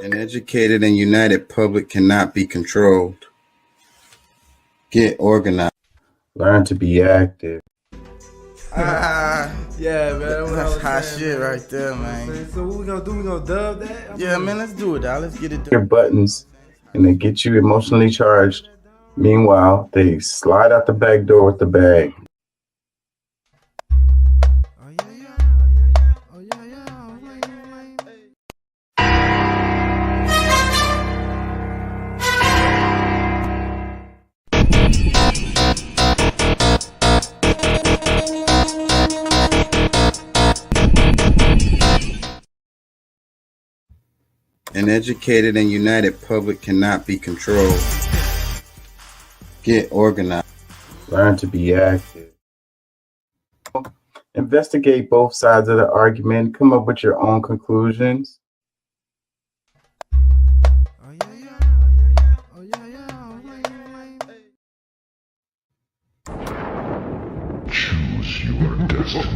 An educated and united public cannot be controlled. Get organized. Learn to be active. Yeah, man. That's hot shit right there, man. So what we gonna do? We gonna dub that? Yeah, man, let's do it, dog. Let's get it Your done. buttons and they get you emotionally charged. Meanwhile, they slide out the back door with the bag. Oh yeah. Oh yeah. An educated and united public cannot be controlled. Get organized. Learn to be active. Investigate both sides of the argument. Come up with your own conclusions. Oh yeah. Oh yeah. Choose your destiny.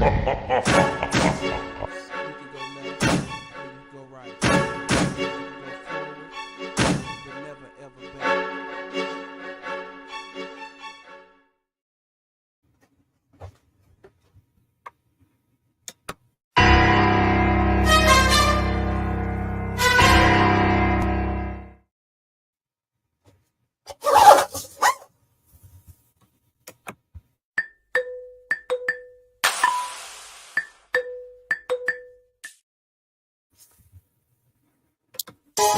Go right. Go forward. But never ever back.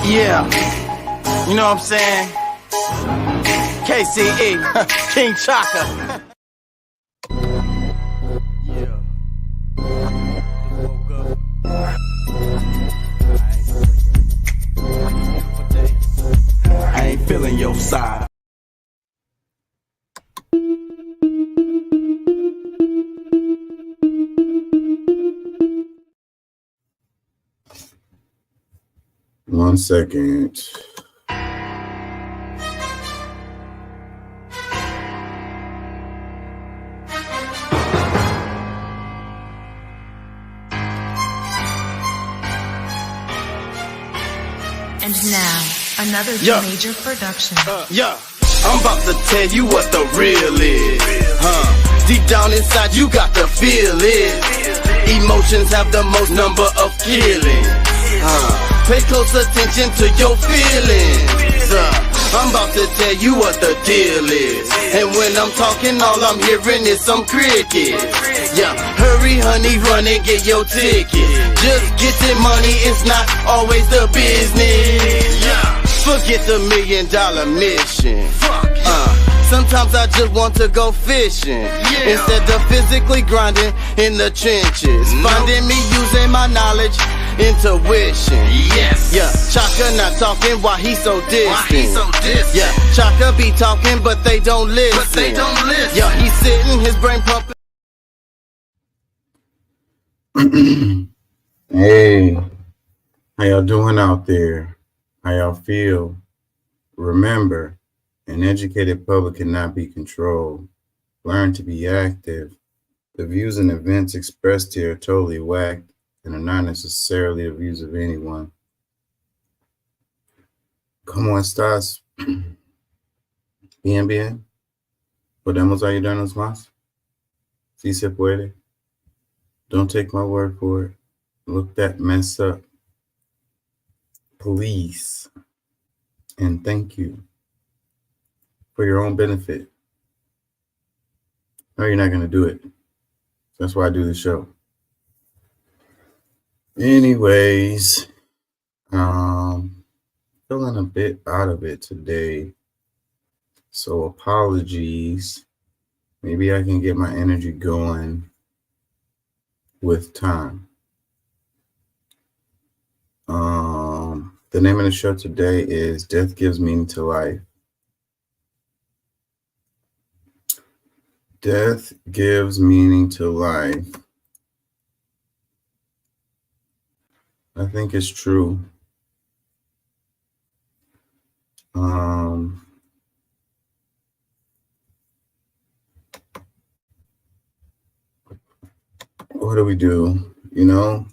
Yeah, you know what I'm saying? KCE, King Chaka. Yeah. Woke up. I ain't feeling your side. One second. And now, another Yeah. major production. Yeah, I'm about to tell you what the real is. Deep down inside, you got to feel it. Emotions have the most number of killings. Pay close attention to your feelings. I'm about to tell you what the deal is. And when I'm talking, all I'm hearing is some crickets. Yeah, hurry, honey, run and get your ticket. Just get the money, it's not always the business. Yeah, forget the $1 million mission. Sometimes I just want to go fishing instead of physically grinding in the trenches. Finding me using my knowledge, intuition. Yes. Yeah, Chaka not talking while he so distant. Yeah, Chaka be talking but they don't listen. Yeah, he's sitting, his brain pumping. Hey, how y'all doing out there? How y'all feel? Remember, an educated public cannot be controlled. Learn to be active. The views and events expressed here are totally whacked and are not necessarily the views of anyone. ¿Cómo estás? Bien, bien. ¿Podemos ayudarnos más? Si se puede. Don't take my word for it. Look that mess up. Please. And thank you. For your own benefit. No, you're not going to do it. That's why I do the show. Anyways, feeling a bit out of it today. So apologies. Maybe I can get my energy going with time. The name of the show today is Death Gives Meaning to Life. Death gives meaning to life. I think it's true. What do we do? You know,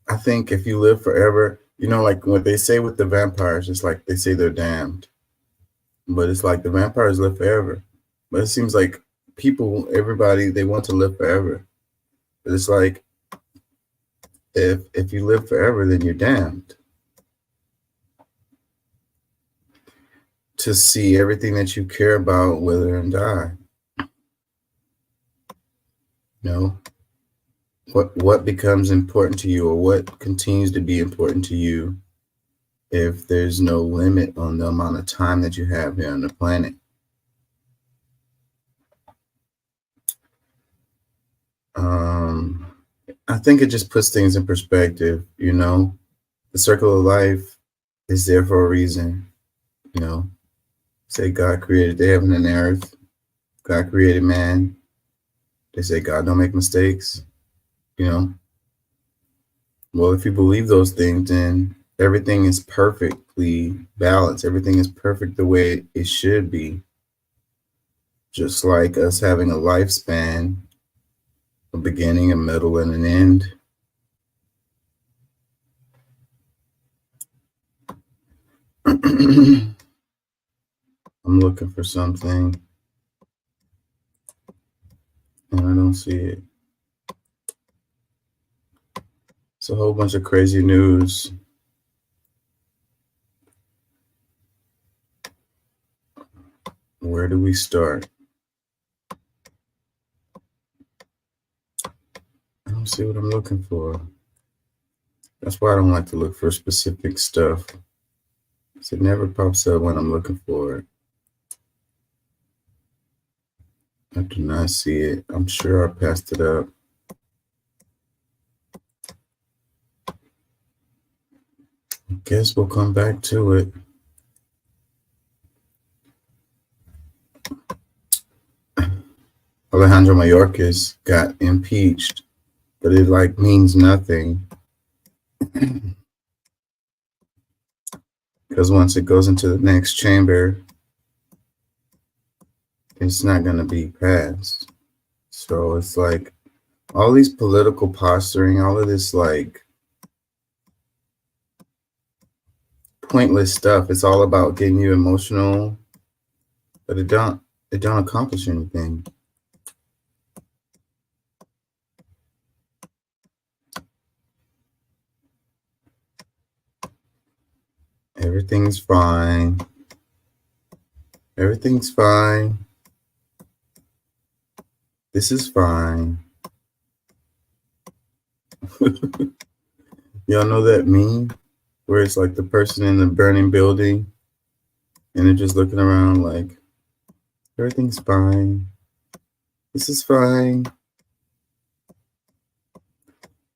I think if you live forever, like what they say with the vampires, it's like they say they're damned, but it's like the vampires live forever. But it seems like everybody, they want to live forever. But it's like, if you live forever, then you're damned to see everything that you care about wither and die. What becomes important to you, or what continues to be important to you, if there's no limit on the amount of time that you have here on the planet. I think it just puts things in perspective. The circle of life is there for a reason. Say God created the heaven and the earth. God created man. They say God don't make mistakes. Well, if you believe those things, then everything is perfectly balanced. Everything is perfect the way it should be. Just like us having a lifespan, a beginning, a middle, and an end. I'm looking for something, and I don't see it. It's a whole bunch of crazy news. Where do we start? I don't see what I'm looking for. That's why I don't like to look for specific stuff. It never pops up when I'm looking for it. I do not see it. I'm sure I passed it up. I guess we'll come back to it. Alejandro Mayorkas got impeached, but it means nothing. Because once it goes into the next chamber, it's not going to be passed. So it's like all these political posturing, all of this pointless stuff. It's all about getting you emotional, but it don't accomplish anything. Everything's fine. Everything's fine. This is fine. Y'all know that meme where it's like the person in the burning building and they're just looking around like, everything's fine. This is fine. At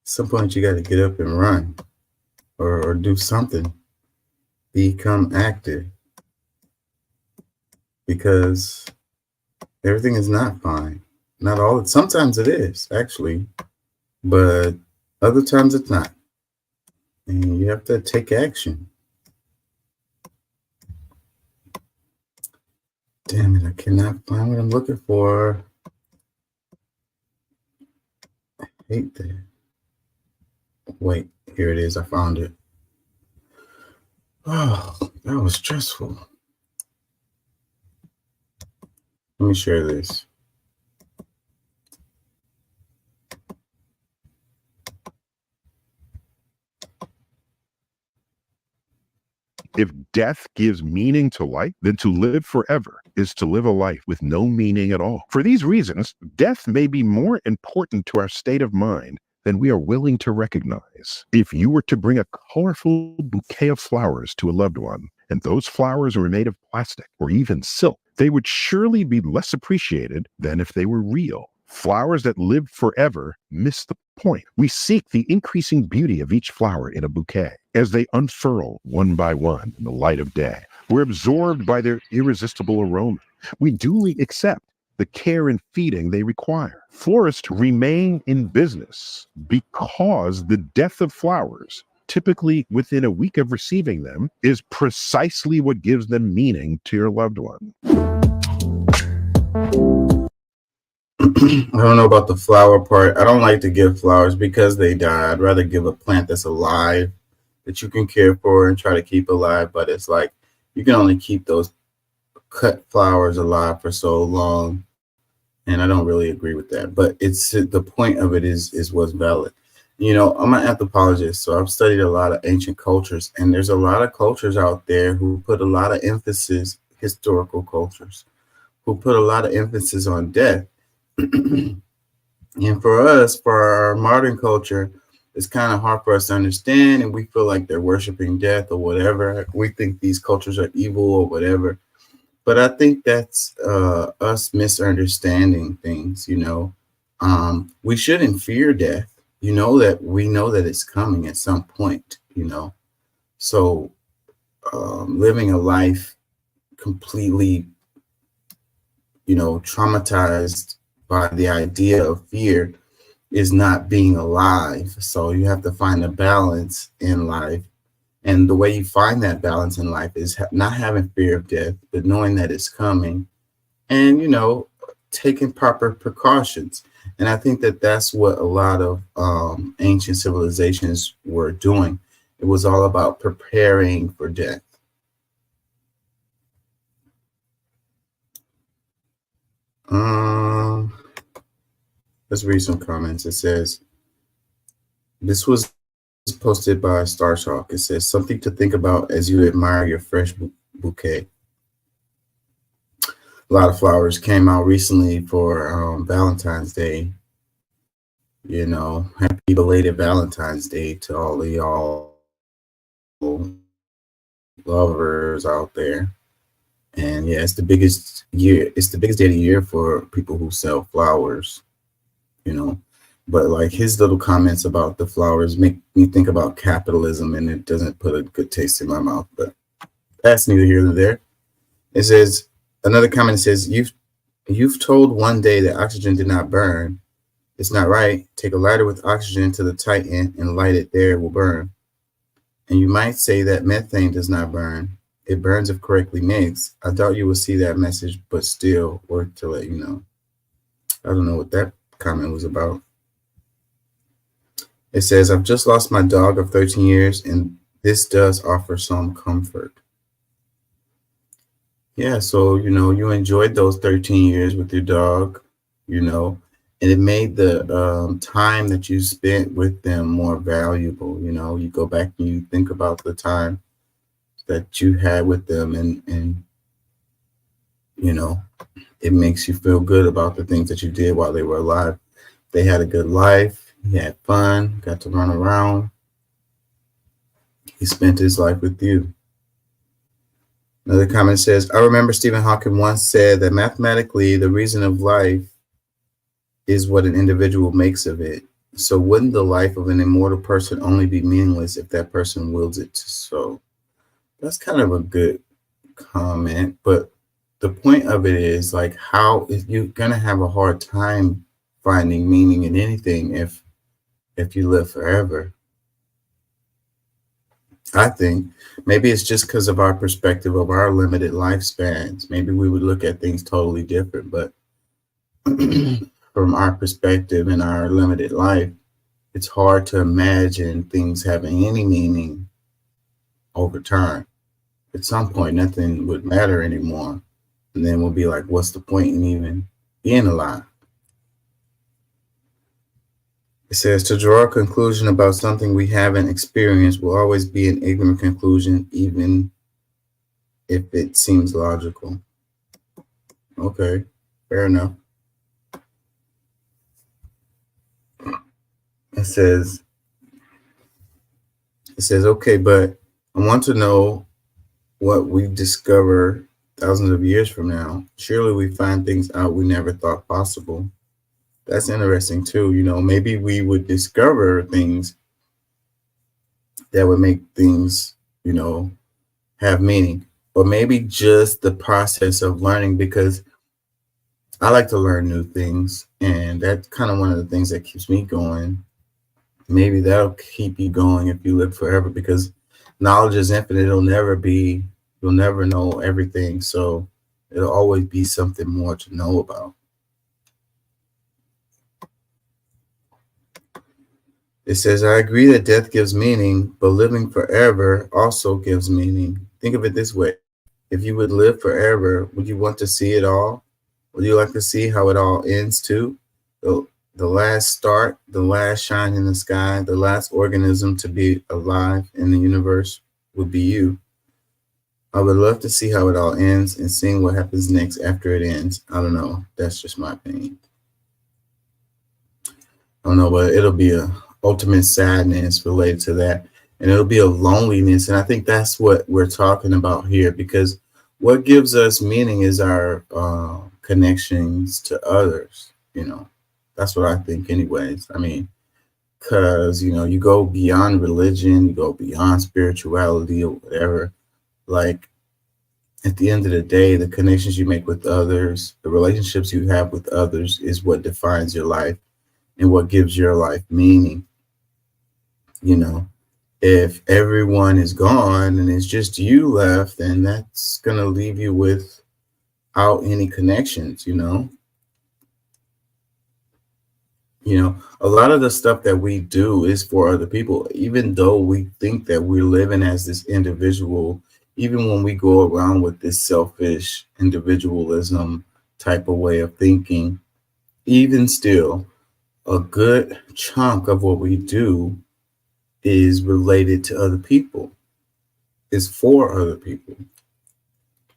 some point you got to get up and run or do something. Become active, because everything is not fine. Not all. Sometimes it is, actually, but other times it's not. And you have to take action. Damn it, I cannot find what I'm looking for. I hate that. Wait, here it is. I found it. Oh, that was stressful. Let me share this. If death gives meaning to life, then to live forever is to live a life with no meaning at all. For these reasons, death may be more important to our state of mind than we are willing to recognize. If you were to bring a colorful bouquet of flowers to a loved one, and those flowers were made of plastic or even silk, they would surely be less appreciated than if they were real. Flowers that live forever miss the point. We seek the increasing beauty of each flower in a bouquet. As they unfurl one by one in the light of day, we're absorbed by their irresistible aroma. We duly accept the care and feeding they require. Florists remain in business because the death of flowers, typically within a week of receiving them, is precisely what gives them meaning to your loved one. I don't know about the flower part. I don't like to give flowers because they die. I'd rather give a plant that's alive that you can care for and try to keep alive, but it's like you can only keep those cut flowers alive for so long, and I don't really agree with that. But it's the point of it is what's valid. You know, I'm an anthropologist, so I've studied a lot of ancient cultures, and there's a lot of cultures out there who put a lot of emphasis, historical cultures, who put a lot of emphasis on death. And for us, for our modern culture, it's kind of hard for us to understand, and we feel like they're worshiping death or whatever. We think these cultures are evil or whatever. But I think that's us misunderstanding things, you know. We shouldn't fear death. You know that we know that it's coming at some point, you know. So living a life completely, you know, traumatized by the idea of fear is not being alive. So you have to find a balance in life. And the way you find that balance in life is not having fear of death, but knowing that it's coming and, you know, taking proper precautions. And I think that that's what a lot of ancient civilizations were doing. It was all about preparing for death. Let's read some comments. It says, this was posted by Starstalk. It says, something to think about as you admire your fresh bouquet. A lot of flowers came out recently for Valentine's Day. You know, happy belated Valentine's Day to all of y'all lovers out there. And yeah, it's the biggest year. It's the biggest day of the year for people who sell flowers, you know. But like his little comments about the flowers make me think about capitalism, and it doesn't put a good taste in my mouth. But that's neither here nor there. It says, another comment says, you've told one day that oxygen did not burn. It's not right. Take a lighter with oxygen to the tight end and light it there, it will burn. And you might say that methane does not burn. It burns if correctly mixed. I doubt you will see that message, but still worth to let you know. I don't know what that comment was about. It says, I've just lost my dog of 13 years, and this does offer some comfort. Yeah, so, you know, you enjoyed those 13 years with your dog, you know, and it made the time that you spent with them more valuable. You know, you go back and you think about the time that you had with them, and you know, it makes you feel good about the things that you did while they were alive. They had a good life. He had fun, got to run around. He spent his life with you. Another comment says, I remember Stephen Hawking once said that mathematically, the reason of life is what an individual makes of it. So wouldn't the life of an immortal person only be meaningless if that person wills it to so? That's kind of a good comment, but the point of it is like, how is you're gonna have a hard time finding meaning in anything if you live forever. I think maybe it's just because of our perspective of our limited lifespans. Maybe we would look at things totally different, but from our perspective in our limited life, it's hard to imagine things having any meaning over time. At some point, nothing would matter anymore. And then we'll be like, what's the point in even being alive? It says, to draw a conclusion about something we haven't experienced will always be an ignorant conclusion, even if it seems logical. Okay, fair enough. It says, okay, but I want to know what we discover thousands of years from now. Surely we find things out we never thought possible. That's interesting too. You know, maybe we would discover things that would make things, you know, have meaning, or maybe just the process of learning, because I like to learn new things, and that's kind of one of the things that keeps me going. Maybe that'll keep you going if you live forever, because knowledge is infinite. You'll never know everything. So it'll always be something more to know about. It says, I agree that death gives meaning, but living forever also gives meaning. Think of it this way. If you would live forever, would you want to see it all? Would you like to see how it all ends too? The last start, the last shine in the sky, the last organism to be alive in the universe would be you. I would love to see how it all ends and seeing what happens next after it ends. I don't know. That's just my opinion. I don't know, but it'll be a ultimate sadness related to that. And it'll be a loneliness. And I think that's what we're talking about here, because what gives us meaning is our connections to others. That's what I think anyways. I mean, because, you go beyond religion, you go beyond spirituality or whatever. Like, at the end of the day, the connections you make with others, the relationships you have with others is what defines your life and what gives your life meaning. If everyone is gone and it's just you left, then that's going to leave you without any connections. A lot of the stuff that we do is for other people, even though we think that we're living as this individual. Even when we go around with this selfish individualism type of way of thinking, even still, a good chunk of what we do is related to other people, is for other people,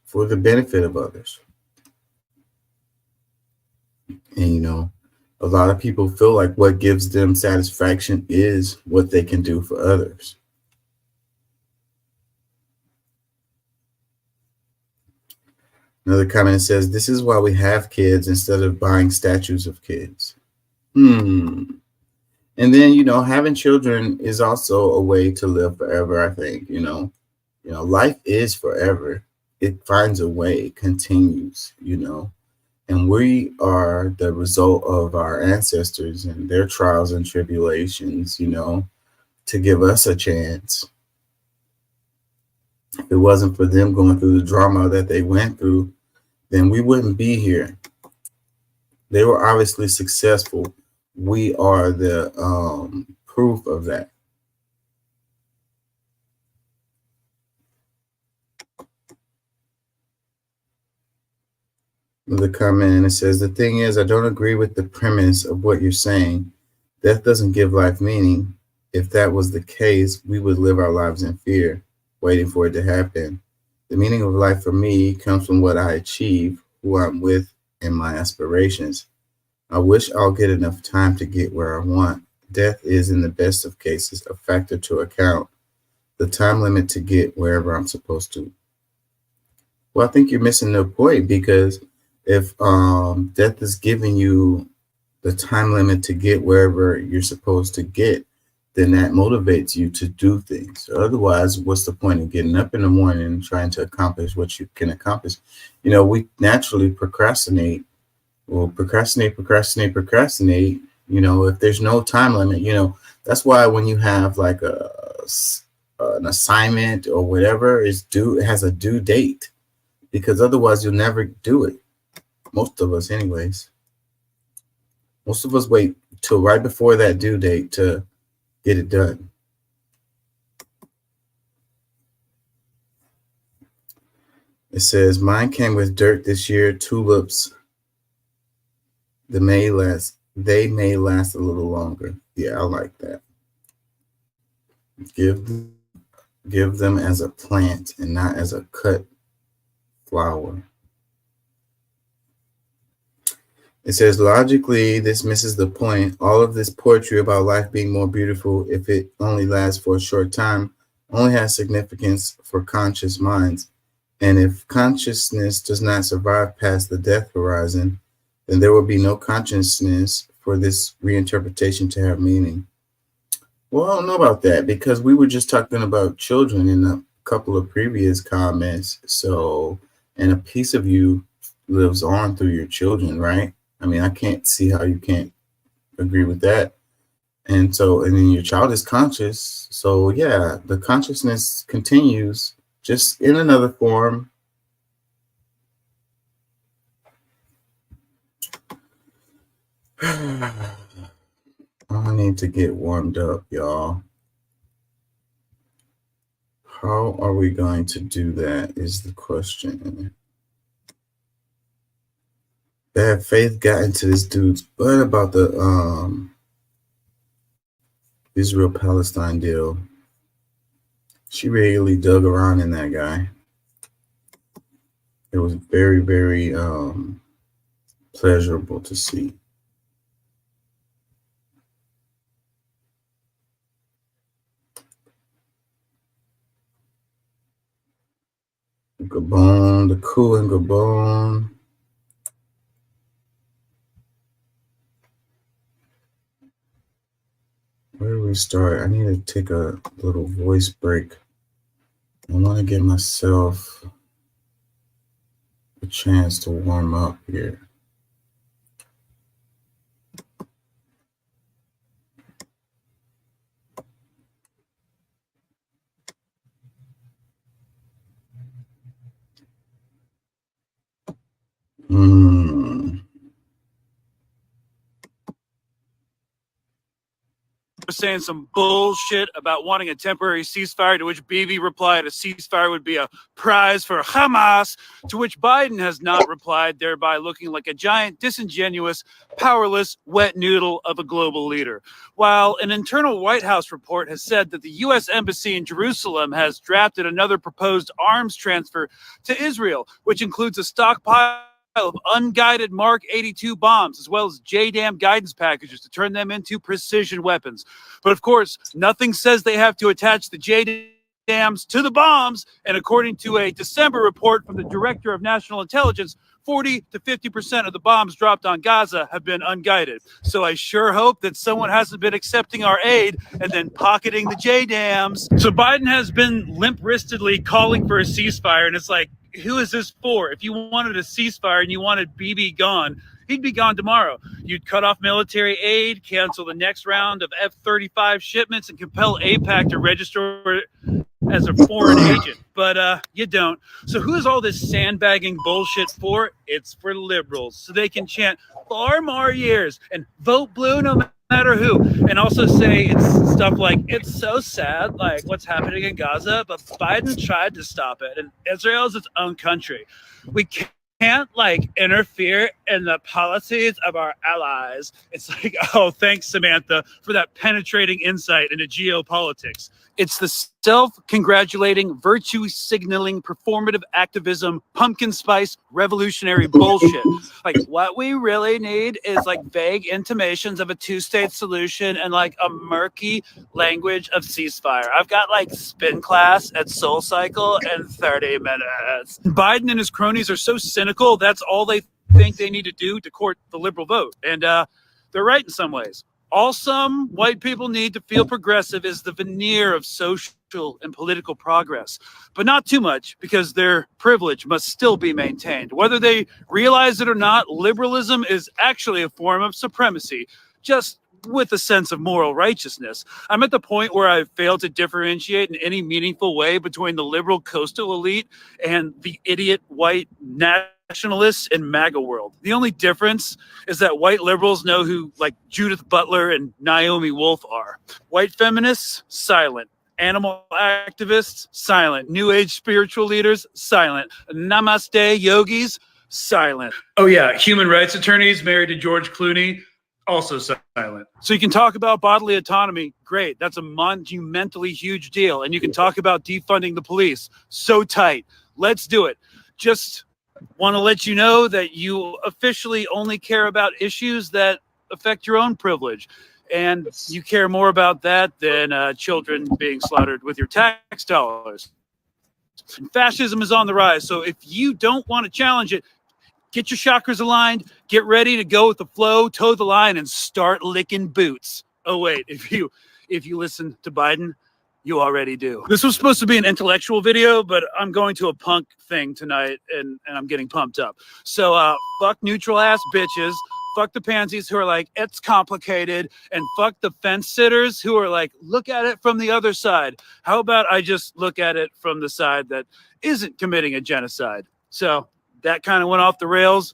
for the benefit of others. And, a lot of people feel like what gives them satisfaction is what they can do for others. Another comment says, this is why we have kids instead of buying statues of kids. And then, having children is also a way to live forever, I think. Life is forever. It finds a way, it continues, and we are the result of our ancestors and their trials and tribulations, to give us a chance. If it wasn't for them going through the drama that they went through, then we wouldn't be here. They were obviously successful. We are the proof of that. Another comment, and it says, the thing is, I don't agree with the premise of what you're saying. Death doesn't give life meaning. If that was the case, we would live our lives in fear, waiting for it to happen. The meaning of life for me comes from what I achieve, who I'm with, and my aspirations. I wish I'll get enough time to get where I want. Death is, in the best of cases, a factor to account. The time limit to get wherever I'm supposed to. Well, I think you're missing the point, because if death is giving you the time limit to get wherever you're supposed to get, then that motivates you to do things. Otherwise, what's the point of getting up in the morning and trying to accomplish what you can accomplish? We naturally procrastinate. Well, procrastinate. If there's no time limit, that's why when you have like an assignment or whatever it has a due date, because otherwise you'll never do it. Most of us, anyways. Most of us wait till right before that due date to get it done. It says, mine came with dirt this year, tulips. They may last a little longer. Yeah, I like that. Give them as a plant and not as a cut flower. It says, logically, this misses the point. All of this poetry about life being more beautiful if it only lasts for a short time only has significance for conscious minds. And if consciousness does not survive past the death horizon, then there will be no consciousness for this reinterpretation to have meaning. Well, I don't know about that, because we were just talking about children in a couple of previous comments. So, and a piece of you lives on through your children, right? I mean, I can't see how you can't agree with that. And then your child is conscious. So yeah, the consciousness continues just in another form. need to get warmed up, y'all. How are we going to do that is the question. Bad Faith got into this dude's butt about the Israel-Palestine deal. She really dug around in that guy. It was very, very pleasurable to see. Gabon, the coup in Gabon. Where do we start? I need to take a little voice break. I want to give myself a chance to warm up here. Saying some bullshit about wanting a temporary ceasefire, to which Bibi replied a ceasefire would be a prize for Hamas, to which Biden has not replied, thereby looking like a giant, disingenuous, powerless, wet noodle of a global leader. While an internal White House report has said that the U.S. Embassy in Jerusalem has drafted another proposed arms transfer to Israel, which includes a stockpile of unguided Mark 82 bombs, as well as JDAM guidance packages to turn them into precision weapons. But of course, nothing says they have to attach the JDAMs to the bombs. And according to a December report from the Director of National Intelligence, 40 to 50% of the bombs dropped on Gaza have been unguided. So I sure hope that someone hasn't been accepting our aid and then pocketing the JDAMs. So Biden has been limp-wristedly calling for a ceasefire, and it's like, who is this for? If you wanted a ceasefire and you wanted Bibi gone, he'd be gone tomorrow. You'd cut off military aid, cancel the next round of F-35 shipments, and compel AIPAC to register as a foreign agent. But you don't. So who is all this sandbagging bullshit for? It's for liberals, so they can chant 4 more years and vote blue no matter who, and also say it's stuff like, it's so sad, like what's happening in Gaza, but Biden tried to stop it, and Israel is its own country. We can't like interfere in the policies of our allies. It's like, oh, thanks, Samantha, for that penetrating insight into geopolitics. It's the self-congratulating, virtue-signaling, performative activism, pumpkin spice, revolutionary bullshit. Like, what we really need is like vague intimations of a two-state solution and like a murky language of ceasefire. I've got like spin class at Soul Cycle in 30 minutes. Biden and his cronies are so cynical, that's all they think they need to do to court the liberal vote. And they're right in some ways. All some white people need to feel progressive is the veneer of social and political progress, but not too much, because their privilege must still be maintained. Whether they realize it or not, liberalism is actually a form of supremacy, just with a sense of moral righteousness. I'm at the point where I've failed to differentiate in any meaningful way between the liberal coastal elite and the idiot white nationalists in MAGA world. The only difference is that white liberals know who like Judith Butler and Naomi Wolf are. White feminists, silent. Animal activists, silent. New age spiritual leaders, silent. Namaste yogis, silent. Oh yeah, human rights attorneys married to George Clooney, also silent. So you can talk about bodily autonomy, great. That's a monumentally huge deal. And you can talk about defunding the police, so tight. Let's do it. Just want to let you know that you officially only care about issues that affect your own privilege. And you care more about that than children being slaughtered with your tax dollars. And fascism is on the rise. So if you don't want to challenge it, get your chakras aligned, get ready to go with the flow, toe the line, and start licking boots. Oh, wait, if you listen to Biden, you already do. This was supposed to be an intellectual video, but I'm going to a punk thing tonight, and I'm getting pumped up. So fuck neutral ass bitches. Fuck the pansies who are like, it's complicated. And fuck the fence sitters who are like, look at it from the other side. How about I just look at it from the side that isn't committing a genocide? So that kind of went off the rails.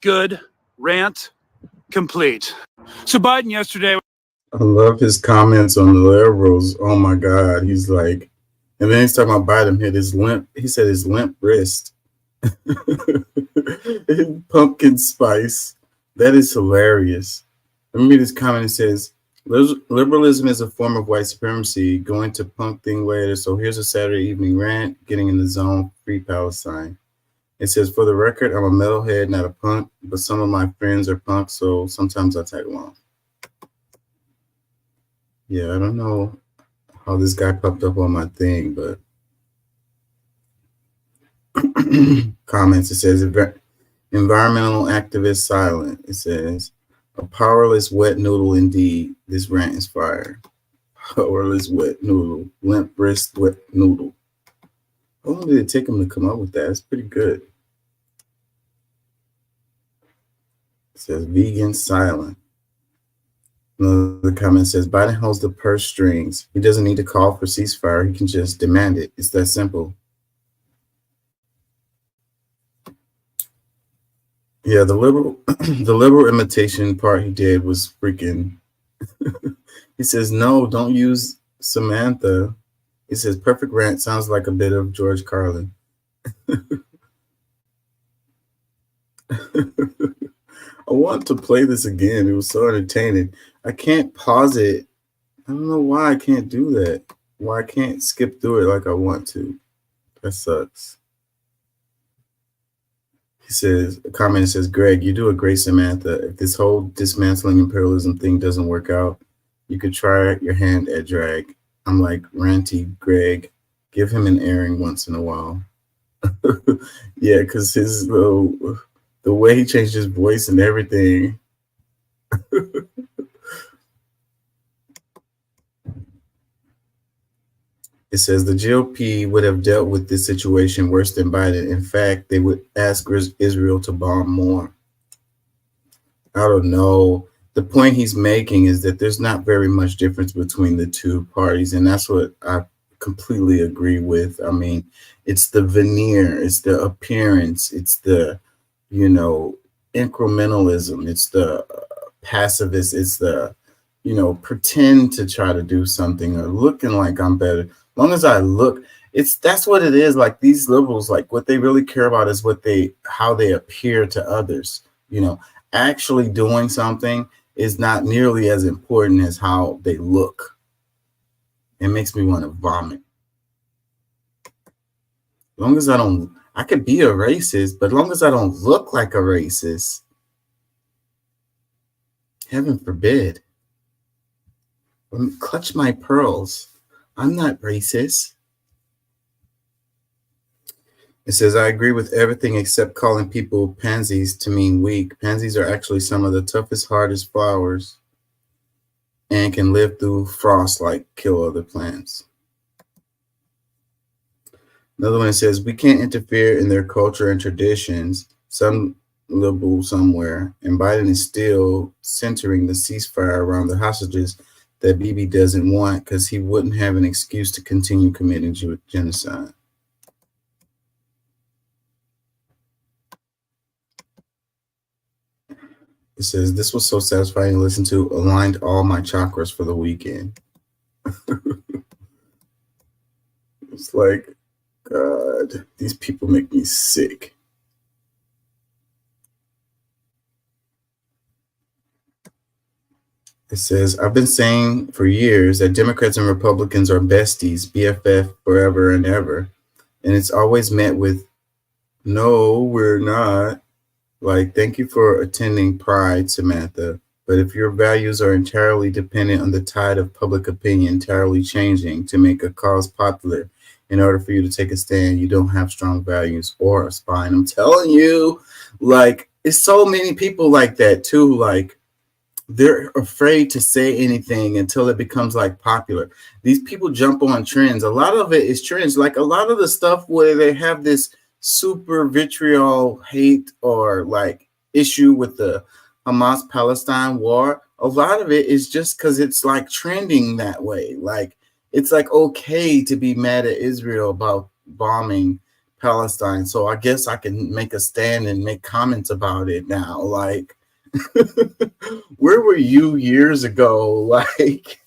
Good. Rant complete. So Biden yesterday I love his comments on the liberals. Oh my God. He's like, and then he's talking about Biden hit his limp. He said his limp wrist. Pumpkin spice. That is hilarious. Let me read this comment. It says, liberalism is a form of white supremacy. Going to punk thing later. So here's a Saturday evening rant. Getting in the zone. Free Palestine. It says, for the record, I'm a metalhead, not a punk, but some of my friends are punks, so sometimes I tag along. Yeah, I don't know how this guy popped up on my thing, but comments, it says, environmental activist silent. It says, a powerless wet noodle indeed. This rant is fire. Powerless wet noodle. Limp wrist wet noodle. How long did it take him to come up with that? It's pretty good. It says vegan silent. Another comment says Biden holds the purse strings. He doesn't need to call for ceasefire. He can just demand it. It's that simple. Yeah, the liberal imitation part he did was freaking. He says, no, don't use Samantha. He says, perfect rant sounds like a bit of George Carlin. I want to play this again. It was so entertaining. I can't pause it. I don't know why I can't do that. Why I can't skip through it like I want to. That sucks. He says, a comment says, Greg, you do a great Samantha. If this whole dismantling imperialism thing doesn't work out, you could try your hand at drag. I'm like, ranty Greg, give him an airing once in a while. Yeah, because his little, the way he changed his voice and everything. It says the GOP would have dealt with this situation worse than Biden. In fact, they would ask Israel to bomb more. I don't know. The point he's making is that there's not very much difference between the two parties, and that's what I completely agree with. I mean, it's the veneer, it's the appearance, it's the, incrementalism, it's the pacifist, it's the, pretend to try to do something or looking like I'm better. As long as I look, that's what it is. Like these liberals, like what they really care about is how they appear to others. Actually doing something is not nearly as important as how they look. It makes me want to vomit. As long as I could be a racist, but as long as I don't look like a racist, heaven forbid. Clutch my pearls. I'm not racist. It says, I agree with everything except calling people pansies to mean weak. Pansies are actually some of the toughest, hardest flowers and can live through frost like kill other plants. Another one says, we can't interfere in their culture and traditions. Some liberal somewhere, and Biden is still centering the ceasefire around the hostages that Bibi doesn't want because he wouldn't have an excuse to continue committing genocide. It says, this was so satisfying to listen to, aligned all my chakras for the weekend. It's like, God, these people make me sick. It says, I've been saying for years that Democrats and Republicans are besties, BFF forever and ever. And it's always met with, no, we're not. Like, thank you for attending Pride, Samantha. But if your values are entirely dependent on the tide of public opinion entirely changing to make a cause popular, in order for you to take a stand, you don't have strong values or a spine. I'm telling you, like, it's so many people like that too. Like, they're afraid to say anything until it becomes like popular. These people jump on trends. A lot of it is trends. Like a lot of the stuff where they have this super vitriol hate or like issue with the Hamas-Palestine war. A lot of it is just because it's like trending that way. Like it's like okay to be mad at Israel about bombing Palestine. So I guess I can make a stand and make comments about it now. Like Where were you years ago? Like,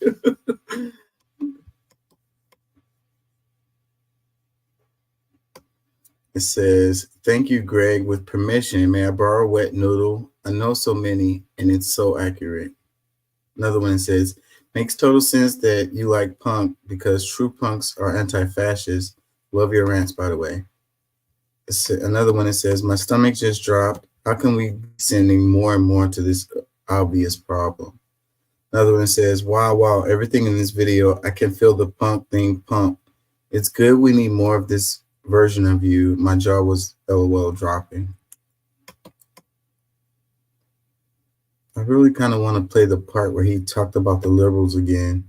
it says, thank you, Greg. With permission, may I borrow a wet noodle? I know so many, and it's so accurate. Another one says, makes total sense that you like punk because true punks are anti-fascist. Love your rants, by the way. Another one that says, my stomach just dropped. How can we be sending more and more to this obvious problem? Another one says, wow, everything in this video, I can feel the punk thing pump. It's good. We need more of this version of you. My jaw was LOL dropping. I really kind of want to play the part where he talked about the liberals again.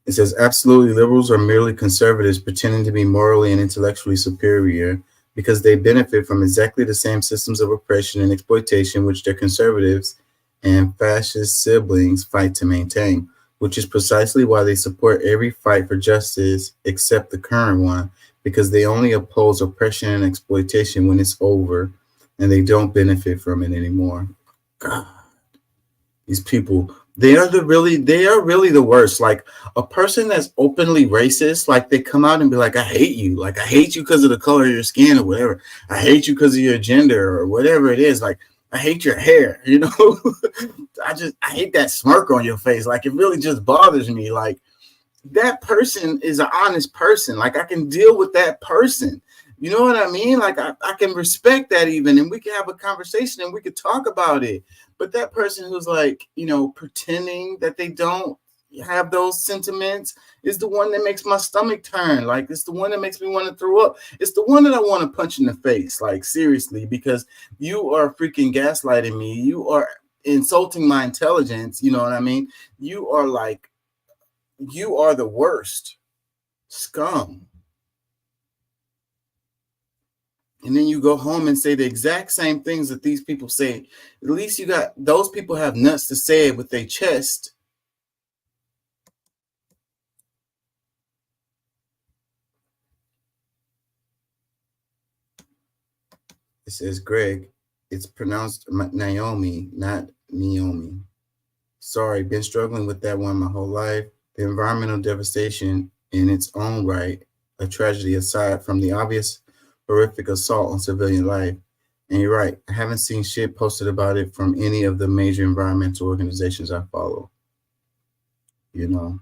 It says, absolutely, liberals are merely conservatives pretending to be morally and intellectually superior because they benefit from exactly the same systems of oppression and exploitation which their conservatives and fascist siblings fight to maintain, which is precisely why they support every fight for justice except the current one, because they only oppose oppression and exploitation when it's over and they don't benefit from it anymore. God, these people, they are really the worst. Like a person that's openly racist, like they come out and be like, I hate you. Like, I hate you because of the color of your skin or whatever. I hate you because of your gender or whatever it is. Like, I hate your hair, you know? I hate that smirk on your face. Like, it really just bothers me. Like, that person is an honest person. Like, I can deal with that person. You know what I mean? Like, I can respect that even, and we can have a conversation and we could talk about it. But that person who's like, you know, pretending that they don't have those sentiments is the one that makes my stomach turn. Like, it's the one that makes me want to throw up. It's the one that I want to punch in the face, like, seriously, because you are freaking gaslighting me. You are insulting my intelligence. You know what I mean? You are the worst scum. And then you go home and say the exact same things that these people say. At least those people have nuts to say it with their chest. It says, Greg, it's pronounced Naomi, not Naomi. Sorry, been struggling with that one my whole life. The environmental devastation in its own right, a tragedy aside from the obvious horrific assault on civilian life. And you're right, I haven't seen shit posted about it from any of the major environmental organizations I follow. You know,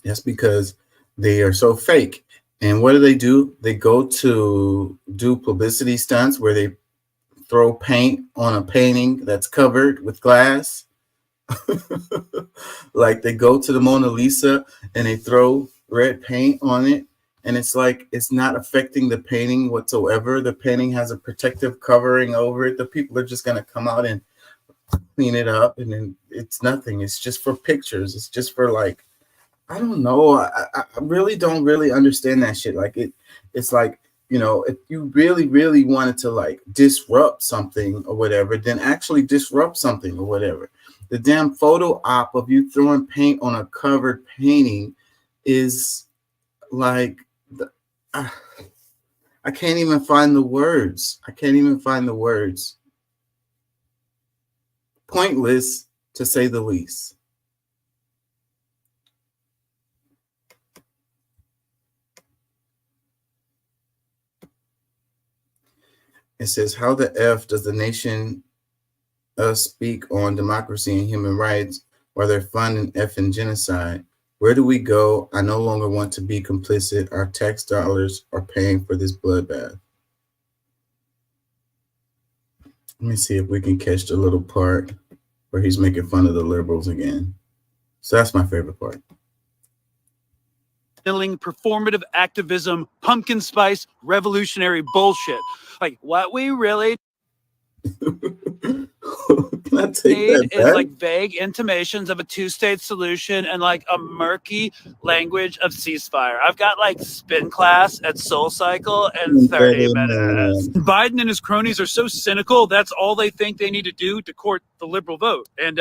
that's because they are so fake. And what do? They go to do publicity stunts where they throw paint on a painting that's covered with glass. Like they go to the Mona Lisa and they throw red paint on it. And it's like, it's not affecting the painting whatsoever. The painting has a protective covering over it. The people are just going to come out and clean it up. And then it's nothing. It's just for pictures. It's just for like, I don't know. I really don't really understand that shit. Like it's like, you know, if you really, really wanted to like disrupt something or whatever, then actually disrupt something or whatever. The damn photo op of you throwing paint on a covered painting is like, I can't even find the words. Pointless, to say the least. It says, how the F does the nation speak on democracy and human rights while they're funding effing genocide? Where do we go? I no longer want to be complicit. Our tax dollars are paying for this bloodbath. Let me see if we can catch the little part where he's making fun of the liberals again. So that's my favorite part. Performative activism, pumpkin spice, revolutionary bullshit. Like what we really need is like vague intimations of a two-state solution and like a murky language of ceasefire. I've got like spin class at Soul Cycle in 30 minutes. Biden and his cronies are so cynical. That's all they think they need to do to court the liberal vote. And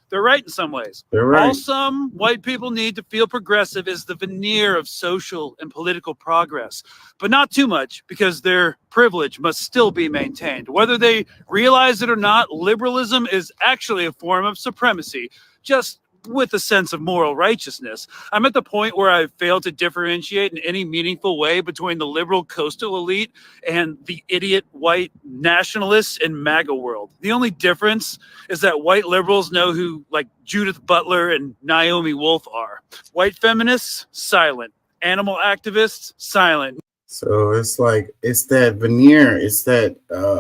They're right in some ways. They're right. All some white people need to feel progressive is the veneer of social and political progress, but not too much because their privilege must still be maintained. Whether they realize it or not, liberalism is actually a form of supremacy, just with a sense of moral righteousness. I'm at the point where I've failed to differentiate in any meaningful way between the liberal coastal elite and the idiot white nationalists in MAGA world. The only difference is that white liberals know who like Judith Butler and Naomi Wolf are. White feminists, silent. Animal activists, silent. So it's like, it's that veneer, it's that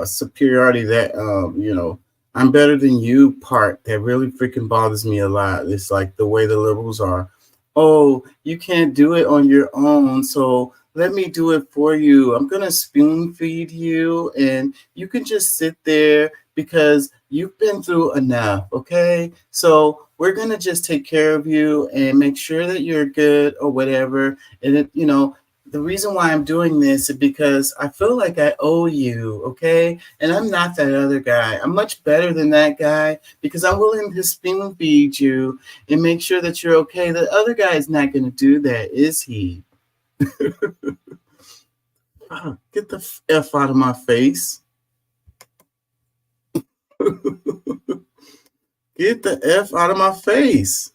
superiority, that I'm better than you part that really freaking bothers me a lot. It's like the way the liberals are. Oh, you can't do it on your own, so let me do it for you. I'm gonna spoon feed you and you can just sit there because you've been through enough, okay? So we're gonna just take care of you and make sure that you're good or whatever. And it, the reason why I'm doing this is because I feel like I owe you, okay? And I'm not that other guy. I'm much better than that guy because I'm willing to spoon feed you and make sure that you're okay. The other guy is not going to do that, is he? Get the F out of my face. Get the F out of my face.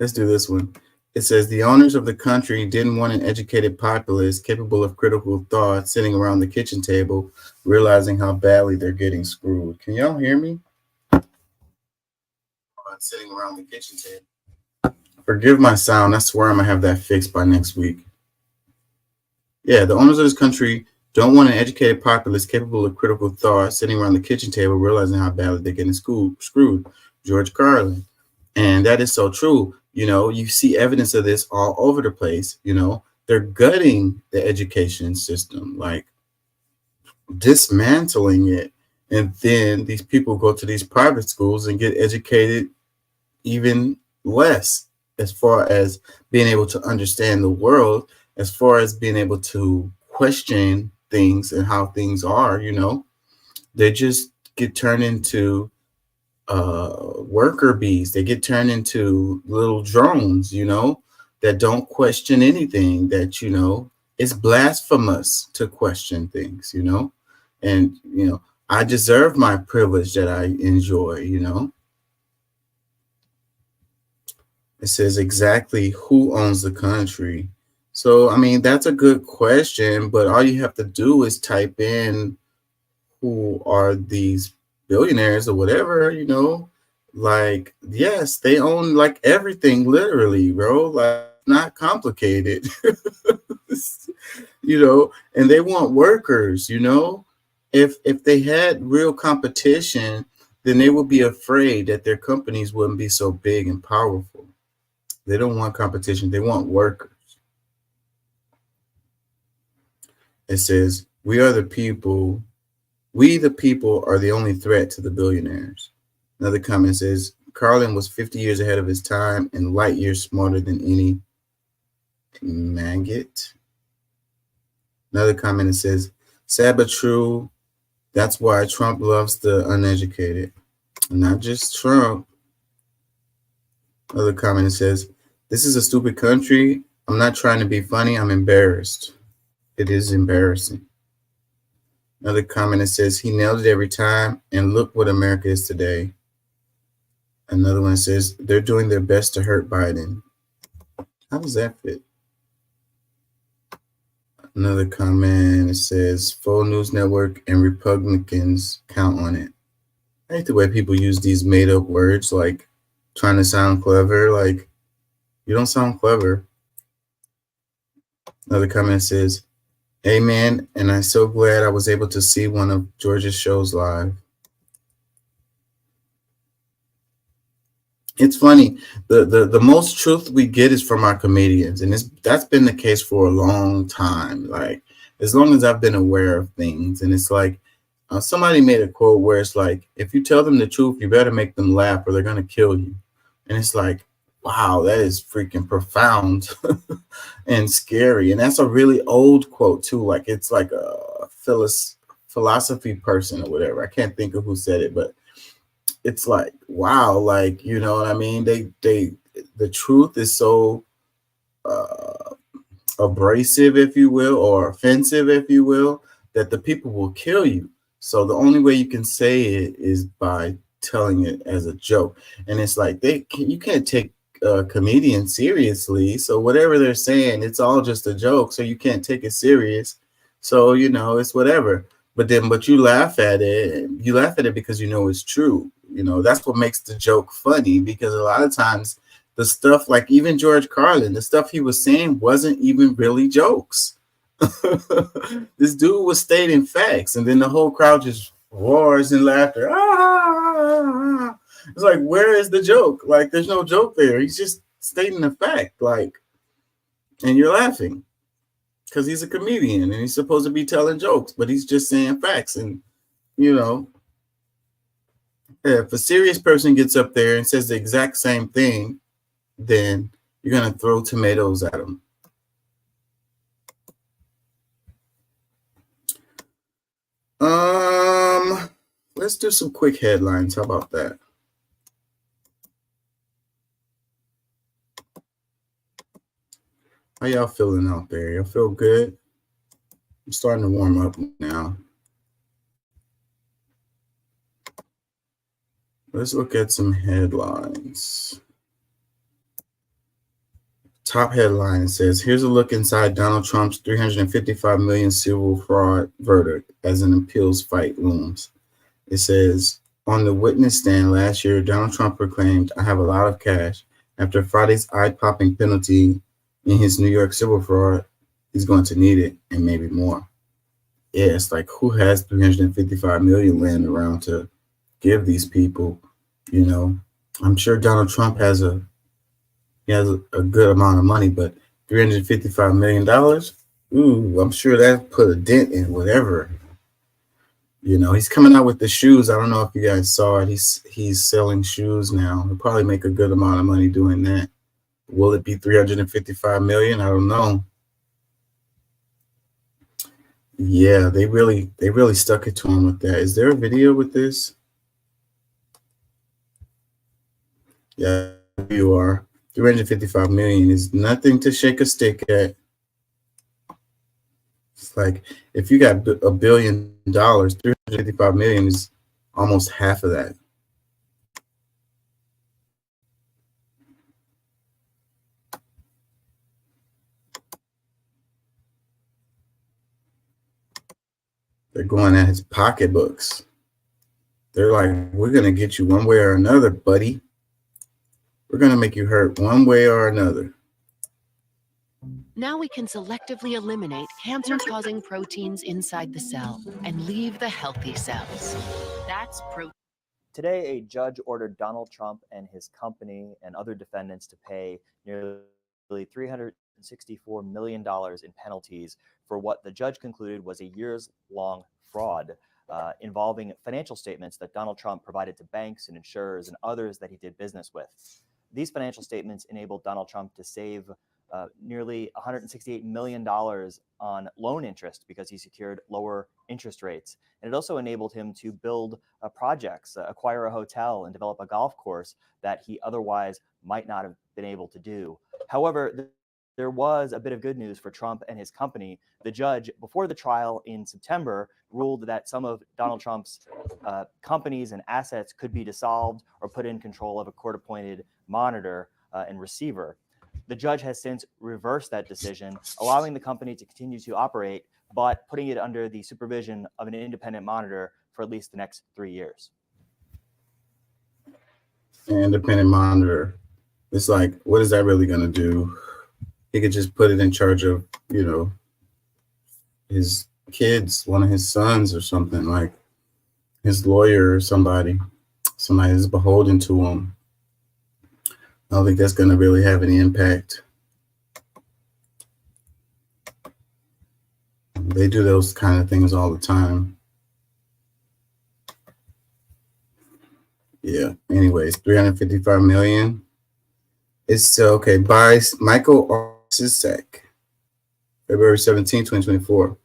Let's do this one. It says the owners of the country didn't want an educated populace capable of critical thought sitting around the kitchen table, realizing how badly they're getting screwed. Can y'all hear me? Sitting around the kitchen table. Forgive my sound. I swear I'm going to have that fixed by next week. Yeah, the owners of this country don't want an educated populace capable of critical thought sitting around the kitchen table, realizing how badly they're getting screwed. George Carlin. And that is so true. You see evidence of this all over the place. They're gutting the education system, like dismantling it. And then these people go to these private schools and get educated even less as far as being able to understand the world, as far as being able to question things and how things are. They just get turned into worker bees. They get turned into little drones, that don't question anything, that, it's blasphemous to question things, and, I deserve my privilege that I enjoy, It says exactly who owns the country. So, I mean, that's a good question, but all you have to do is type in who are these billionaires or whatever, like, yes, they own like everything, literally, bro, like not complicated, and they want workers, if they had real competition, then they would be afraid that their companies wouldn't be so big and powerful. They don't want competition. They want workers. It says, we the people are the only threat to the billionaires. Another comment says, Carlin was 50 years ahead of his time and light years smarter than any maggot. Another comment says, sad but true, that's why Trump loves the uneducated. Not just Trump. Another comment says, this is a stupid country. I'm not trying to be funny. I'm embarrassed. It is embarrassing. Another comment that says, he nailed it every time, and look what America is today. Another one says, they're doing their best to hurt Biden. How does that fit? Another comment says, Full News Network and Republicans count on it. I hate the way people use these made-up words, like trying to sound clever. Like, you don't sound clever. Another comment says, amen, and I'm so glad I was able to see one of George's shows live. It's funny, the most truth we get is from our comedians, and that's been the case for a long time, like as long as I've been aware of things. And it's like somebody made a quote where it's like, if you tell them the truth, you better make them laugh or they're going to kill you. And it's like, wow, that is freaking profound and scary. And that's a really old quote too. Like it's like a philosophy person or whatever. I can't think of who said it, but it's like, wow, like, you know what I mean? The truth is so abrasive, if you will, or offensive, if you will, that the people will kill you. So the only way you can say it is by telling it as a joke. And it's like you can't take comedians seriously. So whatever they're saying, it's all just a joke. So you can't take it serious. So, you know, it's whatever. But you laugh at it. You laugh at it because you know it's true. You know, that's what makes the joke funny, because a lot of times the stuff, like even George Carlin, the stuff he was saying wasn't even really jokes. This dude was stating facts, and then the whole crowd just roars in laughter. Ah! It's like, where is the joke? Like, there's no joke there. He's just stating a fact, like, and you're laughing because he's a comedian and he's supposed to be telling jokes, but he's just saying facts. And, you know, if a serious person gets up there and says the exact same thing, then you're going to throw tomatoes at them. Let's do some quick headlines. How about that? How y'all feeling out there? Y'all feel good? I'm starting to warm up now. Let's look at some headlines. Top headline says, here's a look inside Donald Trump's $355 million civil fraud verdict as an appeals fight looms. It says, on the witness stand last year, Donald Trump proclaimed, I have a lot of cash. After Friday's eye-popping penalty in his New York civil fraud, he's going to need it and maybe more. Yeah, it's like, who has $355 million laying around to give these people? You know, I'm sure Donald Trump has a good amount of money, but $355 million, ooh, I'm sure that put a dent in whatever. You know, he's coming out with the shoes. I don't know if you guys saw it. He's selling shoes now. He'll probably make a good amount of money doing that. Will it be $355 million? I don't know. Yeah, they really stuck it to him with that. Is there a video with this? Yeah, you are. 355 million is nothing to shake a stick at. It's like, if you got $1 billion, 355 million is almost half of that. They're going at his pocketbooks. They're like, we're going to get you one way or another, buddy. We're going to make you hurt one way or another. Now we can selectively eliminate cancer-causing proteins inside the cell and leave the healthy cells. That's Today, a judge ordered Donald Trump and his company and other defendants to pay nearly $364 million in penalties for what the judge concluded was a years-long fraud involving financial statements that Donald Trump provided to banks and insurers and others that he did business with. These financial statements enabled Donald Trump to save nearly $168 million on loan interest because he secured lower interest rates. And it also enabled him to build projects, acquire a hotel, and develop a golf course that he otherwise might not have been able to do. However, there was a bit of good news for Trump and his company. The judge, before the trial in September, ruled that some of Donald Trump's companies and assets could be dissolved or put in control of a court-appointed monitor and receiver. The judge has since reversed that decision, allowing the company to continue to operate, but putting it under the supervision of an independent monitor for at least the next 3 years. Independent monitor. It's like, what is that really going to do? He could just put it in charge of, you know, his kids, one of his sons or something, like his lawyer or somebody that's beholden to him. I don't think that's going to really have any impact. They do those kind of things all the time. Yeah. Anyways, 355 million. It's okay. By Michael Sisek, February 17, 2024.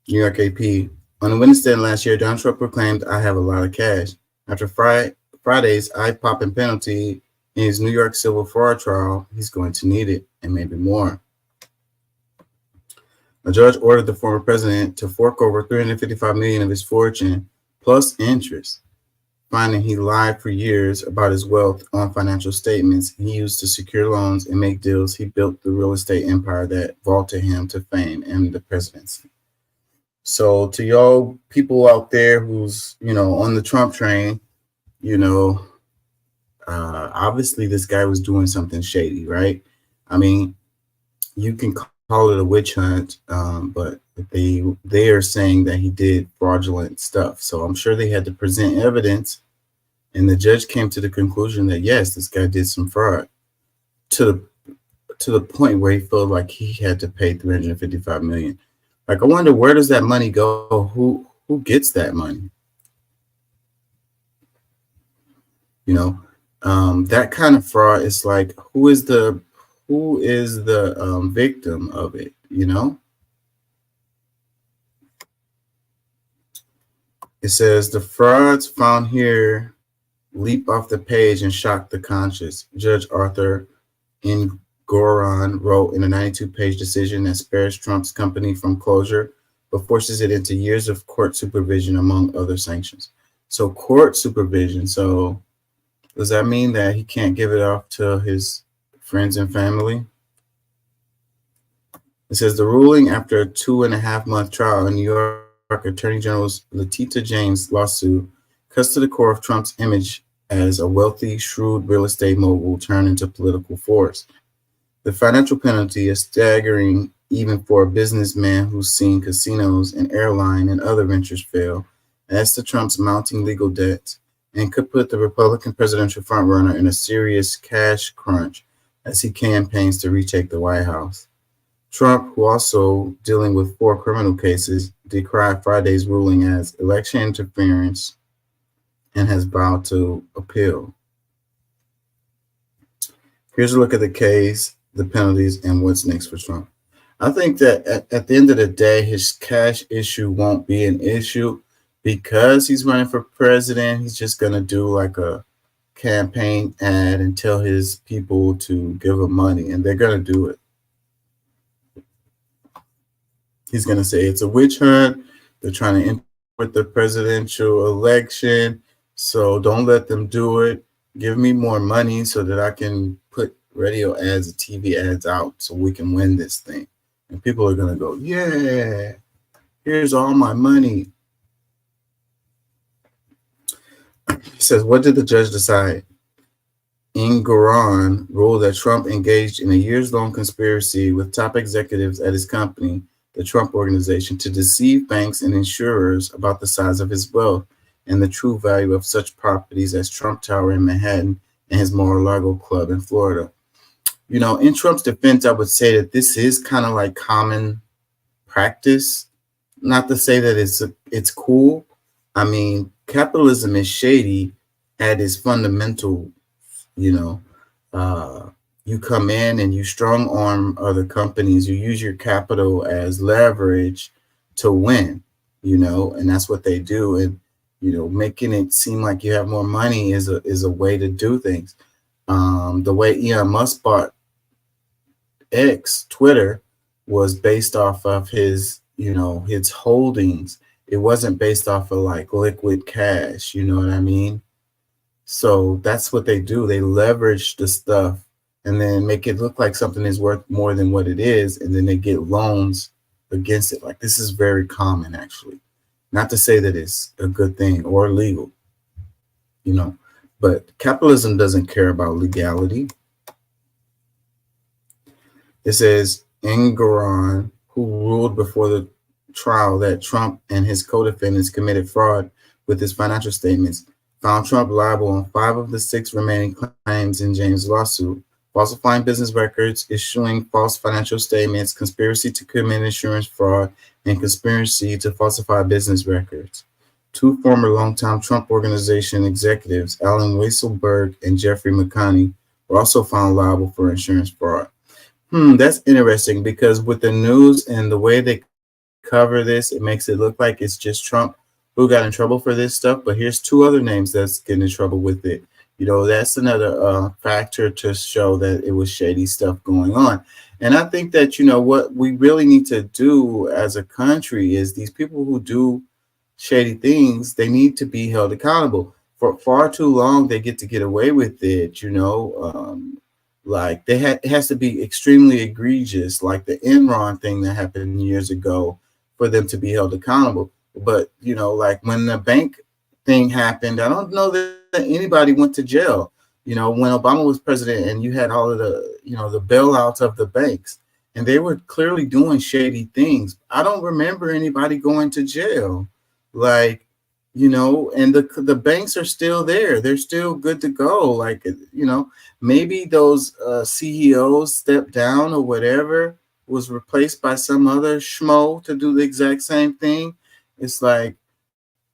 New York AP. On Wednesday last year, Donald Trump proclaimed, "I have a lot of cash." After Friday's eye-popping penalty in his New York civil fraud trial, he's going to need it, and maybe more. A judge ordered the former president to fork over $355 million of his fortune plus interest, finding he lied for years about his wealth on financial statements he used to secure loans and make deals. He built the real estate empire that vaulted him to fame and the presidency. So to y'all people out there who's, on the Trump train, obviously this guy was doing something shady, right? I mean, you can call it a witch hunt, but they are saying that he did fraudulent stuff. So I'm sure they had to present evidence, and the judge came to the conclusion that yes, this guy did some fraud to the point where he felt like he had to pay $355 million. Like, I wonder, where does that money go? Who gets that money? That kind of fraud is like, who is the victim of it? It says the frauds found here leap off the page and shock the conscious. Judge Arthur Engoron wrote in a 92-page decision that spares Trump's company from closure, but forces it into years of court supervision, among other sanctions. So court supervision. So does that mean that he can't give it off to his friends and family? It says the ruling after a 2.5-month trial in New York Attorney General's Letitia James lawsuit cuts to the core of Trump's image as a wealthy, shrewd real estate mogul turned into political force. The financial penalty is staggering even for a businessman who's seen casinos and airline and other ventures fail, adds to Trump's mounting legal debts, and could put the Republican presidential frontrunner in a serious cash crunch as he campaigns to retake the White House. Trump, who also dealing with 4 criminal cases, decried Friday's ruling as election interference and has vowed to appeal. Here's a look at the case, the penalties, and what's next for Trump. I think that at the end of the day, his cash issue won't be an issue because he's running for president. He's just going to do like a campaign ad and tell his people to give him money, and they're going to do it. He's going to say it's a witch hunt. They're trying to interfere the presidential election. So don't let them do it. Give me more money so that I can put radio ads and TV ads out so we can win this thing. And people are going to go, yeah, here's all my money. He says, what did the judge decide? Engoron ruled that Trump engaged in a years-long conspiracy with top executives at his company, the Trump Organization, to deceive banks and insurers about the size of his wealth and the true value of such properties as Trump Tower in Manhattan and his Mar-a-Lago club in Florida. In Trump's defense, I would say that this is kind of like common practice. Not to say that it's cool. I mean, capitalism is shady at its fundamental. You come in and you strong arm other companies. You use your capital as leverage to win, and that's what they do. And, making it seem like you have more money is a way to do things. The way Elon Musk bought X, Twitter, was based off of his holdings. It wasn't based off of like liquid cash. You know what I mean? So that's what they do. They leverage the stuff and then make it look like something is worth more than what it is. And then they get loans against it. Like, this is very common, actually. Not to say that it's a good thing or legal, but capitalism doesn't care about legality. It says Engoron, who ruled before the trial that Trump and his co-defendants committed fraud with his financial statements, found Trump liable on 5 of the 6 remaining claims in James' lawsuit: falsifying business records, issuing false financial statements, conspiracy to commit insurance fraud, and conspiracy to falsify business records. 2 former longtime Trump Organization executives, Alan Weisselberg and Jeffrey McConney, were also found liable for insurance fraud. That's interesting, because with the news and the way they cover this, it makes it look like it's just Trump who got in trouble for this stuff. But here's two other names that's getting in trouble with it. You know, that's another factor to show that it was shady stuff going on. And I think that, you know, what we really need to do as a country is these people who do shady things, they need to be held accountable. For far too long, they get away with it, you know. Like it has to be extremely egregious, like the Enron thing that happened years ago, for them to be held accountable. But, you know, like when the bank thing happened, I don't know that anybody went to jail. You know, when Obama was president and you had all of the, you know, the bailouts of the banks, and they were clearly doing shady things. I don't remember anybody going to jail. Like, you know, and the banks are still there. They're still good to go. Like, you know, maybe those CEOs stepped down or whatever, was replaced by some other schmo to do the exact same thing. It's like,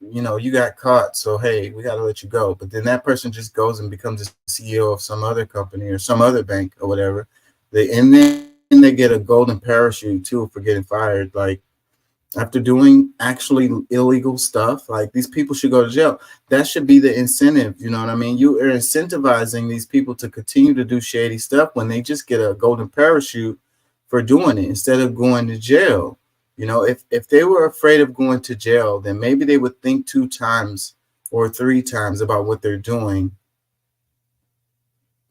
you know, you got caught, so hey, we got to let you go. But then that person just goes and becomes the CEO of some other company or some other bank or whatever. And then they get a golden parachute too for getting fired. Like, after doing actually illegal stuff, like, these people should go to jail. That should be the incentive. You know what I mean? You are incentivizing these people to continue to do shady stuff when they just get a golden parachute for doing it instead of going to jail. You know, if they were afraid of going to jail, then maybe they would think 2 times or 3 times about what they're doing.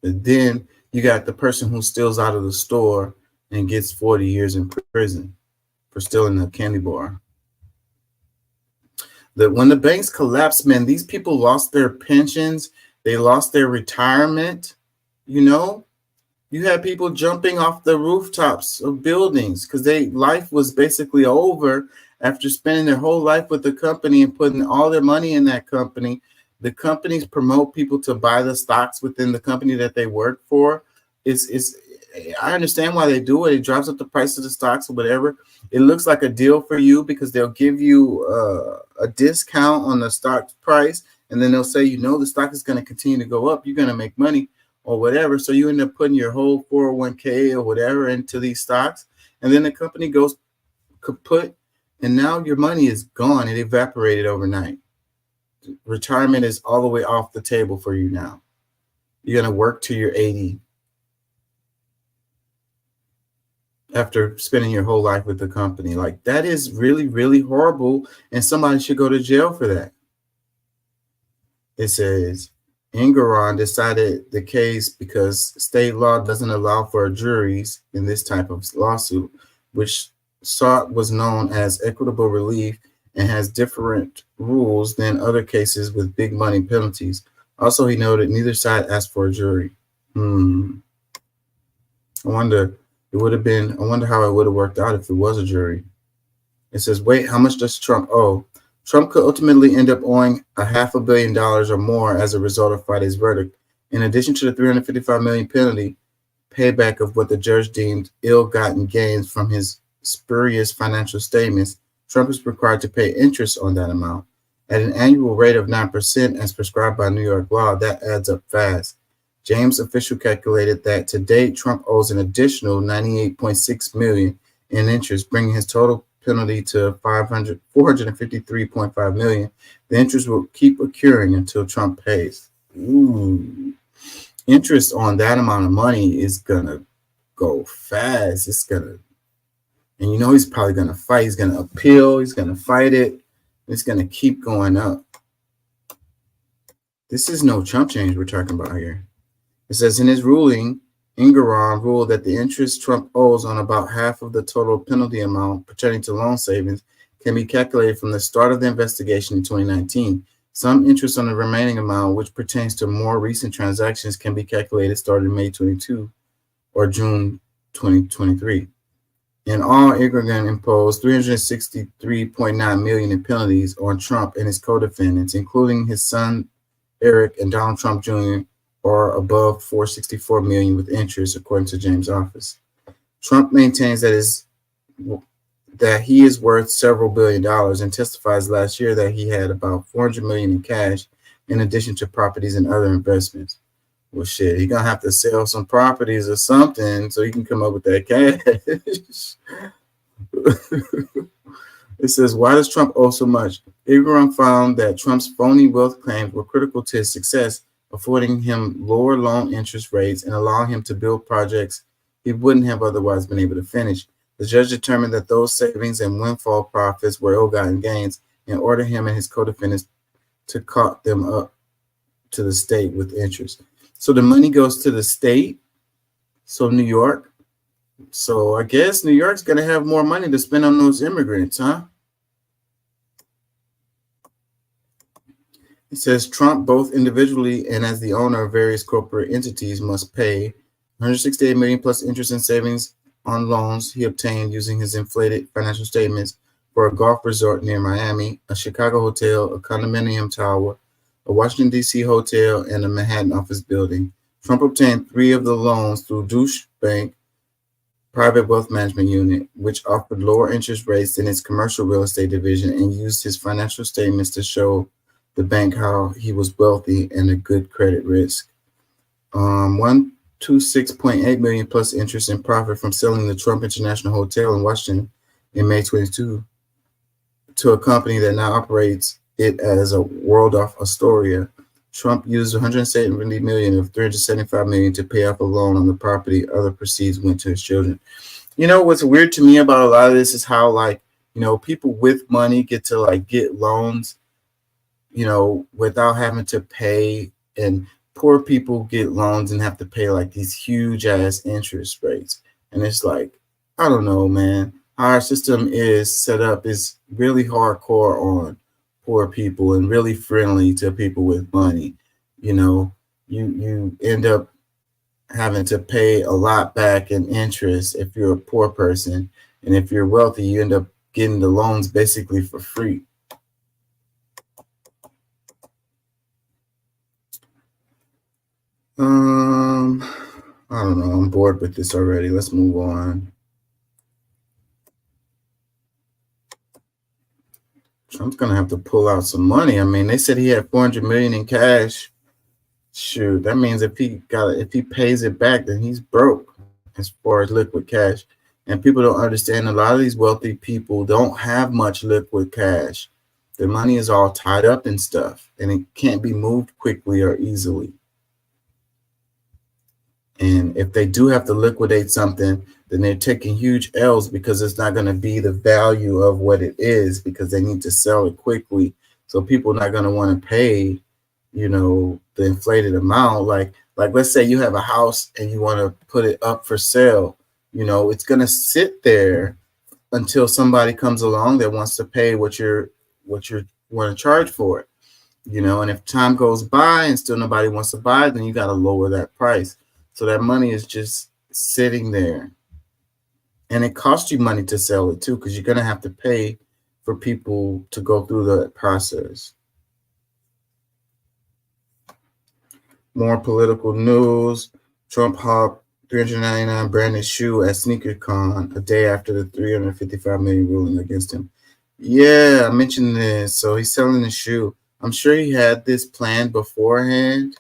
But then you got the person who steals out of the store and gets 40 years in prison for stealing a candy bar. That when the banks collapsed, man, these people lost their pensions, they lost their retirement. You know, you had people jumping off the rooftops of buildings because life was basically over after spending their whole life with the company and putting all their money in that company. The companies promote people to buy the stocks within the company that they work for. I understand why they do it. It drives up the price of the stocks or whatever. It looks like a deal for you because they'll give you a discount on the stock price, and then they'll say, you know, the stock is going to continue to go up. You're going to make money or whatever. So you end up putting your whole 401k or whatever into these stocks, and then the company goes kaput, and now your money is gone. It evaporated overnight. Retirement is all the way off the table for you now. You're going to work till you're 80. After spending your whole life with the company. Like, that is really, really horrible, and somebody should go to jail for that. It says, Engoron decided the case because state law doesn't allow for juries in this type of lawsuit, which was known as equitable relief and has different rules than other cases with big money penalties. Also, he noted neither side asked for a jury. I wonder how it would have worked out if it was a jury. It says, wait, how much does Trump owe? Trump could ultimately end up owing $500 million or more as a result of Friday's verdict. In addition to the $355 million penalty, payback of what the judge deemed ill-gotten gains from his spurious financial statements, Trump is required to pay interest on that amount. At an annual rate of 9% as prescribed by New York law, that adds up fast. James official calculated that to date, Trump owes an additional $98.6 million in interest, bringing his total penalty to $453.5 million. The interest will keep accruing until Trump pays. Interest on that amount of money is gonna go fast. And you know he's probably gonna fight. He's gonna appeal. He's gonna fight it. It's gonna keep going up. This is no chump change we're talking about here. It says in his ruling, Engoron ruled that the interest Trump owes on about half of the total penalty amount pertaining to loan savings can be calculated from the start of the investigation in 2019. Some interest on the remaining amount, which pertains to more recent transactions, can be calculated starting May 22 or June 2023. In all, Engoron imposed $363.9 million in penalties on Trump and his co-defendants, including his son Eric and Donald Trump Jr., or above $464 million with interest, according to James' office. Trump maintains that he is worth several $billion dollars and testifies last year that he had about $400 million in cash in addition to properties and other investments. Well, shit, he's gonna have to sell some properties or something so he can come up with that cash. It says, why does Trump owe so much? Igorong found that Trump's phony wealth claims were critical to his success, affording him lower loan interest rates and allowing him to build projects he wouldn't have otherwise been able to finish. The judge determined that those savings and windfall profits were ill-gotten gains and ordered him and his co-defendants to caught them up to the state with interest. So the money goes to the state, so New York. So I guess New York's going to have more money to spend on those immigrants, huh? It says Trump, both individually and as the owner of various corporate entities, must pay $168 million plus interest and savings on loans he obtained using his inflated financial statements for a golf resort near Miami, a Chicago hotel, a condominium tower, a Washington, D.C. hotel, and a Manhattan office building. Trump obtained 3 of the loans through Deutsche Bank Private Wealth Management Unit, which offered lower interest rates than its commercial real estate division, and used his financial statements to show the bank how he was wealthy and a good credit risk. $126.8 million plus interest in profit from selling the Trump International Hotel in Washington in May 22 to a company that now operates it as a Waldorf Astoria. Trump used $170 million of $375 million to pay off a loan on the property. Other proceeds went to his children. You know, what's weird to me about a lot of this is how, like, you know, people with money get to, like, get loans, you know, without having to pay, and poor people get loans and have to pay like these huge ass interest rates. And it's like, I don't know, man. How our system is set up is really hardcore on poor people and really friendly to people with money. You know, you end up having to pay a lot back in interest if you're a poor person. And if you're wealthy, you end up getting the loans basically for free. I don't know. I'm bored with this already. Let's move on. Trump's gonna have to pull out some money. I mean, they said he had $400 million in cash. Shoot, that means if he pays it back, then he's broke as far as liquid cash. And people don't understand, a lot of these wealthy people don't have much liquid cash. Their money is all tied up in stuff, and it can't be moved quickly or easily. And if they do have to liquidate something, then they're taking huge L's because it's not going to be the value of what it is, because they need to sell it quickly. So people are not going to want to pay, you know, the inflated amount. Like let's say you have a house and you want to put it up for sale. You know, it's going to sit there until somebody comes along that wants to pay what you want to charge for it. You know, and if time goes by and still nobody wants to buy it, then you got to lower that price. So that money is just sitting there. And it costs you money to sell it too, because you're going to have to pay for people to go through the process. More political news. Trump hopped $399 branded shoe at SneakerCon a day after the $355 million ruling against him. Yeah, I mentioned this. So he's selling the shoe. I'm sure he had this planned beforehand,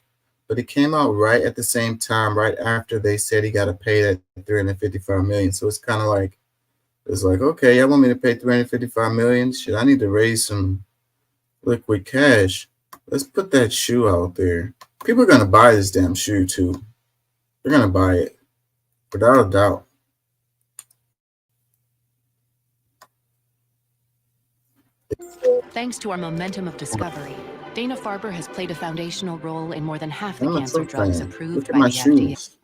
but it came out right at the same time, right after they said he got to pay that $355 million. So it's kind of like, it's like, okay, y'all want me to pay $355 million? Shit, I need to raise some liquid cash. Let's put that shoe out there. People are going to buy this damn shoe too. They're going to buy it, without a doubt. Thanks to our momentum of discovery, Dana-Farber has played a foundational role in more than half the cancer drugs approved by the FDA.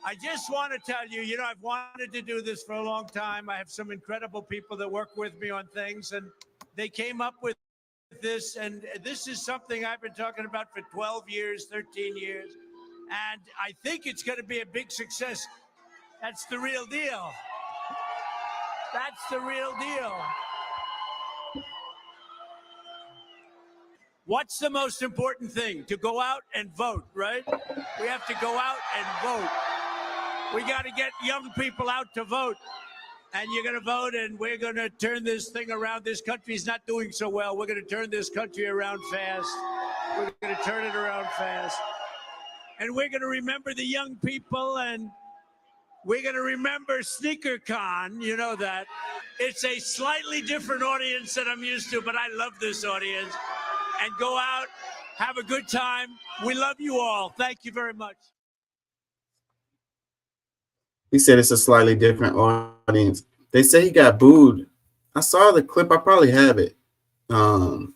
I just want to tell you, you know, I've wanted to do this for a long time. I have some incredible people that work with me on things, and they came up with this, and this is something I've been talking about for 12 years, 13 years, and I think it's going to be a big success. That's the real deal. That's the real deal. What's the most important thing? To go out and vote, right? We have to go out and vote. We got to get young people out to vote. And you're going to vote, and we're going to turn this thing around. This country's not doing so well. We're going to turn this country around fast. We're going to turn it around fast. And we're going to remember the young people, and we're going to remember SneakerCon. You know that. It's a slightly different audience than I'm used to, but I love this audience. And go out, have a good time. We love you all. Thank you very much. He said it's a slightly different audience. They say he got booed. I saw the clip. I probably have it. I'm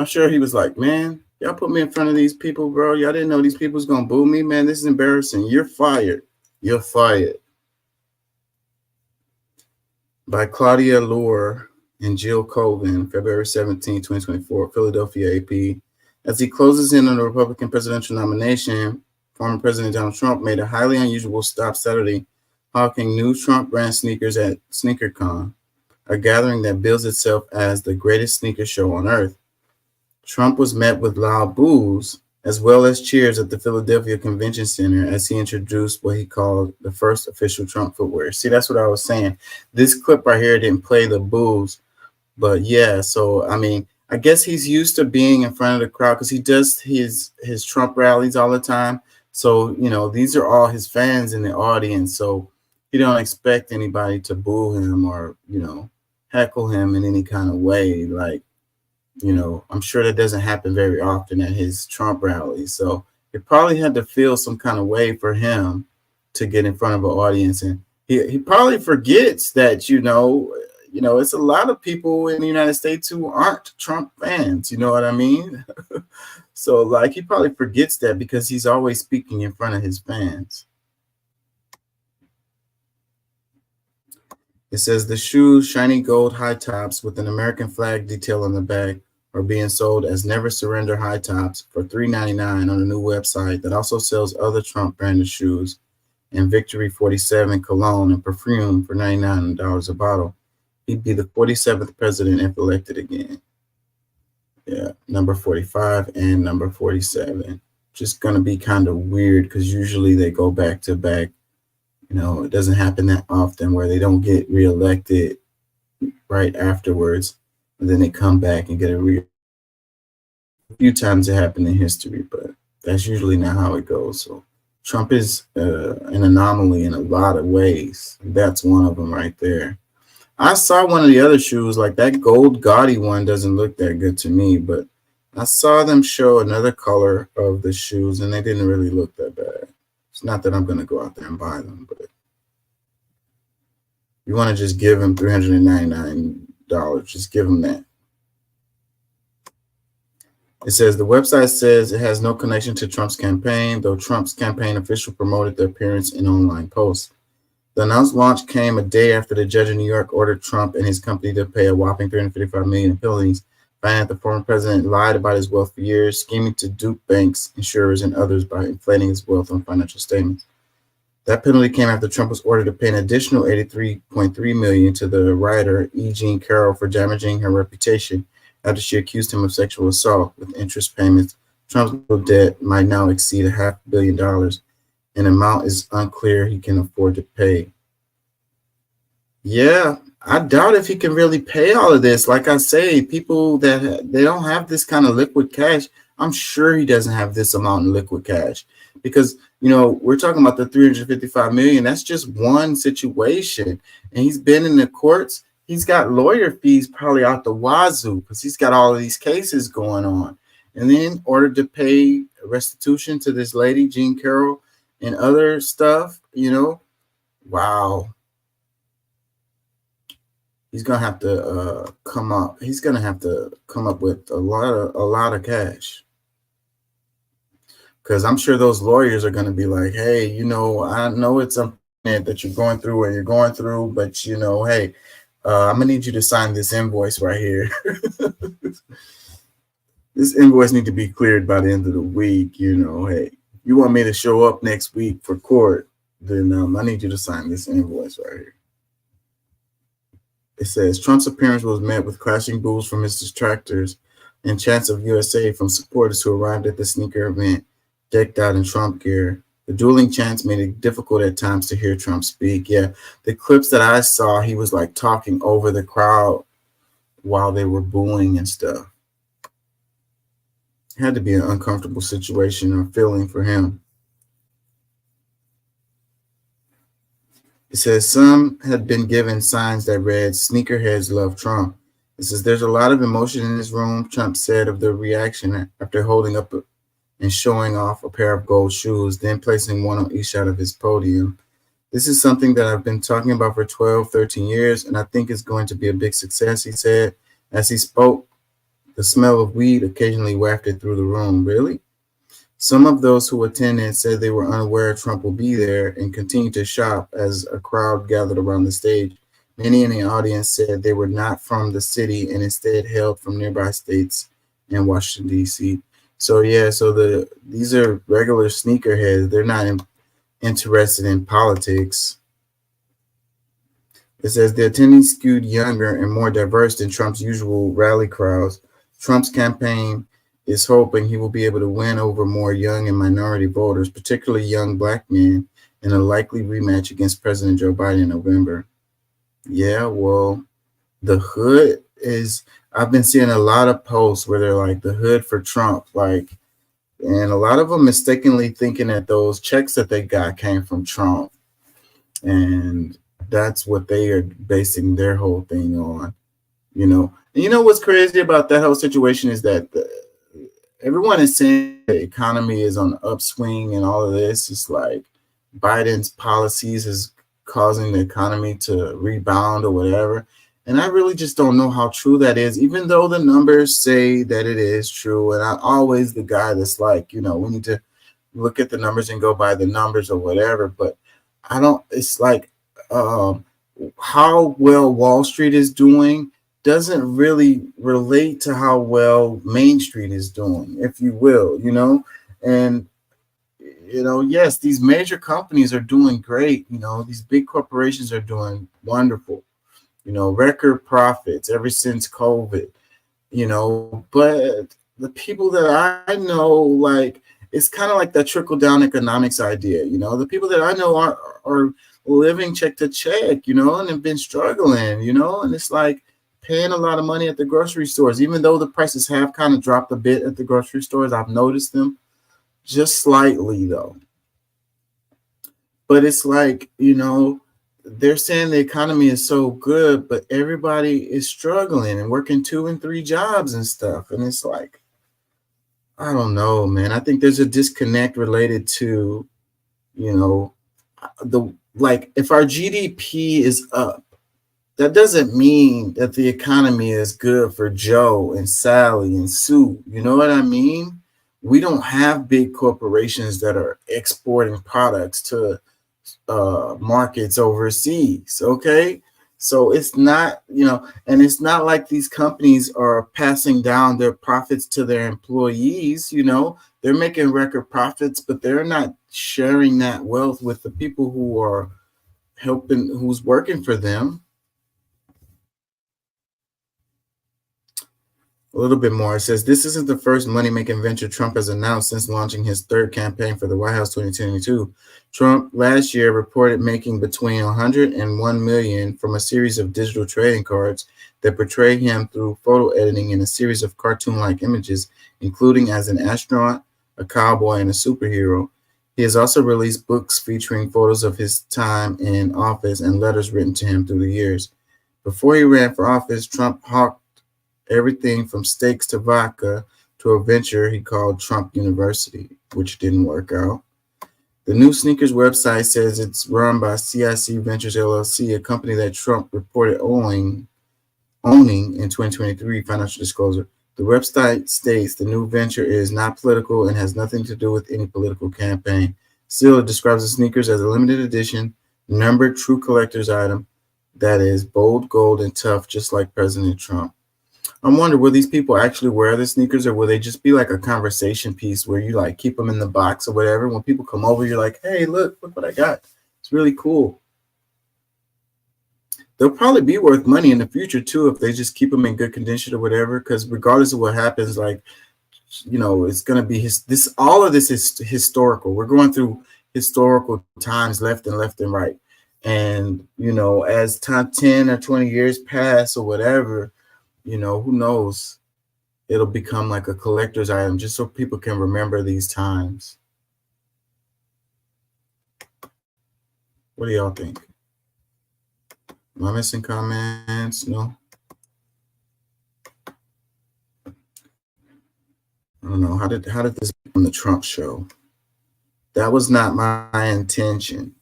sure he was like, man, y'all put me in front of these people, bro. Y'all didn't know these people was going to boo me, man. This is embarrassing. You're fired. You're fired. By Claudia Lohr and Jill Colvin, February 17, 2024, Philadelphia AP. As he closes in on the Republican presidential nomination, former President Donald Trump made a highly unusual stop Saturday, hawking new Trump brand sneakers at SneakerCon, a gathering that bills itself as the greatest sneaker show on earth. Trump was met with loud boos, as well as cheers at the Philadelphia Convention Center as he introduced what he called the first official Trump footwear. See, that's what I was saying. This clip right here didn't play the boos, but yeah, so, I mean, I guess he's used to being in front of the crowd because he does his Trump rallies all the time. So, you know, these are all his fans in the audience. So he don't expect anybody to boo him or, you know, heckle him in any kind of way. Like, you know, I'm sure that doesn't happen very often at his Trump rallies. So it probably had to feel some kind of way for him to get in front of an audience. And he probably forgets that, you know, it's a lot of people in the United States who aren't Trump fans. You know what I mean? So, like, he probably forgets that because he's always speaking in front of his fans. It says the shoes, shiny gold high tops with an American flag detail on the back, are being sold as Never Surrender high tops for $3.99 on a new website that also sells other Trump branded shoes and Victory 47 cologne and perfume for $99 a bottle. He'd be the 47th president if elected again. Yeah, number 45 and number 47. Just going to be kind of weird because usually they go back to back. You know, it doesn't happen that often where they don't get reelected right afterwards. And then they come back and get a few times it happened in history, but that's usually not how it goes. So Trump is an anomaly in a lot of ways. That's one of them right there. I saw one of the other shoes, like that gold gaudy one doesn't look that good to me, but I saw them show another color of the shoes and they didn't really look that bad. It's not that I'm going to go out there and buy them, but you want to just give him $399. Just give him that. It says the website says it has no connection to Trump's campaign, though Trump's campaign official promoted the appearance in online posts. The announced launch came a day after the judge in New York ordered Trump and his company to pay a whopping $355 million in penalties, finding that the former president lied about his wealth for years, scheming to dupe banks, insurers, and others by inflating his wealth on financial statements. That penalty came after Trump was ordered to pay an additional $83.3 million to the writer E. Jean Carroll for damaging her reputation after she accused him of sexual assault. With interest payments, Trump's debt might now exceed $500 million. An amount is unclear he can afford to pay. Yeah, I doubt if he can really pay all of this. Like I say, people that they don't have this kind of liquid cash, I'm sure he doesn't have this amount in liquid cash because, you know, we're talking about the $355 million. That's just one situation. And he's been in the courts. He's got lawyer fees probably out the wazoo because he's got all of these cases going on. And then in order to pay restitution to this lady, Jean Carroll, and other stuff, you know, wow. He's gonna have to come up. He's gonna have to come up with a lot of cash, because I'm sure those lawyers are gonna be like, hey, you know, I know it's something that you're going through or you're going through, but you know, hey, I'm gonna need you to sign this invoice right here. This invoice need to be cleared by the end of the week. You know, hey, you want me to show up next week for court, then I need you to sign this invoice right here. It says Trump's appearance was met with clashing boos from his detractors and chants of USA from supporters who arrived at the sneaker event decked out in Trump gear. The dueling chants made it difficult at times to hear Trump speak. Yeah, the clips that I saw, he was like talking over the crowd while they were booing and stuff. It had to be an uncomfortable situation or feeling for him. It says some had been given signs that read, "Sneakerheads love Trump." It says there's a lot of emotion in this room, Trump said of the reaction after holding up and showing off a pair of gold shoes, then placing one on each side of his podium. This is something that I've been talking about for 12, 13 years, and I think it's going to be a big success, he said. As he spoke, the smell of weed occasionally wafted through the room. Really? Some of those who attended said they were unaware Trump will be there and continued to shop as a crowd gathered around the stage. Many in the audience said they were not from the city and instead hailed from nearby states and Washington, D.C. So, yeah, so these are regular sneakerheads. They're not interested in politics. It says the attendees skewed younger and more diverse than Trump's usual rally crowds. Trump's campaign is hoping he will be able to win over more young and minority voters, particularly young black men, in a likely rematch against President Joe Biden in November. Yeah, well, the hood is, I've been seeing a lot of posts where they're like the hood for Trump, like, and a lot of them mistakenly thinking that those checks that they got came from Trump. And that's what they are basing their whole thing on, you know. And you know what's crazy about that whole situation is that everyone is saying the economy is on the upswing and all of this. It's like Biden's policies is causing the economy to rebound or whatever. And I really just don't know how true that is, even though the numbers say that it is true. And I'm always the guy that's like, you know, we need to look at the numbers and go by the numbers or whatever. But I don't, it's like how well Wall Street is doing doesn't really relate to how well Main Street is doing, if you will, you know. And, you know, yes, these major companies are doing great. You know, these big corporations are doing wonderful, you know, record profits ever since COVID, you know. But the people that I know, like, it's kind of like that trickle down economics idea, you know. The people that I know are living check to check, you know, and have been struggling, you know. And it's like paying a lot of money at the grocery stores, even though the prices have kind of dropped a bit at the grocery stores. I've noticed them just slightly, though. But it's like, you know, they're saying the economy is so good, but everybody is struggling and working 2 and 3 jobs and stuff. And it's like, I don't know, man. I think there's a disconnect related to, you know, like if our GDP is up, that doesn't mean that the economy is good for Joe and Sally and Sue. You know what I mean? We don't have big corporations that are exporting products to markets overseas. Okay. So it's not, you know, and it's not like these companies are passing down their profits to their employees. You know, they're making record profits, but they're not sharing that wealth with the people who are helping, who's working for them. A little bit more. It says, this isn't the first money-making venture Trump has announced since launching his third campaign for the White House 2022. Trump last year reported making between $100 and $1 million from a series of digital trading cards that portray him through photo editing in a series of cartoon-like images, including as an astronaut, a cowboy, and a superhero. He has also released books featuring photos of his time in office and letters written to him through the years. Before he ran for office, Trump hawked everything from steaks to vodka to a venture he called Trump University, which didn't work out. The new sneakers website says it's run by CIC Ventures LLC, a company that Trump reported owning in 2023 financial disclosure. The website states the new venture is not political and has nothing to do with any political campaign. Still, it describes the sneakers as a limited edition, numbered true collector's item that is bold, gold, and tough, just like President Trump. I wonder, will these people actually wear the sneakers, or will they just be like a conversation piece where you like keep them in the box or whatever? When people come over, you're like, hey, look what I got. It's really cool. They'll probably be worth money in the future too if they just keep them in good condition or whatever, because regardless of what happens, like, you know, it's going to be all of this is historical. We're going through historical times left and right. And, you know, as 10 or 20 years pass or whatever, you know, who knows? It'll become like a collector's item just so people can remember these times. What do y'all think? Am I missing comments? No. I don't know. How did this become the Trump show? That was not my intention.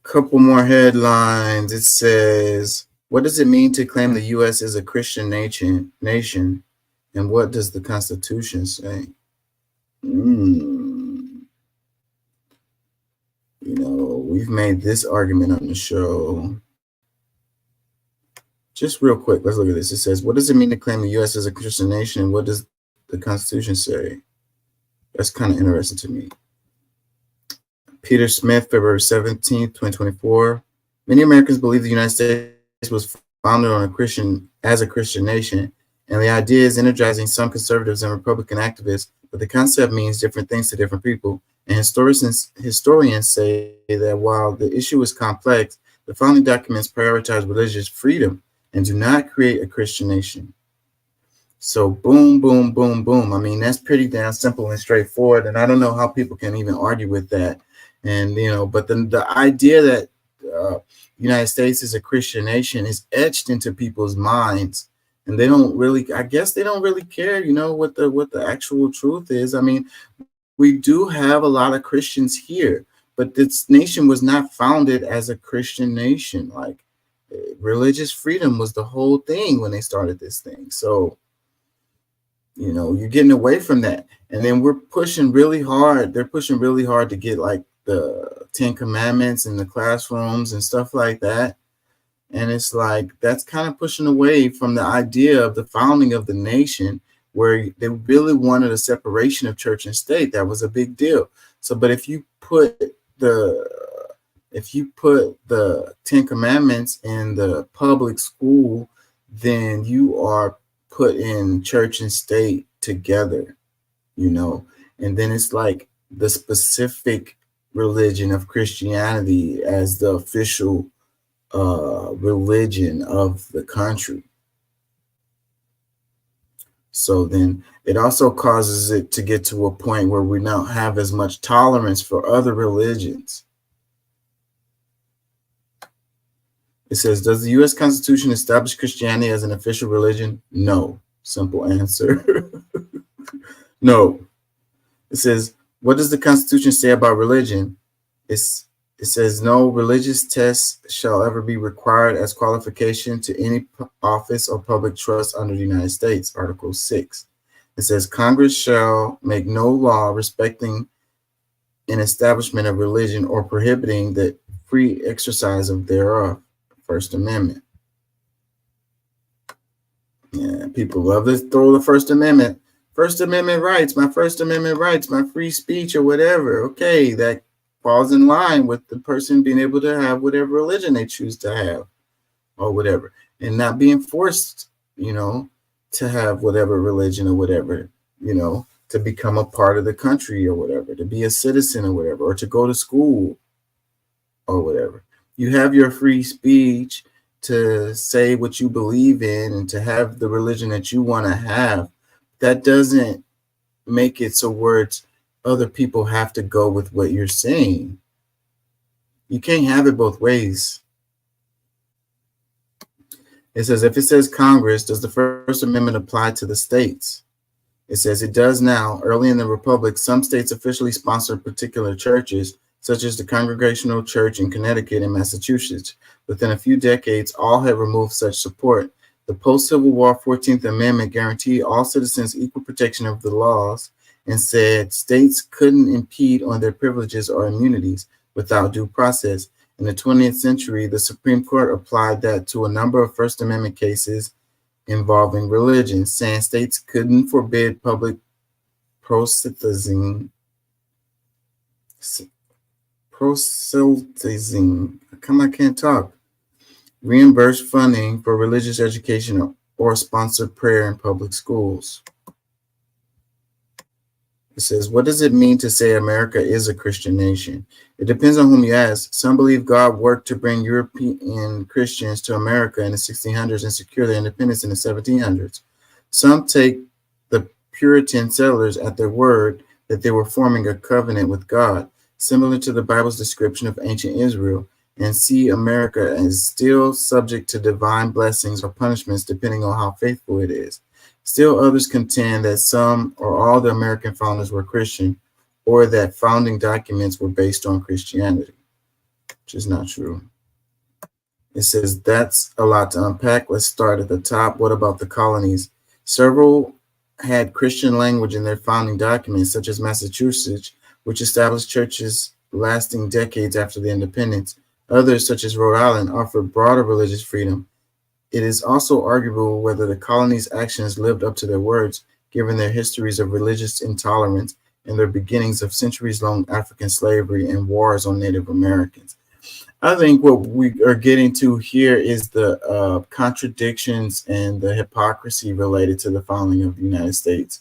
Couple more headlines. It says, what does it mean to claim the U.S. is a Christian nation? And what does the Constitution say? You know, we've made this argument on the show. Just real quick, let's look at this. It says, what does it mean to claim the U.S. as a Christian nation? And what does the Constitution say? That's kind of interesting to me. Peter Smith, February 17th, 2024. Many Americans believe the United States was founded on a Christian nation, and the idea is energizing some conservatives and Republican activists, but the concept means different things to different people. And historians say that while the issue is complex, the founding documents prioritize religious freedom and do not create a Christian nation. So boom, boom, boom, boom. I mean, that's pretty damn simple and straightforward. And I don't know how people can even argue with that. And, you know, but the idea that the United States is a Christian nation is etched into people's minds. And they don't really, I guess they don't really care, you know, what the actual truth is. I mean, we do have a lot of Christians here, but this nation was not founded as a Christian nation. Like, religious freedom was the whole thing when they started this thing. So, you know, you're getting away from that. And then we're pushing really hard. They're pushing really hard to get like the 10 Commandments in the classrooms and stuff like that. And it's like, that's kind of pushing away from the idea of the founding of the nation, where they really wanted a separation of church and state. That was a big deal. So, but if you put the 10 Commandments in the public school, then you are putting church and state together, you know, and then it's like the specific religion of Christianity as the official religion of the country. So then it also causes it to get to a point where we don't have as much tolerance for other religions. It says, does the U.S. Constitution establish Christianity as an official religion? No. Simple answer. No. It says, what does the Constitution say about religion? It says, no religious test shall ever be required as qualification to any office or public trust under the United States, Article 6. It says, Congress shall make no law respecting an establishment of religion or prohibiting the free exercise of thereof, First Amendment. Yeah, people love to throw the First Amendment. First Amendment rights, my First Amendment rights, my free speech or whatever. Okay, that falls in line with the person being able to have whatever religion they choose to have or whatever, and not being forced, you know, to have whatever religion or whatever, you know, to become a part of the country or whatever, to be a citizen or whatever, or to go to school or whatever. You have your free speech to say what you believe in and to have the religion that you want to have. That doesn't make it so words other people have to go with what you're saying. You can't have it both ways. It says, if it says Congress, does the First Amendment apply to the states? It says it does now. Early in the Republic, some states officially sponsored particular churches, such as the Congregational Church in Connecticut and Massachusetts. Within a few decades, all had removed such support. The post-Civil War 14th Amendment guaranteed all citizens equal protection of the laws and said states couldn't impede on their privileges or immunities without due process. In the 20th century, the Supreme Court applied that to a number of First Amendment cases involving religion, saying states couldn't forbid public proselytizing. I can't talk. Reimburse funding for religious education or sponsored prayer in public schools. It says, what does it mean to say America is a Christian nation? It depends on whom you ask. Some believe God worked to bring European Christians to America in the 1600s and secure their independence in the 1700s. Some take the Puritan settlers at their word that they were forming a covenant with God, similar to the Bible's description of ancient Israel, and see America as still subject to divine blessings or punishments depending on how faithful it is. Still others contend that some or all the American founders were Christian, or that founding documents were based on Christianity, which is not true. It says that's a lot to unpack. Let's start at the top. What about the colonies? Several had Christian language in their founding documents, such as Massachusetts, which established churches lasting decades after the independence. Others, such as Rhode Island, offered broader religious freedom. It is also arguable whether the colonies' actions lived up to their words, given their histories of religious intolerance and their beginnings of centuries-long African slavery and wars on Native Americans. I think what we are getting to here is the contradictions and the hypocrisy related to the founding of the United States.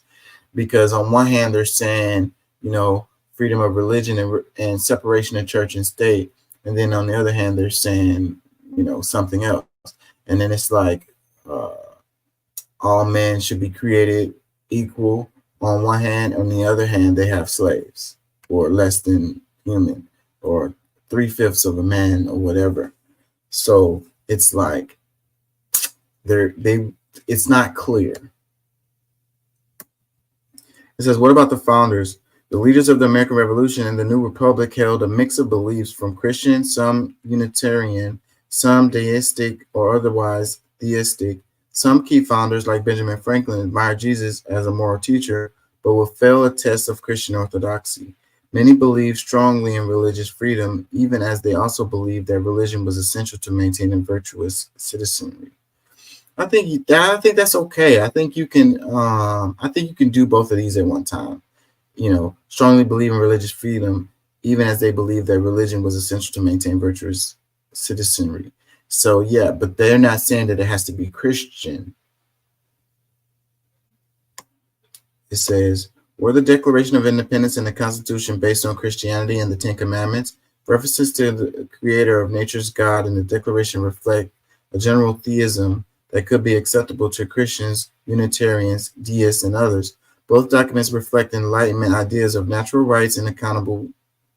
Because on one hand, they're saying, you know, freedom of religion and separation of church and state. And then on the other hand, they're saying, you know, something else. And then it's like all men should be created equal on one hand. On the other hand, they have slaves or less than human or 3/5 of a man or whatever. So it's like it's not clear. It says, what about the founders? The leaders of the American Revolution and the New Republic held a mix of beliefs, from Christian, some Unitarian, some deistic or otherwise theistic. Some key founders, like Benjamin Franklin, admired Jesus as a moral teacher, but will fail a test of Christian orthodoxy. Many believed strongly in religious freedom, even as they also believed that religion was essential to maintaining virtuous citizenry. I think that's okay. I think you can do both of these at one time. You know, strongly believe in religious freedom, even as they believe that religion was essential to maintain virtuous citizenry. So yeah, but they're not saying that it has to be Christian. It says, were the Declaration of Independence and the Constitution based on Christianity and the Ten Commandments? References to the creator of nature's God in the Declaration reflect a general theism that could be acceptable to Christians, Unitarians, deists, and others. Both documents reflect Enlightenment ideas of natural rights and accountable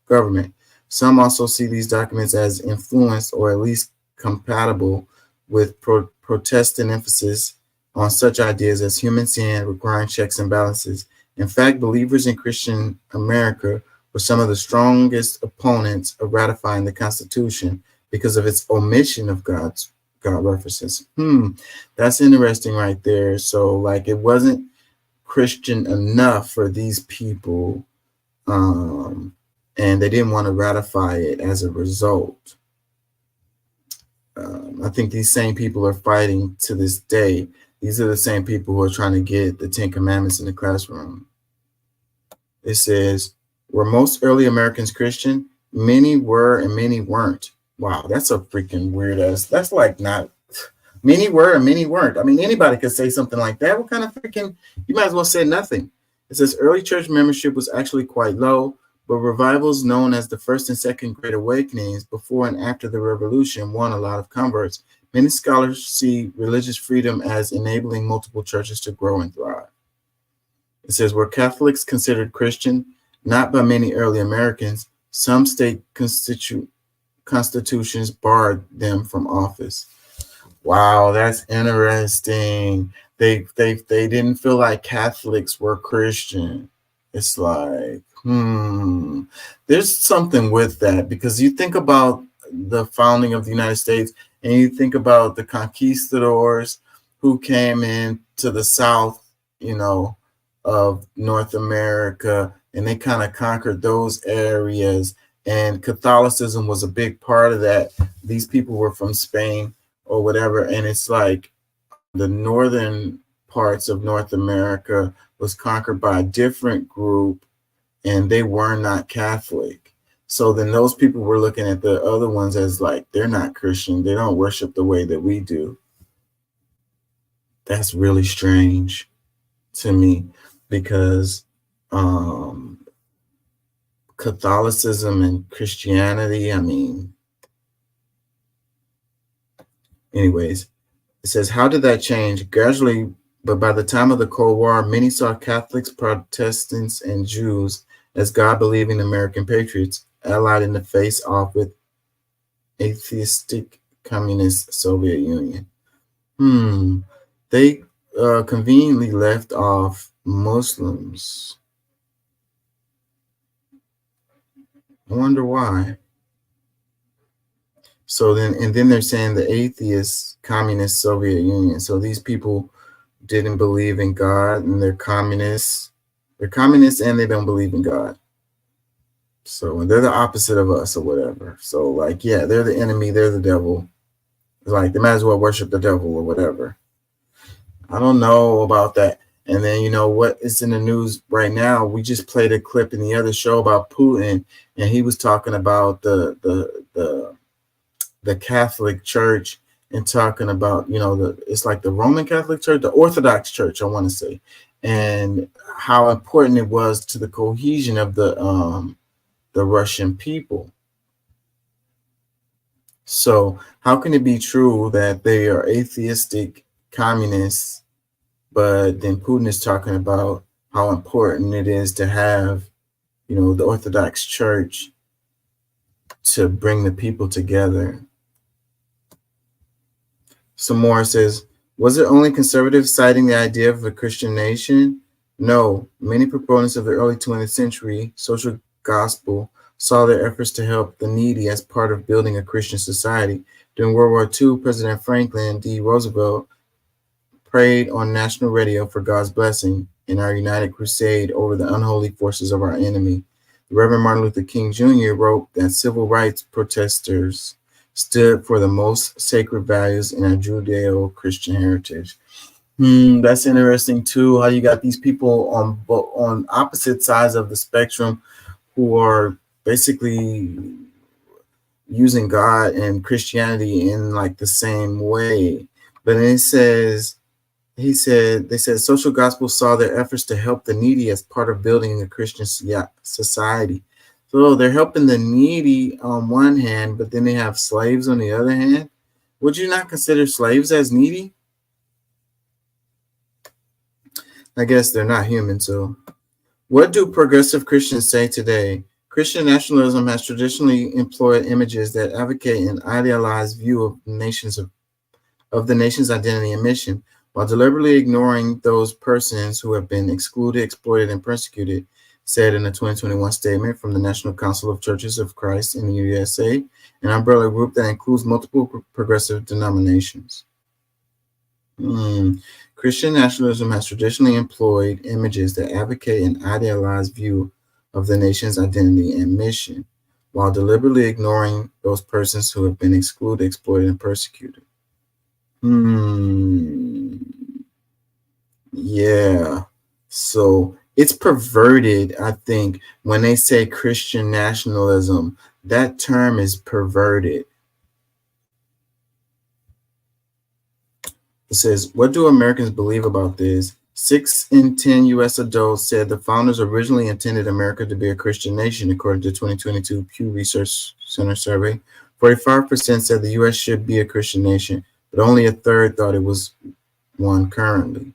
government. Some also see these documents as influenced or at least compatible with Protestant emphasis on such ideas as human sin requiring checks and balances. In fact, believers in Christian America were some of the strongest opponents of ratifying the Constitution because of its omission of God references. That's interesting right there. So like it wasn't Christian enough for these people, and they didn't want to ratify it as a result. I think these same people are fighting to this day. These are the same people who are trying to get the Ten Commandments in the classroom. It says, were most early Americans Christian? Many were and many weren't. Wow, that's a freaking weird ass. That's like not, many were and many weren't. I mean, anybody could say something like that. What kind of freaking, you might as well say nothing. It says early church membership was actually quite low, but revivals known as the First and Second Great Awakenings before and after the Revolution won a lot of converts. Many scholars see religious freedom as enabling multiple churches to grow and thrive. It says, were Catholics considered Christian? Not by many early Americans. Some state constitutions barred them from office. Wow, that's interesting. They didn't feel like Catholics were Christian. It's like, there's something with that, because you think about the founding of the United States and you think about the conquistadors who came into the South, you know, of North America, and they kind of conquered those areas, and Catholicism was a big part of that. These people were from Spain or whatever, and it's like the northern parts of North America was conquered by a different group, and they were not Catholic. So then those people were looking at the other ones as like, they're not Christian, they don't worship the way that we do. That's really strange to me, because Catholicism and Christianity, I mean, anyways, it says, how did that change? Gradually, but by the time of the Cold War, many saw Catholics, Protestants, and Jews as God-believing American patriots, allied in the face-off with atheistic communist Soviet Union. They conveniently left off Muslims. I wonder why. So then they're saying the atheist communist Soviet Union. So these people didn't believe in God, and they're communists. They're communists and they don't believe in God. So they're the opposite of us or whatever. So like, yeah, they're the enemy, they're the devil. Like they might as well worship the devil or whatever. I don't know about that. And then, you know, what is in the news right now? We just played a clip in the other show about Putin, and he was talking about the Catholic Church and talking about, you know, it's like the Roman Catholic Church, the Orthodox Church, I want to say, and how important it was to the cohesion of the Russian people. So how can it be true that they are atheistic communists, but then Putin is talking about how important it is to have, you know, the Orthodox Church to bring the people together? Some more says, was it only conservatives citing the idea of a Christian nation? No, many proponents of the early 20th century social gospel saw their efforts to help the needy as part of building a Christian society. During World War II, President Franklin D. Roosevelt prayed on national radio for God's blessing in our united crusade over the unholy forces of our enemy. The Reverend Martin Luther King Jr. wrote that civil rights protesters stood for the most sacred values in our Judeo-Christian heritage. That's interesting too, how you got these people on opposite sides of the spectrum who are basically using God and Christianity in like the same way. But then they said social gospel saw their efforts to help the needy as part of building a Christian society. So they're helping the needy on one hand, but then they have slaves on the other hand. Would you not consider slaves as needy? I guess they're not human. So what do progressive Christians say today? Christian nationalism has traditionally employed images that advocate an idealized view of the nation's identity and mission, while deliberately ignoring those persons who have been excluded, exploited, and persecuted, said in a 2021 statement from the National Council of Churches of Christ in the USA, an umbrella group that includes multiple progressive denominations. Christian nationalism has traditionally employed images that advocate an idealized view of the nation's identity and mission, while deliberately ignoring those persons who have been excluded, exploited, and persecuted. Yeah. So it's perverted, I think, when they say Christian nationalism. That term is perverted. It says, what do Americans believe about this? 6 in 10 U.S. adults said the founders originally intended America to be a Christian nation, according to the 2022 Pew Research Center survey. 45% said the U.S. should be a Christian nation, but only a third thought it was one currently.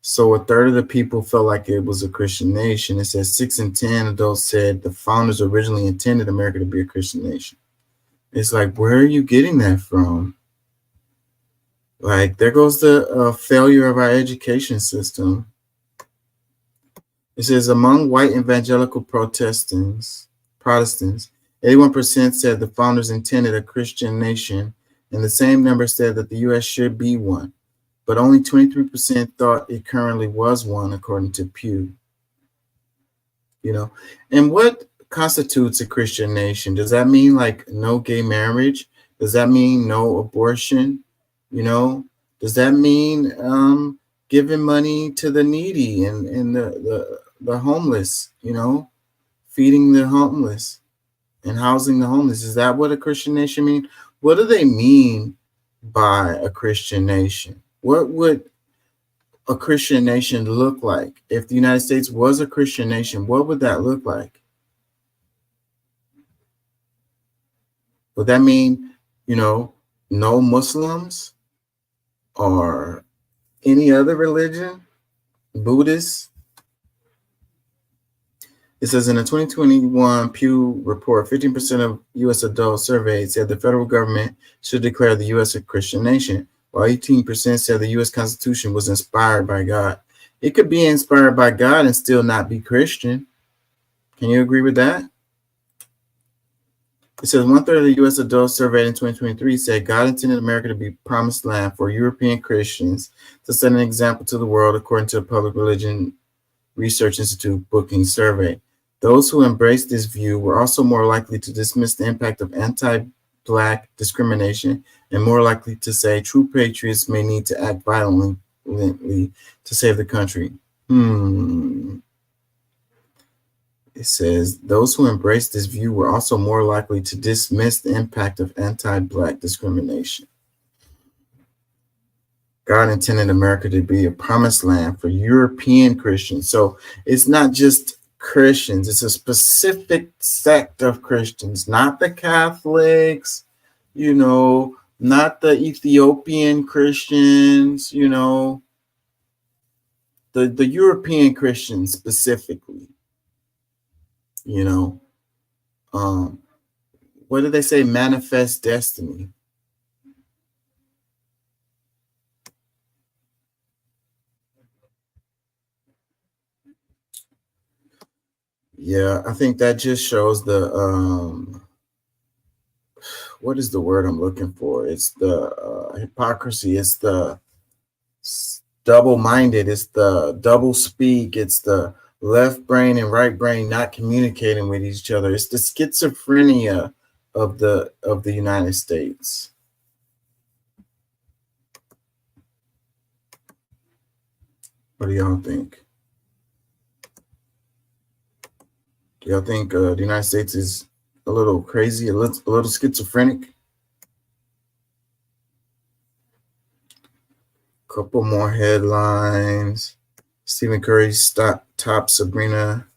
So a third of the people felt like it was a Christian nation. It says 6 in 10 adults said the founders originally intended America to be a Christian nation. It's like, where are you getting that from? Like, there goes the failure of our education system. It says among white evangelical Protestants, 81% said the founders intended a Christian nation, and the same number said that the U.S. should be one, but only 23% thought it currently was one, according to Pew. You know, and what constitutes a Christian nation? Does that mean like no gay marriage? Does that mean no abortion? You know, does that mean giving money to the needy and the homeless, you know, feeding the homeless and housing the homeless? Is that what a Christian nation mean? What do they mean by a Christian nation? What would a Christian nation look like? If the United States was a Christian nation, what would that look like? Would that mean, you know, no Muslims or any other religion, Buddhists? It says in a 2021 Pew report, 15% of U.S. adults surveyed said the federal government should declare the U.S. a Christian nation, while 18% said the U.S. Constitution was inspired by God. It could be inspired by God and still not be Christian. Can you agree with that? It says 1/3 of the U.S. adults surveyed in 2023 said God intended America to be a promised land for European Christians to set an example to the world, according to the Public Religion Research Institute Booking Survey. Those who embraced this view were also more likely to dismiss the impact of anti-Black discrimination and more likely to say true patriots may need to act violently to save the country. It says those who embraced this view were also more likely to dismiss the impact of anti-Black discrimination. God intended America to be a promised land for European Christians. So it's not just Christians, it's a specific sect of Christians, not the Catholics, not the Ethiopian Christians, the European Christians specifically. What did they say? Manifest destiny. Yeah, I think that just shows the what is the word I'm looking for? It's the hypocrisy. It's the double-minded. It's the double speak. It's the left brain and right brain not communicating with each other. It's the schizophrenia of the United States. What do y'all think? Do y'all think the United States is a little crazy, a little schizophrenic? Couple more headlines. Stephen Curry tops Sabrina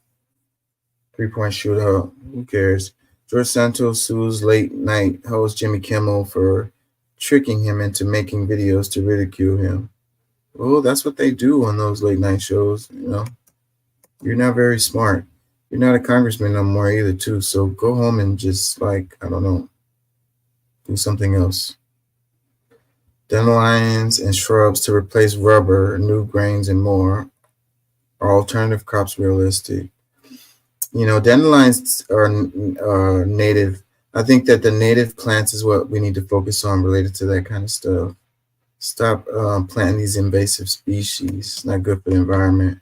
three-point shootout. Who cares? George Santos sues late night host Jimmy Kimmel for tricking him into making videos to ridicule him. Well, that's what they do on those late night shows. You're not very smart. You're not a congressman no more either, too. So go home and just, do something else. Dandelions and shrubs to replace rubber, new grains, and more. Are alternative crops realistic? Dandelions are native. I think that the native plants is what we need to focus on related to that kind of stuff. Stop planting these invasive species. It's not good for the environment.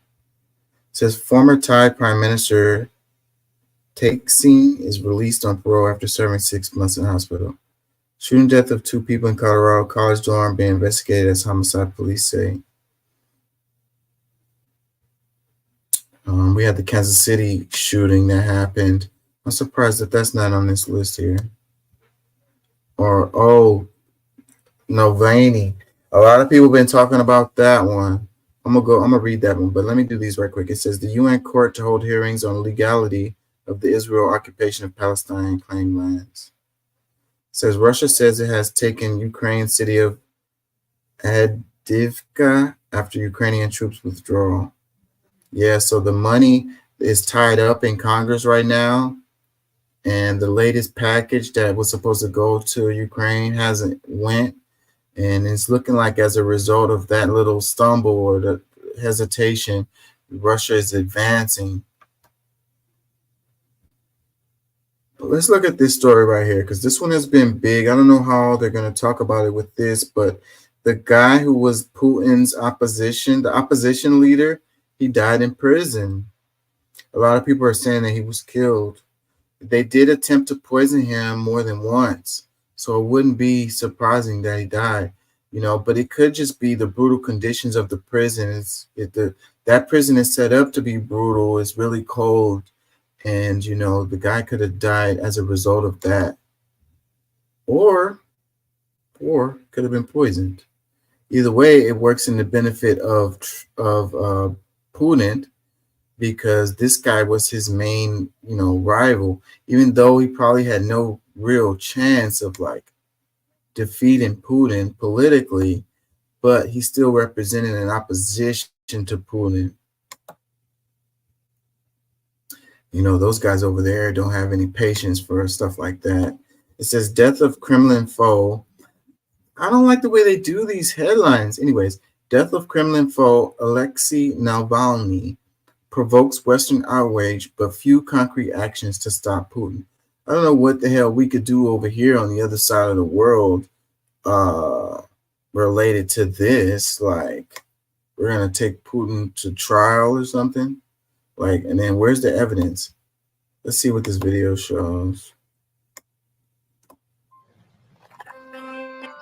It says former Thai Prime Minister Thaksin is released on parole after serving 6 months in hospital. Shooting death of 2 people in Colorado college dorm being investigated as homicide, police say. We had the Kansas City shooting that happened. I'm surprised that that's not on this list here. Navalny. A lot of people have been talking about that one. I'm gonna read that one, but let me do these right quick. It says the UN court to hold hearings on legality of the Israel occupation of Palestine claimed lands. It says Russia says it has taken Ukraine's city of Avdiivka after Ukrainian troops withdrawal. Yeah, so the money is tied up in Congress right now, and the latest package that was supposed to go to Ukraine hasn't went, and it's looking like as a result of that little stumble or the hesitation, Russia is advancing. But let's look at this story right here, because this one has been big. I don't know how they're going to talk about it with this, but the guy who was Putin's opposition, the opposition leader, he died in prison. A lot of people are saying that he was killed. They did attempt to poison him more than once, so it wouldn't be surprising that he died, but it could just be the brutal conditions of the prison. That prison is set up to be brutal. It's really cold, and the guy could have died as a result of that, or could have been poisoned. Either way, it works in the benefit of Putin, because this guy was his main, rival, even though he probably had no real chance of defeating Putin politically, but he still represented an opposition to Putin. You know, those guys over there don't have any patience for stuff like that. It says death of Kremlin foe. I don't like the way they do these headlines. Anyways, death of Kremlin foe Alexei Navalny provokes Western outrage, but few concrete actions to stop Putin. I don't know what the hell we could do over here on the other side of the world related to this. Like, we're going to take Putin to trial or something. Like, and then where's the evidence? Let's see what this video shows.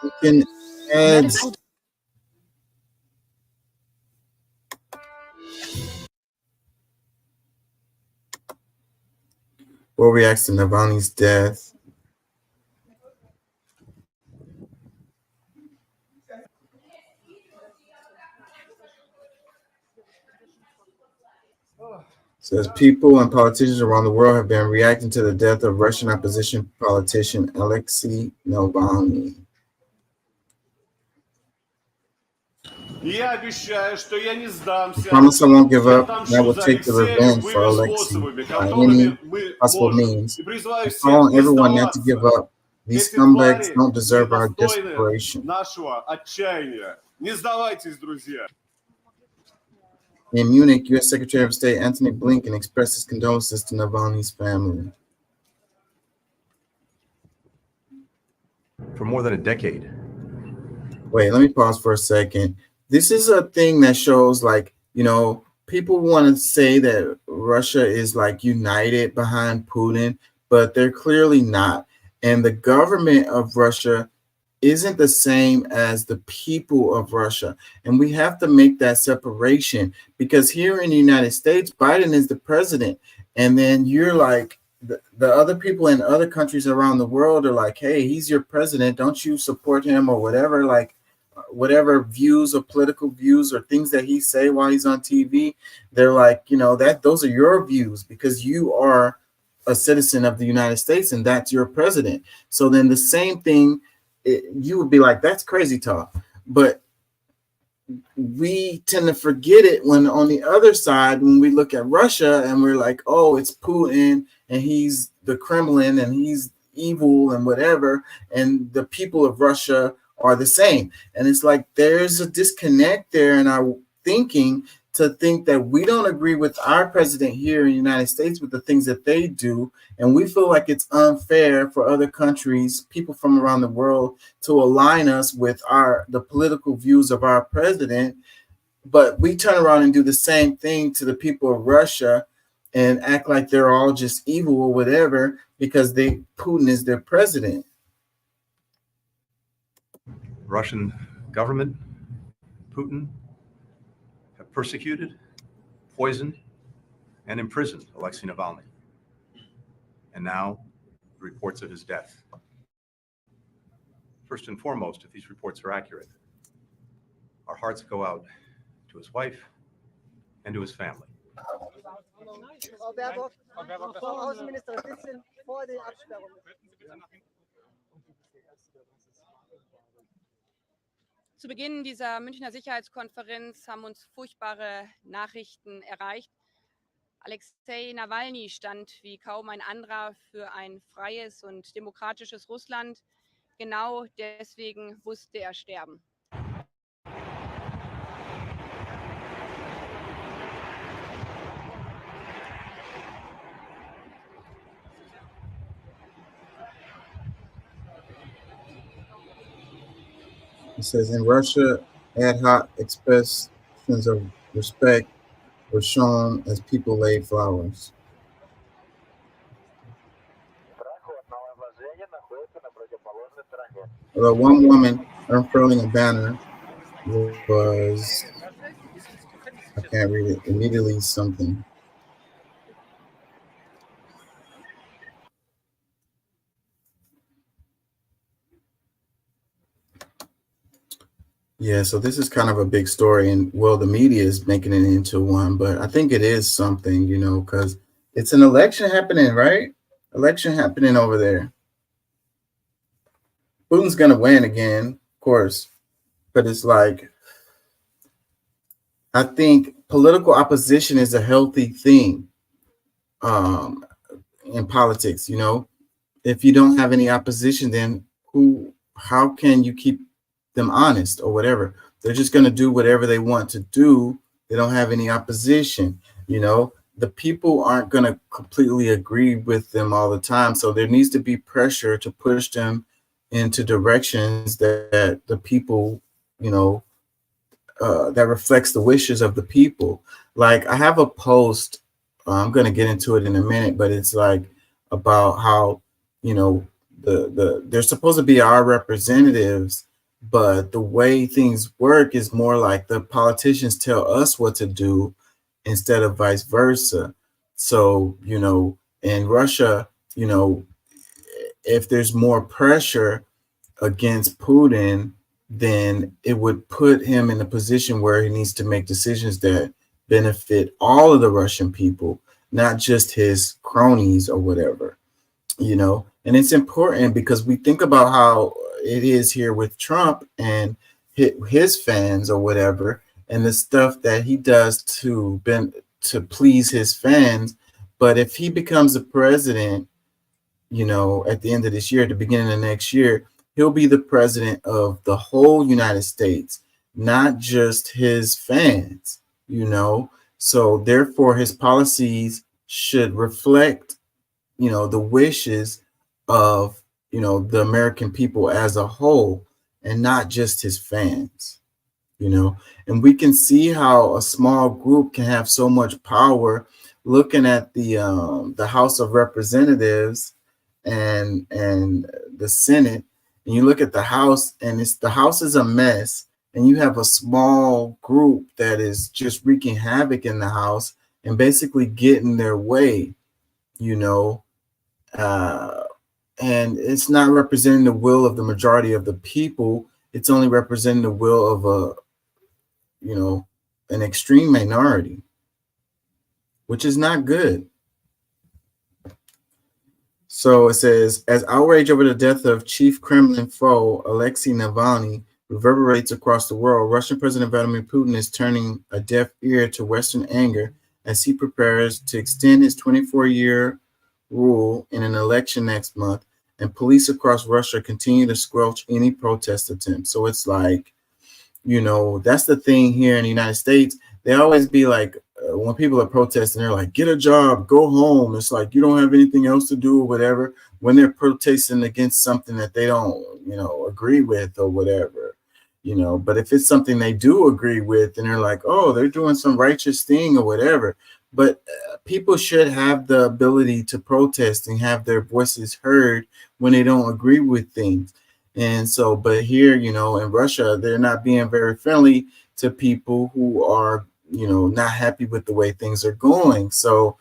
We can add. Medical What reacts to Navalny's death? Says people and politicians around the world have been reacting to the death of Russian opposition politician Alexei Navalny. Я обещаю, что я не сдамся. I promise I won't give Я up, and I отомщу will за take the Алексея revenge for любыми Alexei способами, by any которыми мы possible можем. means. И призываю I'm всех calling не everyone not to give сдаваться. up. These Эти scumbags твари don't deserve our недостойны desperation. нашего отчаяния. Не сдавайтесь, друзья. In Munich, U.S. Secretary of State Antony Blinken expressed his condolences to Navalny's family. For more than a decade. Wait, let me pause for a second. This is a thing that shows, like, you know, people want to say that Russia is like united behind Putin, but they're clearly not. And the government of Russia isn't the same as the people of Russia. And we have to make that separation, because here in the United States, Biden is the president. And then you're like, the other people in other countries around the world are like, hey, he's your president. Don't you support him or whatever? Like, whatever views or political views or things that he say while he's on TV, they're like, you know, that those are your views because you are a citizen of the United States and that's your president. So then the same thing, you would be like, that's crazy talk. But we tend to forget it when on the other side, when we look at Russia and we're like, oh, it's Putin and he's the Kremlin and he's evil and whatever, and the people of Russia are the same. And it's like there's a disconnect there in our thinking to think that we don't agree with our president here in the United States with the things that they do, and we feel like it's unfair for other countries, people from around the world, to align us with the political views of our president. But we turn around and do the same thing to the people of Russia and act like they're all just evil or whatever because Putin is their president. Russian government, Putin, have persecuted, poisoned, and imprisoned Alexei Navalny. And now, the reports of his death. First and foremost, if these reports are accurate, our hearts go out to his wife and to his family. Zu Beginn dieser Münchner Sicherheitskonferenz haben uns furchtbare Nachrichten erreicht. Alexei Nawalny stand wie kaum ein anderer für ein freies und demokratisches Russland. Genau deswegen musste er sterben. It says in Russia, ad hoc expressions of respect were shown as people laid flowers. Although one woman unfurling a banner was, I can't read it, immediately something. Yeah, so this is kind of a big story, and well, the media is making it into one, but I think it is something, you know, because it's an election happening, right? Election happening over there. Putin's going to win again, of course, but it's like, I think political opposition is a healthy thing. um, in politics. You know, if you don't have any opposition, then how can you keep them honest or whatever? They're just going to do whatever they want to do. They don't have any opposition. You know, the people aren't going to completely agree with them all the time. So there needs to be pressure to push them into directions that the people, you know, that reflects the wishes of the people. Like I have a post, I'm going to get into it in a minute, but it's like about how, you know, they're supposed to be our representatives, but the way things work is more like the politicians tell us what to do instead of vice versa. So, you know, in Russia, you know, if there's more pressure against Putin, then it would put him in a position where he needs to make decisions that benefit all of the Russian people, not just his cronies or whatever, you know. And it's important because we think about how it is here with Trump and his fans or whatever, and the stuff that he does to please his fans. But if he becomes the president, you know, at the end of this year, at the beginning of next year, he'll be the president of the whole United States, not just his fans, you know. So therefore, his policies should reflect, you know, the wishes of, you know, the American people as a whole and not just his fans, you know. And we can see how a small group can have so much power. Looking at the House of Representatives and the Senate, and you look at the House, and the House is a mess, and you have a small group that is just wreaking havoc in the House and basically getting their way, you know, and it's not representing the will of the majority of the people. It's only representing the will of an extreme minority, which is not good. So it says, as outrage over the death of chief Kremlin foe Alexei Navalny reverberates across the world, Russian President Vladimir Putin is turning a deaf ear to Western anger as he prepares to extend his 24-year rule in an election next month, and police across Russia continue to squelch any protest attempts. So it's like, you know, that's the thing here in the United States. They always be like, when people are protesting, they're like, get a job, go home. It's like, you don't have anything else to do or whatever. When they're protesting against something that they don't, you know, agree with or whatever, you know. But if it's something they do agree with, and they're like, oh, they're doing some righteous thing or whatever. But people should have the ability to protest and have their voices heard when they don't agree with things. And so, but here, you know, in Russia, they're not being very friendly to people who are, you know, not happy with the way things are going. So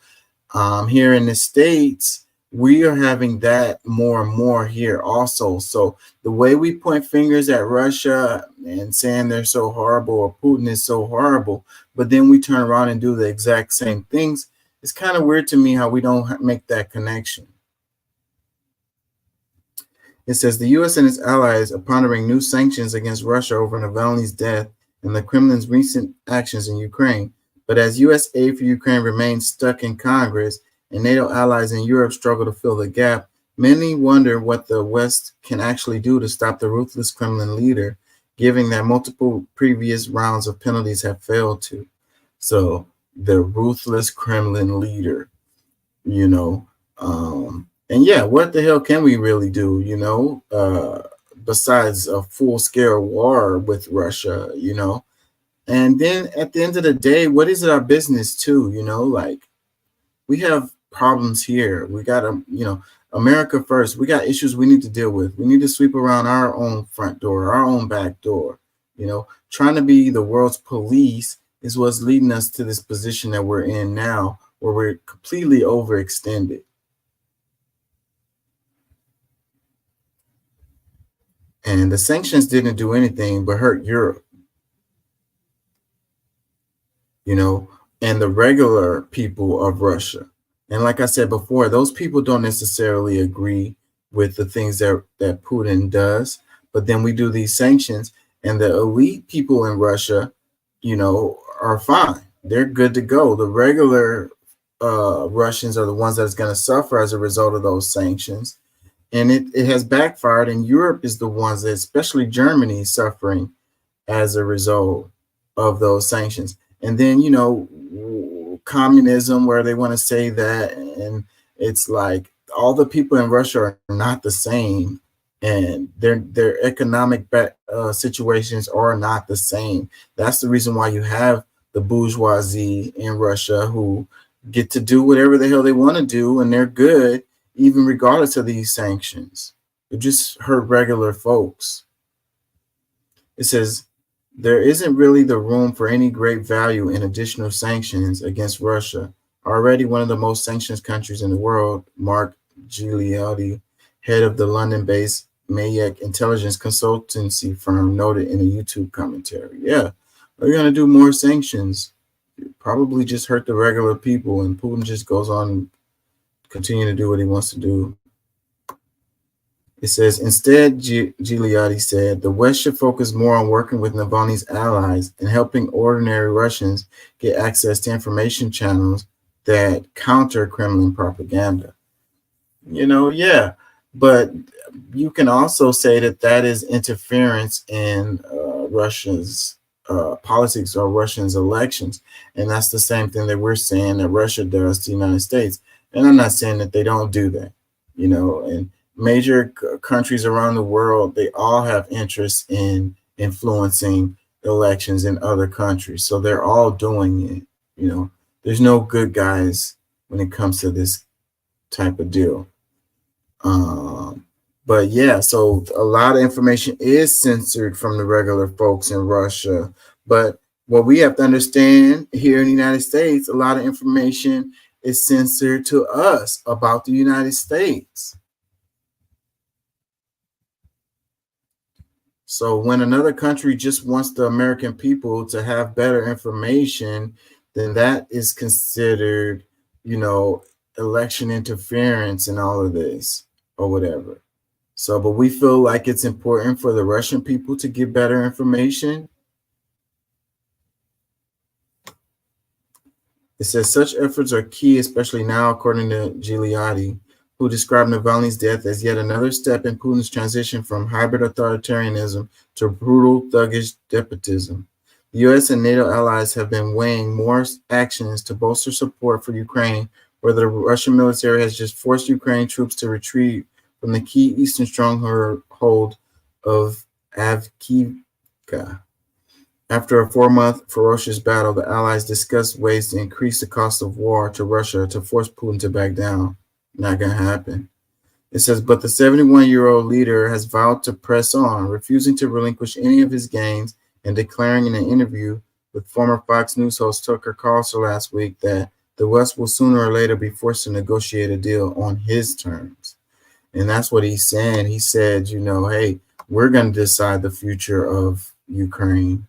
here in the States, we are having that more and more here also. So the way we point fingers at Russia and saying they're so horrible or Putin is so horrible, but then we turn around and do the exact same things, it's kind of weird to me how we don't make that connection. It says the U.S. and its allies are pondering new sanctions against Russia over Navalny's death and the Kremlin's recent actions in Ukraine. But as U.S. aid for Ukraine remains stuck in Congress and NATO allies in Europe struggle to fill the gap, many wonder what the West can actually do to stop the ruthless Kremlin leader, given that multiple previous rounds of penalties have failed to. So the ruthless Kremlin leader, you know, and yeah, what the hell can we really do, you know, besides a full-scale war with Russia, you know? And then at the end of the day, what is it our business too, you know? Like, we have problems here. We got to, you know, America first. We got issues we need to deal with. We need to sweep around our own front door, our own back door, you know? Trying to be the world's police is what's leading us to this position that we're in now, where we're completely overextended. And the sanctions didn't do anything but hurt Europe, you know, and the regular people of Russia. And like I said before, those people don't necessarily agree with the things that Putin does. But then we do these sanctions, and the elite people in Russia, you know, are fine. They're good to go. The regular Russians are the ones that's going to suffer as a result of those sanctions. And it has backfired, and Europe is the ones that, especially Germany, is suffering as a result of those sanctions. And then, you know, communism, where they want to say that, and it's like all the people in Russia are not the same, and their economic situations are not the same. That's the reason why you have the bourgeoisie in Russia who get to do whatever the hell they want to do, and they're good, even regardless of these sanctions. It just hurt regular folks. It says, there isn't really the room for any great value in additional sanctions against Russia. Already one of the most sanctioned countries in the world, Mark Gigliotti, head of the London-based Mayak intelligence consultancy firm, noted in a YouTube commentary. Yeah, we're going to do more sanctions. Probably just hurt the regular people, and Putin just goes on and continue to do what he wants to do. It says, instead, Gigliotti said, the West should focus more on working with Navalny's allies and helping ordinary Russians get access to information channels that counter Kremlin propaganda. You know, yeah, but you can also say that that is interference in Russia's politics or Russians' elections. And that's the same thing that we're saying that Russia does to the United States. And I'm not saying that they don't do that, you know, and major countries around the world, they all have interest in influencing elections in other countries. So they're all doing it. You know, there's no good guys when it comes to this type of deal. But yeah, so a lot of information is censored from the regular folks in Russia. But what we have to understand here in the United States, a lot of information is censored to us about the United States. So when another country just wants the American people to have better information, then that is considered, you know, election interference and all of this or whatever. So, but we feel like it's important for the Russian people to get better information. It says such efforts are key, especially now, according to Gigliotti, who described Navalny's death as yet another step in Putin's transition from hybrid authoritarianism to brutal thuggish despotism. The U.S. and NATO allies have been weighing more actions to bolster support for Ukraine, where the Russian military has just forced Ukraine troops to retreat from the key eastern stronghold of Avdiivka. After a 4-month ferocious battle, the allies discussed ways to increase the cost of war to Russia to force Putin to back down. Not going to happen. It says, but the 71-year-old leader has vowed to press on, refusing to relinquish any of his gains and declaring in an interview with former Fox News host Tucker Carlson last week that the West will sooner or later be forced to negotiate a deal on his terms. And that's what he's saying. He said, you know, hey, we're going to decide the future of Ukraine.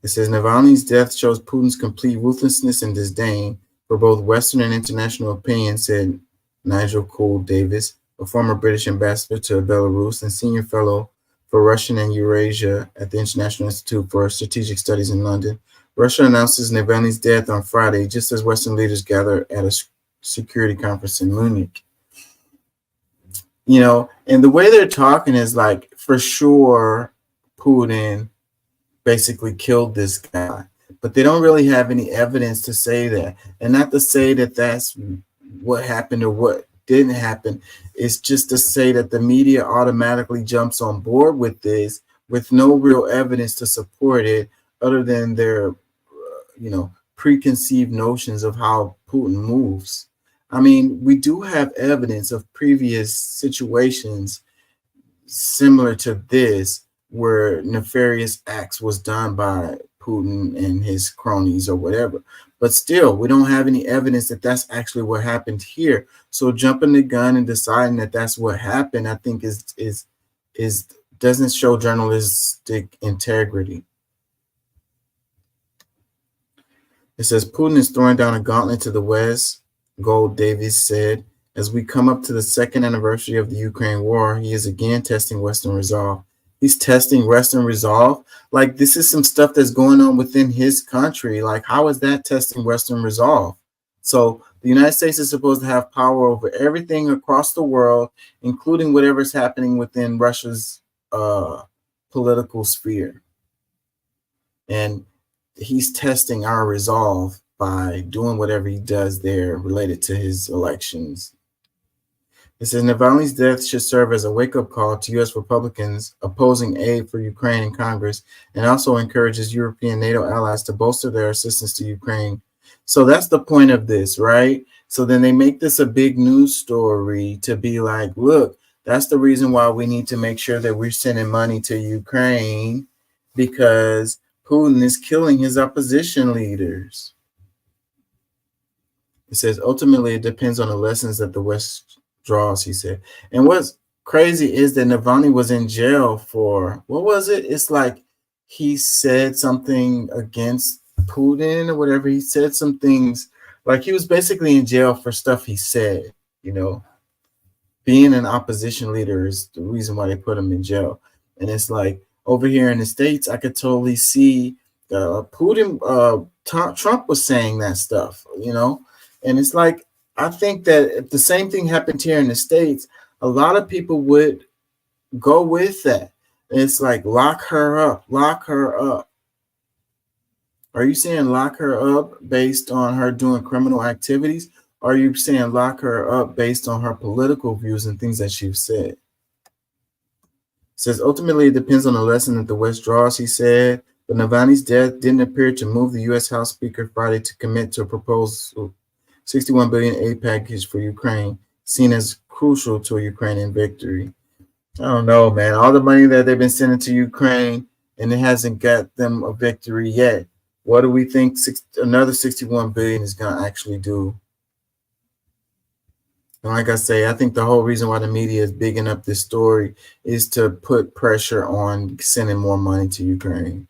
It says Navalny's death shows Putin's complete ruthlessness and disdain for both Western and international opinion, said Nigel Cole-Davis, a former British ambassador to Belarus and senior fellow for Russian and Eurasia at the International Institute for Strategic Studies in London. Russia announces Navalny's death on Friday, just as Western leaders gather at a security conference in Munich. You know, and the way they're talking is like, for sure, Putin basically killed this guy, but they don't really have any evidence to say that. And not to say that that's what happened or what didn't happen. It's just to say that the media automatically jumps on board with this with no real evidence to support it other than their, you know, preconceived notions of how Putin moves. I mean, we do have evidence of previous situations similar to this where nefarious acts was done by Putin and his cronies or whatever. But still, we don't have any evidence that that's actually what happened here. So jumping the gun and deciding that that's what happened, I think is doesn't show journalistic integrity. It says Putin is throwing down a gauntlet to the West, Gold Davies said. As we come up to the second anniversary of the Ukraine war, he is again testing Western resolve. He's testing Western resolve. Like, this is some stuff that's going on within his country. Like, how is that testing Western resolve? So the United States is supposed to have power over everything across the world, including whatever's happening within Russia's political sphere. And he's testing our resolve by doing whatever he does there related to his elections. It says Navalny's death should serve as a wake-up call to U.S. Republicans opposing aid for Ukraine in Congress, and also encourages European NATO allies to bolster their assistance to Ukraine. So that's the point of this, right? So then they make this a big news story to be like, look, that's the reason why we need to make sure that we're sending money to Ukraine, because Putin is killing his opposition leaders. It says, ultimately, it depends on the lessons that the West draws, he said. And what's crazy is that Navalny was in jail for, what was it? It's like he said something against Putin or whatever. He said some things, like he was basically in jail for stuff he said, you know. Being an opposition leader is the reason why they put him in jail. And it's like, over here in the States, I could totally see Putin, Trump was saying that stuff, you know. And it's like, I think that if the same thing happened here in the States, a lot of people would go with that. It's like, lock her up, lock her up. Are you saying lock her up based on her doing criminal activities? Or are you saying lock her up based on her political views and things that she's said? It says, ultimately, it depends on the lesson that the West draws, he said. But Navalny's death didn't appear to move the U.S. House Speaker Friday to commit to a proposed $61 billion aid package for Ukraine, seen as crucial to a Ukrainian victory. I don't know, man. All the money that they've been sending to Ukraine, and it hasn't got them a victory yet. What do we think another $61 billion is going to actually do? And like I say, I think the whole reason why the media is bigging up this story is to put pressure on sending more money to Ukraine.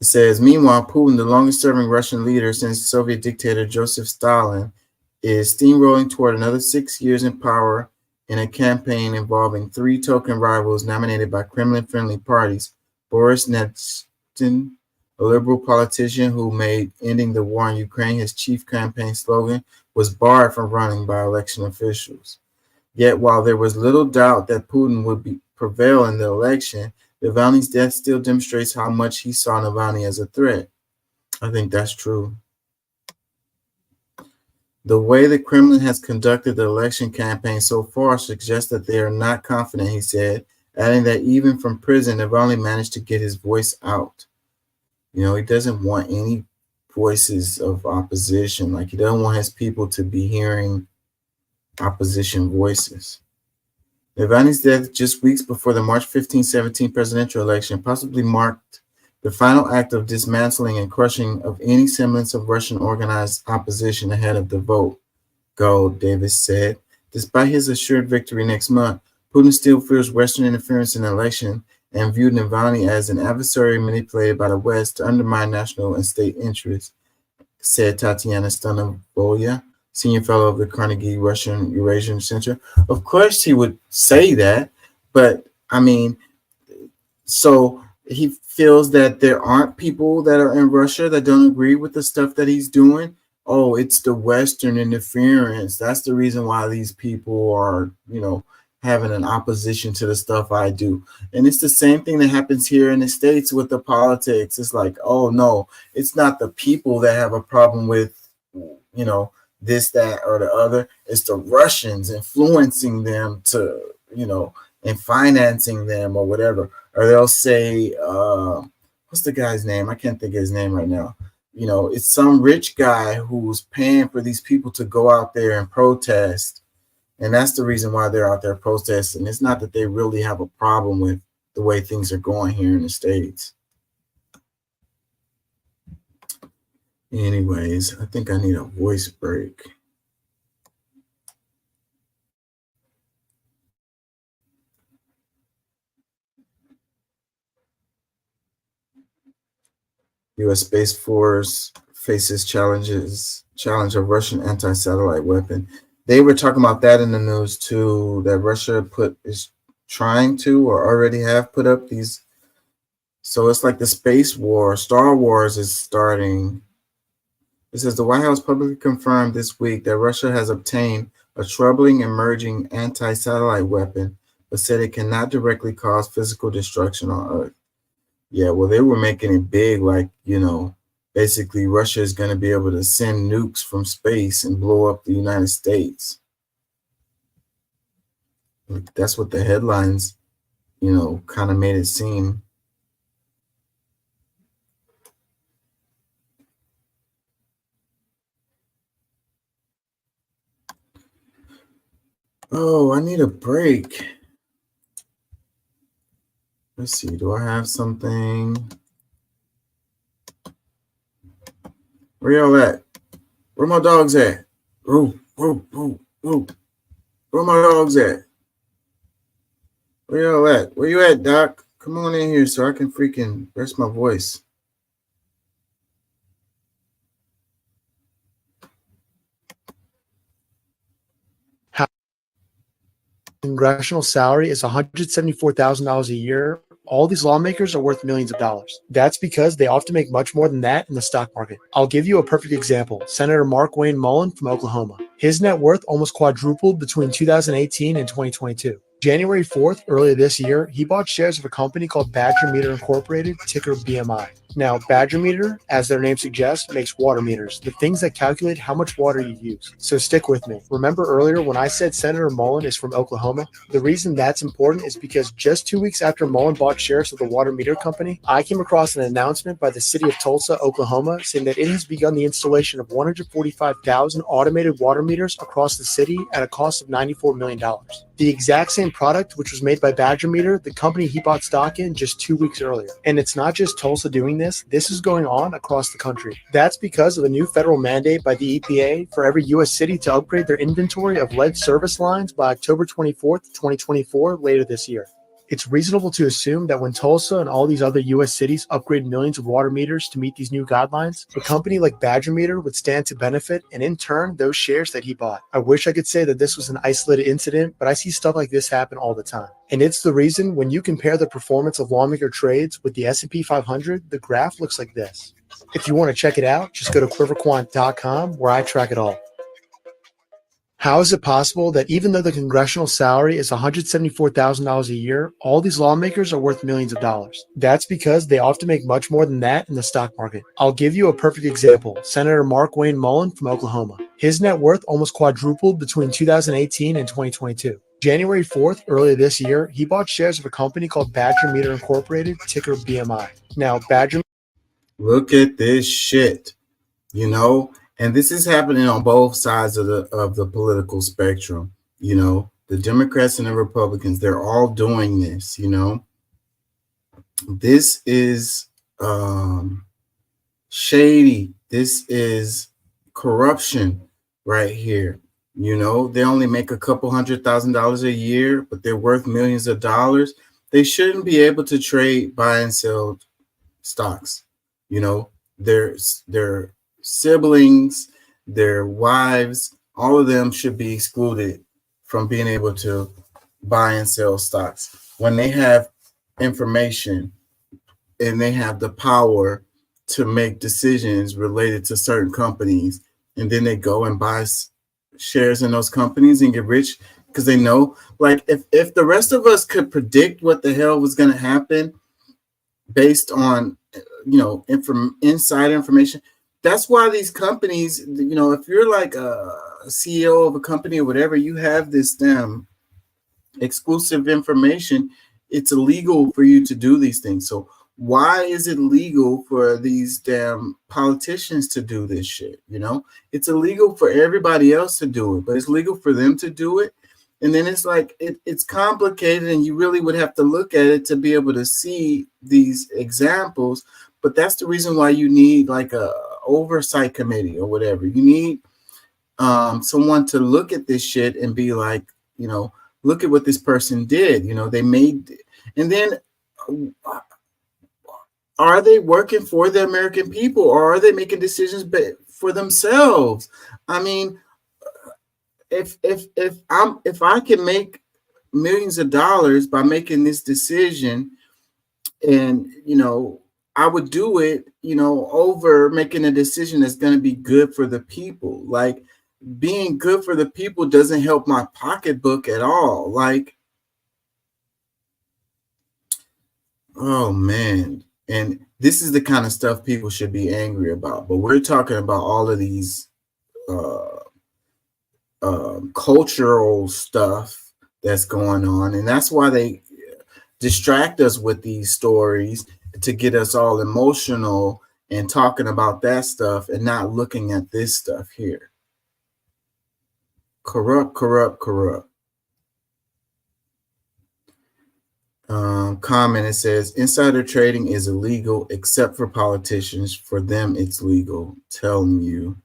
It says, meanwhile, Putin, the longest-serving Russian leader since Soviet dictator Joseph Stalin, is steamrolling toward another 6 years in power in a campaign involving 3 token rivals nominated by Kremlin-friendly parties. Boris Nemtsov, a liberal politician who made ending the war in Ukraine his chief campaign slogan, was barred from running by election officials. Yet, while there was little doubt that Putin would prevail in the election, Navalny's death still demonstrates how much he saw Navalny as a threat. I think that's true. The way the Kremlin has conducted the election campaign so far suggests that they are not confident, he said, adding that even from prison, Navalny managed to get his voice out. You know, he doesn't want any voices of opposition. Like, he doesn't want his people to be hearing opposition voices. Navalny's death just weeks before the March 15, 17 presidential election possibly marked the final act of dismantling and crushing of any semblance of Russian organized opposition ahead of the vote, Gold Davis said. Despite his assured victory next month, Putin still fears Western interference in the election and viewed Navalny as an adversary manipulated by the West to undermine national and state interests, said Tatiana Stanovoya, senior fellow of the Carnegie Russian Eurasian Center. Of course he would say that, but I mean, so he feels that there aren't people that are in Russia that don't agree with the stuff that he's doing. Oh, it's the Western interference. That's the reason why these people are, you know, having an opposition to the stuff I do. And it's the same thing that happens here in the States with the politics. It's like, oh no, it's not the people that have a problem with, you know, this, that, or the other. It's the Russians influencing them to, you know, and financing them or whatever. Or they'll say, what's the guy's name? I can't think of his name right now. You know, it's some rich guy who's paying for these people to go out there and protest. And that's the reason why they're out there protesting. It's not that they really have a problem with the way things are going here in the States. Anyways, I think I need a voice break. U.S. Space Force faces challenge of Russian anti-satellite weapon. They were talking about that in the news too, that Russia is trying to or already have put up these. So it's like the space war. Star Wars is starting. It says the White House publicly confirmed this week that Russia has obtained a troubling emerging anti-satellite weapon, but said it cannot directly cause physical destruction on Earth. Yeah, well, they were making it big, like, basically Russia is going to be able to send nukes from space and blow up the United States. That's what the headlines, kind of made it seem. Oh, I need a break. Let's see. Do I have something? Where y'all at? Where my dogs at? Woo, woo, woo, woo. Where my dogs at? Where y'all at? Where you at, Doc? Come on in here so I can freaking rest my voice. Congressional salary is $174,000 a year. All these lawmakers are worth millions of dollars. That's because they often make much more than that in the stock market. I'll give you a perfect example. Senator Mark Wayne Mullen from Oklahoma. His net worth almost quadrupled between 2018 and 2022. January 4th, earlier this year, he bought shares of a company called Badger Meter Incorporated, ticker BMI. Now, Badger Meter, as their name suggests, makes water meters, the things that calculate how much water you use. So stick with me. Remember earlier when I said Senator Mullen is from Oklahoma? The reason that's important is because just 2 weeks after Mullen bought shares of the water meter company, I came across an announcement by the city of Tulsa, Oklahoma, saying that it has begun the installation of 145,000 automated water meters across the city at a cost of $94 million. The exact same product, which was made by Badger Meter, the company he bought stock in just 2 weeks earlier. And it's not just Tulsa doing this. This is going on across the country. That's because of a new federal mandate by the EPA for every U.S. city to upgrade their inventory of lead service lines by October 24th, 2024, later this year. It's reasonable to assume that when Tulsa and all these other U.S. cities upgrade millions of water meters to meet these new guidelines, a company like Badger Meter would stand to benefit, and in turn, those shares that he bought. I wish I could say that this was an isolated incident, but I see stuff like this happen all the time. And it's the reason when you compare the performance of lawmaker trades with the S&P 500, the graph looks like this. If you want to check it out, just go to quiverquant.com where I track it all. How is it possible that even though the congressional salary is $174,000 a year, all these lawmakers are worth millions of dollars? That's because they often make much more than that in the stock market. I'll give you a perfect example. Senator Mark Wayne Mullen from Oklahoma. His net worth almost quadrupled between 2018 and 2022. January 4th, earlier this year, he bought shares of a company called Badger Meter Incorporated, ticker BMI. Now, Badger... Look at this shit, And this is happening on both sides of the political spectrum. The Democrats and the Republicans, they're all doing this, This is shady. This is corruption right here. They only make a couple $100,000 a year, but they're worth millions of dollars. They shouldn't be able to trade, buy and sell stocks. Their siblings, their wives, all of them should be excluded from being able to buy and sell stocks when they have information and they have the power to make decisions related to certain companies, and then they go and buy shares in those companies and get rich because they know, like, if the rest of us could predict what the hell was going to happen based on inside information. That's why these companies, if you're like a CEO of a company or whatever, you have this exclusive information. It's illegal for you to do these things. So why is it legal for these damn politicians to do this shit? It's illegal for everybody else to do it, but it's legal for them to do it. And then it's like, it's complicated, and you really would have to look at it to be able to see these examples. But that's the reason why you need like a oversight committee or whatever. You need someone to look at this shit and be like, look at what this person did. They made, and then are they working for the American people, or are they making decisions for themselves? I mean, if I can make millions of dollars by making this decision. And, you know, I would do it, you know, over making a decision that's going to be good for the people. Like, being good for the people doesn't help my pocketbook at all. Like, oh man. And this is the kind of stuff people should be angry about. But we're talking about all of these cultural stuff that's going on. And that's why they distract us with these stories to get us all emotional and talking about that stuff and not looking at this stuff here. Corrupt. Comment, it says insider trading is illegal except for politicians. For them, it's legal. Telling you.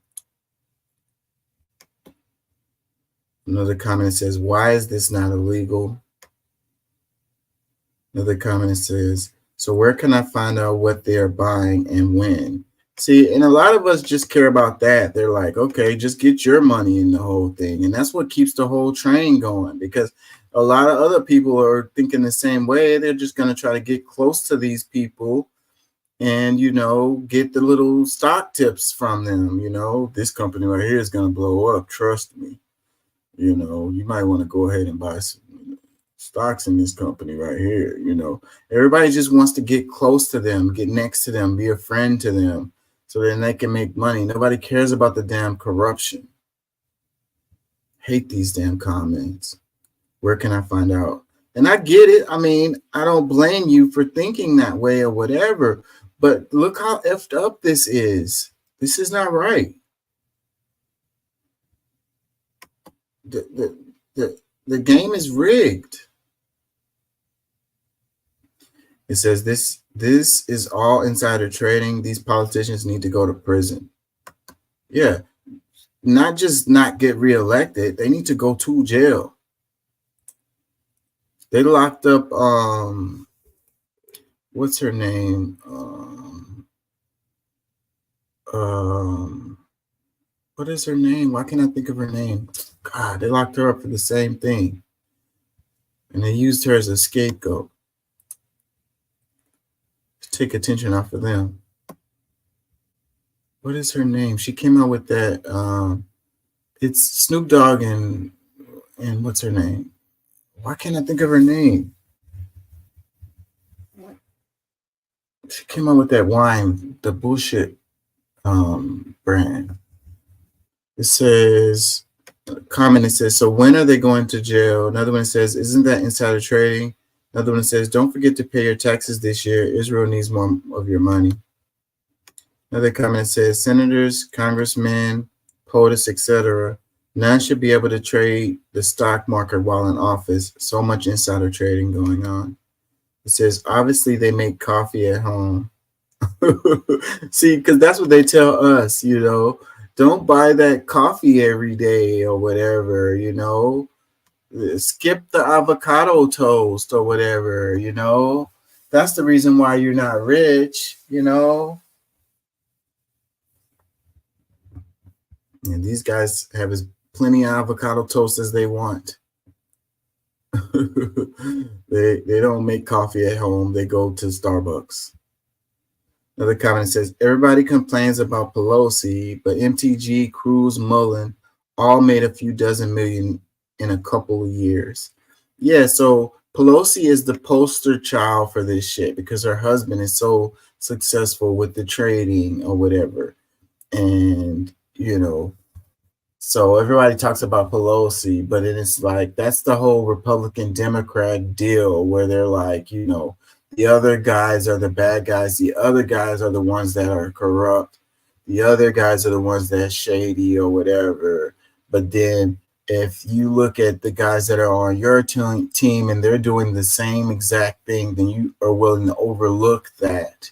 Another comment says, why is this not illegal? Another comment says, so where can I find out what they are buying and when? See, and a lot of us just care about that. They're like, okay, just get your money in the whole thing. And that's what keeps the whole train going, because a lot of other people are thinking the same way. They're just going to try to get close to these people and, you know, get the little stock tips from them. You know, this company right here is going to blow up. Trust me. You know, you might want to go ahead and buy some stocks in this company right here. You know, everybody just wants to get close to them, get next to them, be a friend to them, so then they can make money. Nobody cares about the damn corruption. Hate these damn comments. Where can I find out? And I get it. I mean, I don't blame you for thinking that way or whatever, but look how effed up this is. This is not right. The game is rigged. It says this is all insider trading. These politicians need to go to prison. Yeah, not just not get reelected. They need to go to jail. They locked up what's her name? What is her name? Why can't I think of her name? God, they locked her up for the same thing. And they used her as a scapegoat to take attention off of them. What is her name? She came out with that. It's Snoop Dogg and what's her name? Why can't I think of her name? She came out with that wine, the bullshit brand. It says, comment, it says, so when are they going to jail? Another one says, isn't that insider trading? Another one says, don't forget to pay your taxes this year. Israel needs more of your money. Another comment says, senators, congressmen, POTUS, etc., none should be able to trade the stock market while in office. So much insider trading going on. It says, obviously they make coffee at home. See, because that's what they tell us, you know. Don't buy that coffee every day or whatever, you know. Skip the avocado toast or whatever, you know. That's the reason why you're not rich, you know. And these guys have as plenty of avocado toast as they want. They don't make coffee at home. They go to Starbucks. Another comment says, everybody complains about Pelosi, but MTG, Cruz, Mullen all made a few dozen million in a couple of years. Yeah, so Pelosi is the poster child for this shit because her husband is so successful with the trading or whatever. And, you know, so everybody talks about Pelosi, but it's like, that's the whole Republican Democrat deal where they're like, you know, the other guys are the bad guys. The other guys are the ones that are corrupt. The other guys are the ones that are shady or whatever. But then if you look at the guys that are on your team and they're doing the same exact thing, then you are willing to overlook that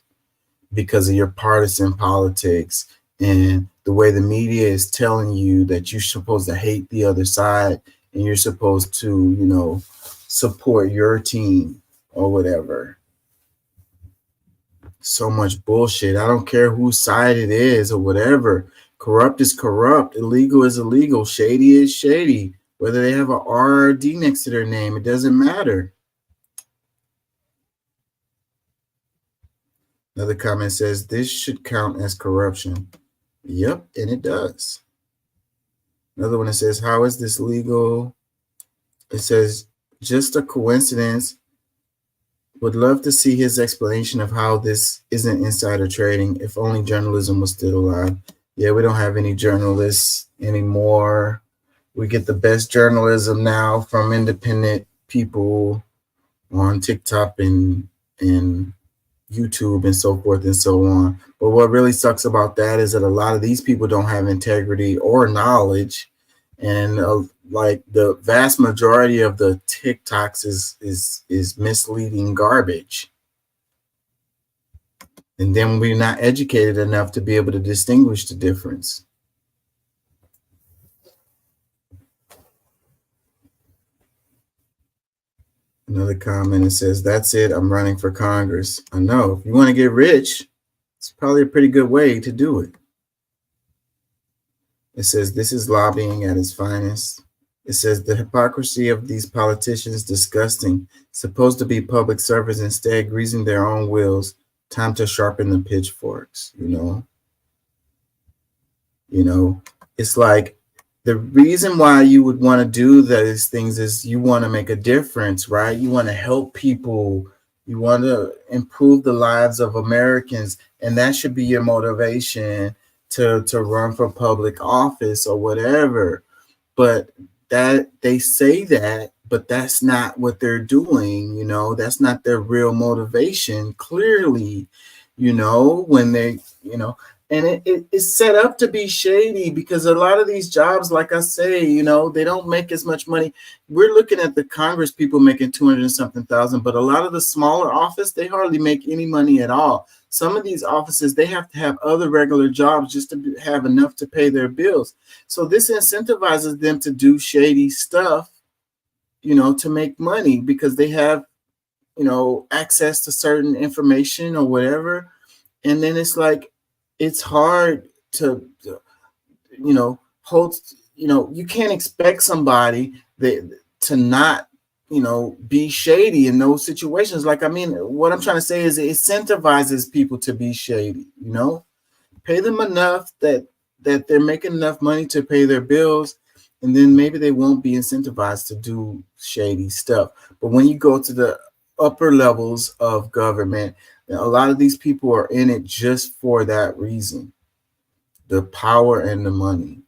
because of your partisan politics and the way the media is telling you that you're supposed to hate the other side and you're supposed to, you know, support your team or whatever. So much bullshit. I don't care whose side it is or whatever. Corrupt is corrupt. Illegal is illegal. Shady is shady. whether they have a R or D next to their name, it doesn't matter. Another comment says, this should count as corruption. Yep, and it does. Another one that says, how is this legal? It says, just a coincidence. Would love to see his explanation of how this isn't insider trading. If only journalism was still alive. Yeah, we don't have any journalists anymore. We get the best journalism now from independent people on TikTok and YouTube and so forth and so on. But what really sucks about that is that a lot of these people don't have integrity or knowledge, and like the vast majority of the TikToks is misleading garbage. And then we're not educated enough to be able to distinguish the difference. Another comment, it says, that's it, I'm running for Congress. I know, if you want to get rich, it's probably a pretty good way to do it. It says, this is lobbying at its finest. It says, the hypocrisy of these politicians, disgusting. Supposed to be public servants, instead greasing their own wheels. Time to sharpen the pitchforks, you know? You know, it's like, the reason why you would want to do those things is you want to make a difference, right? You want to help people. You want to improve the lives of Americans. And that should be your motivation to run for public office or whatever. But that they say that, but that's not what they're doing. You know, that's not their real motivation. Clearly, you know, when they, you know, and it's set up to be shady because a lot of these jobs, like I say, you know, they don't make as much money. We're looking at the Congress people making 200 and something thousand, but a lot of the smaller office, they hardly make any money at all. Some of these offices, they have to have other regular jobs just to have enough to pay their bills. So this incentivizes them to do shady stuff, you know, to make money because they have, you know, access to certain information or whatever. And then it's like, it's hard to, you know, hold, you know, you can't expect somebody to not, you know, be shady in those situations. Like, I mean, what I'm trying to say is it incentivizes people to be shady, you know, pay them enough that they're making enough money to pay their bills. And then maybe they won't be incentivized to do shady stuff. But when you go to the upper levels of government, a lot of these people are in it just for that reason, the power and the money.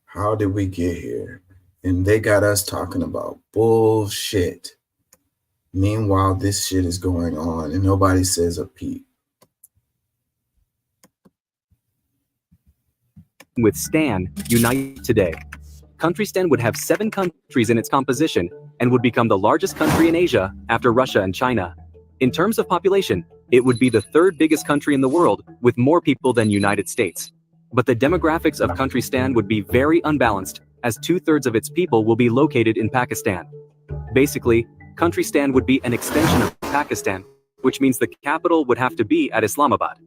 How did we get here? And they got us talking about bullshit. Meanwhile, this shit is going on and nobody says a peep. With STAN, unite today. CountryStan would have 7 countries in its composition and would become the largest country in Asia after Russia and China. In terms of population, it would be the 3rd biggest country in the world with more people than United States. But the demographics of CountryStan would be very unbalanced, as 2/3 of its people will be located in Pakistan. Basically, CountryStan would be an extension of Pakistan, which means the capital would have to be at Islamabad.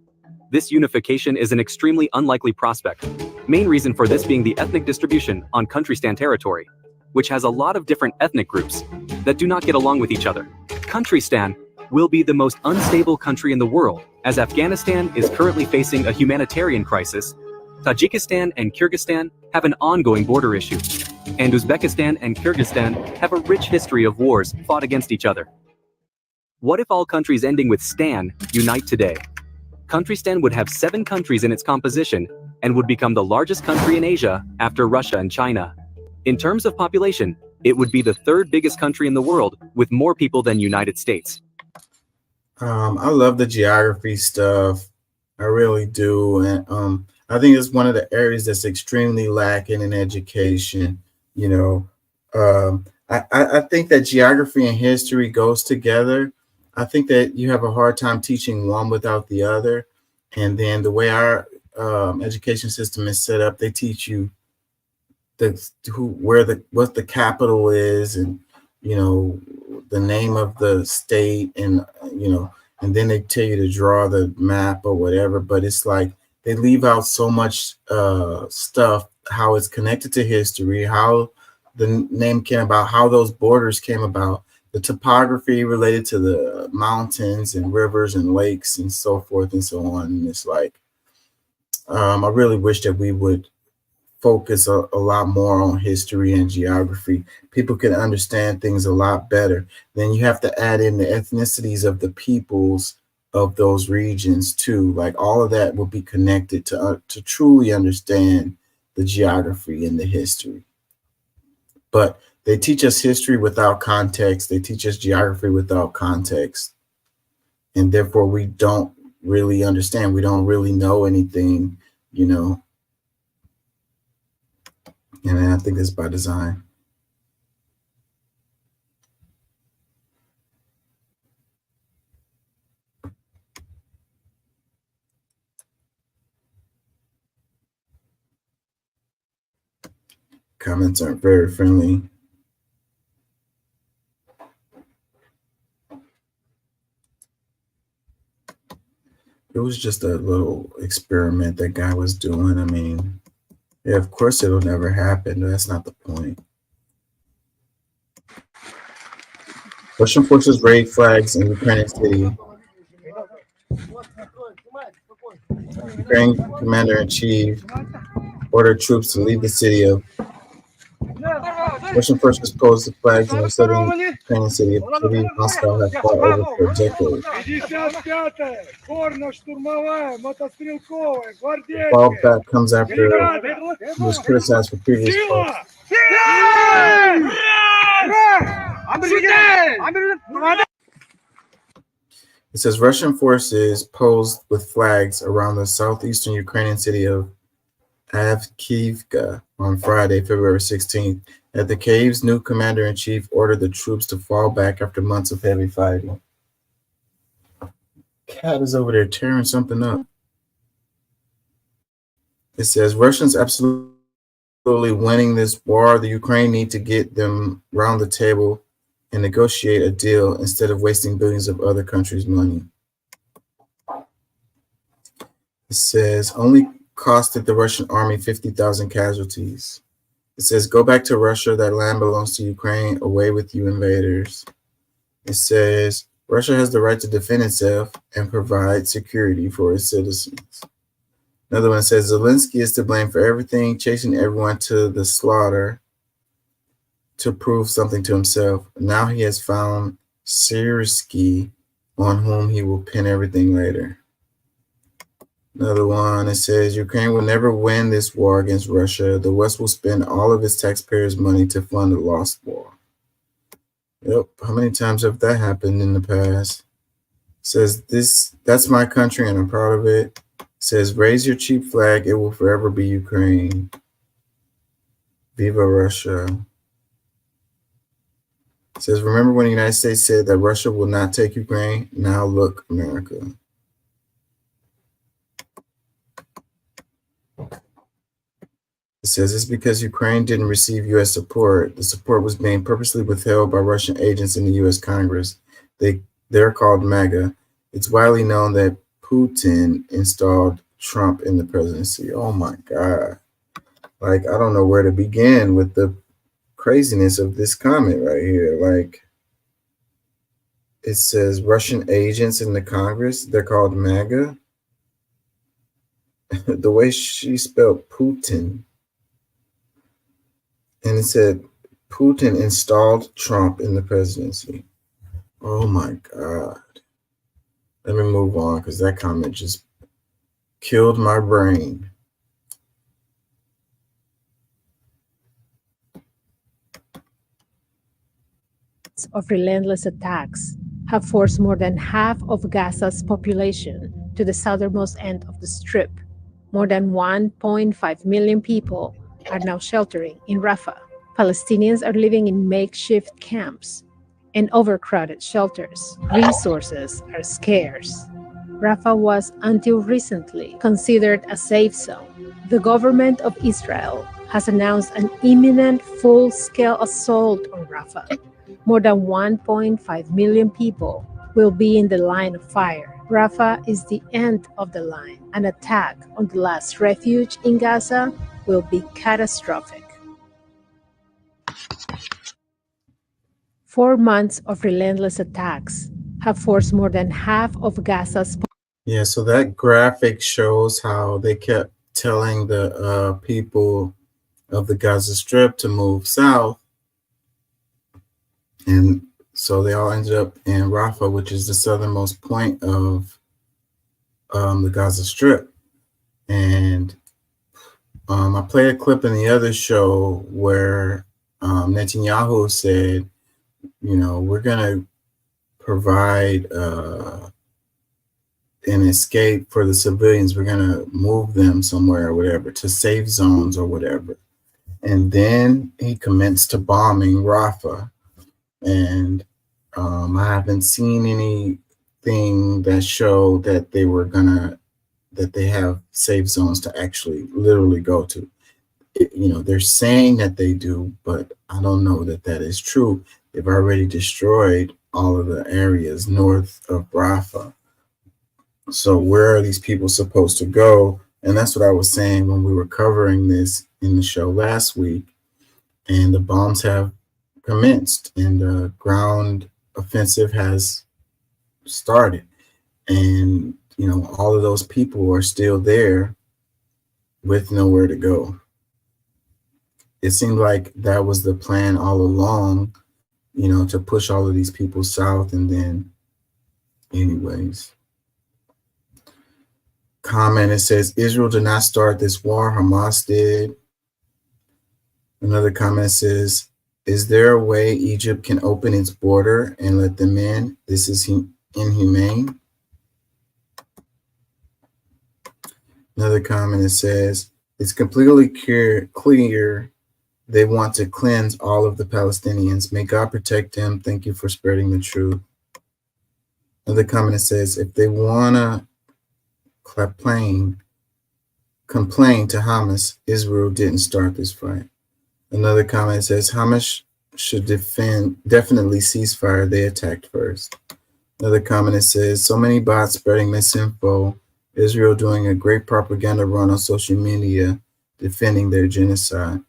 This unification is an extremely unlikely prospect. Main reason for this being the ethnic distribution on CountryStan territory, which has a lot of different ethnic groups that do not get along with each other. CountryStan will be the most unstable country in the world, as Afghanistan is currently facing a humanitarian crisis. Tajikistan and Kyrgyzstan have an ongoing border issue, and Uzbekistan and Kyrgyzstan have a rich history of wars fought against each other. What if all countries ending with STAN unite today? CountryStan would have 7 countries in its composition and would become the largest country in Asia after Russia and China. In terms of population, it would be the 3rd biggest country in the world with more people than United States. I love the geography stuff. I really do. And I think it's one of the areas that's extremely lacking in education. You know, I think that geography and history goes together. I think that you have a hard time teaching one without the other. And then the way our education system is set up, they teach you what the capital is, and you know, the name of the state, and you know, and then they tell you to draw the map or whatever, but it's like they leave out so much stuff, how it's connected to history, how the name came about, how those borders came about, the topography related to the mountains and rivers and lakes and so forth and so on. And it's like, I really wish that we would focus a lot more on history and geography. People can understand things a lot better. Then you have to add in the ethnicities of the peoples of those regions too. Like all of that will be connected to truly understand the geography and the history. But they teach us history without context. They teach us geography without context. And therefore we don't really understand. We don't really know anything, you know. And I think it's by design. Comments aren't very friendly. It was just a little experiment that guy was doing. I mean, yeah, of course it'll never happen. That's not the point. Russian forces raid flags in Ukrainian city. Ukraine commander-in-chief ordered troops to leave the city of Russian forces posed the flags in the southern Ukrainian city of Kyiv. Moscow has fought over for decades. The fall back comes after he was criticized for previous posts. It says Russian forces posed with flags around the southeastern Ukrainian city of Avdiivka on Friday, February 16th. At the Kyiv's new commander-in-chief ordered the troops to fall back after months of heavy fighting. Cat is over there tearing something up. It says Russians absolutely winning this war. The Ukraine need to get them round the table and negotiate a deal instead of wasting billions of other countries' money. It says only costed the Russian army 50,000 casualties. It says, go back to Russia. That land belongs to Ukraine. Away with you invaders. It says, Russia has the right to defend itself and provide security for its citizens. Another one says, Zelensky is to blame for everything, chasing everyone to the slaughter to prove something to himself. Now he has found Syrskyi, on whom he will pin everything later. Another one, it says, Ukraine will never win this war against Russia. The West will spend all of its taxpayers' money to fund a lost war. Yep, how many times have that happened in the past? It says, that's my country and I'm proud of it. It says, raise your cheap flag. It will forever be Ukraine. Viva Russia. It says, remember when the United States said that Russia will not take Ukraine? Now look, America. It says it's because Ukraine didn't receive U.S. support. The support was being purposely withheld by Russian agents in the U.S. Congress. They're called MAGA. It's widely known that Putin installed Trump in the presidency. Oh my God. Like, I don't know where to begin with the craziness of this comment right here. Like, it says Russian agents in the Congress, they're called MAGA. The way she spelled Putin. And it said, Putin installed Trump in the presidency. Oh my God. Let me move on because that comment just killed my brain. Of relentless attacks have forced more than half of Gaza's population to the southernmost end of the Strip. More than 1.5 million people are now sheltering in Rafah. Palestinians are living in makeshift camps and overcrowded shelters. Resources are scarce. Rafah was, until recently, considered a safe zone. The government of Israel has announced an imminent full-scale assault on Rafah. More than 1.5 million people will be in the line of fire. Rafah is the end of the line. An attack on the last refuge in Gaza will be catastrophic. 4 months of relentless attacks have forced more than half of Gaza's. Yeah, so that graphic shows how they kept telling the people of the Gaza Strip to move south. And so they all ended up in Rafah, which is the southernmost point of the Gaza Strip. And I played a clip in the other show where Netanyahu said, you know, we're going to provide an escape for the civilians. We're going to move them somewhere or whatever, to safe zones or whatever. And then he commenced to bombing Rafah. And I haven't seen anything that showed that they were that they have safe zones to actually literally go to. You know, they're saying that they do, but I don't know that that is true. They've already destroyed all of the areas north of Rafah. So where are these people supposed to go? And that's what I was saying when we were covering this in the show last week. And the bombs have commenced and the ground offensive has started. And, you know, all of those people are still there with nowhere to go. It seemed like that was the plan all along, you know, to push all of these people south. And then anyways, comment, it says, Israel did not start this war, Hamas did. Another comment says, is there a way Egypt can open its border and let them in? This is inhumane. Another comment, it says, it's completely clear they want to cleanse all of the Palestinians. May God protect them. Thank you for spreading the truth. Another comment, it says, if they want to complain to Hamas, Israel didn't start this fight. Another comment says Hamas should definitely ceasefire. They attacked first. Another comment says so many bots spreading misinfo. Israel doing a great propaganda run on social media defending their genocide.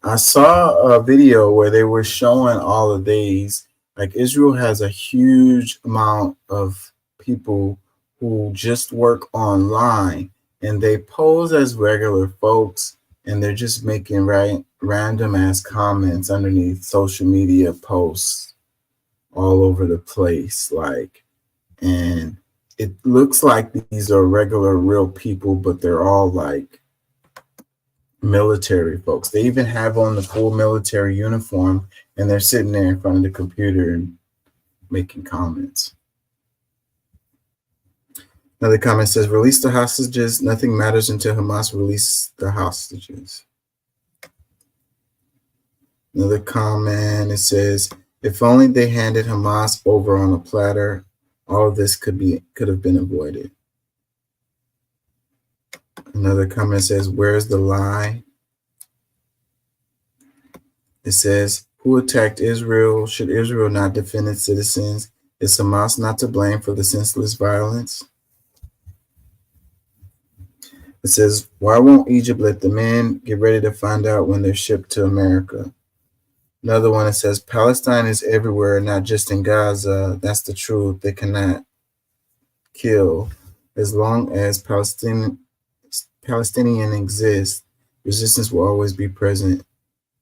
I saw a video where they were showing all of these. Like Israel has a huge amount of people who just work online and they pose as regular folks and they're just making random ass comments underneath social media posts all over the place. Like, and it looks like these are regular real people, but they're all like military folks. They even have on the full military uniform and they're sitting there in front of the computer and making comments. Another comment says, release the hostages. Nothing matters until Hamas releases the hostages. Another comment, it says, if only they handed Hamas over on a platter, all of this could have been avoided. Another comment says, where's the lie? It says, who attacked Israel? Should Israel not defend its citizens? Is Hamas not to blame for the senseless violence? It says, why won't Egypt let them in? Get ready to find out when they're shipped to America. Another one, it says, Palestine is everywhere, not just in Gaza. That's the truth. They cannot kill. As long as Palestinian exists, resistance will always be present.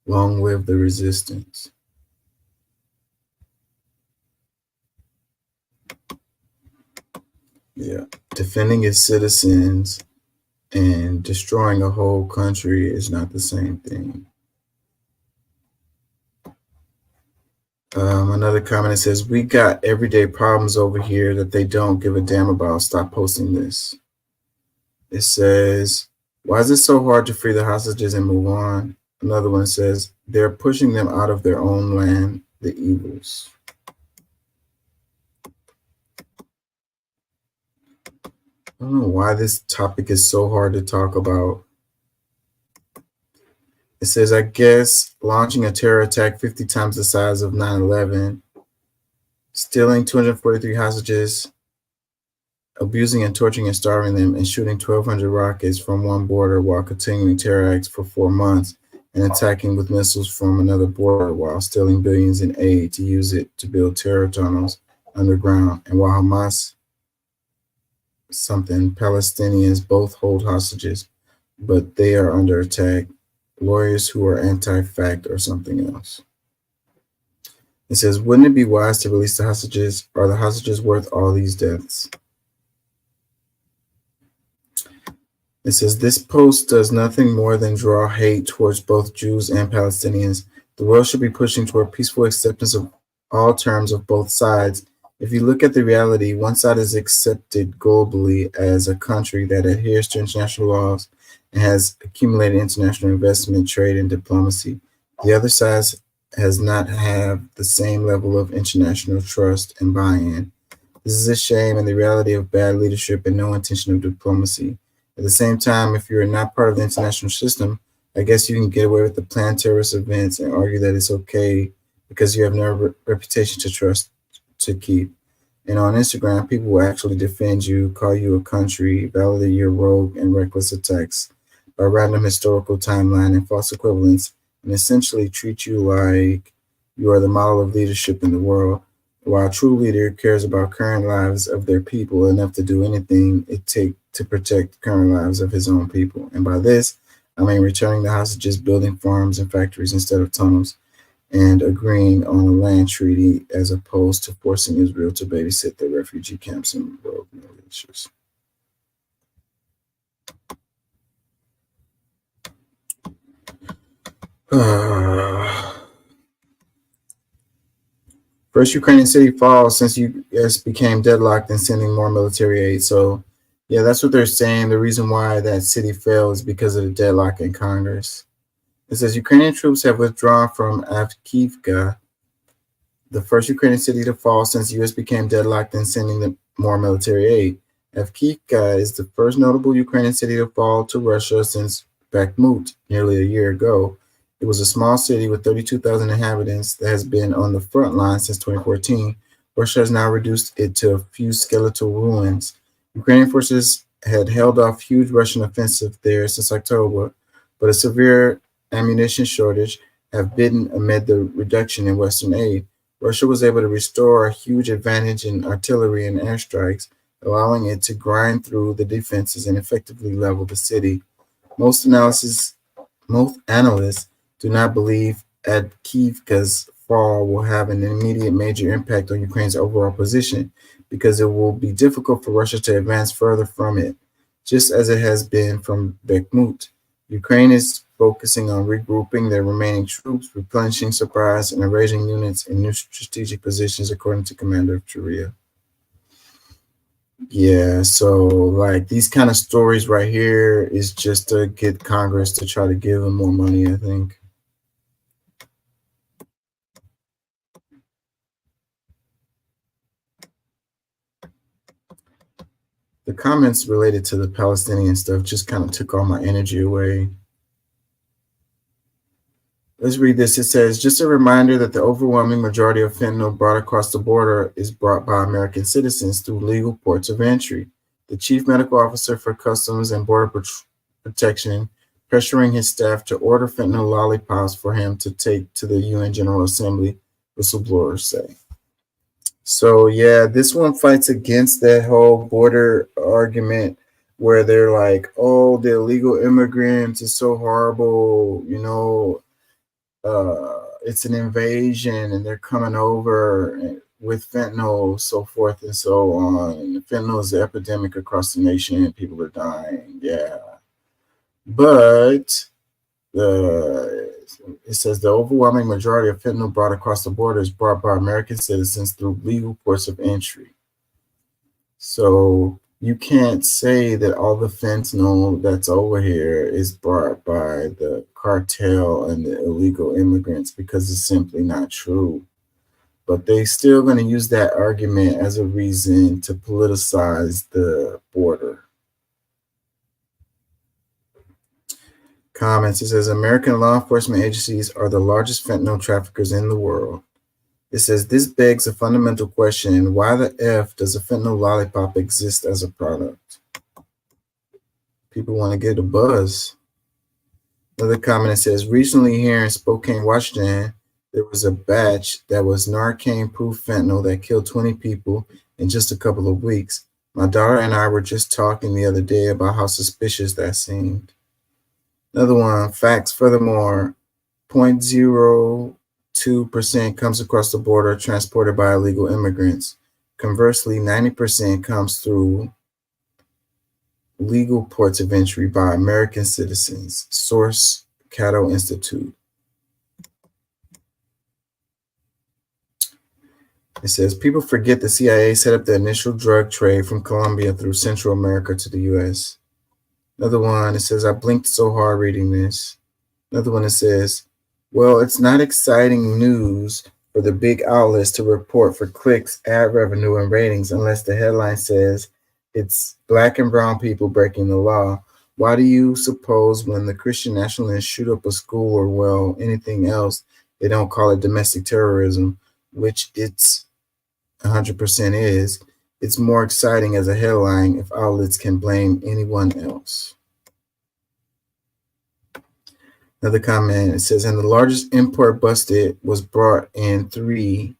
Long live the resistance. Yeah, defending its citizens and destroying a whole country is not the same thing. Another comment, it says, we got everyday problems over here that they don't give a damn about. Stop posting this. It says, why is it so hard to free the hostages and move on? Another one says, they're pushing them out of their own land, the evils. I don't know why this topic is so hard to talk about. It says, I guess launching a terror attack 50 times the size of 9/11 stealing 243 hostages, abusing and torturing and starving them, and shooting 1,200 rockets from one border while continuing terror acts for 4 months, and attacking with missiles from another border while stealing billions in aid to use it to build terror tunnels underground. And while Hamas Palestinians both hold hostages, but they are under attack. Lawyers who are anti-fact or something else. It says, wouldn't it be wise to release the hostages? Are the hostages worth all these deaths? It says, this post does nothing more than draw hate towards both Jews and Palestinians. The world should be pushing toward peaceful acceptance of all terms of both sides. If you look at the reality, one side is accepted globally as a country that adheres to international laws and has accumulated international investment, trade, and diplomacy. The other side has not have the same level of international trust and buy-in. This is a shame and the reality of bad leadership and no intention of diplomacy. At the same time, if you're not part of the international system, I guess you can get away with the planned terrorist events and argue that it's okay because you have no reputation to trust to keep. And on Instagram, people will actually defend you, call you a country, validate your rogue and reckless attacks by random historical timeline and false equivalence, and essentially treat you like you are the model of leadership in the world, while a true leader cares about current lives of their people enough to do anything it takes to protect current lives of his own people. And by this, I mean returning the hostages, building farms and factories instead of tunnels, and agreeing on a land treaty as opposed to forcing Israel to babysit the refugee camps and rogue militias. First Ukrainian city falls since U.S. became deadlocked in sending more military aid. So, yeah, that's what they're saying. The reason why that city fell is because of the deadlock in Congress. It says Ukrainian troops have withdrawn from Avdiivka, the first Ukrainian city to fall since U.S. became deadlocked in sending them more military aid. Avdiivka is the first notable Ukrainian city to fall to Russia since Bakhmut nearly a year ago. It was a small city with 32,000 inhabitants that has been on the front line since 2014. Russia has now reduced it to a few skeletal ruins. Ukrainian forces had held off huge Russian offensive there since October, but a severe ammunition shortage have bitten amid the reduction in Western aid. Russia was able to restore a huge advantage in artillery and airstrikes, allowing it to grind through the defenses and effectively level the city. Most analysts do not believe Avdiivka's fall will have an immediate major impact on Ukraine's overall position because it will be difficult for Russia to advance further from it, just as it has been from Bakhmut. Ukraine is focusing on regrouping their remaining troops, replenishing supplies, and arranging units in new strategic positions, according to Commander of Turia. Yeah, so like these kind of stories right here is just to get Congress to try to give them more money, I think. The comments related to the Palestinian stuff just kind of took all my energy away. Let's read this. It says, just a reminder that the overwhelming majority of fentanyl brought across the border is brought by American citizens through legal ports of entry. The chief medical officer for Customs and Border Protection pressuring his staff to order fentanyl lollipops for him to take to the UN General Assembly, whistleblowers say. So yeah, this one fights against that whole border argument where they're like, oh, the illegal immigrants is so horrible, you know, it's an invasion and they're coming over with fentanyl, so forth and so on. And fentanyl is an epidemic across the nation and people are dying. Yeah. But it says the overwhelming majority of fentanyl brought across the border is brought by American citizens through legal ports of entry. So you can't say that all the fentanyl that's over here is brought by the cartel and the illegal immigrants because it's simply not true. But they still going to use that argument as a reason to politicize the border. Comments. It says American law enforcement agencies are the largest fentanyl traffickers in the world. It says, this begs a fundamental question. Why the F does a fentanyl lollipop exist as a product? People want to get a buzz. Another comment, it says, recently here in Spokane, Washington, there was a batch that was Narcan-proof fentanyl that killed 20 people in just a couple of weeks. My daughter and I were just talking the other day about how suspicious that seemed. Another one, facts, furthermore, 0.02% comes across the border transported by illegal immigrants. Conversely, 90% comes through legal ports of entry by American citizens. Source, Cato Institute. It says, people forget the CIA set up the initial drug trade from Colombia through Central America to the U.S. Another one, it says, I blinked so hard reading this. Another one, it says, well, it's not exciting news for the big outlets to report for clicks, ad revenue, and ratings unless the headline says it's Black and brown people breaking the law. Why do you suppose when the Christian nationalists shoot up a school or, well, anything else, they don't call it domestic terrorism, which it's 100% is? It's more exciting as a headline if outlets can blame anyone else. Another comment, it says, and the largest import busted was brought in the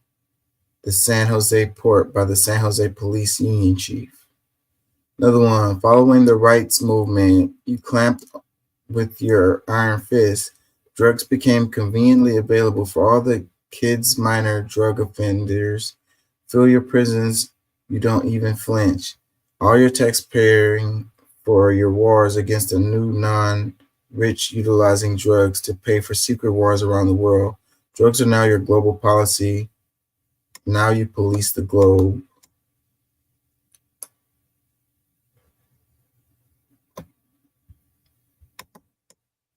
San Jose port by the San Jose Police Union Chief. Another one, following the rights movement, you clamped with your iron fist. Drugs became conveniently available for all the kids, minor drug offenders. Fill your prisons, you don't even flinch. All your taxpaying for your wars against a new non-rich utilizing drugs to pay for secret wars around the world. Drugs are now your global policy. Now you police the globe.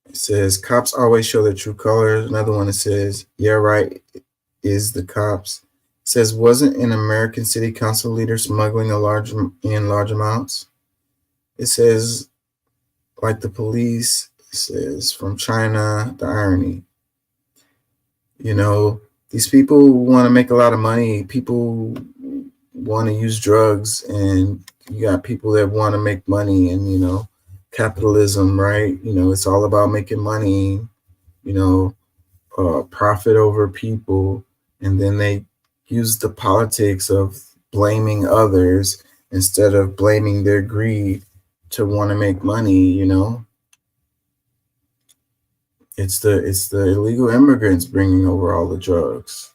It says, cops always show their true colors. Another one that says, yeah, right, is the cops. It says, wasn't an American city council leader smuggling large amounts? It says, like the police, it says, from China, the irony. You know, these people want to make a lot of money. People want to use drugs, and you got people that want to make money, and, you know, capitalism, right? You know, it's all about making money, you know, profit over people. And then they use the politics of blaming others instead of blaming their greed to want to make money, you know. It's the illegal immigrants bringing over all the drugs.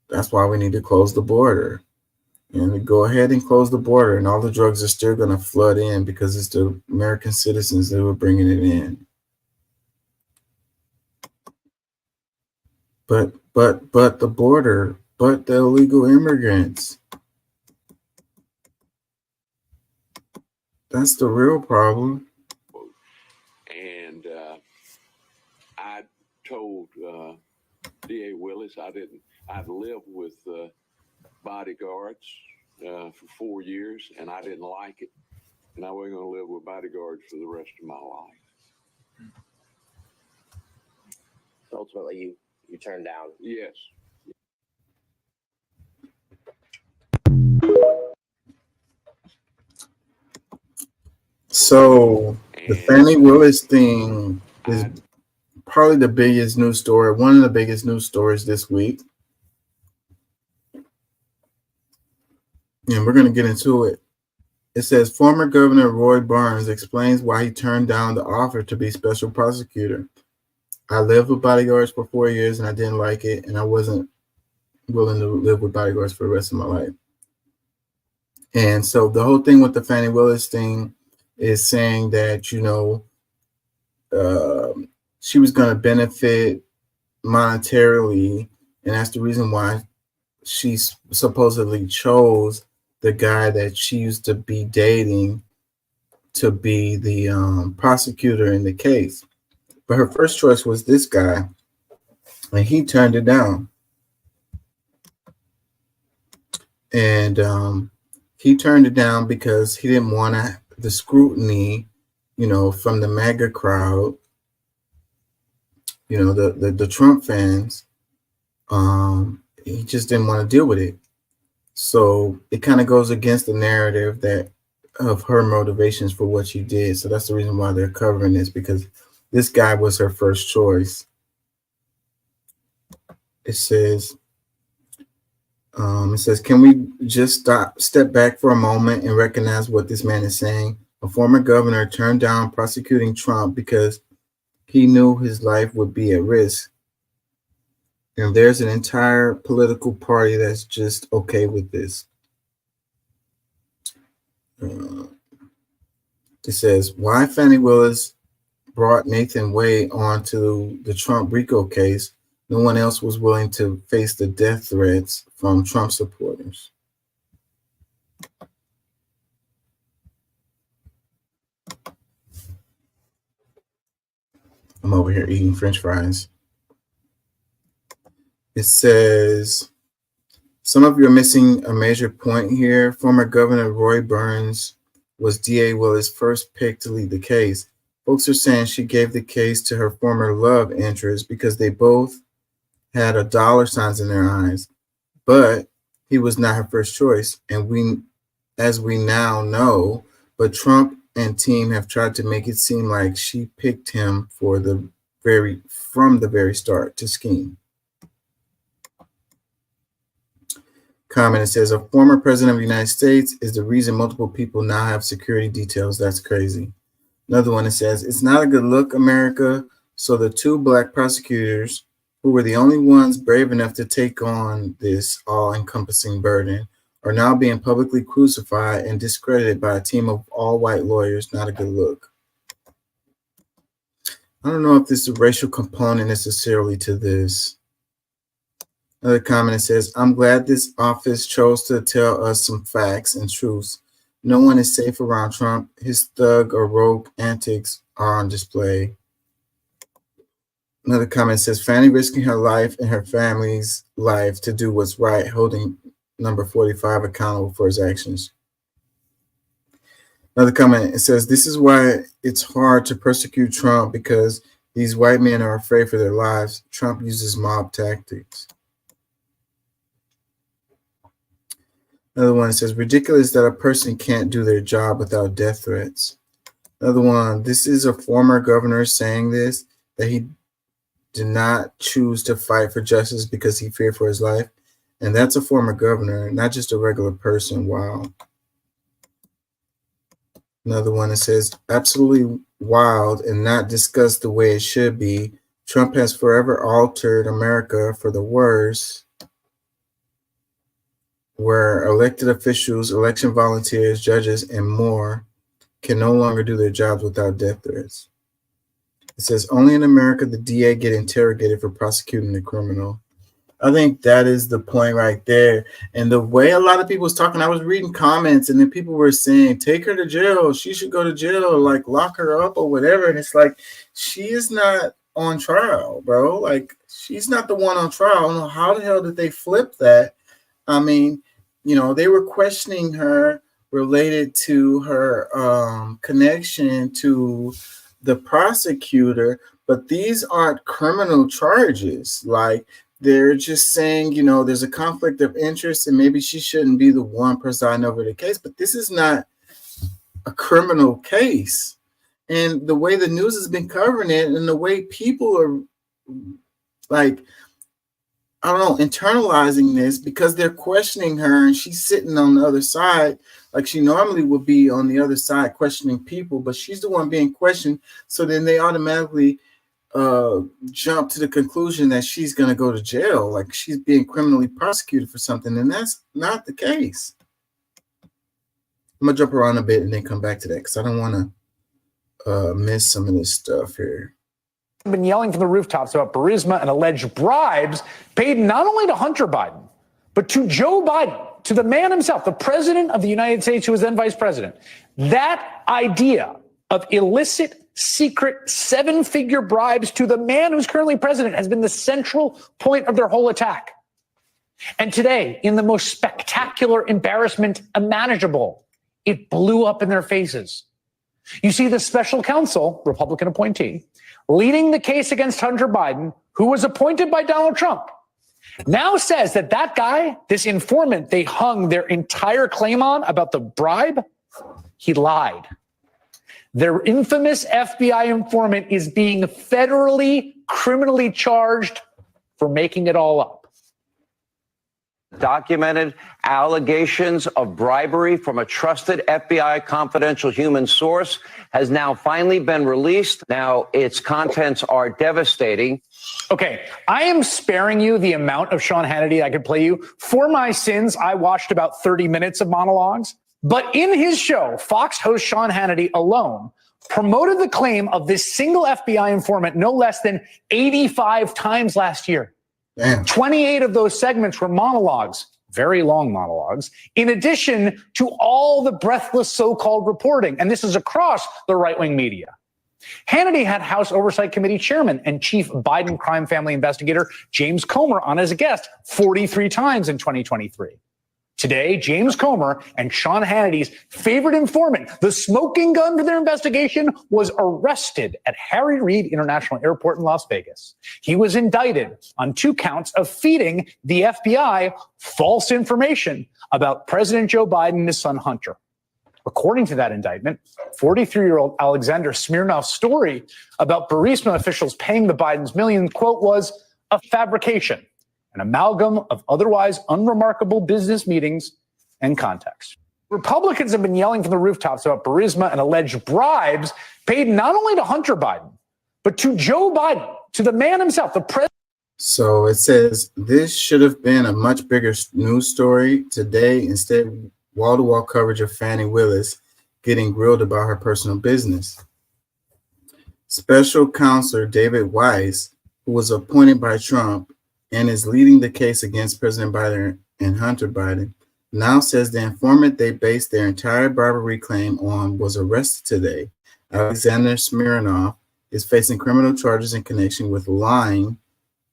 That's why we need to close the border. And we go ahead and close the border, and all the drugs are still going to flood in because it's the American citizens that were bringing it in. But the border, but the illegal immigrants. That's the real problem. And I told D.A. Willis I'd lived with bodyguards for 4 years, and I didn't like it. And I wasn't going to live with bodyguards for the rest of my life. So ultimately, you turned down. Yes. So the Fannie Willis thing is probably the biggest news story, one of the biggest news stories this week. And we're going to get into it. It says, former Governor Roy Barnes explains why he turned down the offer to be special prosecutor. I lived with bodyguards for 4 years, and I didn't like it, and I wasn't willing to live with bodyguards for the rest of my life. And so the whole thing with the Fannie Willis thing is saying that, you know, she was going to benefit monetarily, and that's the reason why she supposedly chose the guy that she used to be dating to be the prosecutor in the case. But her first choice was this guy, and he turned it down. And he turned it down because he didn't want the scrutiny, you know, from the MAGA crowd, you know, the Trump fans. he just didn't want to deal with it. So it kind of goes against the narrative that of her motivations for what she did. So that's the reason why they're covering this, because this guy was her first choice. It says, can we just step back for a moment and recognize what this man is saying? A former governor turned down prosecuting Trump because he knew his life would be at risk. And there's an entire political party that's just okay with this. It says, why Fani Willis brought Nathan Wade onto the Trump RICO case. No one else was willing to face the death threats from Trump supporters. I'm over here eating French fries. It says, some of you are missing a major point here. Former Governor Roy Burns was DA Willis' first pick to lead the case. Folks are saying she gave the case to her former love interest because they both had a dollar signs in their eyes, but he was not her first choice. And as we now know, but Trump and team have tried to make it seem like she picked him from the very start to scheme. Comment, it says, a former president of the United States is the reason multiple people now have security details. That's crazy. Another one, it says, it's not a good look, America. So the two black prosecutors who were the only ones brave enough to take on this all-encompassing burden are now being publicly crucified and discredited by a team of all-white lawyers. Not a good look. I don't know if there's a racial component necessarily to this. Another comment, it says, I'm glad this office chose to tell us some facts and truths. No one is safe around Trump. His thug or rogue antics are on display. Another comment says, Fani risking her life and her family's life to do what's right, holding number 45 accountable for his actions. Another comment, it says, this is why it's hard to persecute Trump, because these white men are afraid for their lives. Trump uses mob tactics. Another one says, ridiculous that a person can't do their job without death threats. Another one, this is a former governor saying this, that he did not choose to fight for justice because he feared for his life. And that's a former governor, not just a regular person. Wow. Another one that says, absolutely wild and not discussed the way it should be. Trump has forever altered America for the worse, where elected officials, election volunteers, judges, and more can no longer do their jobs without death threats. It says, only in America the DA get interrogated for prosecuting the criminal. I think that is the point right there. And the way a lot of people was talking, I was reading comments, and then people were saying, take her to jail. She should go to jail, like lock her up or whatever. And it's like, she is not on trial, bro. Like, she's not the one on trial. I don't know how the hell did they flip that. I mean, you know, they were questioning her related to her connection to the prosecutor, but these aren't criminal charges. Like, they're just saying, you know, there's a conflict of interest and maybe she shouldn't be the one presiding over the case, but this is not a criminal case. And the way the news has been covering it and the way people are, like, I don't know, internalizing this because they're questioning her and she's sitting on the other side. Like, she normally would be on the other side questioning people, but she's the one being questioned. So then they automatically jump to the conclusion that she's going to go to jail, like she's being criminally prosecuted for something. And that's not the case. I'm going to jump around a bit and then come back to that because I don't want to miss some of this stuff here. Been yelling from the rooftops about Burisma and alleged bribes paid not only to Hunter Biden, but to Joe Biden, to the man himself, the president of the United States, who was then vice president. That idea of illicit, secret, seven-figure bribes to the man who's currently president has been the central point of their whole attack. And today, in the most spectacular embarrassment imaginable, it blew up in their faces. You see the special counsel, Republican appointee, leading the case against Hunter Biden, who was appointed by Donald Trump, now says that that guy, this informant they hung their entire claim on about the bribe, he lied. Their infamous FBI informant is being federally criminally charged for making it all up. Documented allegations of bribery from a trusted FBI confidential human source has now finally been released. Now, its contents are devastating. Okay, I am sparing you the amount of Sean Hannity I could play you. For my sins, I watched about 30 minutes of monologues. But in his show, Fox host Sean Hannity alone promoted the claim of this single FBI informant no less than 85 times last year. Damn. 28 of those segments were monologues, very long monologues, in addition to all the breathless so-called reporting. And this is across the right-wing media. Hannity had House Oversight Committee chairman and chief Biden crime family investigator James Comer on as a guest 43 times in 2023. Today, James Comer and Sean Hannity's favorite informant, the smoking gun for their investigation, was arrested at Harry Reid International Airport in Las Vegas. He was indicted on 2 counts of feeding the FBI false information about President Joe Biden and his son Hunter. According to that indictment, 43-year-old Alexander Smirnov's story about Burisma officials paying the Bidens millions, quote, was a fabrication, an amalgam of otherwise unremarkable business meetings and context. Republicans have been yelling from the rooftops about Burisma and alleged bribes paid not only to Hunter Biden, but to Joe Biden, to the man himself, the president. So it says this should have been a much bigger news story today. Instead, wall-to-wall coverage of Fani Willis getting grilled about her personal business. Special counsel David Weiss, who was appointed by Trump and is leading the case against President Biden and Hunter Biden, now says the informant they based their entire bribery claim on was arrested today. Alexander Smirnov is facing criminal charges in connection with lying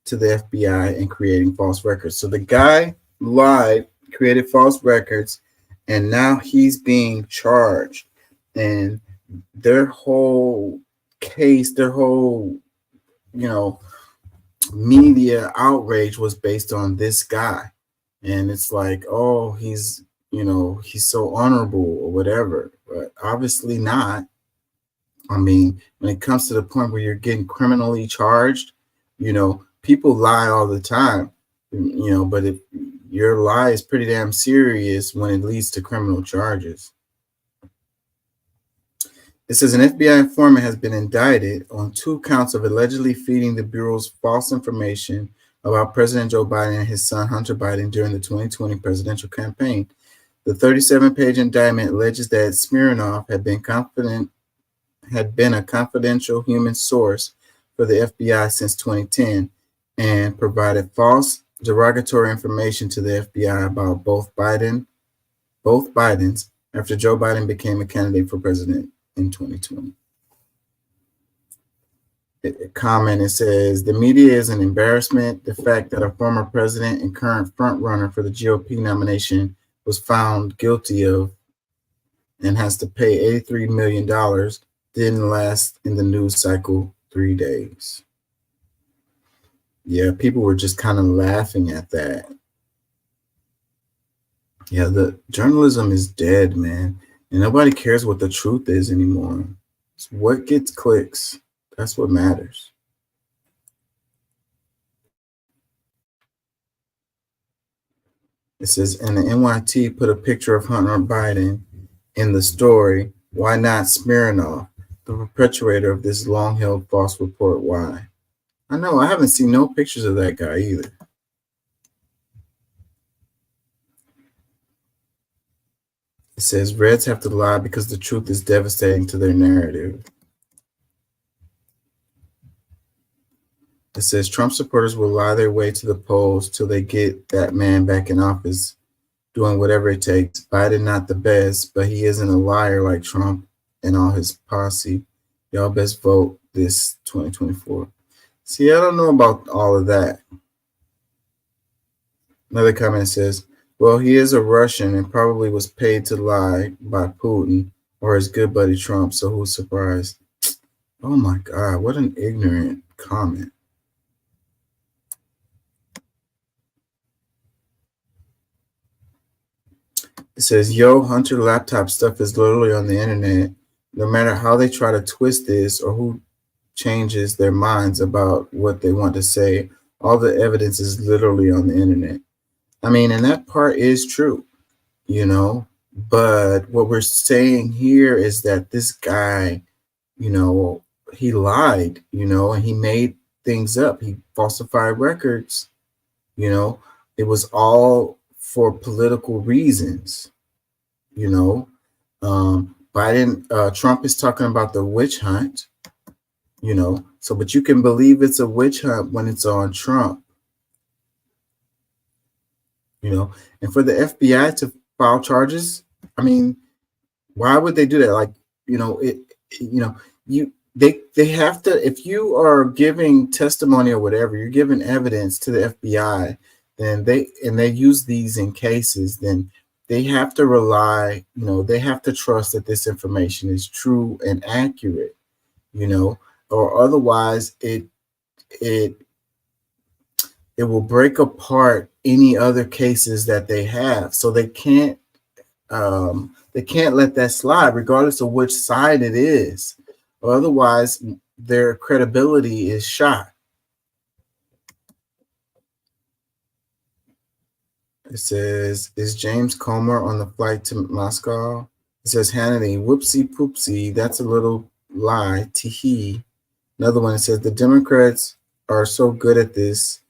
to the FBI and creating false records. So the guy lied, created false records, and now he's being charged. And their whole case, their whole, media outrage was based on this guy. And it's like, oh, he's so honorable or whatever, but obviously not. I mean, when it comes to the point where you're getting criminally charged, people lie all the time, but if your lie is pretty damn serious when it leads to criminal charges. It says an FBI informant has been indicted on 2 counts of allegedly feeding the Bureau's false information about President Joe Biden and his son Hunter Biden during the 2020 presidential campaign. The 37-page indictment alleges that Smirnov had been a confidential human source for the FBI since 2010 and provided false derogatory information to the FBI about both Bidens after Joe Biden became a candidate for president in 2020. A comment, it says, the media is an embarrassment. The fact that a former president and current frontrunner for the GOP nomination was found guilty of and has to pay $83 million didn't last in the news cycle 3 days. Yeah, people were just kind of laughing at that. Yeah, the journalism is dead, man. And nobody cares what the truth is anymore. It's what gets clicks. That's what matters. It says, and the NYT put a picture of Hunter Biden in the story. Why not Smirnov, the perpetrator of this long-held false report? Why? I know, I haven't seen no pictures of that guy either. It says, Reds have to lie because the truth is devastating to their narrative. It says, Trump supporters will lie their way to the polls till they get that man back in office, doing whatever it takes. Biden not the best, but he isn't a liar like Trump and all his posse. Y'all best vote this 2024. See, I don't know about all of that. Another comment says, well, he is a Russian and probably was paid to lie by Putin or his good buddy Trump, so who's surprised? Oh my God, what an ignorant comment. It says, yo, Hunter laptop stuff is literally on the internet. No matter how they try to twist this or who changes their minds about what they want to say, all the evidence is literally on the internet. I mean, and that part is true, you know, but what we're saying here is that this guy, you know, he lied, you know, and he made things up. He falsified records, you know. It was all for political reasons, you know. Trump is talking about the witch hunt, you know. So, but you can believe it's a witch hunt when it's on Trump, you know. And for the FBI to file charges, I mean, why would they do that? Like, you know, they have to, if you are giving testimony or whatever, you're giving evidence to the FBI, then they use these in cases, then they have to rely, you know, they have to trust that this information is true and accurate, you know, or otherwise it will break apart any other cases that they have. So they can't let that slide, regardless of which side it is, or otherwise their credibility is shot. It says, is James Comer on the flight to Moscow? It says, Hannity, whoopsie poopsie, that's a little lie, teehee. Another one, it says, the Democrats are so good at this.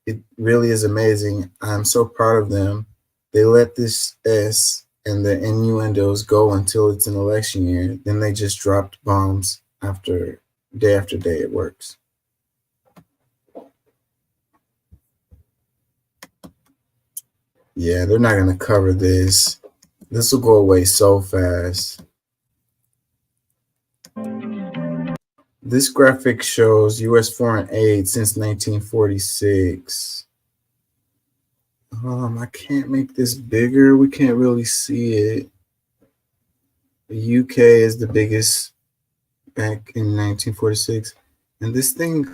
It really is amazing. I'm so proud of them. They let this S and the innuendos go until it's an election year. Then they just dropped bombs after day. It works. Yeah, they're not going to cover this. This will go away so fast. This graphic shows U.S. foreign aid since 1946. I can't make this bigger. We can't really see it. The UK is the biggest back in 1946. And this thing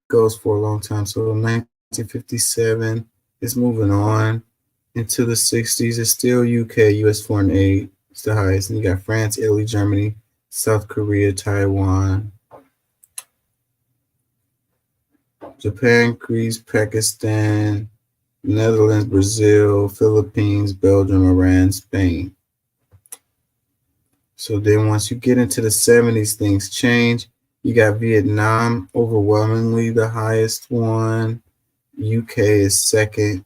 goes for a long time. So 1957 is moving on into the 60s. It's still UK, US foreign aid. It's the highest. And you got France, Italy, Germany, South Korea, Taiwan, Japan, Greece, Pakistan, Netherlands, Brazil, Philippines, Belgium, Iran, Spain. So then once you get into the 70s, things change. You got Vietnam, overwhelmingly the highest one. UK is second.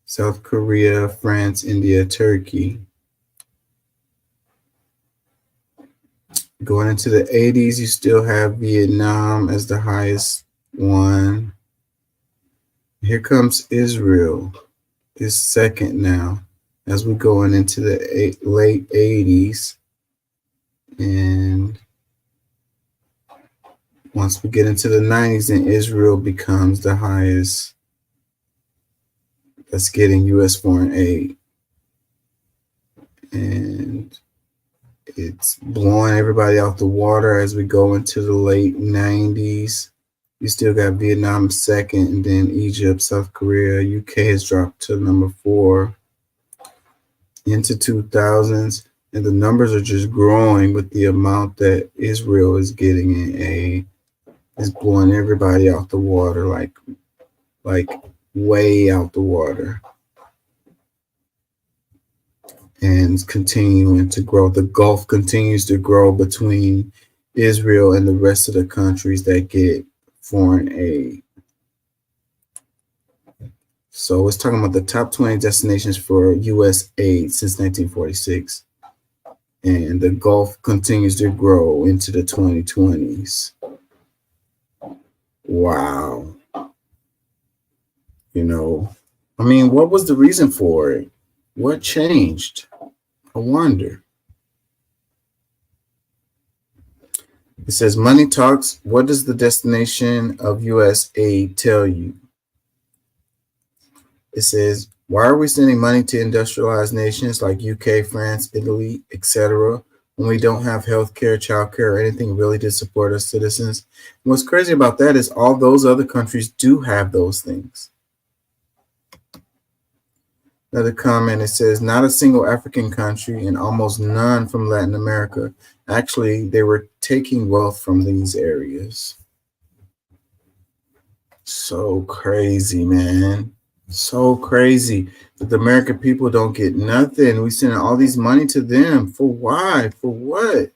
South Korea, France, India, Turkey. Going into the 80s, you still have Vietnam as the highest one. Here comes Israel, is second now as we're going into the late 80s. And once we get into the 90s, then Israel becomes the highest that's getting U.S. foreign aid. And it's blowing everybody out the water as we go into the late 90s. You still got Vietnam second, and then Egypt, South Korea. UK has dropped to number 4 into 2000s, and the numbers are just growing with the amount that Israel is getting in aid. It's blowing everybody out the water, like way out the water, and continuing to grow. The Gulf continues to grow between Israel and the rest of the countries that get foreign aid. So it's talking about the top 20 destinations for U.S. aid since 1946. And the Gulf continues to grow into the 2020s. Wow. You know, I mean, what was the reason for it? What changed? I wonder. It says, Money Talks, what does the destination of U.S. aid tell you? It says, why are we sending money to industrialized nations like UK, France, Italy, etc., when we don't have healthcare, childcare, or anything really to support our citizens? And what's crazy about that is all those other countries do have those things. Another comment, it says, not a single African country and almost none from Latin America. Actually, they were taking wealth from these areas. So crazy, man. So crazy that the American people don't get nothing. We send all these money to them. For why? For what?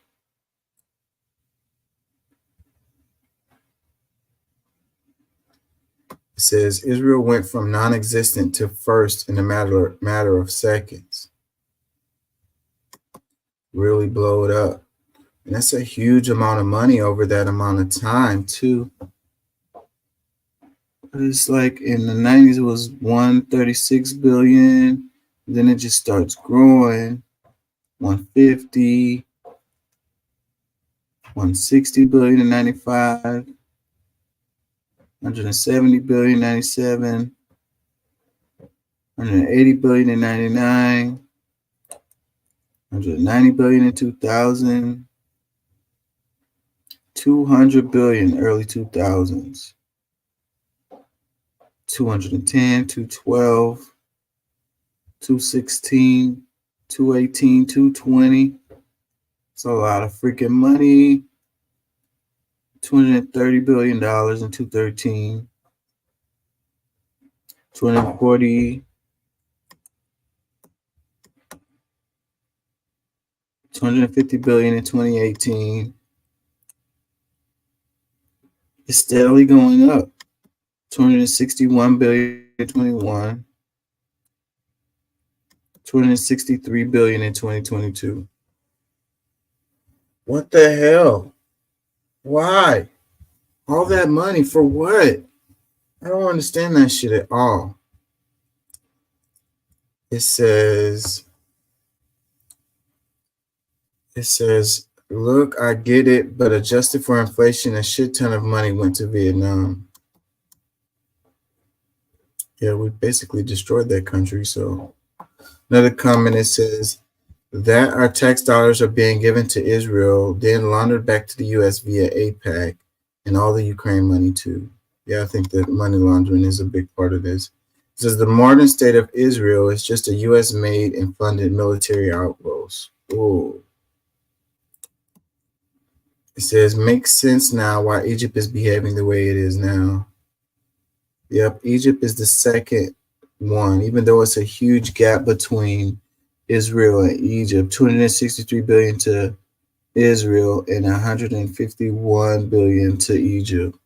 It says Israel went from non-existent to first in a matter of seconds. Really blow it up. And that's a huge amount of money over that amount of time, too. It's like in the 90s, it was 136 billion. Then it just starts growing. 150, 160 billion in 95. 170 billion, 97, 180 billion in 99, 190 billion in 2000, 200 billion early 2000s, 210, 212, 216, 218, 220. It's a lot of freaking money. $230 billion in 2013, 240, 250 billion in 2018. It's steadily going up. 261 billion in 21, 263 billion in 2022. What the hell? Why? All that money for what? I don't understand that shit at all. It says, look, I get it, but adjusted for inflation, a shit ton of money went to Vietnam. Yeah, we basically destroyed that country. So another comment, it says, that our tax dollars are being given to Israel, then laundered back to the U.S. via AIPAC and all the Ukraine money too. Yeah, I think that money laundering is a big part of this. It says the modern state of Israel is just a U.S.-made and funded military outpost. Ooh. It says, makes sense now why Egypt is behaving the way it is now. Yep, Egypt is the second one, even though it's a huge gap between Israel and Egypt. 263 billion to Israel and 151 billion to Egypt.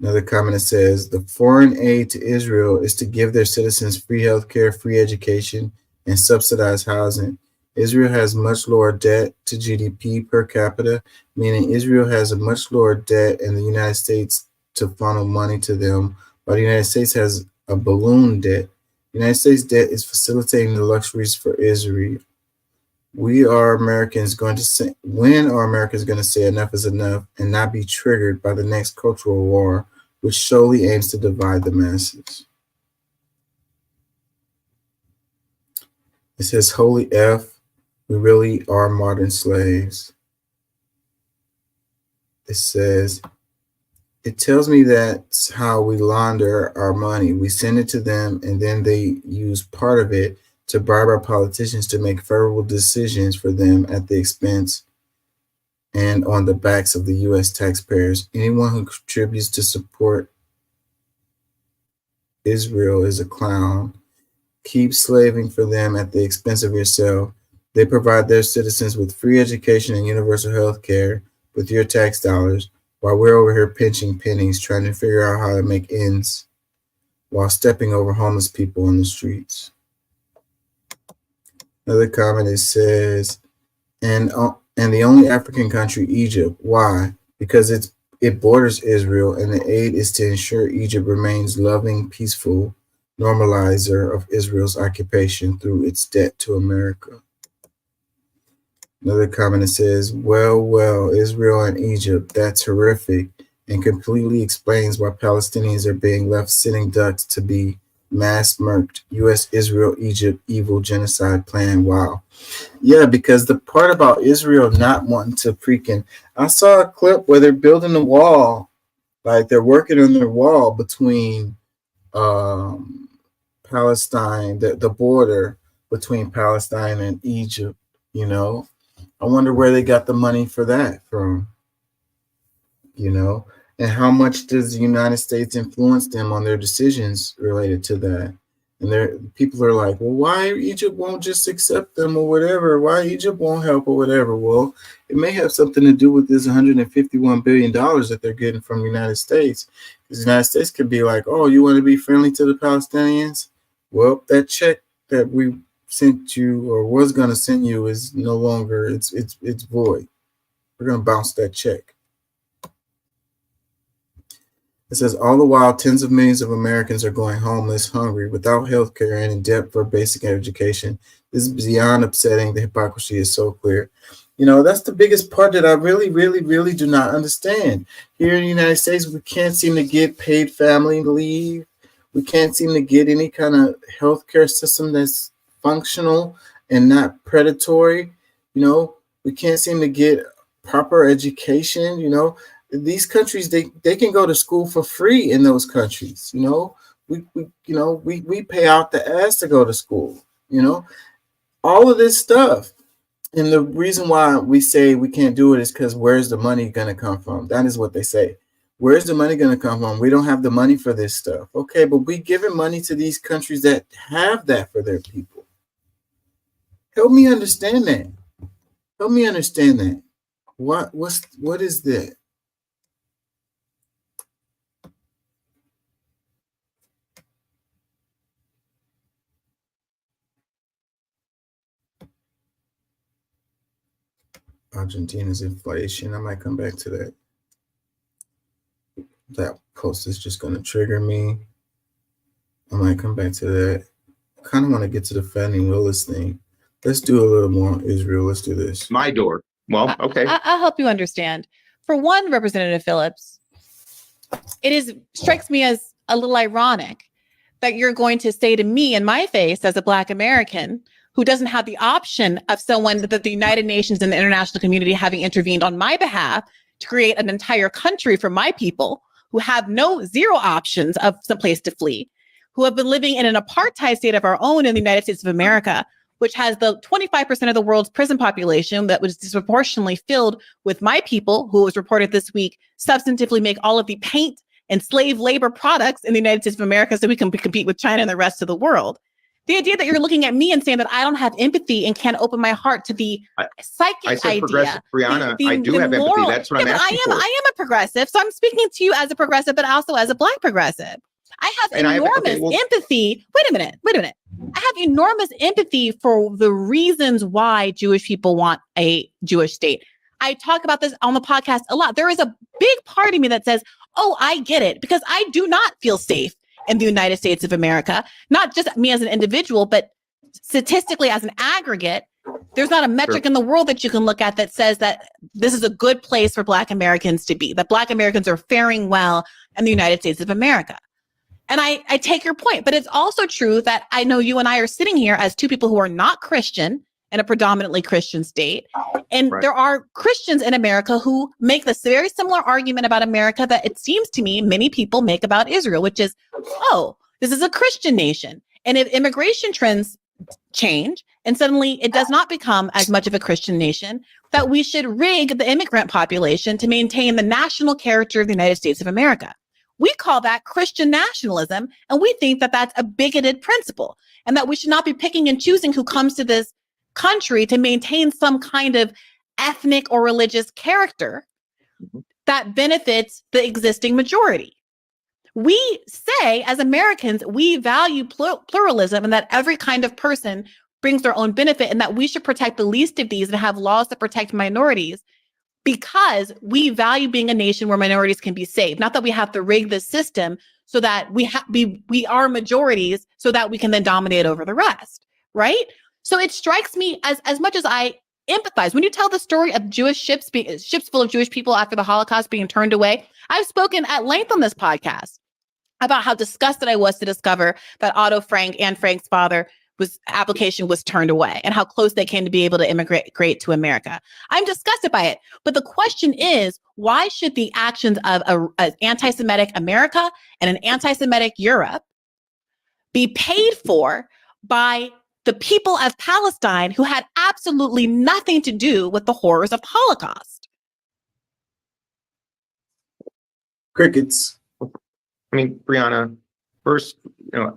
Another comment that says the foreign aid to Israel is to give their citizens free healthcare, free education, and subsidized housing. Israel has much lower debt to GDP per capita, meaning Israel has a much lower debt and the United States to funnel money to them, while the United States has a balloon debt. The United States debt is facilitating the luxuries for Israel. When are Americans going to say enough is enough and not be triggered by the next cultural war, which solely aims to divide the masses? It says, holy F, we really are modern slaves. It says, it tells me that's how we launder our money. We send it to them, and then they use part of it to bribe our politicians to make favorable decisions for them at the expense and on the backs of the U.S. taxpayers. Anyone who contributes to support Israel is a clown. Keep slaving for them at the expense of yourself. They provide their citizens with free education and universal health care with your tax dollars, while we're over here pinching pennies trying to figure out how to make ends while stepping over homeless people on the streets. Another comment, it says, and the only African country, Egypt. Why? Because it borders Israel, and the aid is to ensure Egypt remains loving, peaceful normalizer of Israel's occupation through its debt to America. Another comment, it says, well, Israel and Egypt, that's horrific and completely explains why Palestinians are being left sitting ducks to be mass murked. U.S., Israel, Egypt, evil genocide plan. Wow. Yeah, because the part about Israel not wanting to freaking, I saw a clip where they're building a wall, like they're working on their wall between Palestine, the border between Palestine and Egypt, you know. I wonder where they got the money for that from, you know, and how much does the United States influence them on their decisions related to that? And people are like, well, why Egypt won't just accept them or whatever? Why Egypt won't help or whatever? Well, it may have something to do with this $151 billion that they're getting from the United States. Because the United States could be like, oh, you want to be friendly to the Palestinians? Well, that check that we sent you or was going to send you is no longer, it's void. We're going to bounce that check. It says, all the while, tens of millions of Americans are going homeless, hungry, without health care, and in debt for basic education. This is beyond upsetting. The hypocrisy is so clear. You know, that's the biggest part that I really, really, really do not understand. Here in the United States, we can't seem to get paid family leave. We can't seem to get any kind of health care system that's functional and not predatory. You know, we can't seem to get proper education, you know. These countries, they can go to school for free in those countries. You know, we pay out the ass to go to school, you know, all of this stuff. And the reason why we say we can't do it is because where's the money going to come from? That is what they say. Where's the money going to come from? We don't have the money for this stuff. Okay, but we giving money to these countries that have that for their people. Help me understand that. Help me understand that. What is that? Argentina's inflation. I might come back to that. That post is just going to trigger me. I might come back to that. I kind of want to get to the Fannie Willis thing. Let's do a little more Israel. Let's do this. My door. Well, okay. I'll help you understand. For one, Representative Phillips, strikes me as a little ironic that you're going to say to me in my face as a Black American who doesn't have the option of someone that the United Nations and the international community having intervened on my behalf to create an entire country for my people who have zero options of some place to flee, who have been living in an apartheid state of our own in the United States of America, which has the 25% of the world's prison population that was disproportionately filled with my people, who was reported this week, substantively make all of the paint and slave labor products in the United States of America so we can compete with China and the rest of the world. The idea that you're looking at me and saying that I don't have empathy and can't open my heart to the psychic I said idea. progressive, Brianna. I do have empathy. That's what I'm asking for. I am a progressive, so I'm speaking to you as a progressive, but also as a Black progressive. I have enormous empathy. Wait a minute. I have enormous empathy for the reasons why Jewish people want a Jewish state. I talk about this on the podcast a lot. There is a big part of me that says, oh, I get it, because I do not feel safe in the United States of America, not just me as an individual, but statistically as an aggregate. There's not a metric in the world that you can look at that says that this is a good place for Black Americans to be, that Black Americans are faring well in the United States of America. And I take your point, but it's also true that I know you and I are sitting here as two people who are not Christian in a predominantly Christian state. And there are Christians in America who make this very similar argument about America that it seems to me many people make about Israel, which is, oh, this is a Christian nation. And if immigration trends change and suddenly it does not become as much of a Christian nation, that we should rig the immigrant population to maintain the national character of the United States of America. We call that Christian nationalism, and we think that that's a bigoted principle and that we should not be picking and choosing who comes to this country to maintain some kind of ethnic or religious character that benefits the existing majority. We say, as Americans, we value pluralism and that every kind of person brings their own benefit and that we should protect the least of these and have laws that protect minorities because we value being a nation where minorities can be saved. Not that we have to rig the system so that we are majorities so that we can then dominate over the rest, right? So it strikes me as much as I empathize. When you tell the story of Jewish ships full of Jewish people after the Holocaust being turned away, I've spoken at length on this podcast about how disgusted I was to discover that Otto Frank and Frank's father application was turned away and how close they came to be able to immigrate to America. I'm disgusted by it. But the question is, why should the actions of an anti-Semitic America and an anti-Semitic Europe be paid for by the people of Palestine who had absolutely nothing to do with the horrors of the Holocaust? Crickets. I mean, Brianna, first,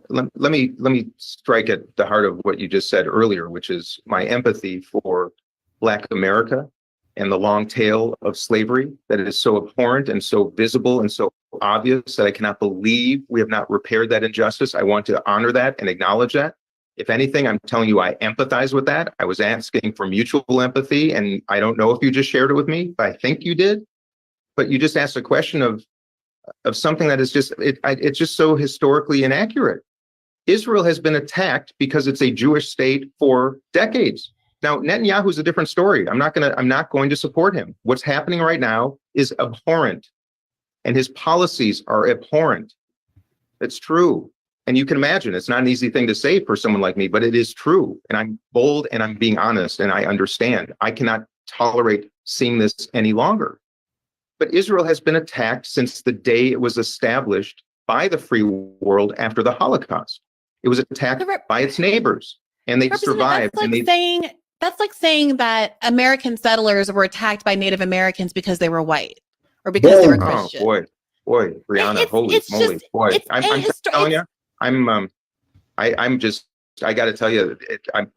let me strike at the heart of what you just said earlier, which is my empathy for Black America and the long tail of slavery that is so abhorrent and so visible and so obvious that I cannot believe we have not repaired that injustice. I want to honor that and acknowledge that. If anything, I'm telling you, I empathize with that. I was asking for mutual empathy, and I don't know if you just shared it with me, but I think you did. But you just asked a question of something that is just, it's just so historically inaccurate. Israel has been attacked because it's a Jewish state for decades. Now, Netanyahu's a different story. I'm not going to support him. What's happening right now is abhorrent, and his policies are abhorrent. It's true. And you can imagine it's not an easy thing to say for someone like me, but it is true. And I'm bold and I'm being honest and I understand. I cannot tolerate seeing this any longer. But Israel has been attacked since the day it was established by the free world after the Holocaust. It was attacked by its neighbors, and they survived. That's like saying that American settlers were attacked by Native Americans because they were white or because they were Christian. Oh boy, Brianna, holy moly, boy! I'm telling you, I got to tell you,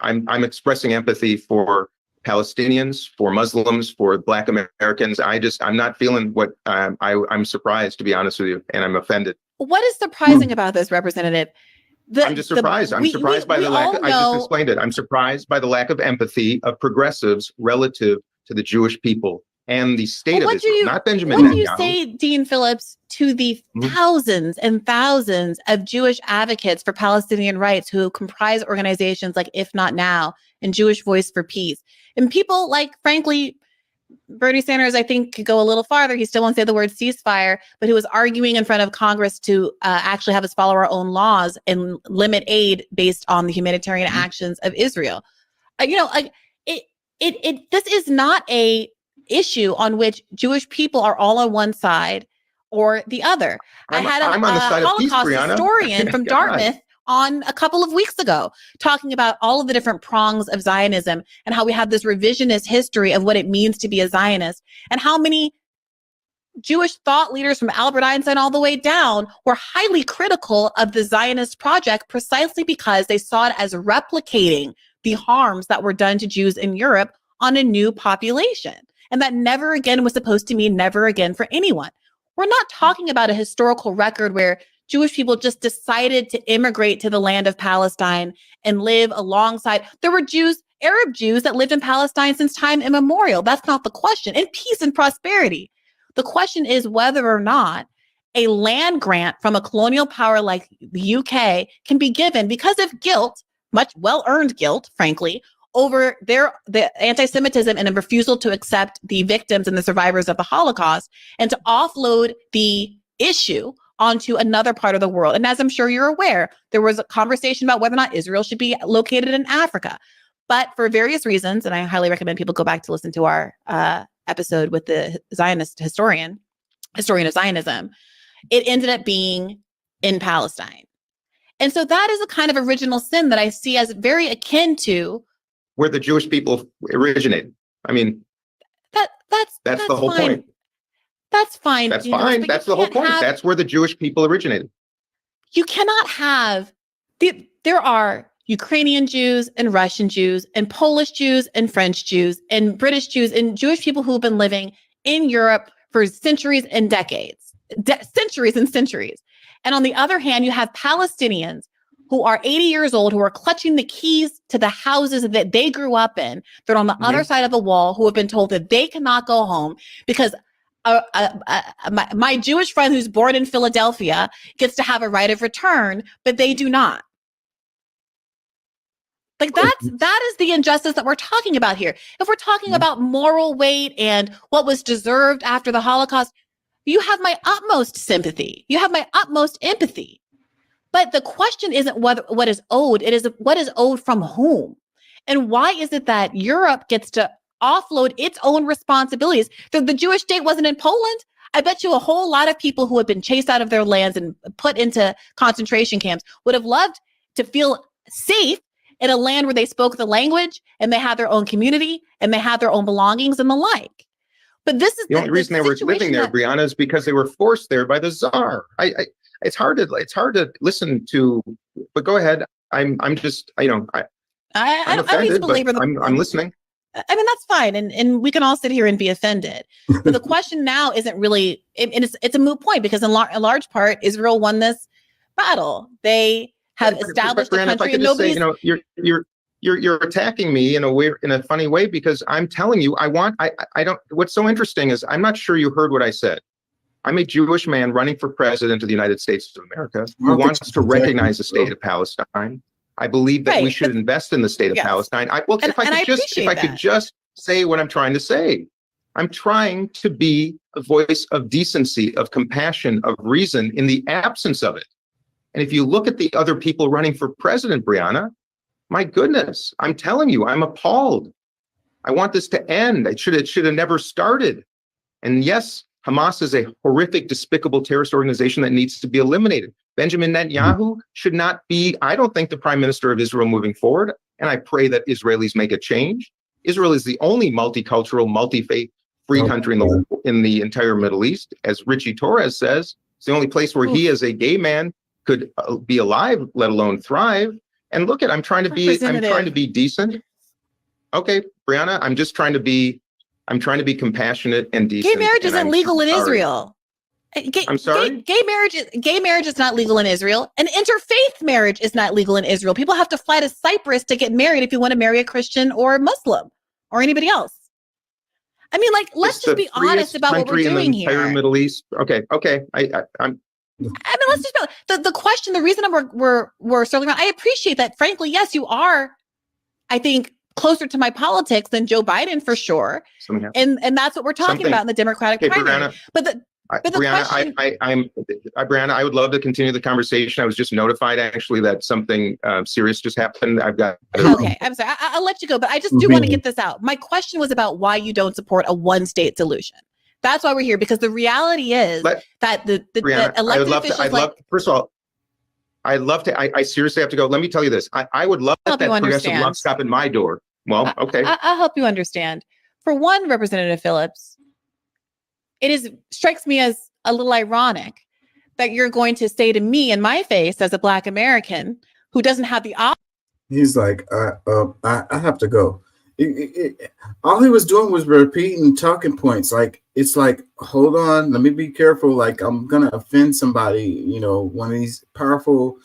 I'm expressing empathy for Palestinians, for Muslims, for Black Americans. I'm not feeling what I'm surprised, to be honest with you, and I'm offended. What is surprising about this, Representative? I'm just surprised. I'm surprised by the lack. I just explained it. I'm surprised by the lack of empathy of progressives relative to the Jewish people and the state of Israel, not Benjamin Netanyahu. What do you say, Dean Phillips, to the thousands and thousands of Jewish advocates for Palestinian rights who comprise organizations like If Not Now and Jewish Voice for Peace? And people like, frankly, Bernie Sanders, I think, could go a little farther. He still won't say the word ceasefire, but who was arguing in front of Congress to actually have us follow our own laws and limit aid based on the humanitarian actions of Israel. This is not a issue on which Jewish people are all on one side or the other. I had a Holocaust historian from Dartmouth on a couple of weeks ago, talking about all of the different prongs of Zionism and how we have this revisionist history of what it means to be a Zionist, and how many Jewish thought leaders from Albert Einstein all the way down were highly critical of the Zionist project precisely because they saw it as replicating the harms that were done to Jews in Europe on a new population. And that never again was supposed to mean never again for anyone. We're not talking about a historical record where Jewish people just decided to immigrate to the land of Palestine and live alongside. There were Jews, Arab Jews, that lived in Palestine since time immemorial. That's not the question. In peace and prosperity. The question is whether or not a land grant from a colonial power like the UK can be given because of guilt, much well-earned guilt, frankly, over the anti-Semitism and a refusal to accept the victims and the survivors of the Holocaust, and to offload the issue onto another part of the world. And as I'm sure you're aware, there was a conversation about whether or not Israel should be located in Africa. But for various reasons, and I highly recommend people go back to listen to our episode with the Zionist historian of Zionism, it ended up being in Palestine. And so that is a kind of original sin that I see as very akin to where the Jewish people originated. I mean, that's the whole point. That's fine. That's fine. That's the whole point. That's where the Jewish people originated. You cannot have, there are Ukrainian Jews and Russian Jews and Polish Jews and French Jews and British Jews and Jewish people who have been living in Europe for centuries and decades, centuries and centuries. And on the other hand, you have Palestinians who are 80 years old, who are clutching the keys to the houses that they grew up in. They're on the other side of the wall, who have been told that they cannot go home because my Jewish friend who's born in Philadelphia gets to have a right of return, but they do not. Like that is the injustice that we're talking about here. If we're talking about moral weight and what was deserved after the Holocaust, you have my utmost sympathy. You have my utmost empathy. But the question isn't what is owed. It is what is owed from whom. And why is it that Europe gets to offload its own responsibilities? The Jewish state wasn't in Poland. I bet you a whole lot of people who have been chased out of their lands and put into concentration camps would have loved to feel safe in a land where they spoke the language and they had their own community and they had their own belongings and the like. But this is the only reason they were living there, Brianna, is because they were forced there by the Tsar. It's hard to listen to, but go ahead. I'm just, you know, I'm offended, but I'm listening. I mean, that's fine. And we can all sit here and be offended. But the question now isn't really, and it's a moot point because in large part, Israel won this battle. They have established the country and nobody's... You know, you're attacking me in a funny way because I'm telling you, I don't, what's so interesting is I'm not sure you heard what I said. I'm a Jewish man running for president of the United States of America who wants to recognize the state of Palestine. I believe that we should invest in the state of Palestine. If I could just say what I'm trying to say. I'm trying to be a voice of decency, of compassion, of reason in the absence of it. And if you look at the other people running for president, Brianna, my goodness, I'm telling you, I'm appalled. I want this to end. It should have never started. And yes, Hamas is a horrific, despicable terrorist organization that needs to be eliminated. Benjamin Netanyahu should not be, I don't think, the prime minister of Israel moving forward. And I pray that Israelis make a change. Israel is the only multicultural, multi-faith, free country in the entire Middle East. As Richie Torres says, it's the only place where he as a gay man could be alive, let alone thrive. And look I'm trying to be decent. Okay, Brianna, I'm trying to be compassionate and decent. Gay marriage isn't legal in Israel. I'm sorry? Gay marriage is not legal in Israel. And interfaith marriage is not legal in Israel. People have to fly to Cyprus to get married if you want to marry a Christian or a Muslim or anybody else. I mean, like, let's just be honest about what we're doing here. Entire Middle East. Okay. I mean, let's just the question. The reason we're circling around. I appreciate that. Frankly, yes, you are. I think closer to my politics than Joe Biden for sure, and that's what we're talking about in the Democratic primary. Brianna, Brianna, I would love to continue the conversation. I was just notified actually that something serious just happened. I've got. Okay, I'm sorry. I'll let you go, but I just do want to get this out. My question was about why you don't support a one-state solution. That's why we're here, because the reality is that the elected officials. First of all, I'd love to. I seriously have to go. Let me tell you this. I would love that progressive love stop at my door. Well, okay. I'll help you understand. For one, Representative Phillips, it strikes me as a little ironic that you're going to say to me in my face as a Black American who doesn't have the option. He's like, I have to go. All he was doing was repeating talking points. Like, it's like, hold on, let me be careful. Like, I'm gonna offend somebody, you know, one of these powerful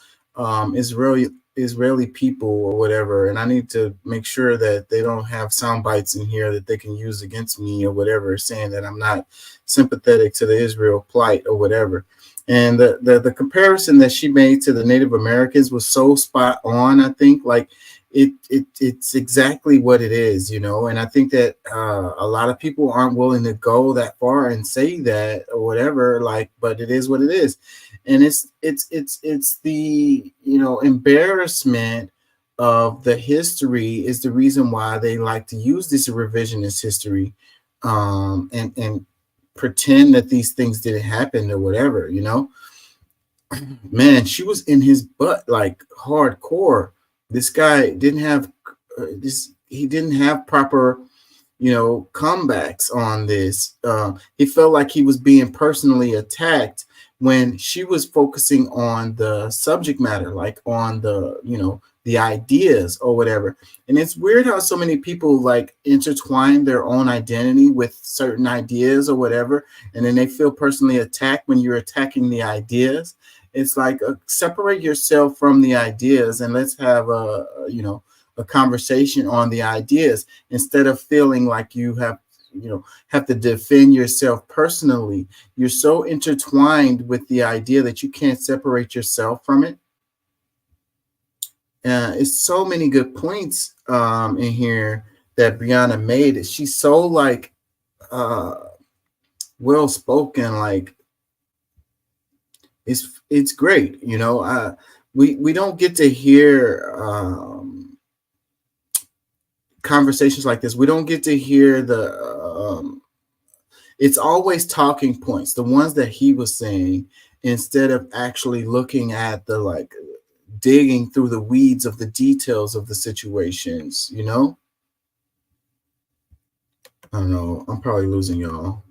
Israeli people or whatever, and I need to make sure that they don't have sound bites in here that they can use against me or whatever, saying that I'm not sympathetic to the Israel plight or whatever. And the comparison that she made to the Native Americans was so spot on. I think like it's exactly what it is, you know. And I think that a lot of people aren't willing to go that far and say that or whatever, like, but it is what it is. And it's the, you know, embarrassment of the history is the reason why they like to use this revisionist history and pretend that these things didn't happen or whatever, you know. Man, she was in his butt like hardcore. This guy didn't have he didn't have proper, you know, comebacks on this. He felt like he was being personally attacked when she was focusing on the subject matter, like on the, you know, the ideas or whatever. And it's weird how so many people like intertwine their own identity with certain ideas or whatever, and then they feel personally attacked when you're attacking the ideas. It's like separate yourself from the ideas and let's have a conversation on the ideas instead of feeling like you have to defend yourself personally. You're so intertwined with the idea that you can't separate yourself from it. It's so many good points in here that Brianna made. She's so like well spoken, like it's great, you know. We don't get to hear conversations like this. We don't get to hear it's always talking points, the ones that he was saying, instead of actually looking at the like digging through the weeds of the details of the situations, you know? I don't know. I'm probably losing y'all.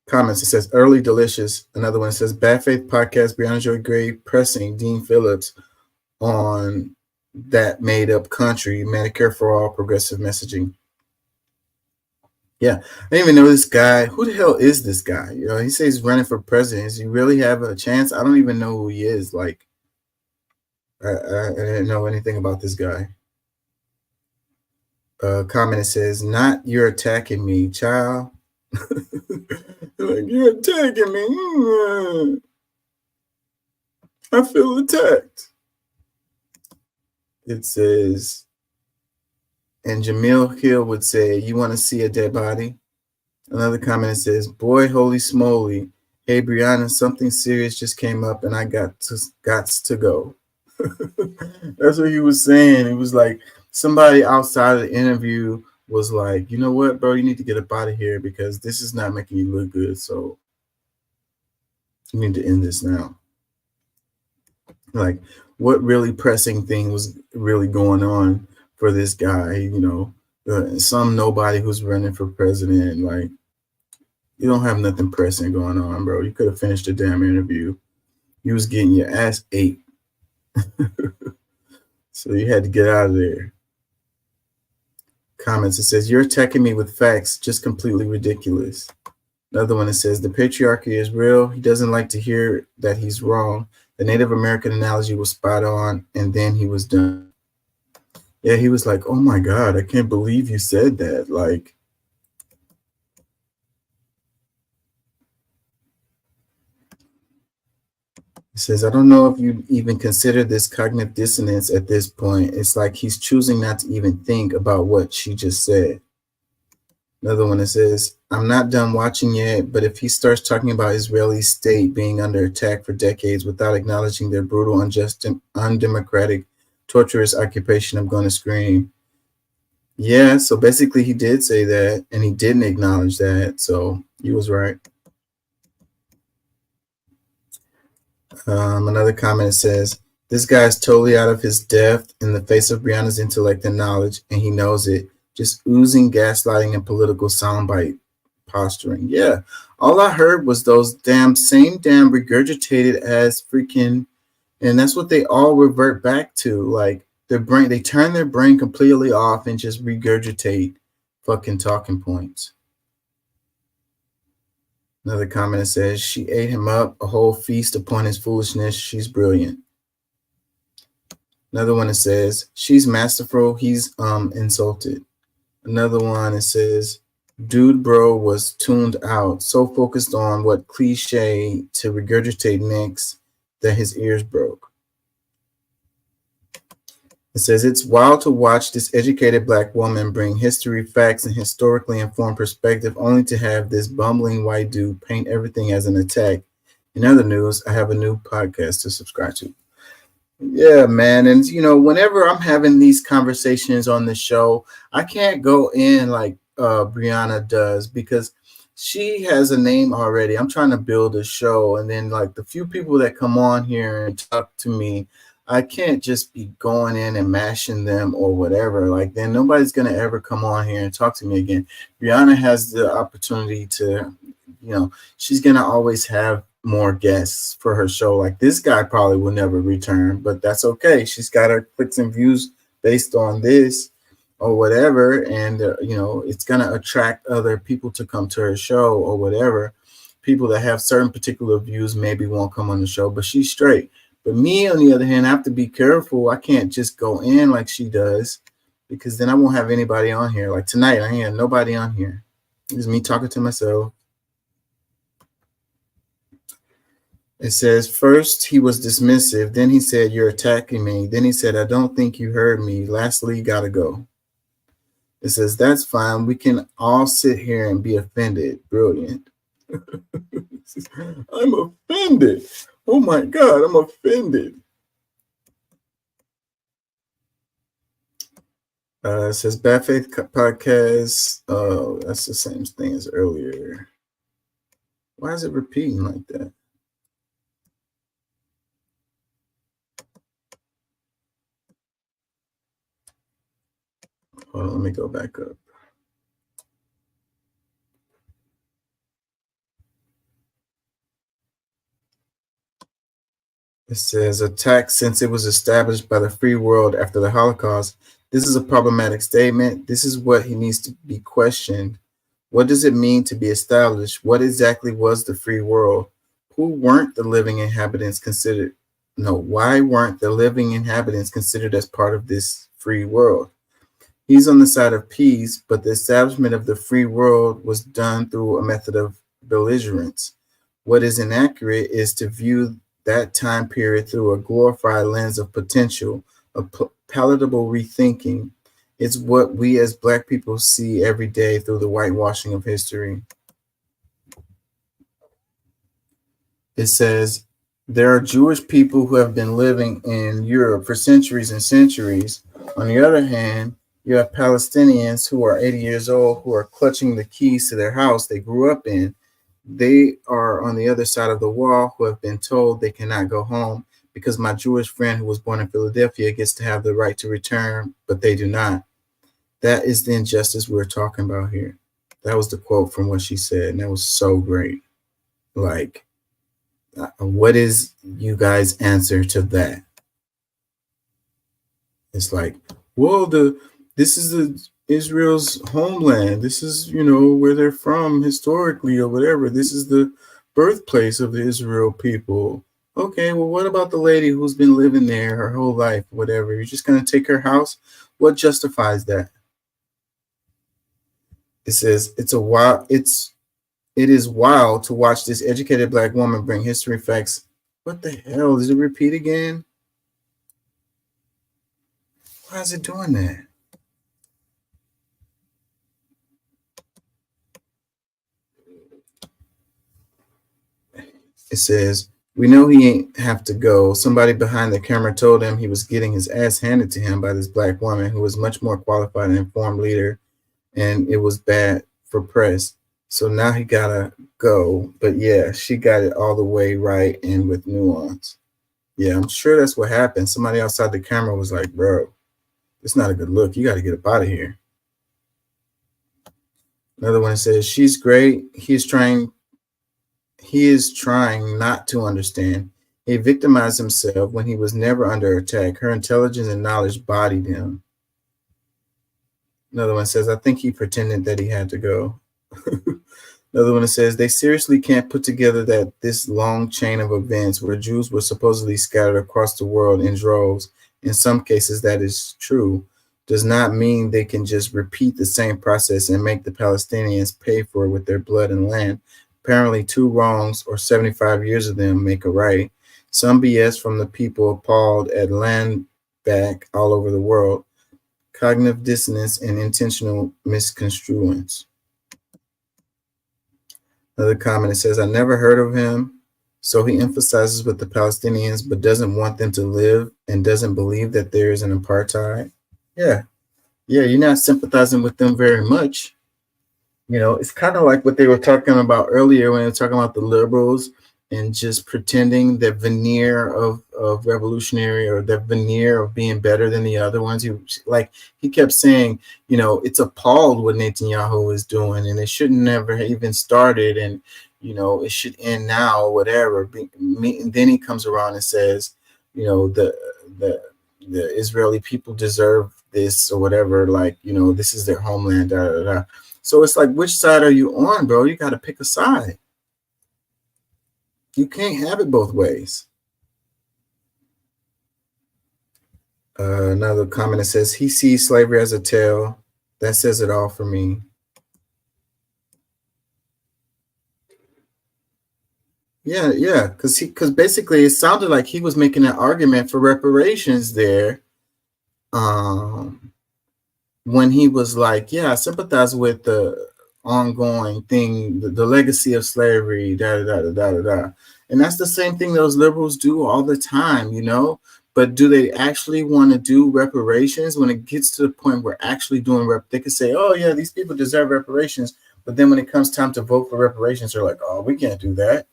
Comments. It says early delicious. Another one says Bad Faith Podcast, Brianna Joy Gray pressing Dean Phillips on that made up country, Medicare for all, progressive messaging. Yeah, I didn't even know this guy. Who the hell is this guy? You know, he says he's running for president. Does he really have a chance? I don't even know who he is. Like, I didn't know anything about this guy. Comment, it says, not you're attacking me, child. Like, you're attacking me. I feel attacked. It says, and Jamil Hill would say, you want to see a dead body? Another comment says, boy, holy smoly. Hey, Brianna, something serious just came up and I got to go. That's what he was saying. It was like somebody outside of the interview was like, you know what, bro, you need to get up out of here because this is not making you look good. So you need to end this now. Like, what really pressing thing was really going on for this guy? You know, some nobody who's running for president. Like, you don't have nothing pressing going on, bro. You could have finished the damn interview. You was getting your ass ate. So you had to get out of there. Comments, it says, you're attacking me with facts, just completely ridiculous. Another one that says, the patriarchy is real. He doesn't like to hear that he's wrong. The Native American analogy was spot on, and then he was done. Yeah, he was like, oh my God, I can't believe you said that. Like, it says, I don't know if you even consider this cognitive dissonance at this point. It's like he's choosing not to even think about what she just said. Another one that says, I'm not done watching yet, but if he starts talking about Israeli state being under attack for decades without acknowledging their brutal, unjust, undemocratic, torturous occupation, I'm going to scream. Yeah, so basically he did say that, and he didn't acknowledge that, so he was right. Another comment says, this guy's totally out of his depth in the face of Brianna's intellect and knowledge, and he knows it. Just oozing gaslighting and political soundbite posturing. Yeah, all I heard was those same regurgitated as freaking, and that's what they all revert back to. Like, their brain, they turn their brain completely off and just regurgitate fucking talking points. Another comment says, she ate him up, a whole feast upon his foolishness. She's brilliant. Another one that says, she's masterful. He's insulted. Another one that says, dude bro was tuned out, so focused on what cliche to regurgitate next that his ears broke. It says, it's wild to watch this educated Black woman bring history, facts, and historically informed perspective only to have this bumbling white dude paint everything as an attack. In other news, I have a new podcast to subscribe to. Yeah, man. And, you know, whenever I'm having these conversations on the show, I can't go in like Brianna does because she has a name already. I'm trying to build a show. And then like the few people that come on here and talk to me, I can't just be going in and mashing them or whatever. Like, then nobody's going to ever come on here and talk to me again. Brianna has the opportunity to, you know, she's going to always have more guests for her show. Like, this guy probably will never return, but that's okay. She's got her clicks and views based on this or whatever. And, you know, it's going to attract other people to come to her show or whatever. People that have certain particular views maybe won't come on the show, but she's straight. But me, on the other hand, I have to be careful. I can't just go in like she does because then I won't have anybody on here. Like tonight, I ain't have nobody on here. It's me talking to myself. It says, first he was dismissive. Then he said, you're attacking me. Then he said, I don't think you heard me. Lastly, gotta go. It says, that's fine. We can all sit here and be offended. Brilliant. I'm offended. Oh my God, I'm offended. It says Bad Faith Podcast. Oh, that's the same thing as earlier. Why is it repeating like that? Hold on, let me go back up. It says, attack since it was established by the free world after the Holocaust. This is a problematic statement. This is what he needs to be questioned. What does it mean to be established? What exactly was the free world? Who weren't the living inhabitants considered? No, why weren't the living inhabitants considered as part of this free world? He's on the side of peace, but the establishment of the free world was done through a method of belligerence. What is inaccurate is to view that time period through a glorified lens of potential, a palatable rethinking. It's what we as Black people see every day through the whitewashing of history. It says, there are Jewish people who have been living in Europe for centuries and centuries. On the other hand, you have Palestinians who are 80 years old who are clutching the keys to their house they grew up in. They are on the other side of the wall who have been told they cannot go home because my Jewish friend who was born in Philadelphia gets to have the right to return, but they do not. That is the injustice we're talking about here. That was the quote from what she said, and that was so great. Like, what is you guys' answer to that? It's like, well, this is Israel's homeland. This is, you know, where they're from historically or whatever. This is the birthplace of the Israel people. Okay, well, what about the lady who's been living there her whole life, whatever? You're just going to take her house? What justifies that? It says, it is wild to watch this educated Black woman bring history facts. What the hell? Does it repeat again? Why is it doing that? It says, we know he ain't have to go. Somebody behind the camera told him he was getting his ass handed to him by this Black woman who was much more qualified and informed leader, and it was bad for press. So now he gotta go. But yeah, she got it all the way right and with nuance. Yeah, I'm sure that's what happened. Somebody outside the camera was like, bro, it's not a good look. You got to get up out of here. Another one says, she's great. He is trying not to understand. He victimized himself when he was never under attack. Her intelligence and knowledge bodied him. Another one says, I think he pretended that he had to go. Another one says, they seriously can't put together that this long chain of events where Jews were supposedly scattered across the world in droves. In some cases, that is true. Does not mean they can just repeat the same process and make the Palestinians pay for it with their blood and land. Apparently 2 wrongs or 75 years of them make a right. Some BS from the people appalled at land back all over the world. Cognitive dissonance and intentional misconstruence. Another comment, it says, I never heard of him. So he emphasizes with the Palestinians, but doesn't want them to live and doesn't believe that there is an apartheid. Yeah, you're not sympathizing with them very much. You know, it's kind of like what they were talking about earlier when they were talking about the liberals and just pretending that veneer of revolutionary or that veneer of being better than the other ones. He kept saying, you know, it's appalled what Netanyahu is doing and it shouldn't never even started and, you know, it should end now or whatever. And then he comes around and says, you know, the Israeli people deserve this or whatever. Like, you know, this is their homeland. Da, da, da. So it's like, which side are you on, bro? You got to pick a side. You can't have it both ways. Another comment that says, he sees slavery as a tale. That says it all for me. Yeah, because basically it sounded like he was making an argument for reparations there. When he was like, yeah, I sympathize with the ongoing thing, the legacy of slavery, da da da da da da. And that's the same thing those liberals do all the time, you know. but do they actually want to do reparations? When it gets to the point where actually doing they could say, oh yeah, these people deserve reparations, but then when it comes time to vote for reparations, they're like, oh, we can't do that.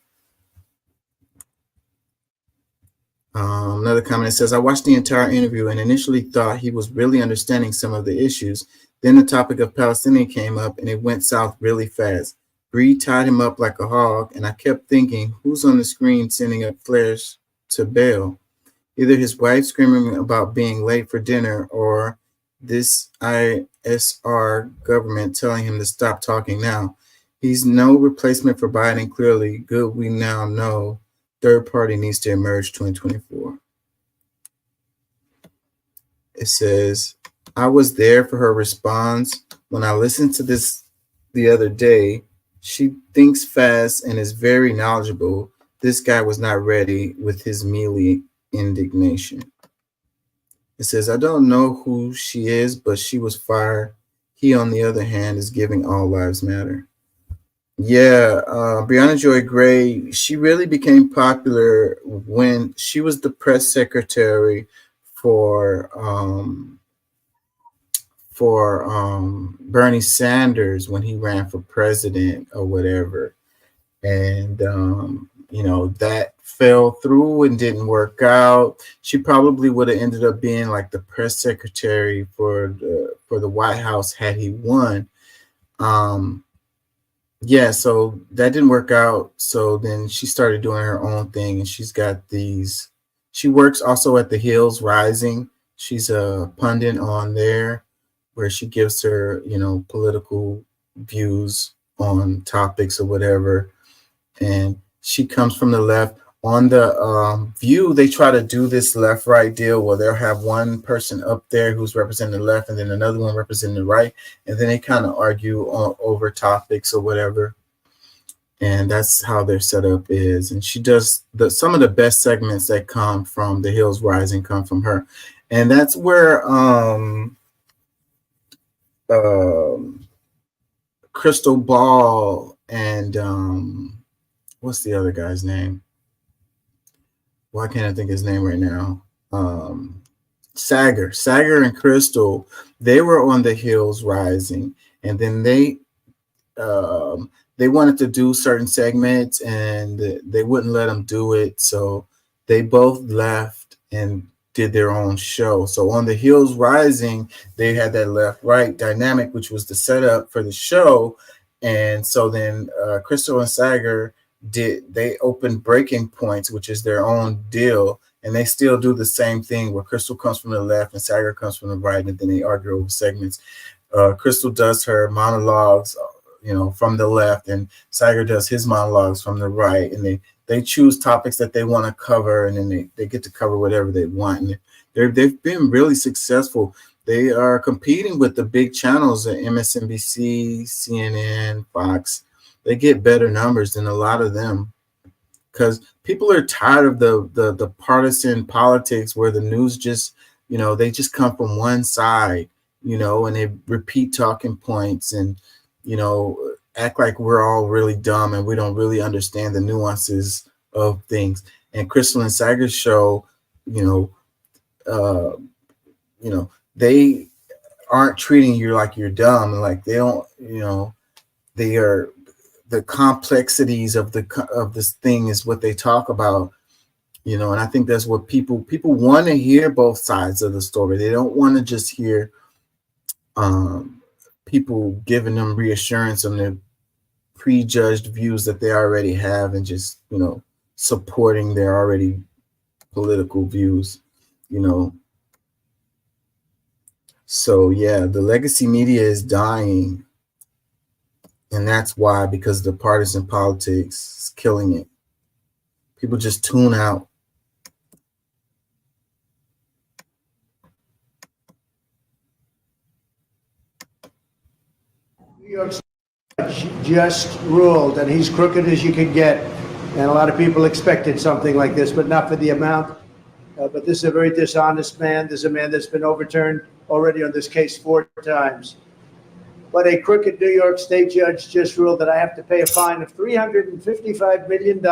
Another comment says, I watched the entire interview and initially thought he was really understanding some of the issues. Then the topic of Palestinian came up and it went south really fast. Breed tied him up like a hog, and I kept thinking, who's on the screen sending up flares to bail? Either his wife screaming about being late for dinner or this ISR government telling him to stop talking now. He's no replacement for Biden, clearly. Good, we now know. Third party needs to emerge 2024. It says, I was there for her response. When I listened to this the other day, she thinks fast and is very knowledgeable. This guy was not ready with his mealy indignation. It says, I don't know who she is, but she was fired. He, on the other hand, is giving all lives matter. Yeah, Brianna Joy Gray, she really became popular when she was the press secretary for Bernie Sanders when he ran for president or whatever. And, you know, that fell through and didn't work out. She probably would have ended up being like the press secretary for the White House had he won. Yeah, so that didn't work out. So then she started doing her own thing, and she's got these. She works also at the Hills Rising. She's a pundit on there where she gives her, you know, political views on topics or whatever. And she comes from the left. On the View, they try to do this left-right deal where they'll have one person up there who's representing the left and then another one representing the right. And then they kind of argue over topics or whatever. And that's how their setup is. And she does some of the best segments that come from the Hills Rising come from her. And that's where Crystal Ball and what's the other guy's name? Why can't I think his name right now? Sager and Crystal, they were on the Hills Rising, and then they wanted to do certain segments, and they wouldn't let them do it, so they both left and did their own show. So on the Hills Rising, they had that left-right dynamic, which was the setup for the show, and so then Crystal and Sager they opened Breaking Points, which is their own deal, and they still do the same thing where Crystal comes from the left and Sager comes from the right, and then they argue over segments. Crystal does her monologues, you know, from the left, and Sager does his monologues from the right, and they choose topics that they want to cover, and then they get to cover whatever they want. And they've been really successful. They are competing with the big channels at MSNBC, CNN, Fox. They get better numbers than a lot of them because people are tired of the partisan politics where the news just, you know, they just come from one side, you know, and they repeat talking points and, you know, act like we're all really dumb and we don't really understand the nuances of things. And Crystal and Sager's show, you know, they aren't treating you like you're dumb. Like they don't, you know, they are. The complexities of this thing is what they talk about, you know, and I think that's what people want to hear both sides of the story. They don't want to just hear people giving them reassurance on their prejudged views that they already have and just, you know, supporting their already political views, you know. So yeah, the legacy media is dying. And that's why, because the partisan politics is killing it. People just tune out. New York State just ruled, and he's crooked as you can get. And a lot of people expected something like this, but not for the amount. But this is a very dishonest man. This is a man that's been overturned already on this case 4 times. But a crooked New York State judge just ruled that I have to pay a fine of $355 million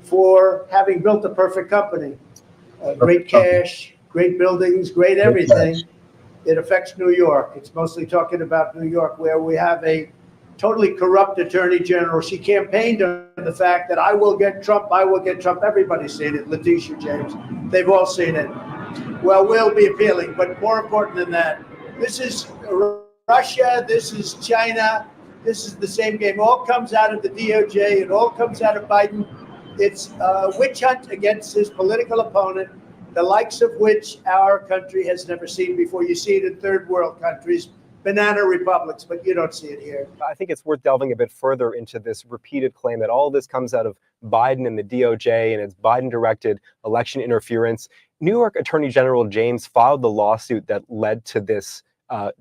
for having built a perfect company. Great cash, great buildings, great everything. It affects New York. It's mostly talking about New York, where we have a totally corrupt attorney general. She campaigned on the fact that I will get Trump, I will get Trump. Everybody's seen it. Letitia James, they've all seen it. Well, we'll be appealing, but more important than that, this is Russia, this is China, this is the same game. All comes out of the DOJ, it all comes out of Biden. It's a witch hunt against his political opponent, the likes of which our country has never seen before. You see it in third world countries, banana republics, but you don't see it here. I think it's worth delving a bit further into this repeated claim that all this comes out of Biden and the DOJ and it's Biden-directed election interference. New York Attorney General James filed the lawsuit that led to this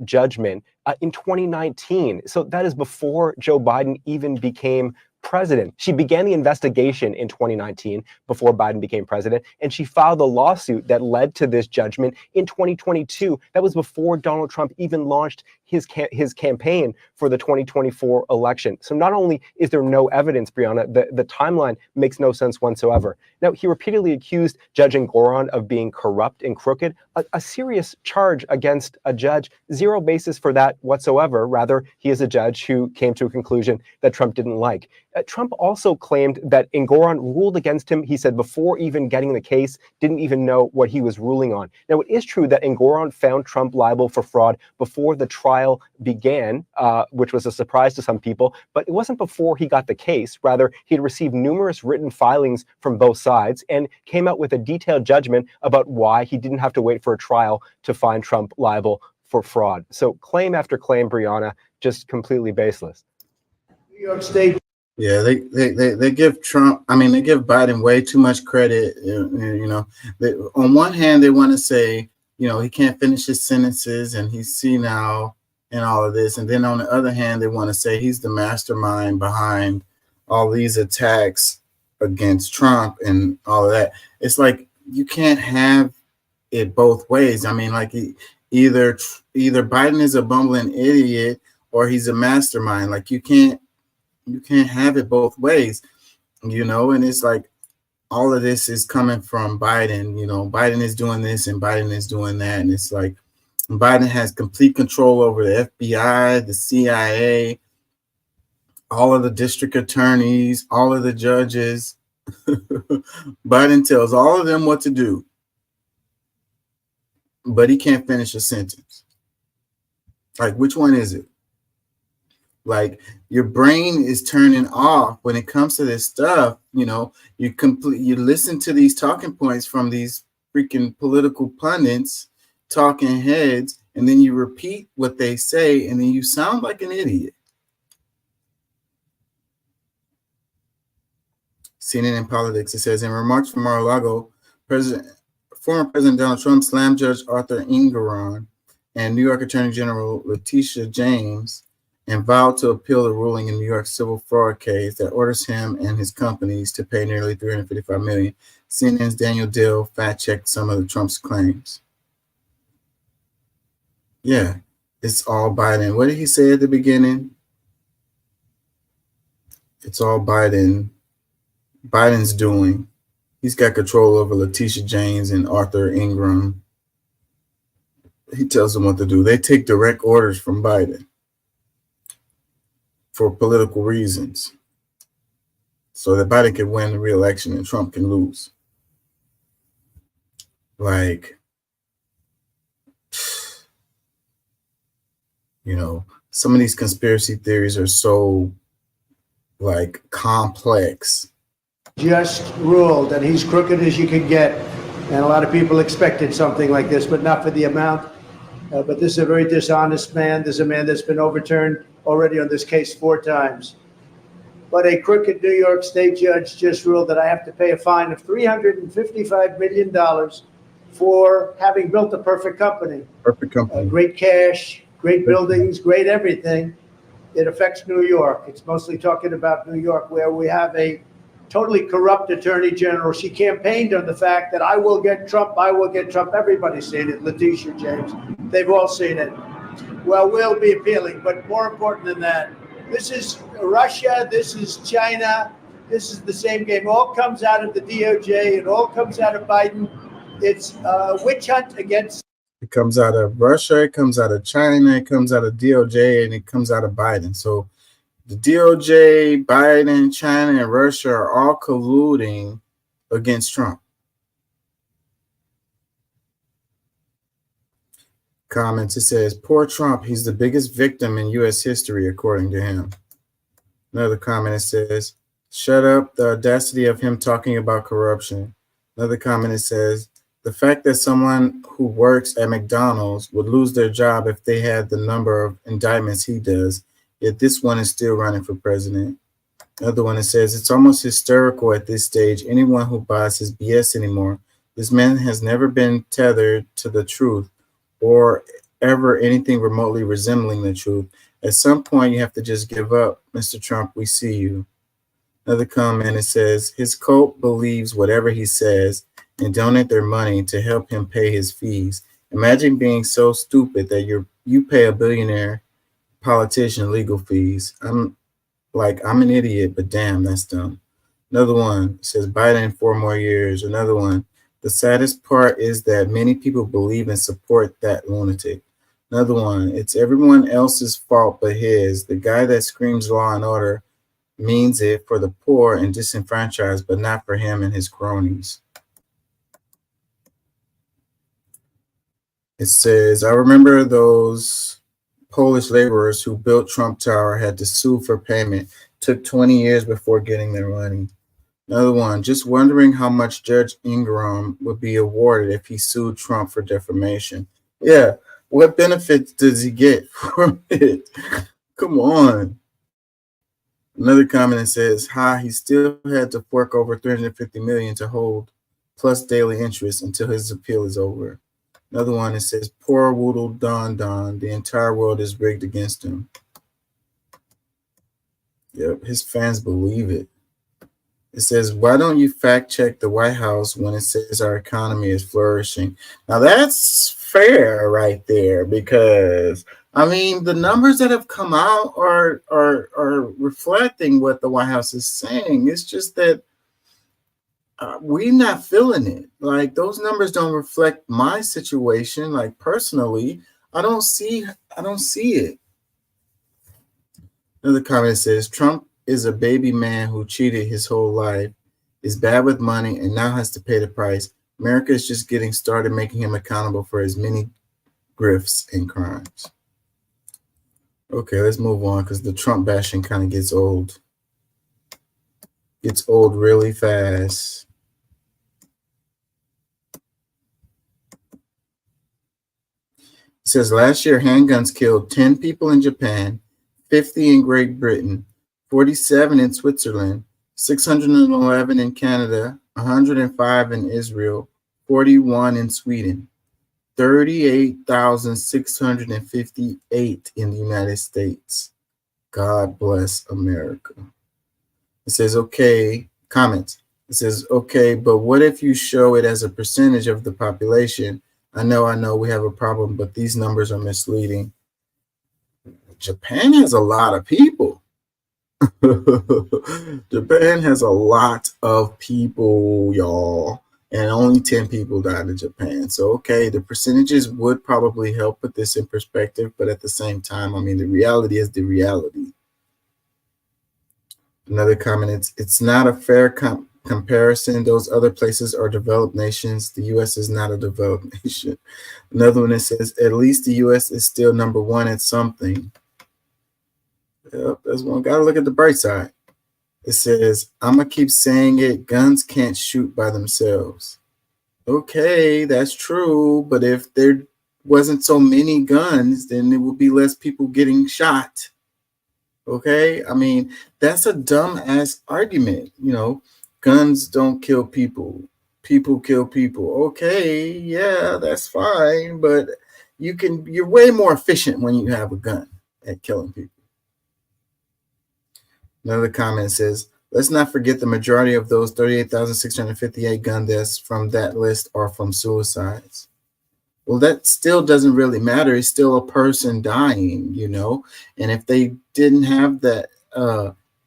judgment in 2019. So that is before Joe Biden even became president. She began the investigation in 2019 before Biden became president, and she filed a lawsuit that led to this judgment in 2022. That was before Donald Trump even launched his campaign for the 2024 election. So not only is there no evidence, Brianna, the timeline makes no sense whatsoever. Now, he repeatedly accused Judge Engoron of being corrupt and crooked, a serious charge against a judge, zero basis for that whatsoever. Rather, he is a judge who came to a conclusion that Trump didn't like. Trump also claimed that Engoron ruled against him, he said, before even getting the case, didn't even know what he was ruling on. Now, it is true that Engoron found Trump liable for fraud before the trial began, which was a surprise to some people, but it wasn't before he got the case. Rather, he had received numerous written filings from both sides and came out with a detailed judgment about why he didn't have to wait for a trial to find Trump liable for fraud. So claim after claim, Brianna, just completely baseless. New York State. Yeah, they give Trump, they give Biden way too much credit. On one hand, they want to say, he can't finish his sentences and he's senile and all of this. And then on the other hand, they want to say he's the mastermind behind all these attacks against Trump and all of that. It's like, you can't have it both ways. Either Biden is a bumbling idiot or he's a mastermind. Like, you can't have it both ways, and it's like all of this is coming from Biden. Biden is doing this and Biden is doing that. And it's like Biden has complete control over the FBI, the CIA, all of the district attorneys, all of the judges. Biden tells all of them what to do, but he can't finish a sentence. Like, which one is it? Like, your brain is turning off when it comes to this stuff. You listen to these talking points from these freaking political pundits, talking heads, and then you repeat what they say, and then you sound like an idiot. CNN Politics, it says, in remarks from Mar-a-Lago, former President Donald Trump slammed Judge Arthur Engoron and New York Attorney General Letitia James and vowed to appeal the ruling in New York's civil fraud case that orders him and his companies to pay nearly $355 million. CNN's Daniel Dill fact-checked some of Trump's claims. Yeah, it's all Biden. What did he say at the beginning? It's all Biden. Biden's doing. He's got control over Letitia James and Arthur Engoron. He tells them what to do. They take direct orders from Biden for political reasons, so that Biden can win the re-election and Trump can lose. Like, some of these conspiracy theories are so, like, complex. Just ruled that he's crooked as you can get, and a lot of people expected something like this, but not for the amount. But this is a very dishonest man. This is a man that's been overturned already on this case 4 times. But a crooked New York State judge just ruled that I have to pay a fine of $355 million for having built a perfect company. Perfect company. Great cash, great buildings, great everything. It affects New York. It's mostly talking about New York, where we have a totally corrupt attorney general. She campaigned on the fact that I will get Trump, I will get Trump. Everybody's seen it. Letitia James, they've all seen it. Well, we'll be appealing, but more important than that, this is Russia, this is China, this is the same game. All comes out of the DOJ, it all comes out of Biden, it's a witch hunt against. It comes out of Russia, it comes out of China, it comes out of DOJ, and it comes out of Biden. So the DOJ, Biden, China, and Russia are all colluding against Trump. Comments, it says, poor Trump, he's the biggest victim in U.S. history, according to him. Another comment, it says, shut up, the audacity of him talking about corruption. Another comment, it says, the fact that someone who works at McDonald's would lose their job if they had the number of indictments he does, yet this one is still running for president. Another one, it says, it's almost hysterical at this stage, anyone who buys his BS anymore. This man has never been tethered to the truth or ever anything remotely resembling the truth. At some point, you have to just give up. Mr. Trump, we see you. Another comment, it says, his cult believes whatever he says and donate their money to help him pay his fees. Imagine being so stupid that you pay a billionaire politician legal fees. I'm an idiot, but damn, that's dumb. Another one, it says Biden 4 more years. Another one, the saddest part is that many people believe and support that lunatic. Another one, it's everyone else's fault but his. The guy that screams law and order means it for the poor and disenfranchised, but not for him and his cronies. It says, I remember those Polish laborers who built Trump Tower had to sue for payment. Took 20 years before getting their money. Another one, just wondering how much Judge Ingram would be awarded if he sued Trump for defamation. Yeah, what benefits does he get from it? Come on. Another comment that says, he still had to fork over $350 million to hold, plus daily interest until his appeal is over. Another one that says, poor Woodle Don Don, the entire world is rigged against him. Yep, his fans believe it. It says, why don't you fact check the White House when it says our economy is flourishing? Now that's fair right there, because I mean the numbers that have come out are reflecting what the White House is saying. It's just that we're not feeling it. Like those numbers don't reflect my situation. Like personally, I don't see it. Another comment says, Trump is a baby man who cheated his whole life, is bad with money, and now has to pay the price. America is just getting started making him accountable for his many grifts and crimes. Okay, let's move on because the Trump bashing kind of gets old. Gets old really fast. It says last year handguns killed 10 people in Japan, 50 in Great Britain, 47 in Switzerland, 611 in Canada, 105 in Israel, 41 in Sweden, 38,658 in the United States. God bless America. It says, okay, comments. It says, okay, but what if you show it as a percentage of the population? I know we have a problem, but these numbers are misleading. Japan has a lot of people. Japan has a lot of people, y'all, and only 10 people died in Japan. So, okay, the percentages would probably help put this in perspective, but at the same time, I mean, the reality is the reality. Another comment, it's not a fair comparison. Those other places are developed nations. The U.S. is not a developed nation. Another one that says, at least the U.S. is still number one at something. Yep, there's one. Got to look at the bright side. It says, I'm going to keep saying it. Guns can't shoot by themselves. Okay, that's true. But if there wasn't so many guns, then there would be less people getting shot. Okay, I mean, that's a dumb-ass argument. You know, guns don't kill people. People kill people. Okay, yeah, that's fine. But you're way more efficient when you have a gun at killing people. Another comment says, let's not forget the majority of those 38,658 gun deaths from that list are from suicides. Well, that still doesn't really matter. It's still a person dying, you know? And if they didn't have that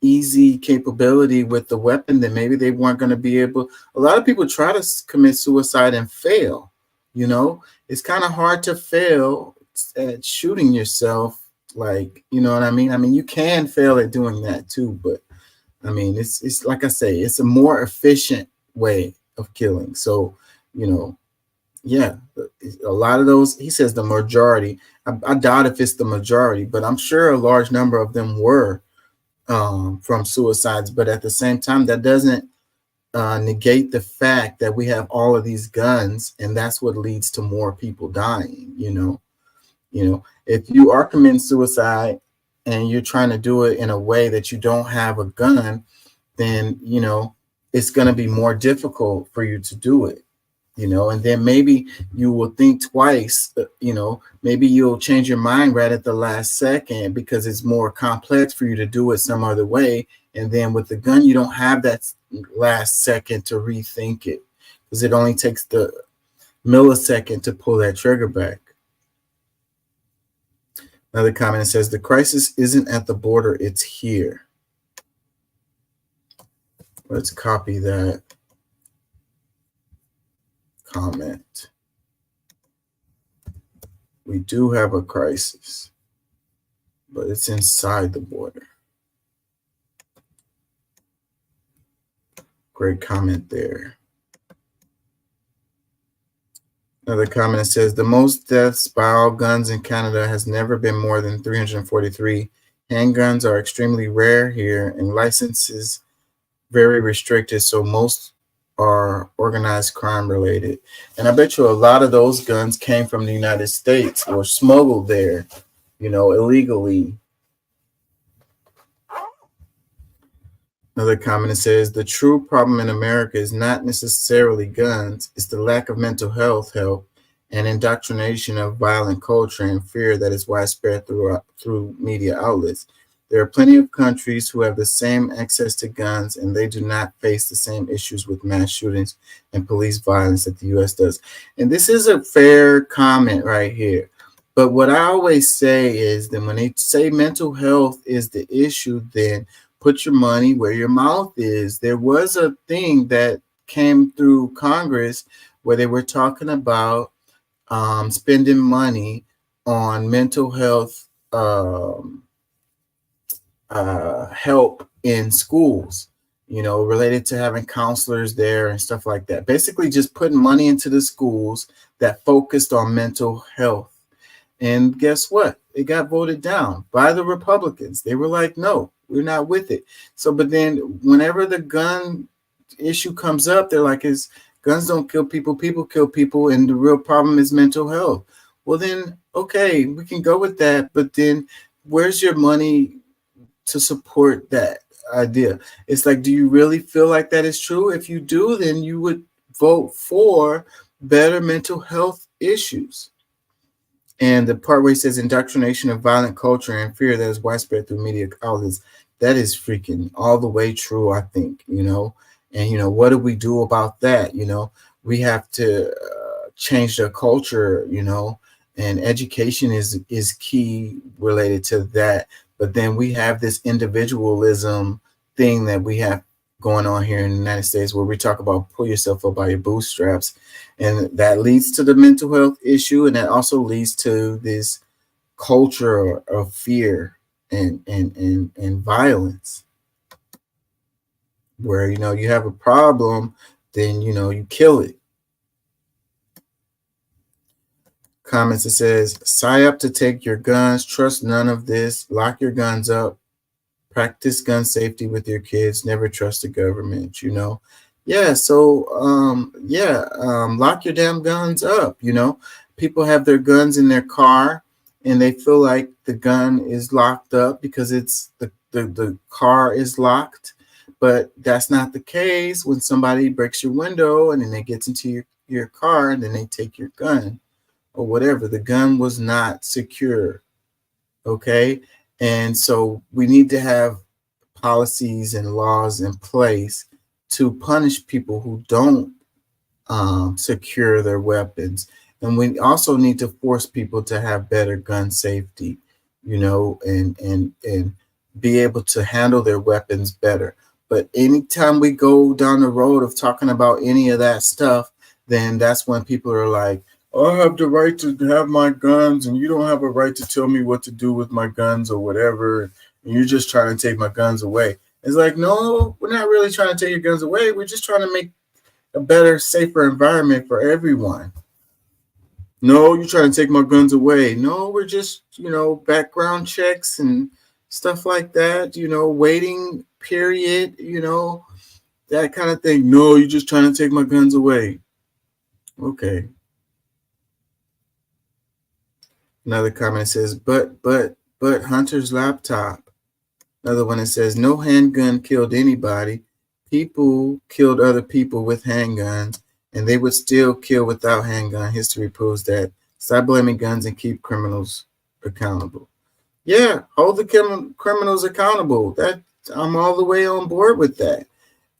easy capability with the weapon, then maybe they weren't going to be able. A lot of people try to commit suicide and fail. You know, it's kind of hard to fail at shooting yourself. Like, you know what I mean? I mean, you can fail at doing that too, but I mean, it's like I say, it's a more efficient way of killing. So, you know, yeah, a lot of those, he says the majority. I doubt if it's the majority, but I'm sure a large number of them were from suicides. But at the same time, that doesn't negate the fact that we have all of these guns, and that's what leads to more people dying. You know, if you are committing suicide and you're trying to do it in a way that you don't have a gun, then, you know, it's going to be more difficult for you to do it. You know, and then maybe you will think twice, you know, maybe you'll change your mind right at the last second because it's more complex for you to do it some other way. And then with the gun, you don't have that last second to rethink it because it only takes the millisecond to pull that trigger back. Another comment says the crisis isn't at the border, it's here. Let's copy that comment. We do have a crisis, but it's inside the border. Great comment there. Another comment that says the most deaths by all guns in Canada has never been more than 343. Handguns are extremely rare here and licenses very restricted, so most are organized crime related. And I bet you a lot of those guns came from the United States or smuggled there, you know, illegally. Another comment says the true problem in America is not necessarily guns, it's the lack of mental health help and indoctrination of violent culture and fear that is widespread through media outlets. There are plenty of countries who have the same access to guns and they do not face the same issues with mass shootings and police violence that the U.S. does. And this is a fair comment right here. But what I always say is that when they say mental health is the issue, then put your money where your mouth is. There was a thing that came through Congress where they were talking about spending money on mental health help in schools, you know, related to having counselors there and stuff like that. Basically just putting money into the schools that focused on mental health. And guess what? It got voted down by the Republicans. They were like, no, we're not with it. So, but then whenever the gun issue comes up, they're like, guns don't kill people, people kill people. And the real problem is mental health. Well, then, okay, we can go with that. But then where's your money to support that idea? It's like, do you really feel like that is true? If you do, then you would vote for better mental health issues. And the part where he says indoctrination of violent culture and fear that is widespread through media outlets, that is freaking all the way true, I think, you know. And, you know, what do we do about that? You know, we have to change the culture, you know, and education is key related to that. But then we have this individualism thing that we have going on here in the United States where we talk about pull yourself up by your bootstraps. And that leads to the mental health issue. And that also leads to this culture of fear and violence where, you know, you have a problem, then, you know, you kill it. Comments that says, sign up to take your guns, trust none of this, lock your guns up, practice gun safety with your kids, never trust the government, you know. Yeah, so lock your damn guns up, you know. People have their guns in their car and they feel like the gun is locked up because it's the car is locked, but that's not the case. When somebody breaks your window and then they get into your car and then they take your gun or whatever, the gun was not secure. Okay. And so we need to have policies and laws in place to punish people who don't secure their weapons. And we also need to force people to have better gun safety, you know, and be able to handle their weapons better. But anytime we go down the road of talking about any of that stuff, then that's when people are like, oh, I have the right to have my guns, and you don't have a right to tell me what to do with my guns or whatever. And you're just trying to take my guns away. It's like, no, we're not really trying to take your guns away. We're just trying to make a better, safer environment for everyone. No, you're trying to take my guns away. No, we're just, background checks and stuff like that, waiting period, that kind of thing. No, you're just trying to take my guns away. Okay. Another comment says, but Hunter's laptop. Another one that says, no handgun killed anybody. People killed other people with handguns, and they would still kill without handgun. History proves that. Stop blaming guns and keep criminals accountable. Yeah, hold the criminals accountable. That I'm all the way on board with that.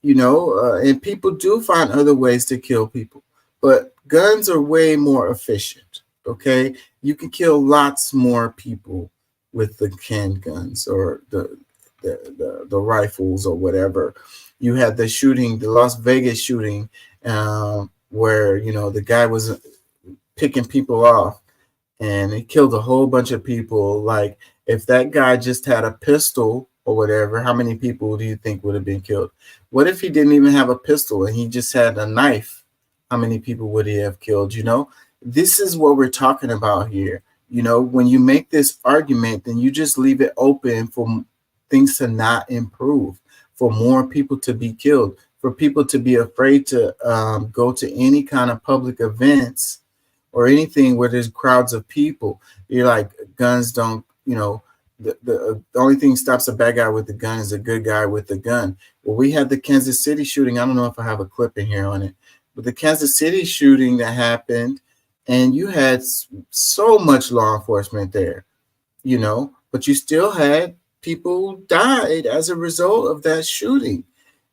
And people do find other ways to kill people, but guns are way more efficient. Okay, you can kill lots more people with the handguns or the rifles or whatever. You had the shooting, the Las Vegas shooting, where the guy was picking people off, and he killed a whole bunch of people. Like, if that guy just had a pistol or whatever, how many people do you think would have been killed? What if he didn't even have a pistol and he just had a knife? How many people would he have killed? This is what we're talking about here. When you make this argument, then you just leave it open for things to not improve, for more people to be killed, for people to be afraid to go to any kind of public events or anything where there's crowds of people. You're like, guns don't, the only thing stops a bad guy with the gun is a good guy with the gun. Well, we had the Kansas City shooting. I don't know if I have a clip in here on it, but the Kansas City shooting that happened, and you had so much law enforcement there, but you still had people died as a result of that shooting.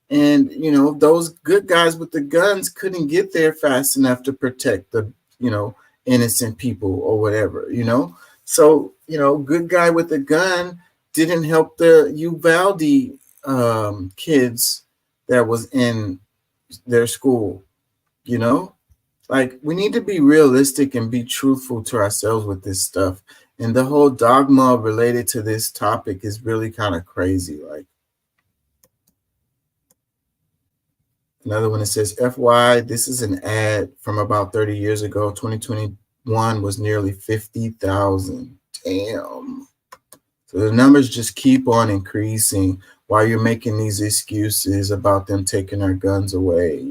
And, those good guys with the guns couldn't get there fast enough to protect the, innocent people or whatever, So, good guy with the gun didn't help the Uvalde kids that was in their school, Like, we need to be realistic and be truthful to ourselves with this stuff. And the whole dogma related to this topic is really kind of crazy. Like, another one that says, FY, this is an ad from about 30 years ago. 2021 was nearly 50,000. Damn. So the numbers just keep on increasing while you're making these excuses about them taking our guns away.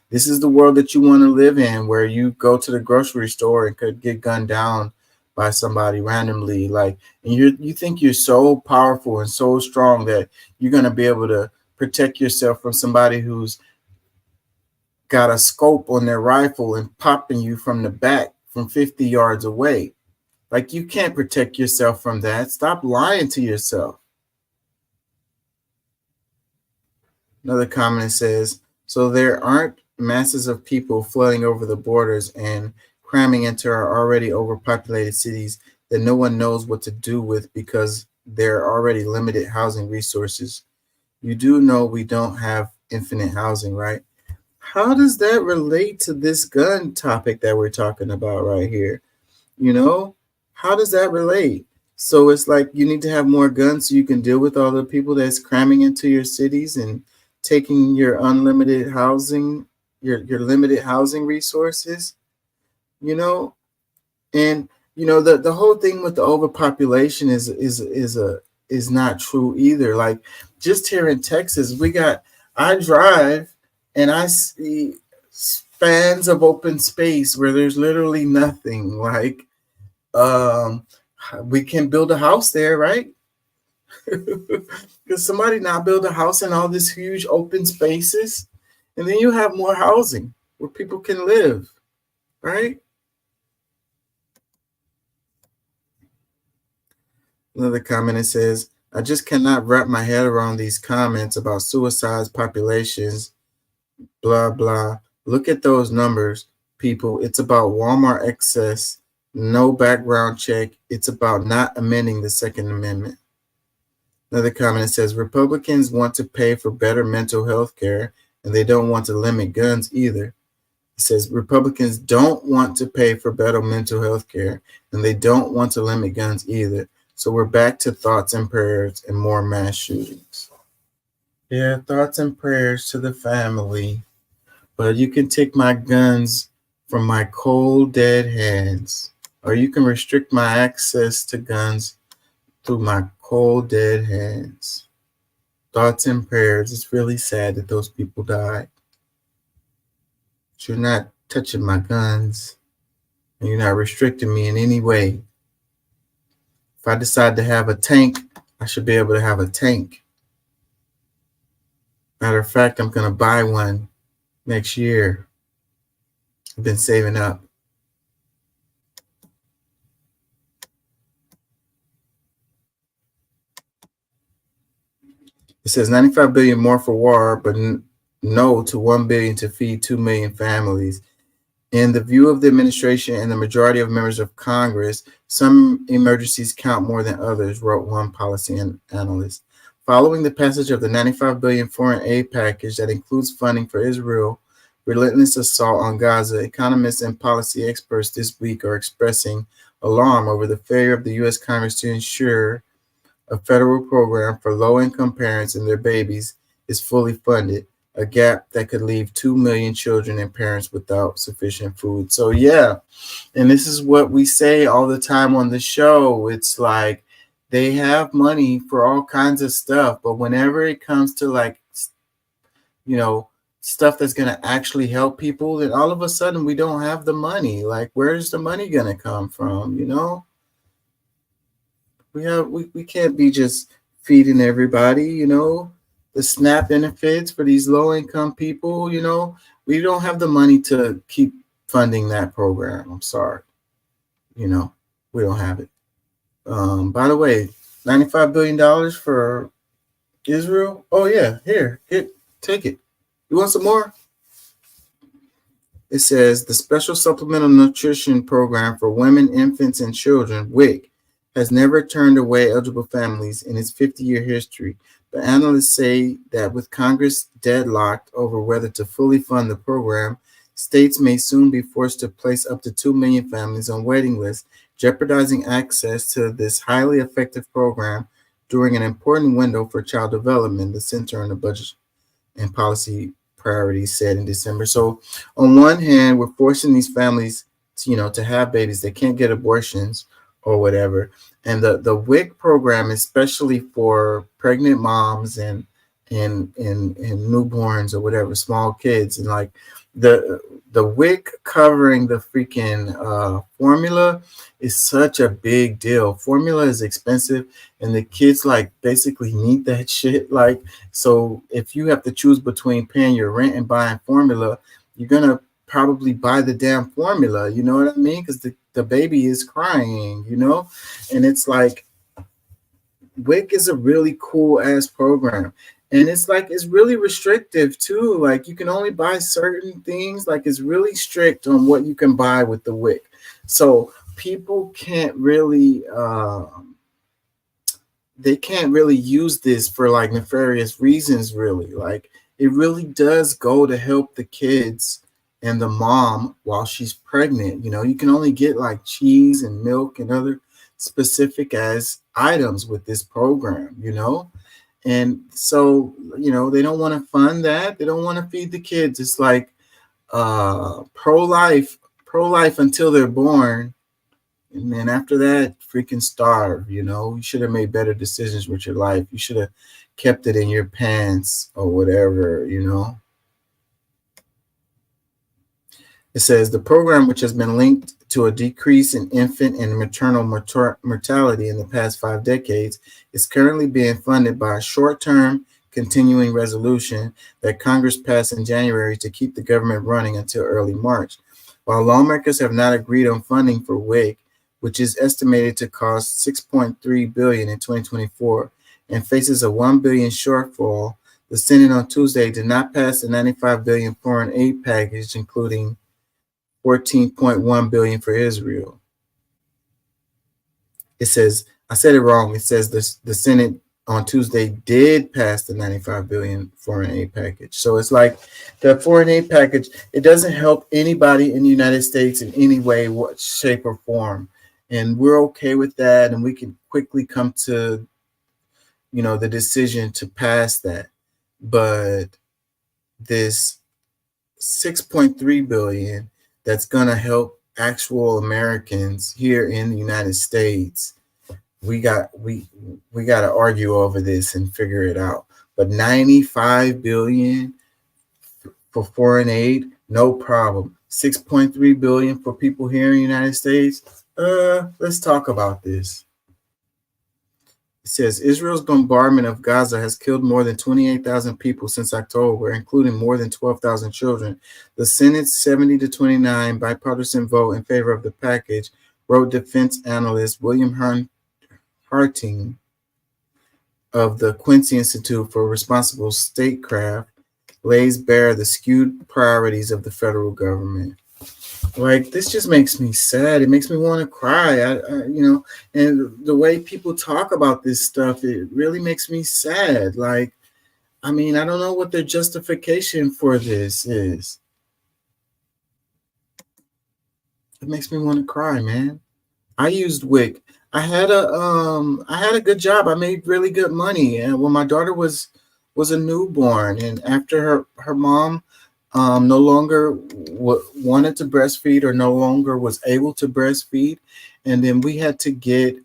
This is the world that you want to live in, where you go to the grocery store and could get gunned down by somebody randomly. Like, and you think you're so powerful and so strong that you're going to be able to protect yourself from somebody who's got a scope on their rifle and popping you from the back from 50 yards away. Like, you can't protect yourself from that. Stop lying to yourself. Another comment says, so there aren't masses of people flooding over the borders and cramming into our already overpopulated cities that no one knows what to do with because there are already limited housing resources. You do know we don't have infinite housing, right? How does that relate to this gun topic that we're talking about right here? How does that relate? So it's like you need to have more guns so you can deal with all the people that's cramming into your cities and taking your unlimited housing, your limited housing resources, and the whole thing with the overpopulation is not true either. Like, just here in Texas, I drive and I see spans of open space where there's literally nothing. Like, we can build a house there, right? Because somebody not build a house in all these huge open spaces, and then you have more housing where people can live, right? Another comment, it says, I just cannot wrap my head around these comments about suicides, populations, blah, blah. Look at those numbers, people. It's about Walmart excess, no background check. It's about not amending the Second Amendment. Another comment that says Republicans want to pay for better mental health care, and they don't want to limit guns either. It says Republicans don't want to pay for better mental health care, and they don't want to limit guns either. So we're back to thoughts and prayers and more mass shootings. Yeah, thoughts and prayers to the family. But you can take my guns from my cold, dead hands, or you can restrict my access to guns through my cold, dead hands. Thoughts and prayers. It's really sad that those people died. But you're not touching my guns, and you're not restricting me in any way. If I decide to have a tank, I should be able to have a tank. Matter of fact, I'm going to buy one next year. I've been saving up. It says 95 billion more for war, but no to 1 billion to feed 2 million families. In the view of the administration and the majority of members of Congress, some emergencies count more than others, wrote one policy analyst. Following the passage of the 95 billion foreign aid package that includes funding for Israel's relentless assault on Gaza, economists and policy experts this week are expressing alarm over the failure of the U.S. Congress to ensure a federal program for low-income parents and their babies is fully funded, a gap that could leave 2 million children and parents without sufficient food. So yeah, and this is what we say all the time on the show. It's like they have money for all kinds of stuff, but whenever it comes to like, you know, stuff that's going to actually help people, then all of a sudden we don't have the money. Like, where's the money going to come from, you know? We can't be just feeding everybody, you know, the SNAP benefits for these low-income people, you know. We don't have the money to keep funding that program. I'm sorry. You know, we don't have it. By the way, $95 billion for Israel. Oh, yeah. Here, take it. You want some more? It says the Special Supplemental Nutrition Program for Women, Infants, and Children, WIC, has never turned away eligible families in its 50-year history. But analysts say that with Congress deadlocked over whether to fully fund the program, states may soon be forced to place up to 2 million families on waiting lists, jeopardizing access to this highly effective program during an important window for child development, the Center on the Budget and Policy Priorities said in December. So on one hand, we're forcing these families to, you know, to have babies. They can't get abortions or whatever. And the WIC program, especially for pregnant moms and newborns or whatever, small kids, and like the WIC covering the freaking formula is such a big deal. Formula is expensive, and the kids like basically need that shit. Like, so if you have to choose between paying your rent and buying formula, you're gonna probably buy the damn formula. You know what I mean? Because the baby is crying, you know, and it's like WIC is a really cool ass program. And it's like, it's really restrictive too. Like, you can only buy certain things. Like, it's really strict on what you can buy with the WIC. So people can't really, they can't really use this for like nefarious reasons, really. Like, it really does go to help the kids and the mom while she's pregnant. You know, you can only get like cheese and milk and other specific as items with this program, you know? And so, you know, they don't want to fund that. They don't want to feed the kids. It's like pro-life until they're born. And then after that, freaking starve, you know? You should have made better decisions with your life. You should have kept it in your pants or whatever, you know? It says the program, which has been linked to a decrease in infant and maternal mortality in the past 5 decades, is currently being funded by a short-term continuing resolution that Congress passed in January to keep the government running until early March. While lawmakers have not agreed on funding for WIC, which is estimated to cost $6.3 billion in 2024 and faces a $1 billion shortfall, the Senate on Tuesday did not pass the $95 billion foreign aid package, including $14.1 billion for Israel. It says, I said it wrong. It says the Senate on Tuesday did pass the 95 billion foreign aid package. So it's like the foreign aid package, it doesn't help anybody in the United States in any way, what shape or form. And we're okay with that. And we can quickly come to, the decision to pass that. But this 6.3 billion that's going to help actual Americans here in the United States, we got to argue over this and figure it out. But 95 billion for foreign aid, no problem. 6.3 billion for people here in the United States. Let's talk about this. It says Israel's bombardment of Gaza has killed more than 28,000 people since October, including more than 12,000 children. The Senate's 70-29 bipartisan vote in favor of the package, wrote defense analyst William Harting of the Quincy Institute for Responsible Statecraft, lays bare the skewed priorities of the federal government. Like, this just makes me sad. It makes me want to cry. And the way people talk about this stuff, it really makes me sad. Like, I don't know what their justification for this is. It makes me want to cry, man. I used WIC. I had a good job. I made really good money. And when my daughter was a newborn, and after her mom no longer wanted to breastfeed or no longer was able to breastfeed, and then we had to get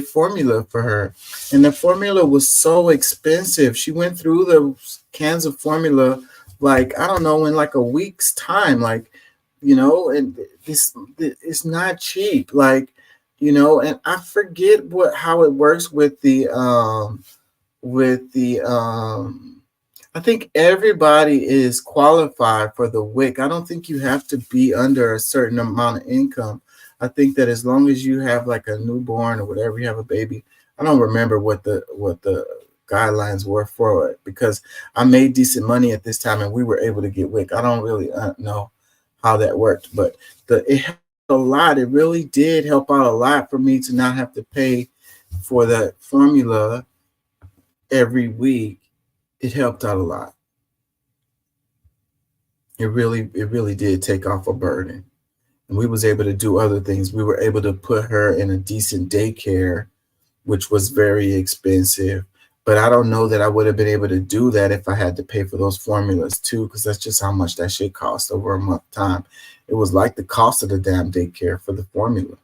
formula for her, and the formula was so expensive. She went through the cans of formula like, I don't know, in like a week's time, and it's not cheap, and I forget how it works with the I think everybody is qualified for the WIC. I don't think you have to be under a certain amount of income. I think that as long as you have like a newborn or whatever, you have a baby. I don't remember what the guidelines were for it, because I made decent money at this time and we were able to get WIC. I don't really know how that worked, but it helped a lot. It really did help out a lot for me to not have to pay for the formula every week. It helped out a lot. It really did take off a burden. And we was able to do other things. We were able to put her in a decent daycare, which was very expensive. But I don't know that I would have been able to do that if I had to pay for those formulas too, because that's just how much that shit cost over a month time. It was like the cost of the damn daycare for the formula.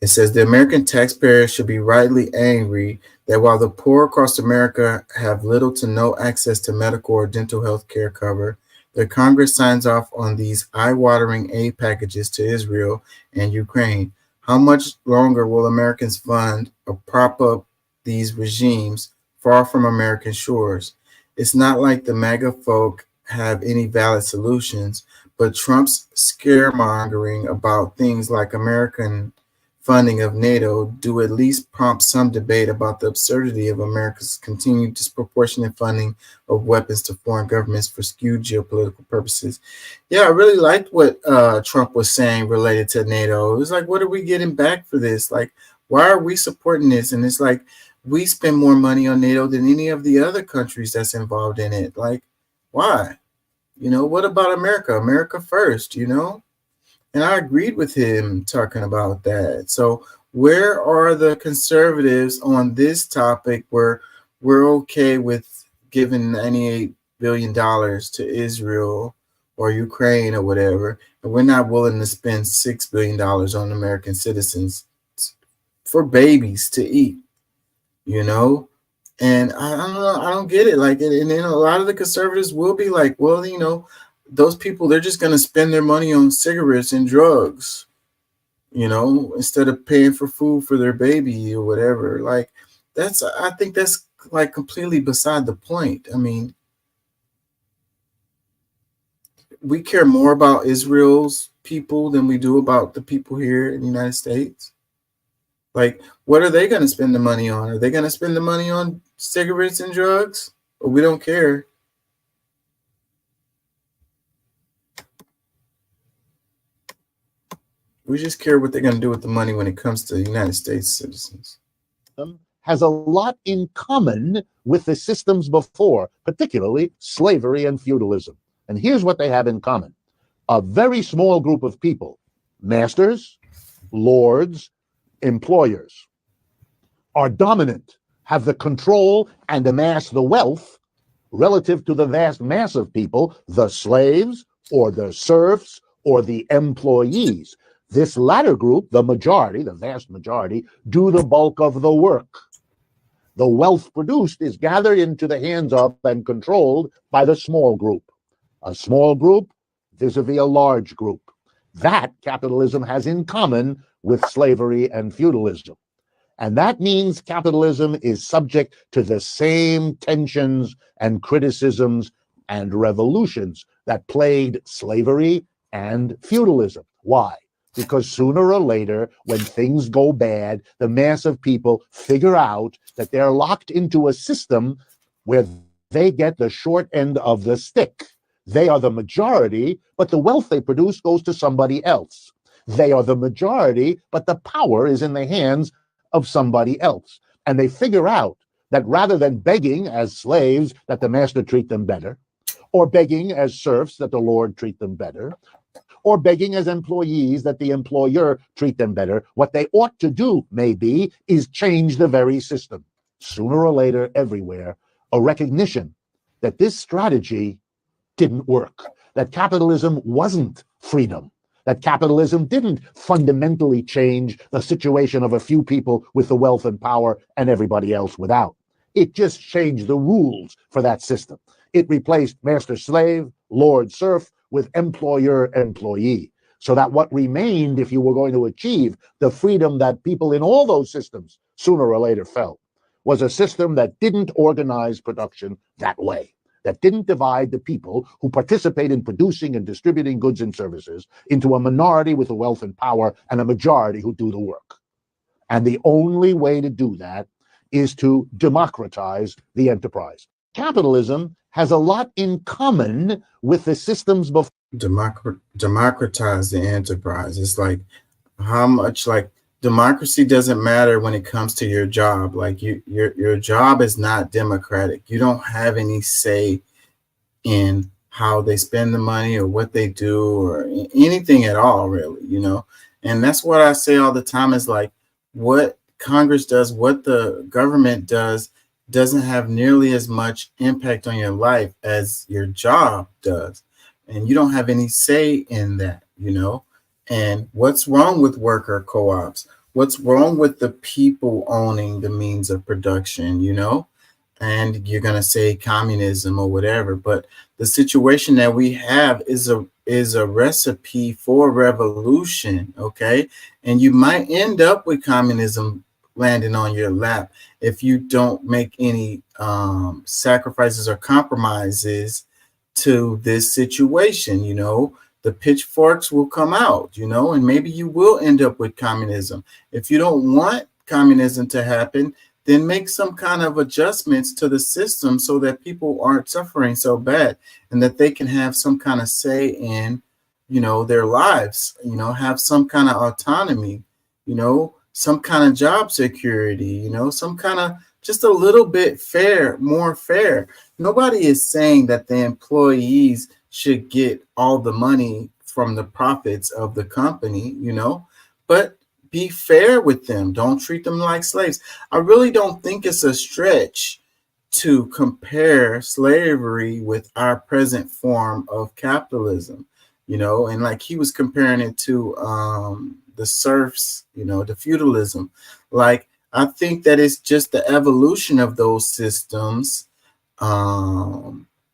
It says the American taxpayer should be rightly angry that while the poor across America have little to no access to medical or dental health care cover, the Congress signs off on these eye-watering aid packages to Israel and Ukraine. How much longer will Americans fund or prop up these regimes far from American shores? It's not like the MAGA folk have any valid solutions, but Trump's scaremongering about things like American funding of NATO do at least prompt some debate about the absurdity of America's continued disproportionate funding of weapons to foreign governments for skewed geopolitical purposes. Yeah, I really liked what Trump was saying related to NATO. It was like, what are we getting back for this? Like, why are we supporting this? And it's like, we spend more money on NATO than any of the other countries that's involved in it. Like, why? What about America? America first, And I agreed with him talking about that. So where are the conservatives on this topic where we're okay with giving $98 billion to Israel or Ukraine or whatever, and we're not willing to spend $6 billion on American citizens for babies to eat, And I don't know, I don't get it. Like, and then a lot of the conservatives will be like, well, those people, they're just going to spend their money on cigarettes and drugs, instead of paying for food for their baby or whatever. Like, I think that's like completely beside the point. I mean, we care more about Israel's people than we do about the people here in the United States. Like, what are they going to spend the money on? Are they going to spend the money on cigarettes and drugs? Or we don't care. We just care what they're going to do with the money when it comes to United States citizens. Has a lot in common with the systems before, particularly slavery and feudalism. And here's what they have in common. A very small group of people, masters, lords, employers, are dominant, have the control and amass the wealth relative to the vast mass of people, the slaves or the serfs or the employees. This latter group, the majority, the vast majority, do the bulk of the work. The wealth produced is gathered into the hands of and controlled by the small group. A small group vis-a-vis a large group. That capitalism has in common with slavery and feudalism. And that means capitalism is subject to the same tensions and criticisms and revolutions that plagued slavery and feudalism. Why? Because sooner or later, when things go bad, the mass of people figure out that they're locked into a system where they get the short end of the stick. They are the majority, but the wealth they produce goes to somebody else. They are the majority, but the power is in the hands of somebody else. And they figure out that rather than begging as slaves that the master treat them better, or begging as serfs that the lord treat them better, or begging as employees that the employer treat them better, what they ought to do, maybe, is change the very system. Sooner or later, everywhere, a recognition that this strategy didn't work, that capitalism wasn't freedom, that capitalism didn't fundamentally change the situation of a few people with the wealth and power and everybody else without. It just changed the rules for that system. It replaced master-slave, lord-serf with employer-employee, so that what remained, if you were going to achieve the freedom that people in all those systems sooner or later felt, was a system that didn't organize production that way, that didn't divide the people who participate in producing and distributing goods and services into a minority with the wealth and power and a majority who do the work. And the only way to do that is to democratize the enterprise. Capitalism has a lot in common with the systems before. Democratize the enterprise. It's like how much, like, democracy doesn't matter when it comes to your job. Like your job is not democratic. You don't have any say in how they spend the money or what they do or anything at all, really, you know? And that's what I say all the time is like what Congress does, what the government does, doesn't have nearly as much impact on your life as your job does. And you don't have any say in that, you know? And what's wrong with worker co-ops? What's wrong with the people owning the means of production, you know? And you're going to say communism or whatever, but the situation that we have is a recipe for revolution, okay? And you might end up with communism landing on your lap if you don't make any sacrifices or compromises to this situation, you know? The pitchforks will come out, you know, and maybe you will end up with communism. If you don't want communism to happen, then make some kind of adjustments to the system so that people aren't suffering so bad and that they can have some kind of say in, you know, their lives, you know, have some kind of autonomy, you know, some kind of job security, you know, some kind of just a little bit fair, more fair. Nobody is saying that the employees should get all the money from the profits of the company, you know, but be fair with them. Don't treat them like slaves. I really don't think it's a stretch to compare slavery with our present form of capitalism, you know, and like he was comparing it to the serfs, you know, the feudalism. Like, I think that it's just the evolution of those systems,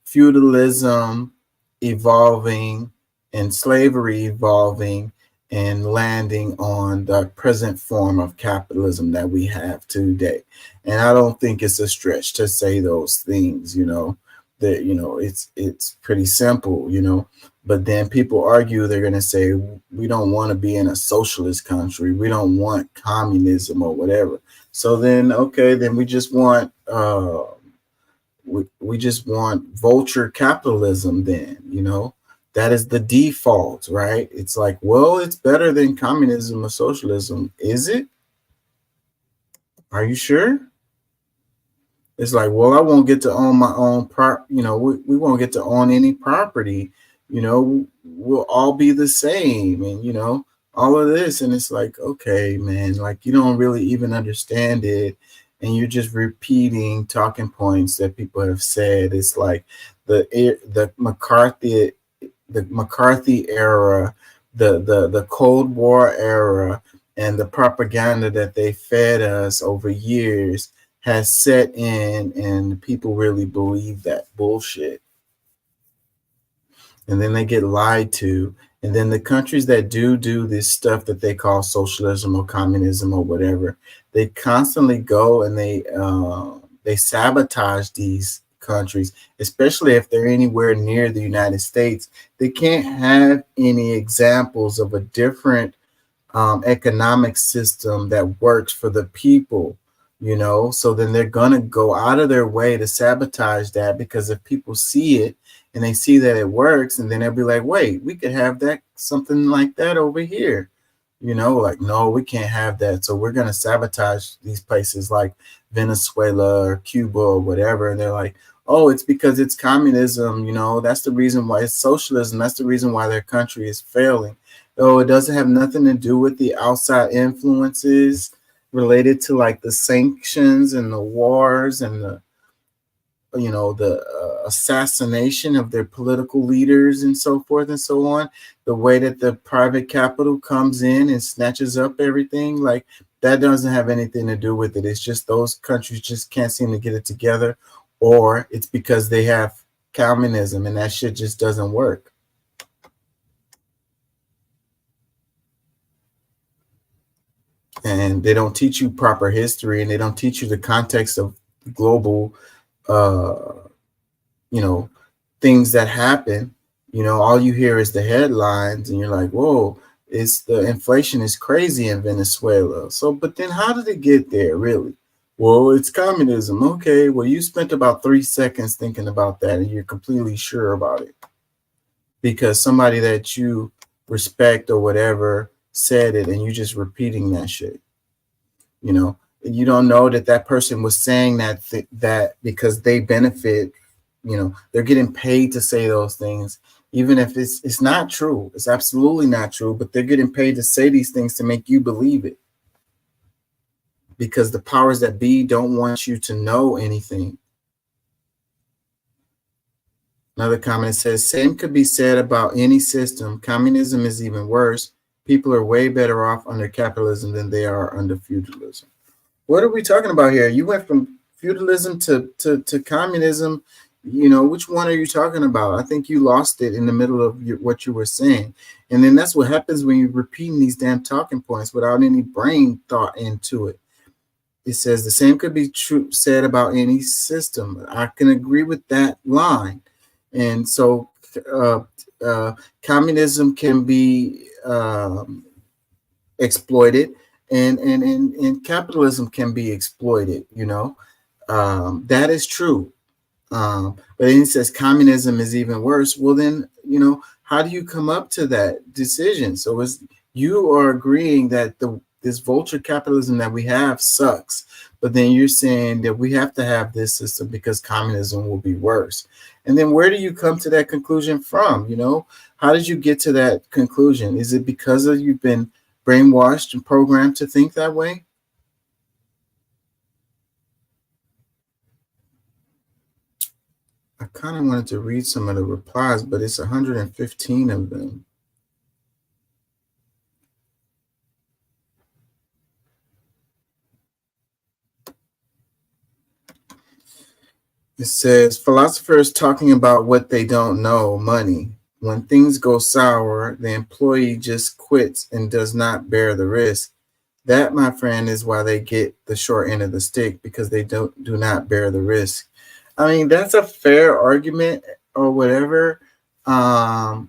feudalism evolving and slavery evolving and landing on the present form of capitalism that we have today. And I don't think it's a stretch to say those things, you know, that, you know, it's pretty simple, you know, but then people argue, they're going to say, we don't want to be in a socialist country. We don't want communism or whatever. So then, okay, then we just want, we just want vulture capitalism then, you know, that is the default, right? It's like, well, it's better than communism or socialism. Is it? Are you sure? It's like, well, I won't get to own my own we won't get to own any property. We'll all be the same, and all of this. And it's like, okay, man, like you don't really even understand it, and you're just repeating talking points that people have said. It's like the McCarthy era, the Cold War era, and the propaganda that they fed us over years has set in, and people really believe that bullshit. And then they get lied to. And then the countries that do this stuff that they call socialism or communism or whatever, they constantly go and they sabotage these countries, especially if they're anywhere near the United States. They can't have any examples of a different economic system that works for the people. So then they're going to go out of their way to sabotage that, because if people see it and they see that it works, and then they'll be like, wait, we could have that, something like that over here, like, no, we can't have that. So we're going to sabotage these places like Venezuela or Cuba or whatever. And they're like, oh, it's because it's communism. That's the reason why it's socialism. That's the reason why their country is failing. Oh, it doesn't have nothing to do with the outside influences related to like the sanctions and the wars and the assassination of their political leaders and so forth and so on. The way that the private capital comes in and snatches up everything, like that doesn't have anything to do with it. It's just those countries just can't seem to get it together, or it's because they have communism and that shit just doesn't work. And they don't teach you proper history, and they don't teach you the context of global, things that happen. All you hear is the headlines, and you're like, whoa, the inflation is crazy in Venezuela. So, but then how did it get there, really? Well, it's communism. Okay, well, you spent about 3 seconds thinking about that, and you're completely sure about it because somebody that you respect or whatever said it, and you just repeating that shit. You don't know that person was saying that because they benefit. They're getting paid to say those things, even if it's not true. It's absolutely not true, but they're getting paid to say these things to make you believe it, because the powers that be don't want you to know anything. Another comment says, same could be said about any system. Communism is even worse. People are way better off under capitalism than they are under feudalism. What are we talking about here? You went from feudalism to communism. Which one are you talking about? I think you lost it in the middle of what you were saying. And then that's what happens when you're repeating these damn talking points without any brain thought into it. It says the same could be true said about any system. I can agree with that line. And so communism can be exploited, and capitalism can be exploited. That is true. But then it says communism is even worse. Well, then, how do you come up to that decision? So you are agreeing that this vulture capitalism that we have sucks, but then you're saying that we have to have this system because communism will be worse. And then where do you come to that conclusion from? How did you get to that conclusion? Is it because you've been brainwashed and programmed to think that way? I kind of wanted to read some of the replies, but it's 115 of them. It says, philosophers talking about what they don't know, money. When things go sour, the employee just quits and does not bear the risk. That, my friend, is why they get the short end of the stick, because they do not bear the risk. I mean, that's a fair argument or whatever. That's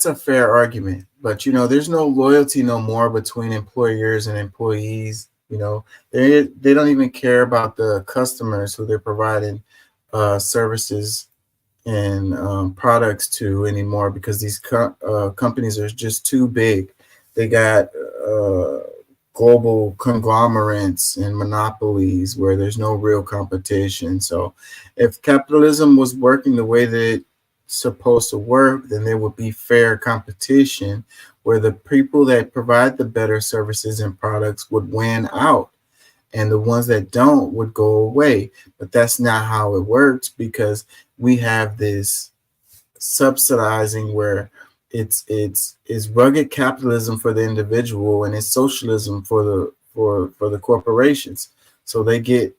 a fair argument. But, there's no loyalty no more between employers and employees. They don't even care about the customers who they're providing services products to anymore because these companies are just too big. They got global conglomerates and monopolies where there's no real competition. So if capitalism was working the way that it's supposed to work, then there would be fair competition where the people that provide the better services and products would win out and the ones that don't would go away. But that's not how it works because we have this subsidizing where it's rugged capitalism for the individual and it's socialism for the corporations. So they get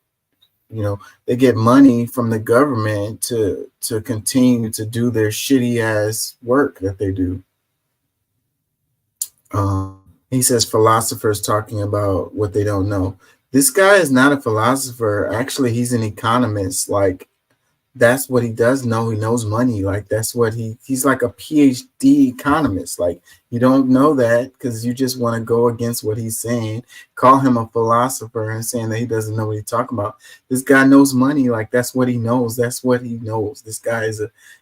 money from the government to continue to do their shitty ass work that they do. He says philosophers talking about what they don't know. This guy is not a philosopher. Actually, he's an economist. Like, that's what he does know. He knows money. Like, that's what he's like a PhD economist. Like, you don't know that because you just want to go against what he's saying, call him a philosopher and saying that he doesn't know what he's talking about. This guy knows money. Like, that's what he knows. That's what he knows. This guy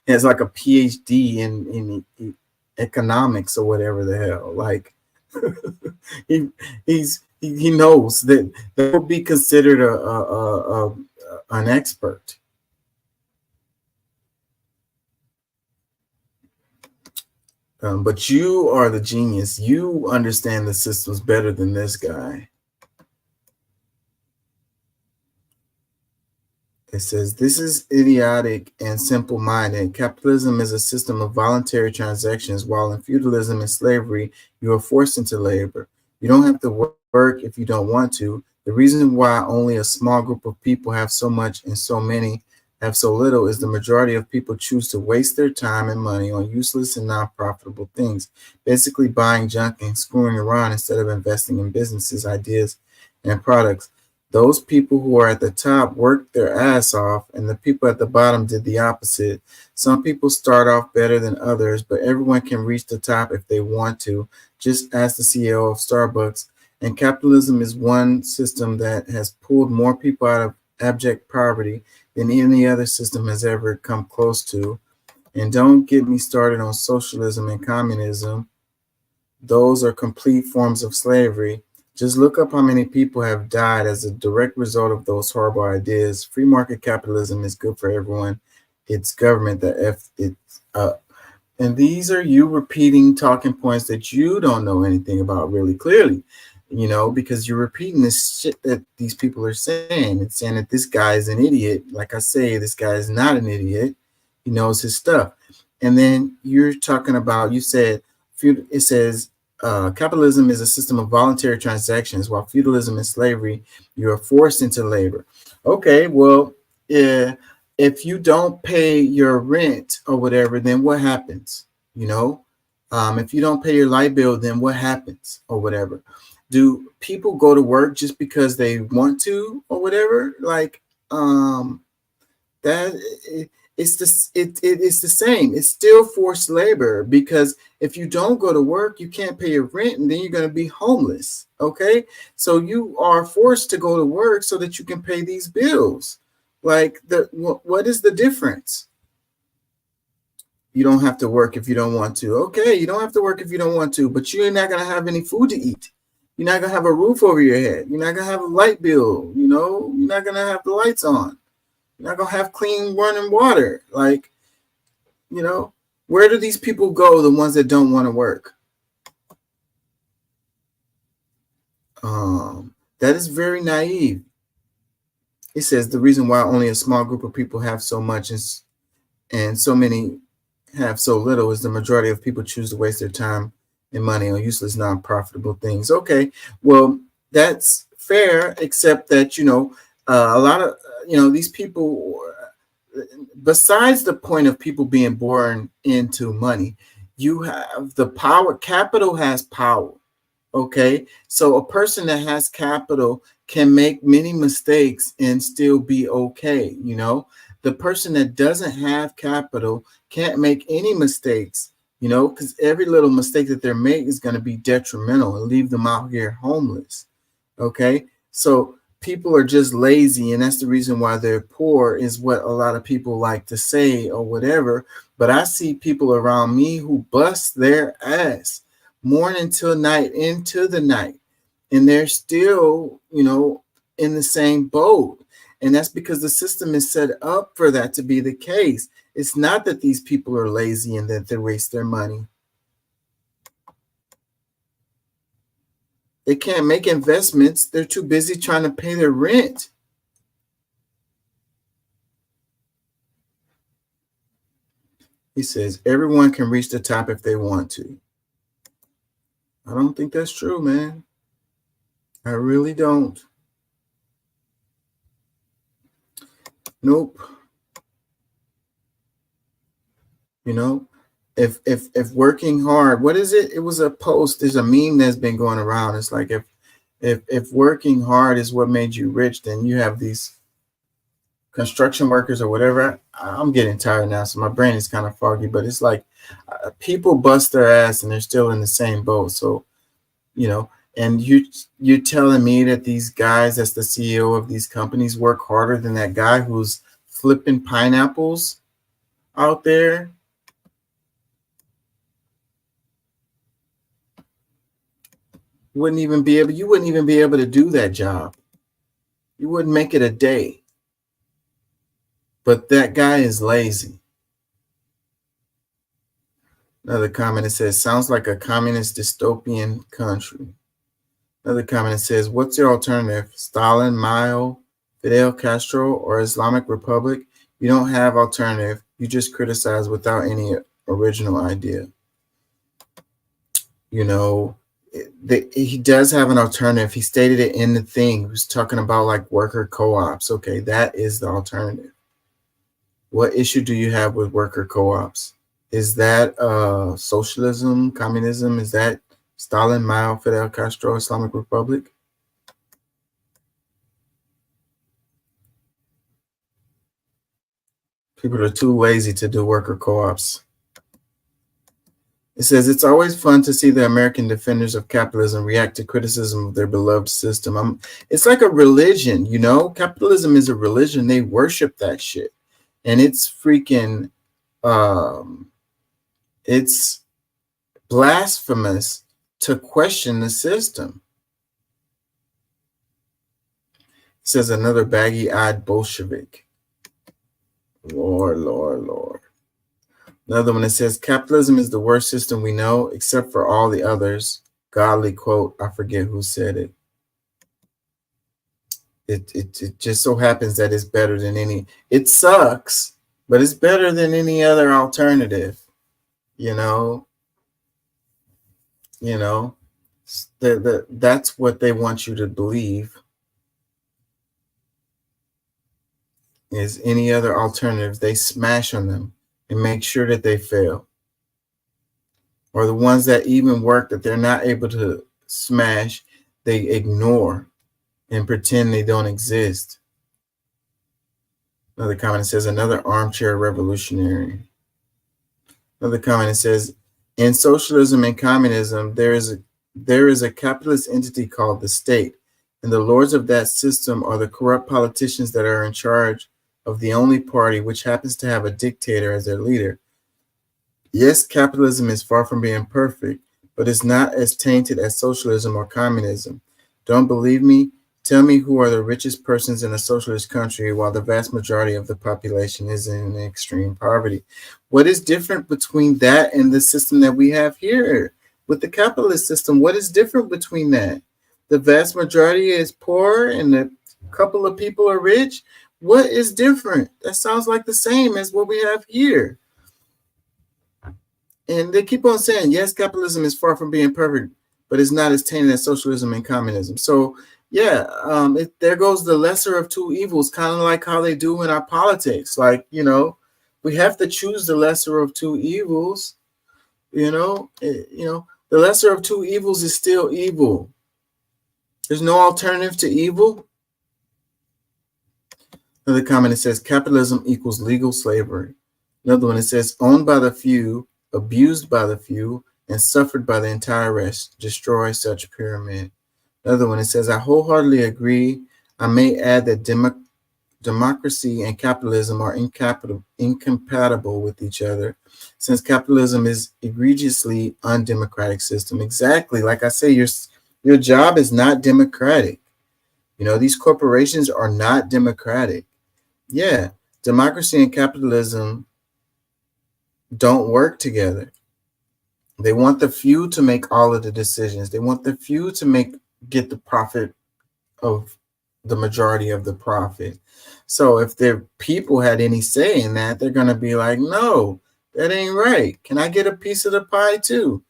has like a PhD in economics or whatever the hell. Like, he knows that will be considered an expert. But you are the genius. You understand the systems better than this guy. It says, this is idiotic and simple-minded. Capitalism is a system of voluntary transactions, while in feudalism and slavery, you are forced into labor. You don't have to work if you don't want to. The reason why only a small group of people have so much and so many have so little is the majority of people choose to waste their time and money on useless and non-profitable things, basically buying junk and screwing around instead of investing in businesses, ideas, and products. Those people who are at the top worked their ass off, and the people at the bottom did the opposite. Some people start off better than others, but everyone can reach the top if they want to. Just ask the CEO of Starbucks. And capitalism is one system that has pulled more people out of abject poverty than any other system has ever come close to. And don't get me started on socialism and communism. Those are complete forms of slavery. Just look up how many people have died as a direct result of those horrible ideas. Free market capitalism is good for everyone. It's government that F it up. And these are you repeating talking points that you don't know anything about really clearly, because you're repeating this shit that these people are saying. It's saying that this guy is an idiot. Like I say, this guy is not an idiot. He knows his stuff. And then you're talking about, you said, it says, capitalism is a system of voluntary transactions, while feudalism and slavery, you are forced into labor. Okay, well, if you don't pay your rent or whatever, then what happens? If you don't pay your light bill, then what happens or whatever? Do people go to work just because they want to or whatever? Like, it's the same. It's still forced labor, because if you don't go to work, you can't pay your rent, and then you're going to be homeless. Okay, so you are forced to go to work so that you can pay these bills. Like, what is the difference? You don't have to work if you don't want to. Okay, you don't have to work if you don't want to, but you're not going to have any food to eat. You're not going to have a roof over your head. You're not going to have a light bill. You're not going to have the lights on. You're not going to have clean running water. Like, where do these people go, the ones that don't want to work? That is very naive. It says the reason why only a small group of people have so much and so many have so little is the majority of people choose to waste their time and money on useless, non-profitable things. Okay, well, that's fair, except that, a lot of, these people, besides the point of people being born into money, you have the power. Capital has power. Okay, so a person that has capital can make many mistakes and still be okay. The person that doesn't have capital can't make any mistakes, because every little mistake that they're making is going to be detrimental and leave them out here homeless. Okay, so people are just lazy, and that's the reason why they're poor, is what a lot of people like to say or whatever. But I see people around me who bust their ass morning till night, into the night, and they're still, you know, in the same boat. And that's because the system is set up for that to be the case. It's not that these people are lazy and that they waste their money. They can't make investments. They're too busy trying to pay their rent. He says, everyone can reach the top if they want to. I don't think that's true, man. I really don't. Nope. You know, if working hard, what is it? It was a post. There's a meme that's been going around. It's like if working hard is what made you rich, then you have these construction workers or whatever. I'm getting tired now, so my brain is kind of foggy. But it's like people bust their ass and they're still in the same boat. So, you know, and you're telling me that these guys, that's the CEO of these companies, work harder than that guy who's flipping pineapples out there? You wouldn't even be able to do that job. You wouldn't make it a day. But that guy is lazy. Another comment that says, sounds like a communist dystopian country. Another comment that says, what's your alternative? Stalin, Mao, Fidel Castro, or Islamic Republic? You don't have alternative. You just criticize without any original idea. You know, he does have an alternative. He stated it in the thing. He was talking about like worker co-ops. Okay, that is the alternative. What issue do you have with worker co-ops? Is that socialism, communism? Is that Stalin, Mao, Fidel Castro, Islamic Republic? People are too lazy to do worker co-ops. It says, it's always fun to see the American defenders of capitalism react to criticism of their beloved system. It's like a religion, you know? Capitalism is a religion. They worship that shit. And it's freaking, it's blasphemous to question the system. It says, another baggy-eyed Bolshevik. Lord, Lord, Lord. Another one that says, capitalism is the worst system we know, except for all the others. Godly quote, I forget who said it. It just so happens that it's better than any. It sucks, but it's better than any other alternative. You know, that's what they want you to believe. Is any other alternatives, they smash on them and make sure that they fail. Or the ones that even work that they're not able to smash, they ignore and pretend they don't exist. Another comment says, another armchair revolutionary. Another comment says, in socialism and communism, there is a capitalist entity called the state, and the lords of that system are the corrupt politicians that are in charge of the only party which happens to have a dictator as their leader. Yes, capitalism is far from being perfect, but it's not as tainted as socialism or communism. Don't believe me? Tell me who are the richest persons in a socialist country while the vast majority of the population is in extreme poverty. What is different between that and the system that we have here? With the capitalist system, what is different between that? The vast majority is poor and a couple of people are rich. What is different? That sounds like the same as what we have here. And they keep on saying, yes, capitalism is far from being perfect, but it's not as tainted as socialism and communism. So, yeah, there goes the lesser of two evils, kind of like how they do in our politics. Like, you know, we have to choose the lesser of two evils. The lesser of two evils is still evil. There's no alternative to evil. Another comment that says capitalism equals legal slavery. Another one that says owned by the few, abused by the few, and suffered by the entire rest. Destroy such pyramid. Another one that says I wholeheartedly agree. I may add that democracy and capitalism are incompatible with each other, since capitalism is egregiously undemocratic system. Exactly, like I say, your job is not democratic. You know, these corporations are not democratic. Yeah, democracy and capitalism don't work together. They want the few to make all of the decisions. They want the few to get the profit of the majority of the profit. So if their people had any say in that, they're going to be like, no, that ain't right. Can I get a piece of the pie too?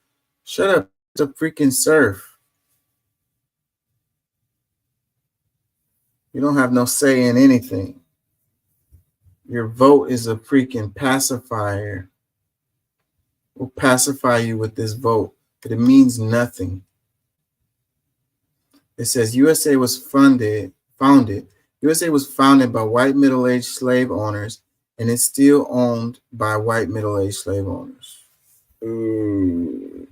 Shut up, the freaking serf. You don't have no say in anything. Your vote is a freaking pacifier. We'll pacify you with this vote, but it means nothing. It says USA was founded by white middle-aged slave owners, and it's still owned by white middle-aged slave owners. Ooh.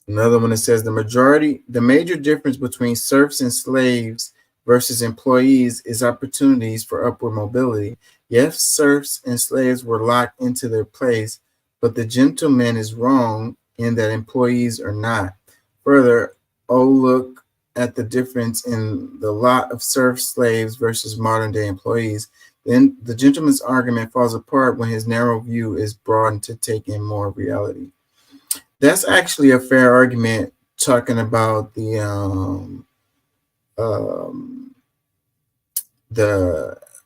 Another one that says the major difference between serfs and slaves versus employees is opportunities for upward mobility. Yes, serfs and slaves were locked into their place, but the gentleman is wrong in that employees are not. Further, look at the difference in the lot of serf slaves versus modern day employees. Then the gentleman's argument falls apart when his narrow view is broadened to take in more reality. That's actually a fair argument, talking about the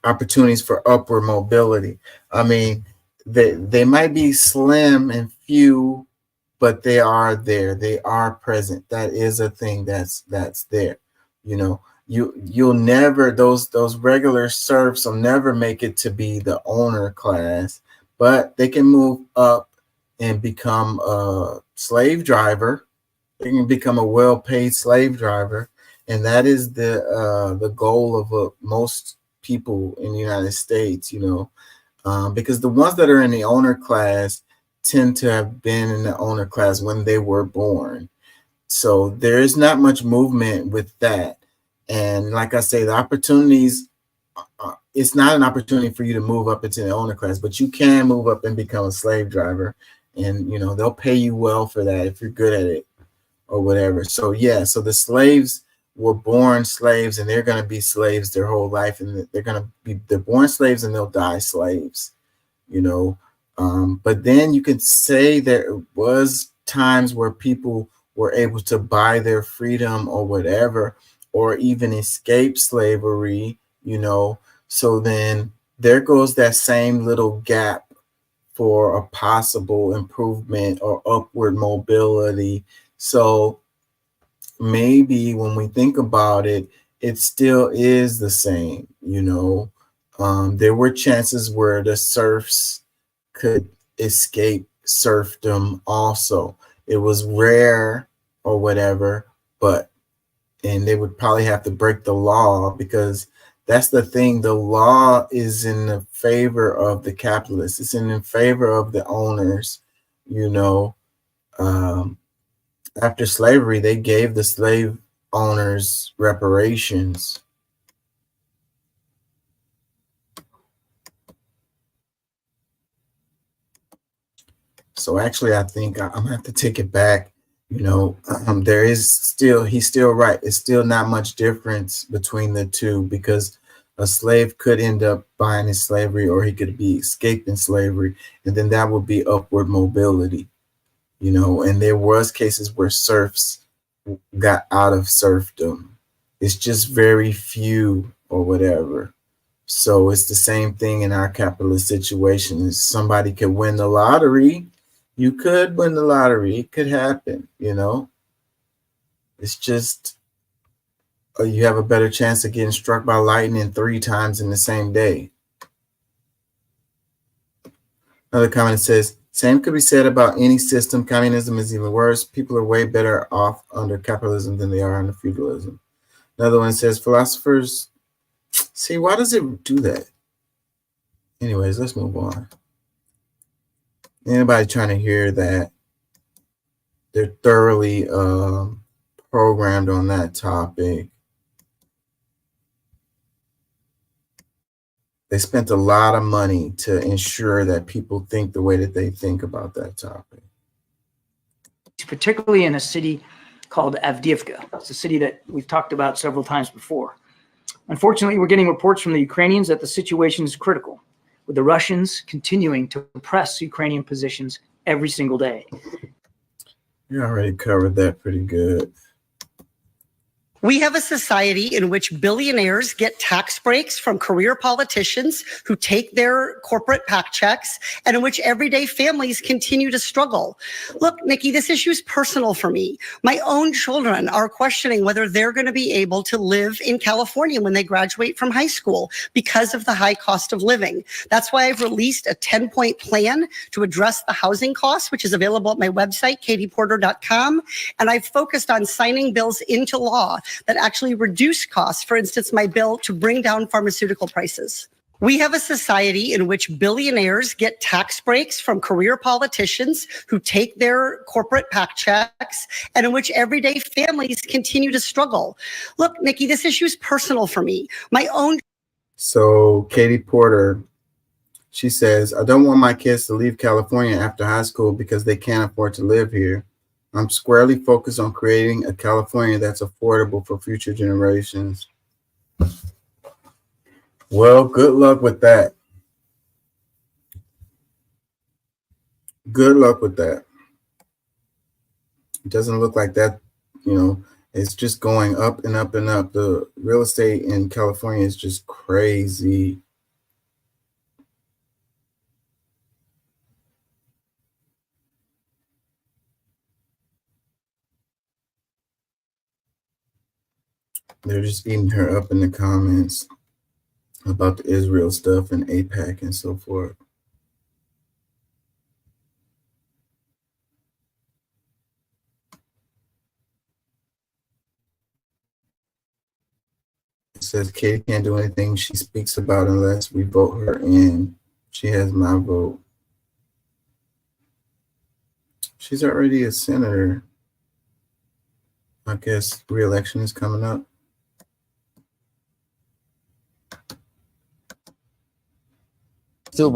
opportunities for upward mobility. I mean, they might be slim and few, but they are there. They are present. That is a thing that's there. You know, you'll never, those regular serfs will never make it to be the owner class, but they can move up and become a slave driver. They can become a well-paid slave driver, and that is the goal of most people in the United States. You know, because the ones that are in the owner class tend to have been in the owner class when they were born. So there is not much movement with that. And like I say, the opportunities, it's not an opportunity for you to move up into the owner class, but you can move up and become a slave driver. And, you know, they'll pay you well for that if you're good at it or whatever. So, yeah, so the slaves were born slaves, and they're going to be slaves their whole life. And they're born slaves and they'll die slaves, you know. But then you could say there was times where people were able to buy their freedom or whatever, or even escape slavery, you know. So then there goes that same little gap for a possible improvement or upward mobility. So maybe when we think about it, it still is the same, you know. There were chances where the serfs could escape serfdom also. It was rare or whatever, and they would probably have to break the law, because that's the thing. The law is in the favor of the capitalists. It's in favor of the owners, you know. After slavery, they gave the slave owners reparations. So actually, I think I'm gonna have to take it back. You know, he's still right. It's still not much difference between the two, because a slave could end up buying his slavery, or he could be escaping slavery, and then that would be upward mobility, you know. And there was cases where serfs got out of serfdom. It's just very few or whatever. So it's the same thing in our capitalist situation. If somebody could win the lottery, you could win the lottery. It could happen, you know. It's just you have a better chance of getting struck by lightning 3 times in the same day. Another comment says, same could be said about any system. Communism is even worse. People are way better off under capitalism than they are under feudalism. Another one says, philosophers, see, why does it do that? Anyways, let's move on. Anybody trying to hear that? They're thoroughly programmed on that topic. They spent a lot of money to ensure that people think the way that they think about that topic. Particularly in a city called Avdiivka. It's a city that we've talked about several times before. Unfortunately, we're getting reports from the Ukrainians that the situation is critical, with the Russians continuing to press Ukrainian positions every single day. You already covered that pretty good. We have a society in which billionaires get tax breaks from career politicians who take their corporate PAC checks, and in which everyday families continue to struggle. Look, Nikki, this issue is personal for me. My own children are questioning whether they're going to be able to live in California when they graduate from high school because of the high cost of living. That's why I've released a 10-point plan to address the housing costs, which is available at my website, katieporter.com. And I've focused on signing bills into law that actually reduce costs. For instance, my bill to bring down pharmaceutical prices. We have a society in which billionaires get tax breaks from career politicians who take their corporate PAC checks, and in which everyday families continue to struggle. Look, Nikki, this issue is personal for me. My own. So Katie Porter, she says, I don't want my kids to leave California after high school because they can't afford to live here. I'm squarely focused on creating a California that's affordable for future generations. Well, good luck with that. Good luck with that. It doesn't look like that, it's just going up and up and up. The real estate in California is just crazy. They're just eating her up in the comments about the Israel stuff and AIPAC and so forth. It says Katie can't do anything she speaks about unless we vote her in. She has my vote. She's already a senator. I guess re-election is coming up. Do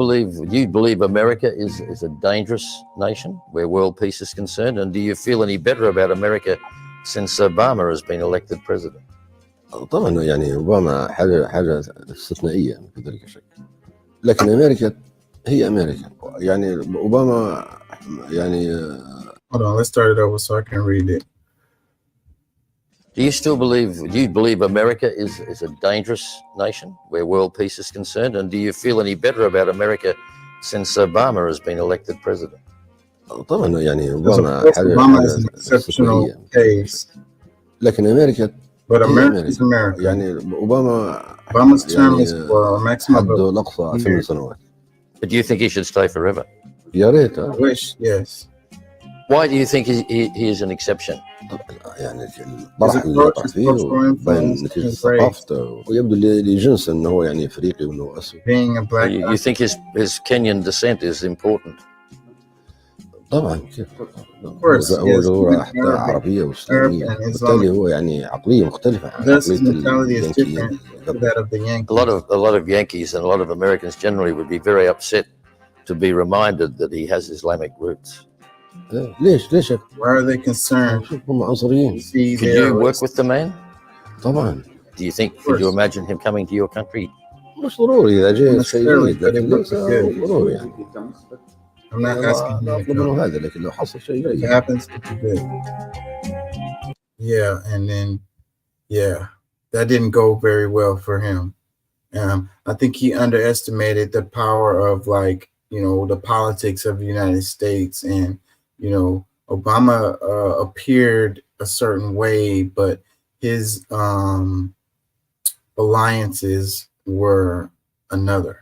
you believe America is a dangerous nation where world peace is concerned? And do you feel any better about America since Obama has been elected president? طبعا يعني اوباما حاجه استثنائيه بدون شك، لكن امريكا هي امريكا. يعني اوباما يعني Hold on, let's start it over so I can read it. Do you believe America is a dangerous nation where world peace is concerned? And do you feel any better about America since Obama has been elected president? طبعا يعني اوباما Obama is an exceptional case. لكن امريكا But America is America. يعني Obama's term is for a maximum حده الاقصى 8 سنوات. But do you think he should stay forever? يا ريت. I wish, yes. Why do you think he is an exception? يعني الطرح اللي طرح فيه بين نتيجة ثقافته، ويبدو لجنس انه هو يعني افريقي وانه اسود. Being a black. You think his Kenyan descent is important? طبعا كيف؟ هو جذوره حتى عربية وإسلامية، بالتالي هو يعني عقلية مختلفة عن عقلية اليانكي. A lot of Yankees and a lot of Americans generally would be very upset to be reminded that he has Islamic roots. ليش؟ Why are they concerned? هم عنصريين. Could you work with the man? طبعا. Do you think? Could you imagine him coming to your country? مش ضروري إذا جاء شيء جيد، لكن ليس ضروري يعني. I'm not asking you. أطلب منه هذا، لكن لو حصل شيء جيد. It happens to be good. Yeah, and then that didn't go very well for him. I think he underestimated the power of the politics of the United States, and Obama appeared a certain way, but his alliances were another.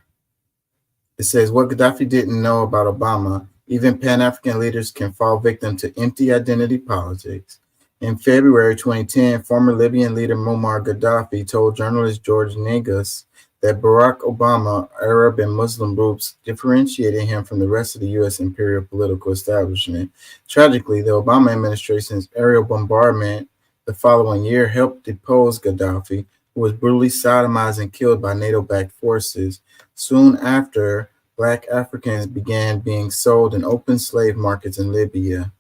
It says what Gaddafi didn't know about Obama, even Pan-African leaders can fall victim to empty identity politics. In February 2010, former Libyan leader Muammar Gaddafi told journalist George Negus that Barack Obama, Arab and Muslim groups differentiated him from the rest of the U.S. imperial political establishment. Tragically, the Obama administration's aerial bombardment the following year helped depose Gaddafi, was brutally sodomized and killed by NATO-backed forces. Soon after, Black Africans began being sold in open slave markets in Libya.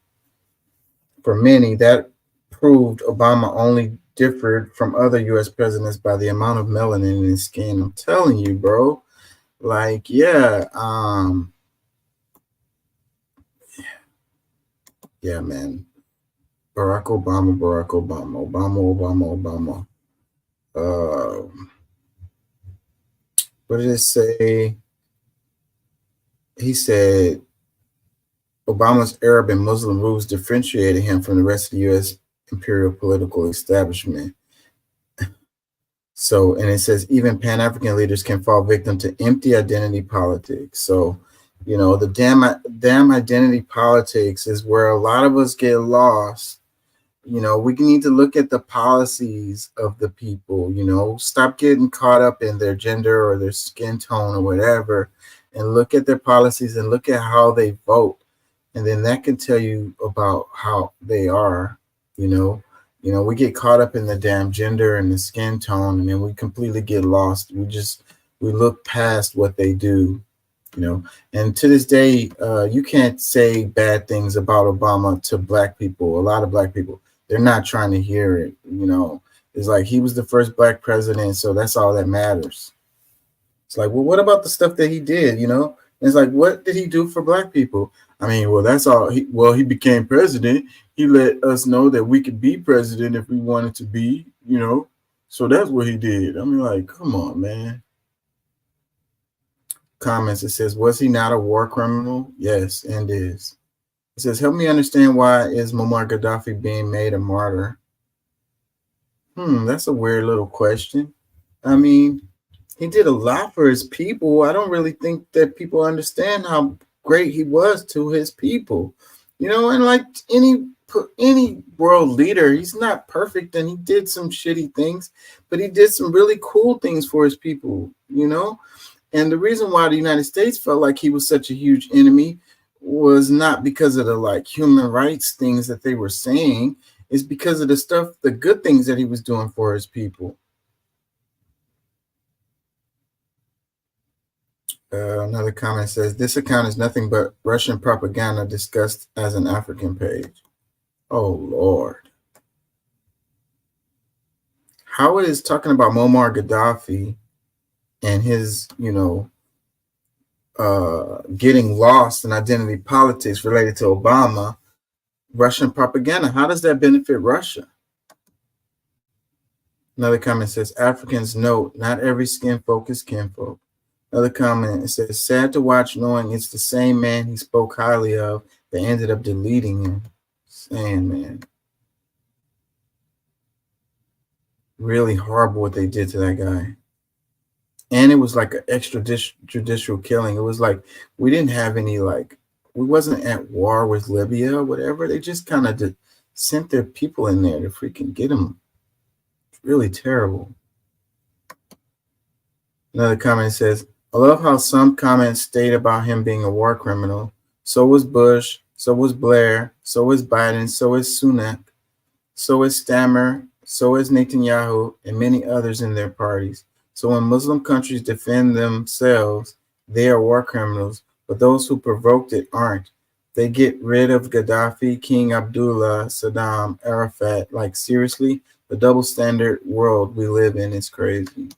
For many, that proved Obama only differed from other U.S. presidents by the amount of melanin in his skin. I'm telling you, bro. Like, yeah, yeah, man. Barack Obama. What did it say? He said Obama's Arab and Muslim roots differentiated him from the rest of the U.S. imperial political establishment. So, and it says even Pan-African leaders can fall victim to empty identity politics. So, you know, the damn identity politics is where a lot of us get lost. You know, we need to look at the policies of the people, you know, stop getting caught up in their gender or their skin tone or whatever, and look at their policies and look at how they vote. And then that can tell you about how they are, you know. You know, we get caught up in the damn gender and the skin tone, and then we completely get lost. We look past what they do, you know. And to this day, you can't say bad things about Obama to Black people. A lot of Black people, they're not trying to hear it, you know. It's like he was the first Black president, so that's all that matters. It's like, well, what about the stuff that he did, you know? And it's like, what did he do for Black people? I mean, well, that's all. He became president. He let us know that we could be president if we wanted to be, you know. So that's what he did. I mean, like, come on, man. Comments, it says, was he not a war criminal? Yes, and is. It says, help me understand why is Muammar Gaddafi being made a martyr? That's a weird little question. I mean, he did a lot for his people. I don't really think that people understand how great he was to his people, you know. And like any world leader, he's not perfect, and he did some shitty things, but he did some really cool things for his people, you know. And the reason why the United States felt like he was such a huge enemy was not because of the like human rights things that they were saying. It's because of the good things that he was doing for his people. Another comment says, this account is nothing but Russian propaganda discussed as an African page. Oh, Lord. How is talking about Muammar Gaddafi and his, you know, getting lost in identity politics related to Obama, Russian propaganda? How does that benefit Russia? Another comment says, Africans note, not every skin folk is kinfolk. Another comment, it says, sad to watch knowing it's the same man he spoke highly of that ended up deleting him. Saying, man. Really horrible what they did to that guy. And it was like an extrajudicial killing. It was like, we didn't have any, like, we wasn't at war with Libya or whatever. They just kind of sent their people in there to freaking get him. It's really terrible. Another comment says, I love how some comments state about him being a war criminal. So was Bush, so was Blair, so was Biden, so is Sunak, so is Stammer, so is Netanyahu, and many others in their parties. So when Muslim countries defend themselves, they are war criminals, but those who provoked it aren't. They get rid of Gaddafi, King Abdullah, Saddam, Arafat. Like, seriously, the double standard world we live in is crazy.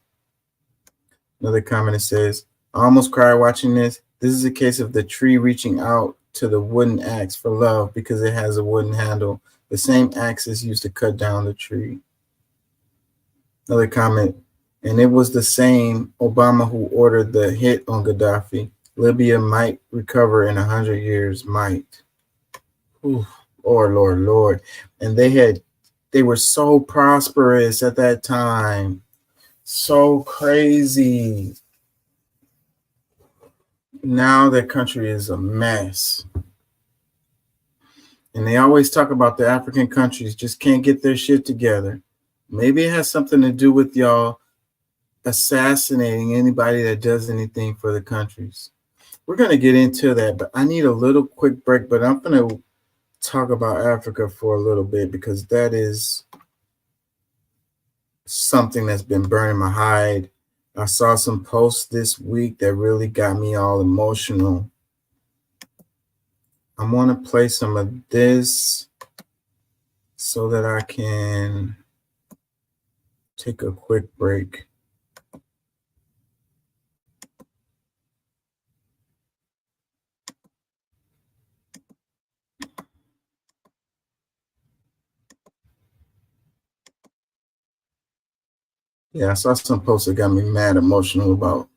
Another comment says, I almost cried watching this. This is a case of the tree reaching out to the wooden axe for love because it has a wooden handle. The same axe is used to cut down the tree. Another comment, and it was the same Obama who ordered the hit on Gaddafi. Libya might recover in 100 years, might. Ooh, Lord. And they were so prosperous at that time. So crazy. Now their country is a mess. And they always talk about the African countries just can't get their shit together. Maybe it has something to do with y'all assassinating anybody that does anything for the countries. We're going to get into that, but I need a little quick break, but I'm going to talk about Africa for a little bit because that is something that's been burning my hide. I saw some posts this week that really got me all emotional. I want to play some of this so that I can take a quick break. Yeah, I saw some posts that got me mad emotional about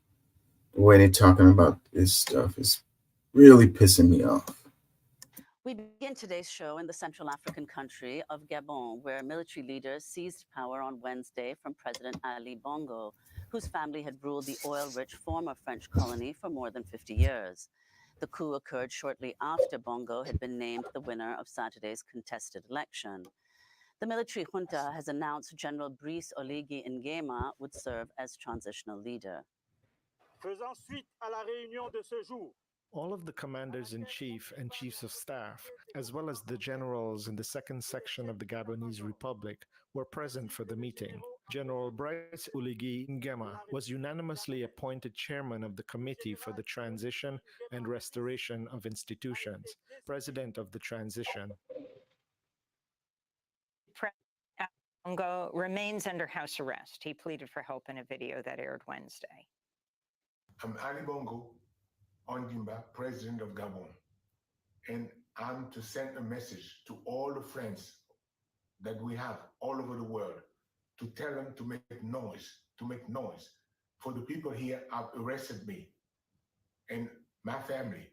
the way they're talking about this stuff. It's really pissing me off. We begin today's show in the Central African country of Gabon, where military leaders seized power on Wednesday from President Ali Bongo, whose family had ruled the oil-rich former French colony for more than 50 years. The coup occurred shortly after Bongo had been named the winner of Saturday's contested election. The military junta has announced General Brice Oligui Nguema would serve as transitional leader. Faisant suite à la réunion de ce jour. All of the commanders-in-chief and chiefs of staff, as well as the generals in the second section of the Gabonese Republic, were present for the meeting. General Brice Oligui Nguema was unanimously appointed chairman of the Committee for the Transition and Restoration of Institutions, president of the transition. Bongo remains under house arrest. He pleaded for help in a video that aired Wednesday. I'm Ali Bongo Ondimba, President of Gabon, and I'm to send a message to all the friends that we have all over the world to tell them to make noise, for the people here have arrested me and my family.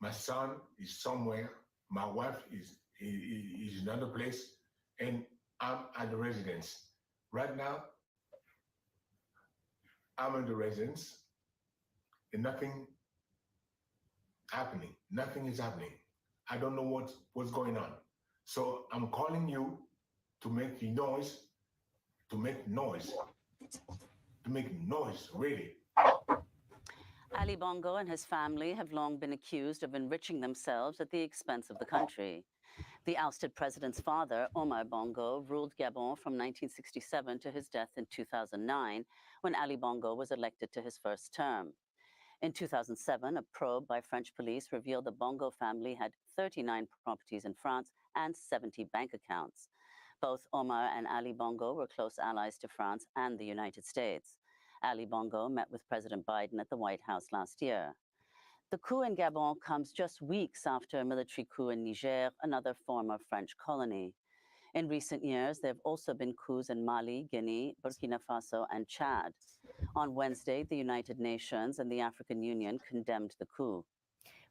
My son is somewhere, my wife is in another place, and I'm at the residence. Right now, I'm in the residence and nothing happening. Nothing is happening. I don't know what's going on. So I'm calling you to make noise, really. Ali Bongo and his family have long been accused of enriching themselves at the expense of the country. The ousted president's father, Omar Bongo, ruled Gabon from 1967 to his death in 2009, when Ali Bongo was elected to his first term. In 2007, a probe by French police revealed the Bongo family had 39 properties in France and 70 bank accounts. Both Omar and Ali Bongo were close allies to France and the United States. Ali Bongo met with President Biden at the White House last year. The coup in Gabon comes just weeks after a military coup in Niger, another former French colony. In recent years, there have also been coups in Mali, Guinea, Burkina Faso, and Chad. On Wednesday, the United Nations and the African Union condemned the coup.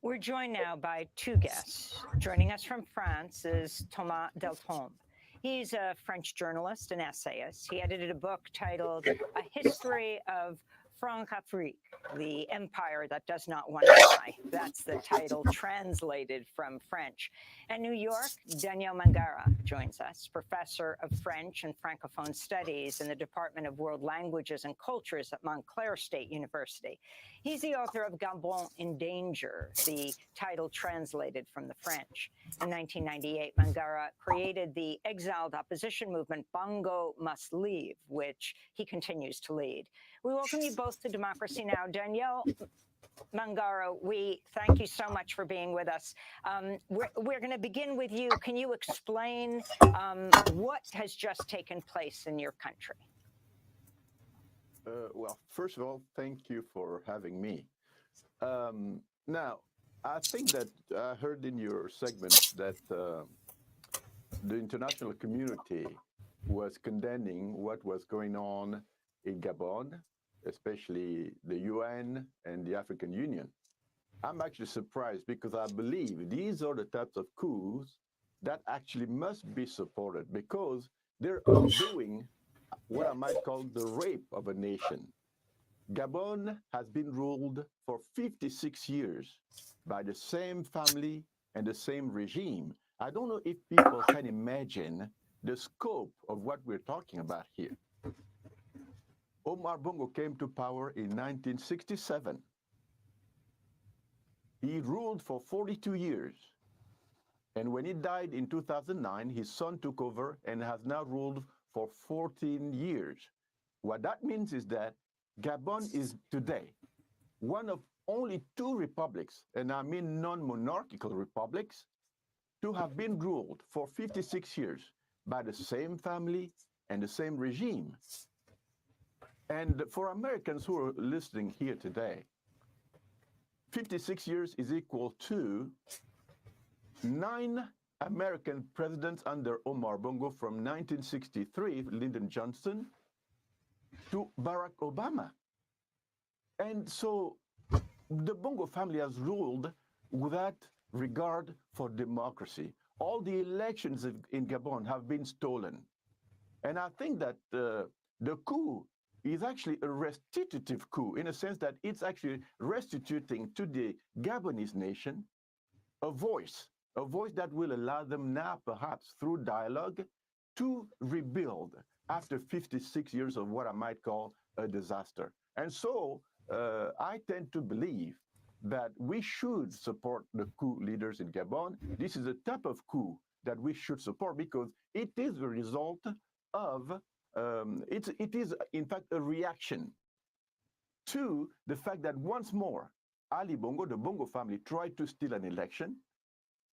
We're joined now by two guests. Joining us from France is Thomas Deltombe. He's a French journalist and essayist. He edited a book titled A History of Franc-Afrique, the empire that does not want to die. That's the title translated from French. In New York, Daniel Mangara joins us, professor of French and Francophone Studies in the Department of World Languages and Cultures at Montclair State University. He's the author of Gabon in Danger, the title translated from the French. In 1998, Mangara created the exiled opposition movement Bongo Must Leave, which he continues to lead. We welcome you both to Democracy Now! Danielle Mangara, we thank you so much for being with us. We're going to begin with you. Can you explain what has just taken place in your country? Well, first of all, thank you for having me. Now, I think that I heard in your segment that the international community was condemning what was going on in Gabon, especially the UN and the African Union. I'm actually surprised because I believe these are the types of coups that actually must be supported because they're undoing what I might call the rape of a nation. Gabon has been ruled for 56 years by the same family and the same regime. I don't know if people can imagine the scope of what we're talking about here. Omar Bongo came to power in 1967. He ruled for 42 years. And when he died in 2009, his son took over and has now ruled for 14 years. What that means is that Gabon is today one of only 2 republics, and I mean non-monarchical republics, to have been ruled for 56 years by the same family and the same regime. And for Americans who are listening here today, 56 years is equal to 9 American presidents under Omar Bongo from 1963, Lyndon Johnson, to Barack Obama. And so the Bongo family has ruled without regard for democracy. All the elections in Gabon have been stolen. And I think that the coup is actually a restitutive coup, in a sense that it's actually restituting to the Gabonese nation a voice that will allow them now, perhaps through dialogue, to rebuild after 56 years of what I might call a disaster. And so I tend to believe that we should support the coup leaders in Gabon. This is a type of coup that we should support because it is the result of, it is in fact a reaction to the fact that once more, Ali Bongo, the Bongo family, tried to steal an election.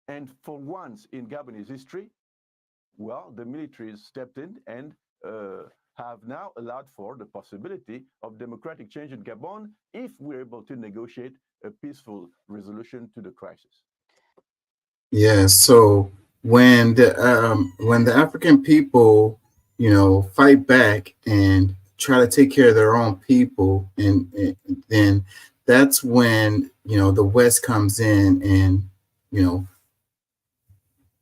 And for once in Gabonese history, well, the military stepped in and have now allowed for the possibility of democratic change in Gabon if we're able to negotiate a peaceful resolution to the crisis. Yeah, so when the African people, fight back and try to take care of their own people, and then that's when the West comes in and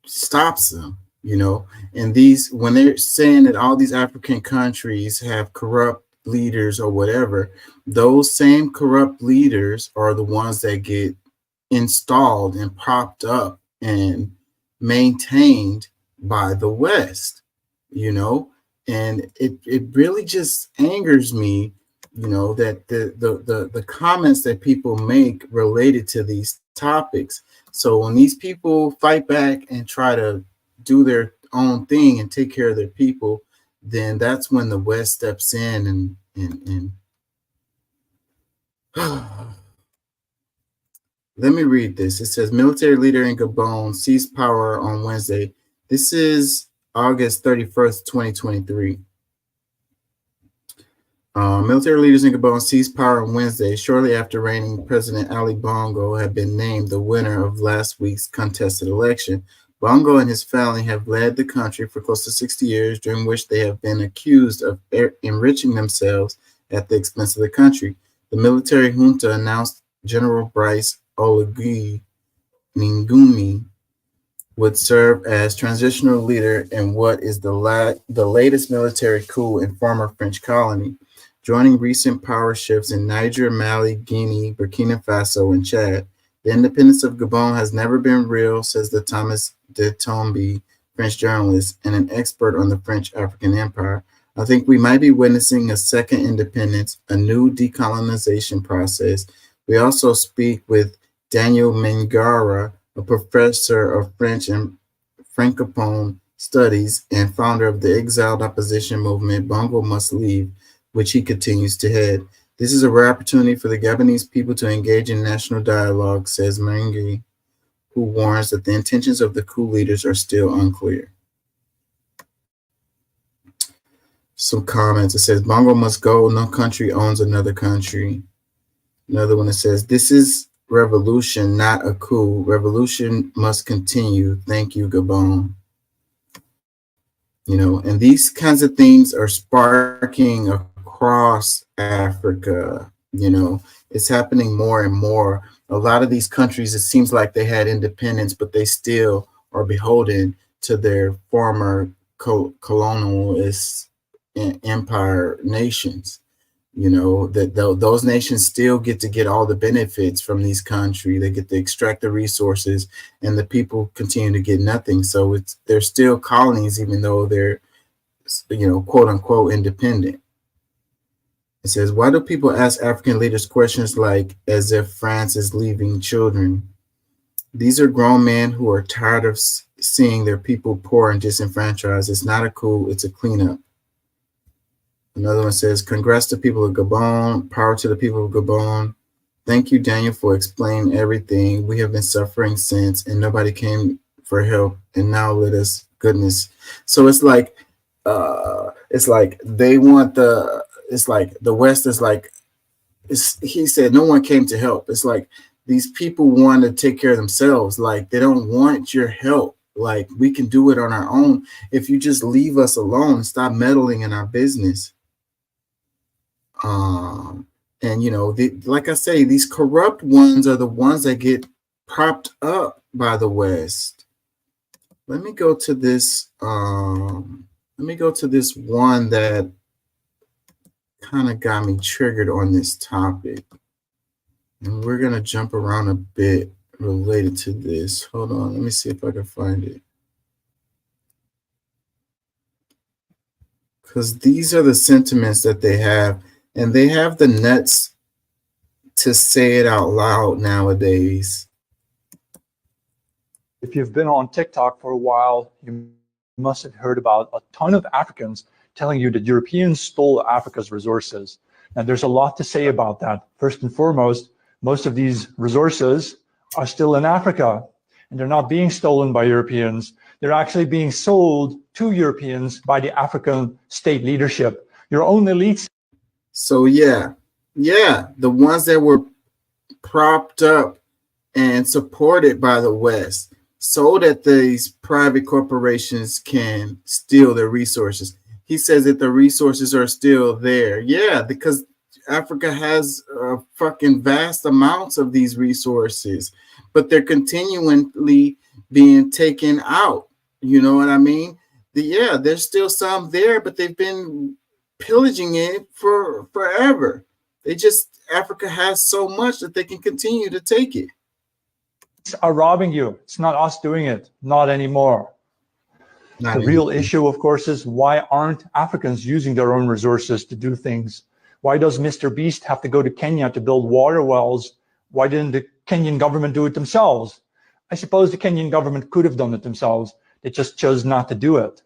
stops them. And when they're saying that all these African countries have corrupt leaders or whatever, those same corrupt leaders are the ones that get installed and propped up and maintained by the West, and it really just angers me, that the comments that people make related to these topics. So when these people fight back and try to do their own thing and take care of their people, then that's when the West steps in and let me read this. It says military leader in Gabon seized power on Wednesday. This is August 31st, 2023. Military leaders in Gabon seized power on Wednesday, shortly after reigning President Ali Bongo had been named the winner of last week's contested election. Bongo and his family have led the country for close to 60 years, during which they have been accused of enriching themselves at the expense of the country. The military junta announced General Brice Oligui Nguema would serve as transitional leader in what is the latest military coup in former French colony, joining recent power shifts in Niger, Mali, Guinea, Burkina Faso, and Chad. The independence of Gabon has never been real, says the Thomas de Tombe, French journalist and an expert on the French African Empire. I think we might be witnessing a second independence, a new decolonization process. We also speak with Daniel Mangara, a professor of French and Francophone studies and founder of the exiled opposition movement Bongo Must Leave, which he continues to head. This is a rare opportunity for the Gabonese people to engage in national dialogue, says Mangara, who warns that the intentions of the coup leaders are still unclear. Some comments. It says, Bongo must go. No country owns another country. Another one that says, this is revolution, not a coup. Revolution must continue. Thank you, Gabon. And these kinds of things are sparking across Africa. It's happening more and more. A lot of these countries, it seems like they had independence, but they still are beholden to their former colonialist empire nations. Those nations still get all the benefits from these countries. They get to extract the resources, and the people continue to get nothing. So they're still colonies, even though they're, quote unquote, independent. It says, why do people ask African leaders questions like as if France is leaving children? These are grown men who are tired of seeing their people poor and disenfranchised. It's not a coup, it's a cleanup. Another one says, congrats to people of Gabon, power to the people of Gabon. Thank you, Daniel, for explaining everything. We have been suffering since, and nobody came for help, and now let us, goodness. So it's like they want it's like the West is like, he said no one came to help. It's like these people want to take care of themselves. Like they don't want your help. Like we can do it on our own if you just leave us alone and stop meddling in our business. And you know, like I say, these corrupt ones are the ones that get propped up by the West. Let me go to this. Let me go to this one that kind of got me triggered on this topic, and we're gonna jump around a bit related to this. Hold on, let me see if I can find it, because these are the sentiments that they have, and they have the nuts to say it out loud nowadays. If you've been on TikTok for a while, you must have heard about a ton of Africans telling you that Europeans stole Africa's resources. And there's a lot to say about that. First and foremost, most of these resources are still in Africa, and they're not being stolen by Europeans. They're actually being sold to Europeans by the African state leadership. Your own elites. So yeah, the ones that were propped up and supported by the West so that these private corporations can steal their resources. He says that the resources are still there. Yeah, because Africa has fucking vast amounts of these resources, but they're continually being taken out. You know what I mean? Yeah, there's still some there, but they've been pillaging it for forever. Africa has so much that they can continue to take it. Are robbing you. It's not us doing it. Not anymore. The real issue, of course, is why aren't Africans using their own resources to do things? Why does Mr. Beast have to go to Kenya to build water wells? Why didn't the Kenyan government do it themselves? I suppose the Kenyan government could have done it themselves. They just chose not to do it.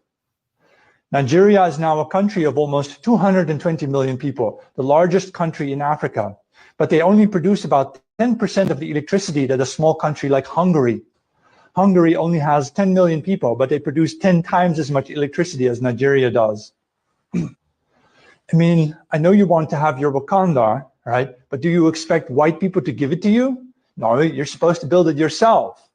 Nigeria is now a country of almost 220 million people, the largest country in Africa, but they only produce about 10% of the electricity that a small country like Hungary. Hungary only has 10 million people, but they produce 10 times as much electricity as Nigeria does. I mean, I know you want to have your Wakanda, right? But do you expect white people to give it to you? No, you're supposed to build it yourself.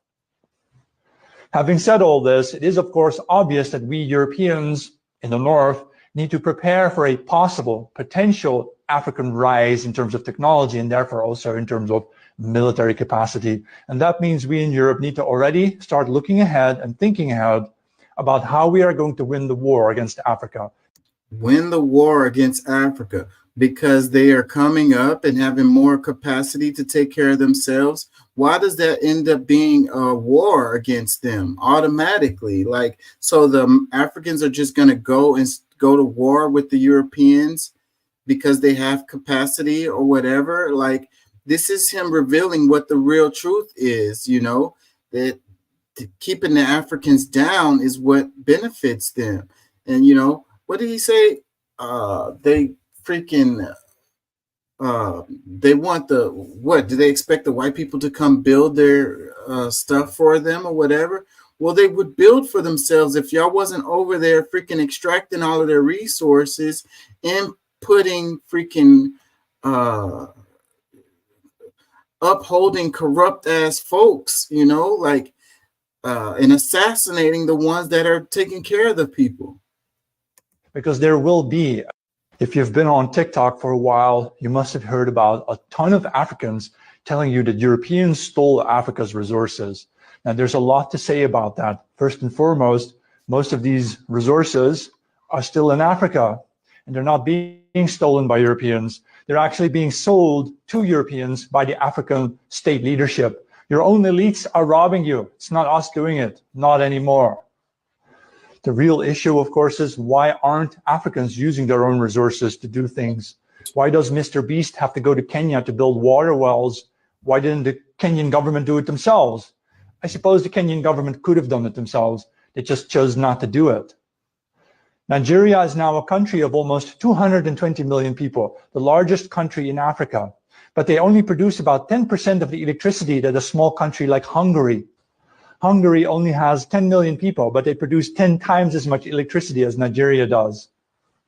Having said all this, it is of course obvious that we Europeans in the North need to prepare for a possible, potential African rise in terms of technology and therefore also in terms of military capacity. And that means we in Europe need to already start looking ahead and thinking ahead about how we are going to win the war against Africa. Win the war against Africa because they are coming up and having more capacity to take care of themselves. Why does that end up being a war against them automatically? Like, so the Africans are just going to go to war with the Europeans because they have capacity or whatever? Like, this is him revealing what the real truth is, you know, that keeping the Africans down is what benefits them. And, you know, what did he say? They freaking, they want what? Do they expect the white people to come build their stuff for them or whatever? Well, they would build for themselves if y'all wasn't over there freaking extracting all of their resources and putting freaking, upholding corrupt ass folks, you know, like, and assassinating the ones that are taking care of the people. Because there will be, if you've been on TikTok for a while, you must have heard about a ton of Africans telling you that Europeans stole Africa's resources. Now, there's a lot to say about that. First and foremost, most of these resources are still in Africa, and they're not being stolen by Europeans. They're actually being sold to Europeans by the African state leadership. Your own elites are robbing you. It's not us doing it. Not anymore. The real issue, of course, is why aren't Africans using their own resources to do things? Why does Mr. Beast have to go to Kenya to build water wells? Why didn't the Kenyan government do it themselves? I suppose the Kenyan government could have done it themselves. They just chose not to do it. Nigeria is now a country of almost 220 million people, the largest country in Africa, but they only produce about 10% of the electricity that a small country like Hungary. Hungary only has 10 million people, but they produce 10 times as much electricity as Nigeria does.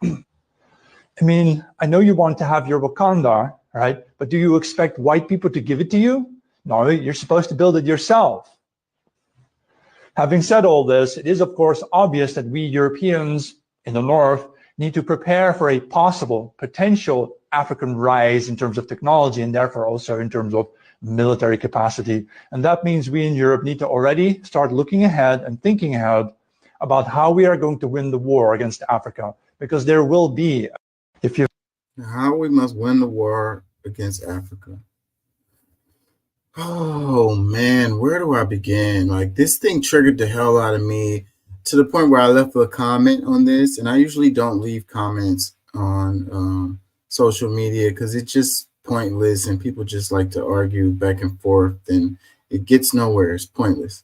I mean, I know you want to have your Wakanda, right? But do you expect white people to give it to you? No, you're supposed to build it yourself. Having said all this, it is of course obvious that we Europeans in the North need to prepare for a possible, potential African rise in terms of technology and therefore also in terms of military capacity. And that means we in Europe need to already start looking ahead and thinking ahead about how we are going to win the war against Africa, because there will be, how we must win the war against Africa. Oh man, where do I begin? Like, this thing triggered the hell out of me to the point where I left a comment on this, and I usually don't leave comments on social media because it's just pointless and people just like to argue back and forth and it gets nowhere. It's pointless.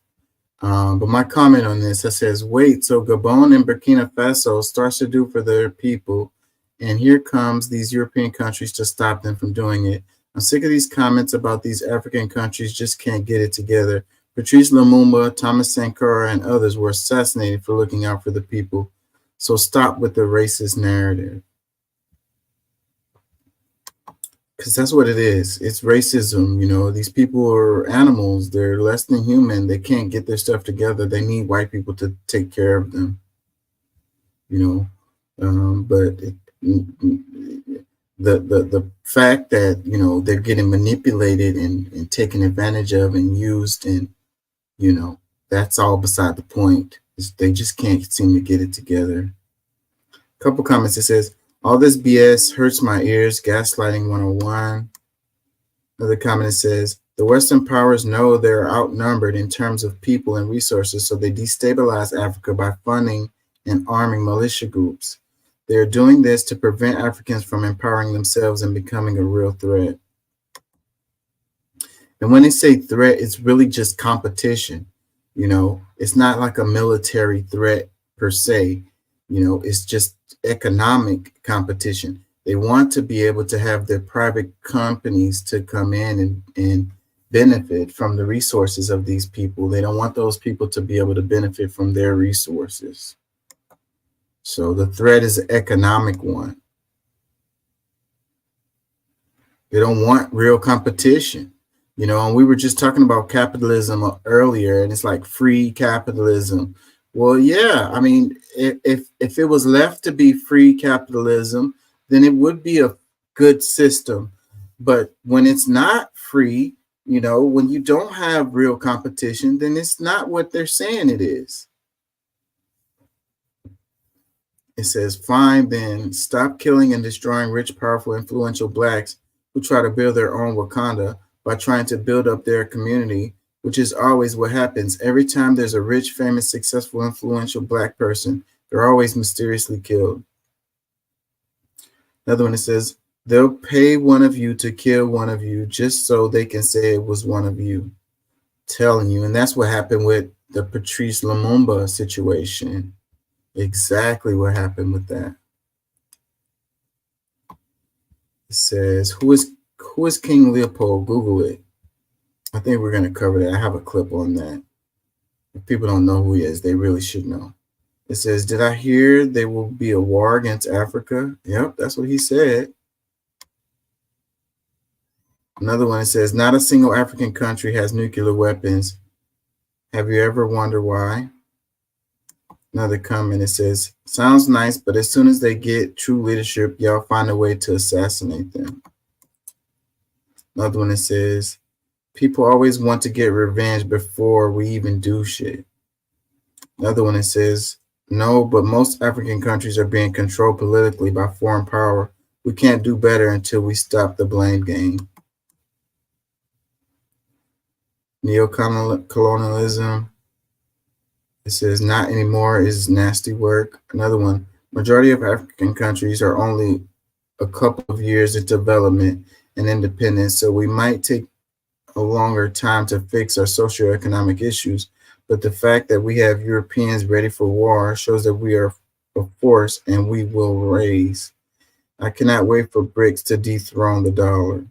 But my comment on this, I says, wait, so Gabon and Burkina Faso starts to do for their people, and here comes these European countries to stop them from doing it. I'm sick of these comments about these African countries just can't get it together. Patrice Lumumba, Thomas Sankara, and others were assassinated for looking out for the people. So stop with the racist narrative. Because that's what it is. It's racism. You know, these people are animals. They're less than human. They can't get their stuff together. They need white people to take care of them. You know, but the fact that, you know, they're getting manipulated and taken advantage of and used, and, you know, that's all beside the point. They just can't seem to get it together. A couple comments. It says, all this BS hurts my ears, gaslighting 101. Another comment says, the Western powers know they're outnumbered in terms of people and resources, so they destabilize Africa by funding and arming militia groups. They're doing this to prevent Africans from empowering themselves and becoming a real threat. And when they say threat, it's really just competition. You know, it's not like a military threat per se. You know, it's just economic competition. They want to be able to have their private companies to come in and benefit from the resources of these people. They don't want those people to be able to benefit from their resources. So the threat is an economic one. They don't want real competition. You know, and we were just talking about capitalism earlier, and it's like free capitalism. Well, yeah, I mean, if it was left to be free capitalism, then it would be a good system. But when it's not free, you know, when you don't have real competition, then it's not what they're saying it is. It says, fine, then stop killing and destroying rich, powerful, influential blacks who try to build their own Wakanda by trying to build up their community, which is always what happens. Every time there's a rich, famous, successful, influential black person, they're always mysteriously killed. Another one, it says, they'll pay one of you to kill one of you just so they can say it was one of you. Telling you, and that's what happened with the Patrice Lumumba situation. Exactly what happened with that. It says, who is King Leopold? Google it. I think we're going to cover that. I have a clip on that. If people don't know who he is, they really should know. It says, did I hear there will be a war against Africa? Yep, that's what he said. Another one, it says, not a single African country has nuclear weapons. Have you ever wondered why? Another comment, it says, sounds nice, but as soon as they get true leadership, y'all find a way to assassinate them. Another one, it says, people always want to get revenge before we even do shit. Another one, it says, no, but most African countries are being controlled politically by foreign power. We can't do better until we stop the blame game. Neo-colonialism. It says, not anymore is nasty work. Another one, majority of African countries are only a couple of years of development and independence, so we might take a longer time to fix our socioeconomic issues. But the fact that we have Europeans ready for war shows that we are of force, and we will raise. I cannot wait for BRICS to dethrone the dollar.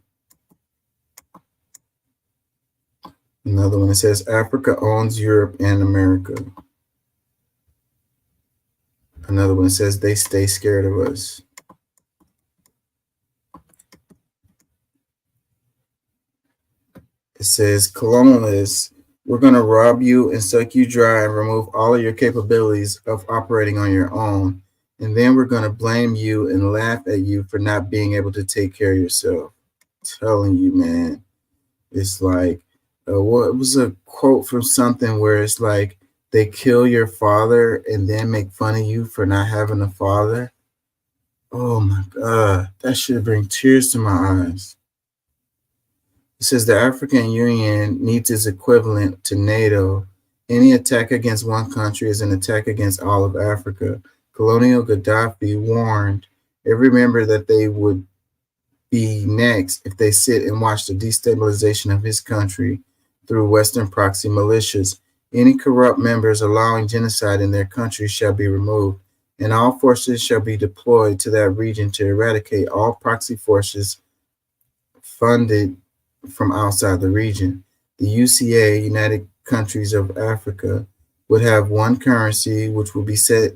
Another one that says Africa owns Europe and America. Another one says they stay scared of us. It says colonialists, we're going to rob you and suck you dry and remove all of your capabilities of operating on your own. And then we're going to blame you and laugh at you for not being able to take care of yourself. I'm telling you, man, it's like, what was a quote from something where it's like, they kill your father and then make fun of you for not having a father. Oh my God, that should bring tears to my eyes. It says the African Union needs its equivalent to NATO. Any attack against one country is an attack against all of Africa. Colonel Gaddafi warned every member that they would be next if they sit and watch the destabilization of his country through Western proxy militias. Any corrupt members allowing genocide in their country shall be removed, and all forces shall be deployed to that region to eradicate all proxy forces funded from outside the region. The UCA, United Countries of Africa, would have one currency which will be set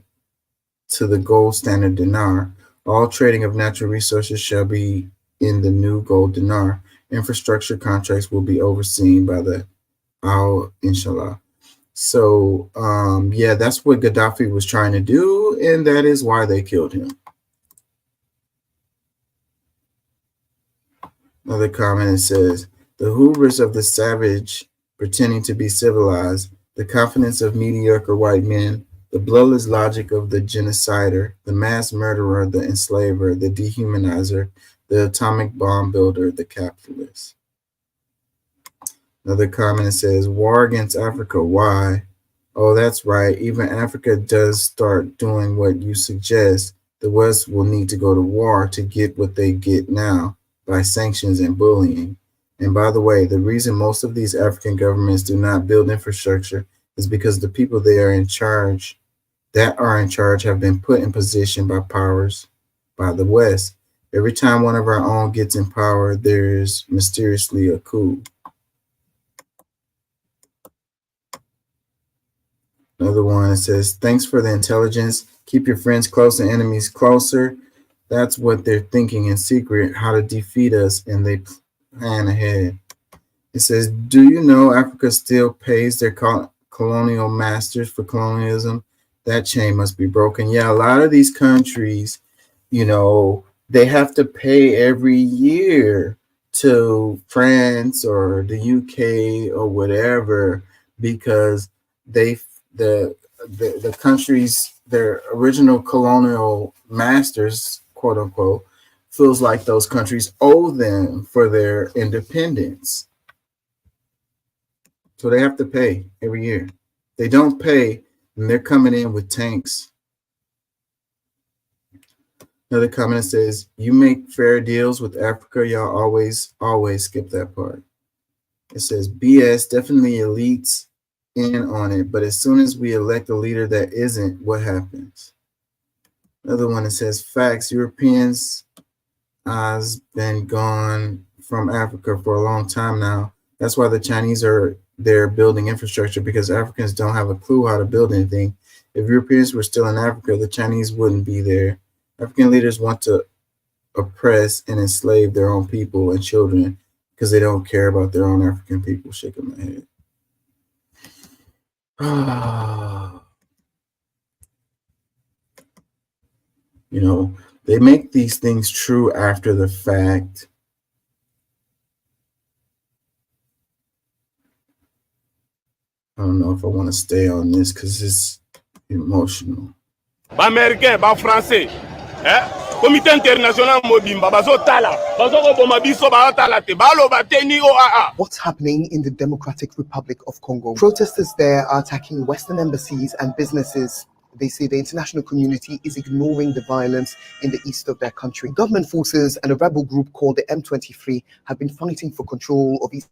to the gold standard dinar. All trading of natural resources shall be in the new gold dinar. Infrastructure contracts will be overseen by the Inshallah. So, yeah, that's what Gaddafi was trying to do, and that is why they killed him. Another comment, it says, the hubris of the savage pretending to be civilized, the confidence of mediocre white men, the bloodless logic of the genocider, the mass murderer, the enslaver, the dehumanizer, the atomic bomb builder, the capitalist. Another comment says, war against Africa, why? Oh, that's right. Even Africa does start doing what you suggest. The West will need to go to war to get what they get now by sanctions and bullying. And by the way, the reason most of these African governments do not build infrastructure is because the people that are in charge have been put in position by powers by the West. Every time one of our own gets in power, there's mysteriously a coup. Another one says, thanks for the intelligence. Keep your friends close and enemies closer. That's what they're thinking in secret, how to defeat us, and they plan ahead. It says, do you know Africa still pays their colonial masters for colonialism? That chain must be broken. Yeah, a lot of these countries, you know, they have to pay every year to France or the UK or whatever because the countries, their original colonial masters, quote unquote, feels like those countries owe them for their independence. So they have to pay every year. They don't pay, and they're coming in with tanks. Another comment says, you make fair deals with Africa, y'all always skip that part. It says, BS, definitely elites in on it, but as soon as we elect a leader that isn't, what happens? Another one that says, facts, Europeans has been gone from Africa for a long time now. That's why the Chinese are there building infrastructure, because Africans don't have a clue how to build anything. If Europeans were still in Africa, the Chinese wouldn't be there. African leaders want to oppress and enslave their own people and children because they don't care about their own African people. Shaking my head. You know, they make these things true after the fact. I don't know if I want to stay on this because it's emotional. Américain, français, comité international mobimba bazotala bazokoboma biso baotala te baloba teni OAA. What's happening in the Democratic Republic of Congo? Protesters there are attacking Western embassies and businesses. They say the international community is ignoring the violence in the east of their country. Government forces and a rebel group called the M23 have been fighting for control of East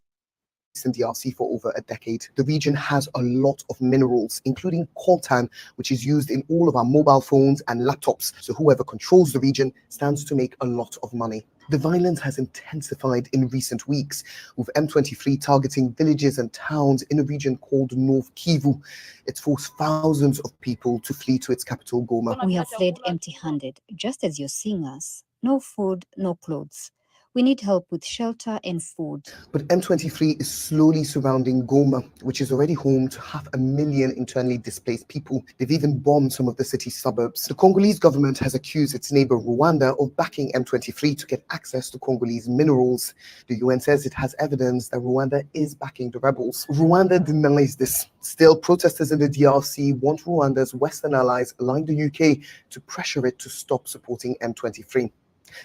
in DRC for over a decade. The region has a lot of minerals, including coltan, which is used in all of our mobile phones and laptops. So whoever controls the region stands to make a lot of money. The violence has intensified in recent weeks, with M23 targeting villages and towns in a region called North Kivu. It's forced thousands of people to flee to its capital, Goma. We have fled empty-handed, just as you're seeing us. No food, no clothes. We need help with shelter and food. But M23 is slowly surrounding Goma, which is already home to 500,000 internally displaced people. They've even bombed some of the city's suburbs. The Congolese government has accused its neighbor Rwanda of backing M23 to get access to Congolese minerals. The UN says it has evidence that Rwanda is backing the rebels. Rwanda denies this. Still, protesters in the DRC want Rwanda's Western allies, like the UK, to pressure it to stop supporting M23.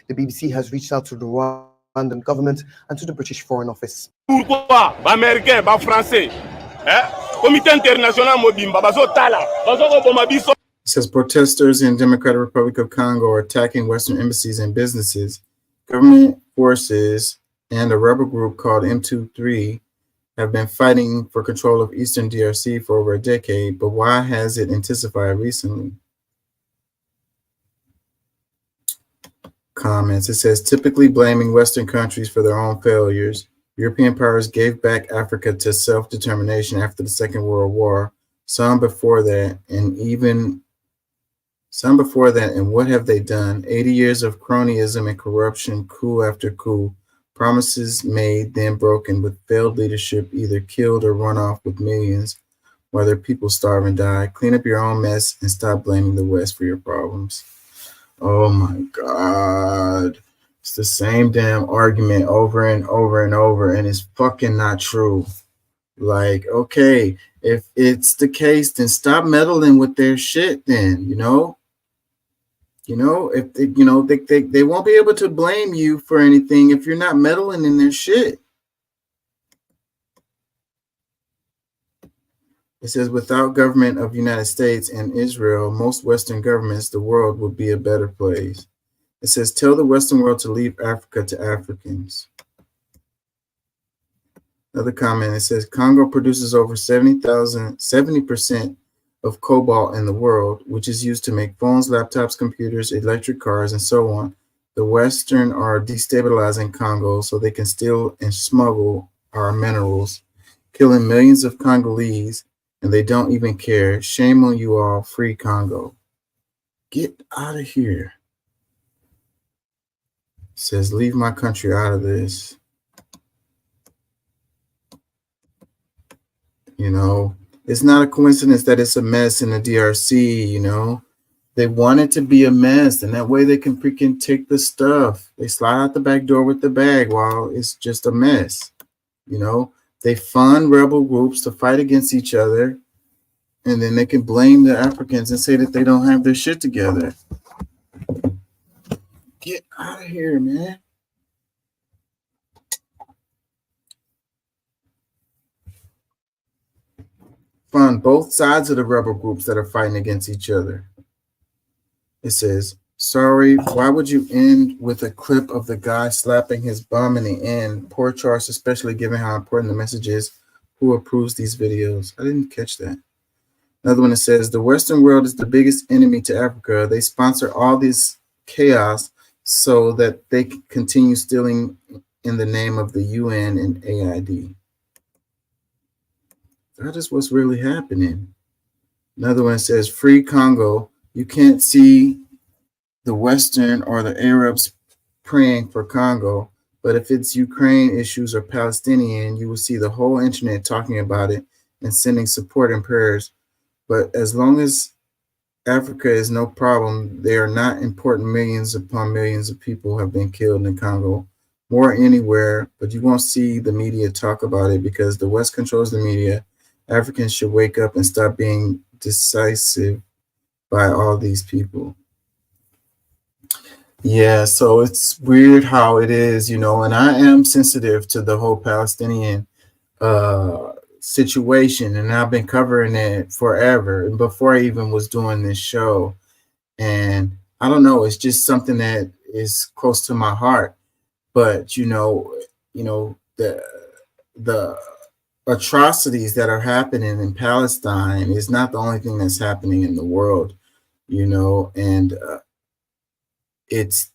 The BBC has reached out to the Rwandan government and to the British Foreign Office. Pourquoi Américains, Français, Comité international mobimba bazotala, bazokoboma biso. It says protesters in Democratic Republic of Congo are attacking Western embassies and businesses. Government forces and a rebel group called M23 have been fighting for control of Eastern DRC for over a decade, but why has it intensified recently? Comments. It says, typically blaming Western countries for their own failures. European powers gave back Africa to self-determination after the Second World War. Some before that, and what have they done? 80 years of cronyism and corruption, coup after coup. Promises made, then broken, with failed leadership either killed or run off with millions, while their people starve and die. Clean up your own mess and stop blaming the West for your problems. Oh my God. It's the same damn argument over and over and over, and it's fucking not true. Like, okay, if it's the case, then stop meddling with their shit then, you know? If they, they won't be able to blame you for anything if you're not meddling in their shit. It says, without government of the United States and Israel, most Western governments, the world would be a better place. It says, tell the Western world to leave Africa to Africans. Another comment, it says, Congo produces over 70% of cobalt in the world, which is used to make phones, laptops, computers, electric cars, and so on. The Western are destabilizing Congo so they can steal and smuggle our minerals, killing millions of Congolese, and they don't even care. Shame on you all. Free Congo. Get out of here. It says, leave my country out of this. You know, it's not a coincidence that it's a mess in the DRC, you know. They want it to be a mess, and that way they can freaking take the stuff. They slide out the back door with the bag while it's just a mess, you know. They fund rebel groups to fight against each other, and then they can blame the Africans and say that they don't have their shit together. Get out of here, man. Fund both sides of the rebel groups that are fighting against each other. It says, sorry, why would you end with a clip of the guy slapping his bum in the end? Poor choice, especially given how important the message is. Who approves these videos? I didn't catch that. Another one that says, the Western world is the biggest enemy to Africa. They sponsor all this chaos so that they can continue stealing in the name of the UN and AID. That is what's really happening. Another one says, free Congo. You can't see the Western or the Arabs praying for Congo, but if it's Ukraine issues or Palestinian, you will see the whole internet talking about it and sending support and prayers. But as long as Africa is no problem, they are not important. Millions upon millions of people have been killed in Congo, more anywhere, but you won't see the media talk about it because the West controls the media. Africans should wake up and stop being decisive by all these people. Yeah, so it's weird how it is, you know, and I am sensitive to the whole Palestinian situation, and I've been covering it forever, and before I even was doing this show. And I don't know, it's just something that is close to my heart. But you know, the atrocities that are happening in Palestine is not the only thing that's happening in the world, you know, and it's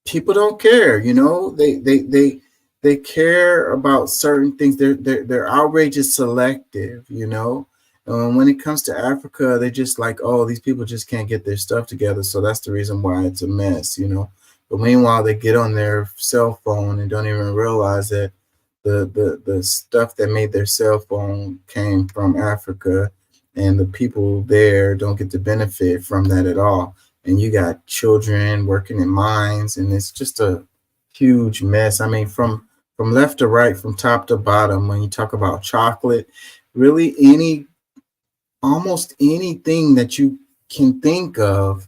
people don't care, you know, they care about certain things. Their outrage is selective, you know. When it comes to Africa, they just like, oh, these people just can't get their stuff together, so that's the reason why it's a mess, you know. But meanwhile, they get on their cell phone and don't even realize that the stuff that made their cell phone came from Africa, and the people there don't get to benefit from that at all. And you got children working in mines, and it's just a huge mess. I mean, from left to right, from top to bottom, when you talk about chocolate, really almost anything that you can think of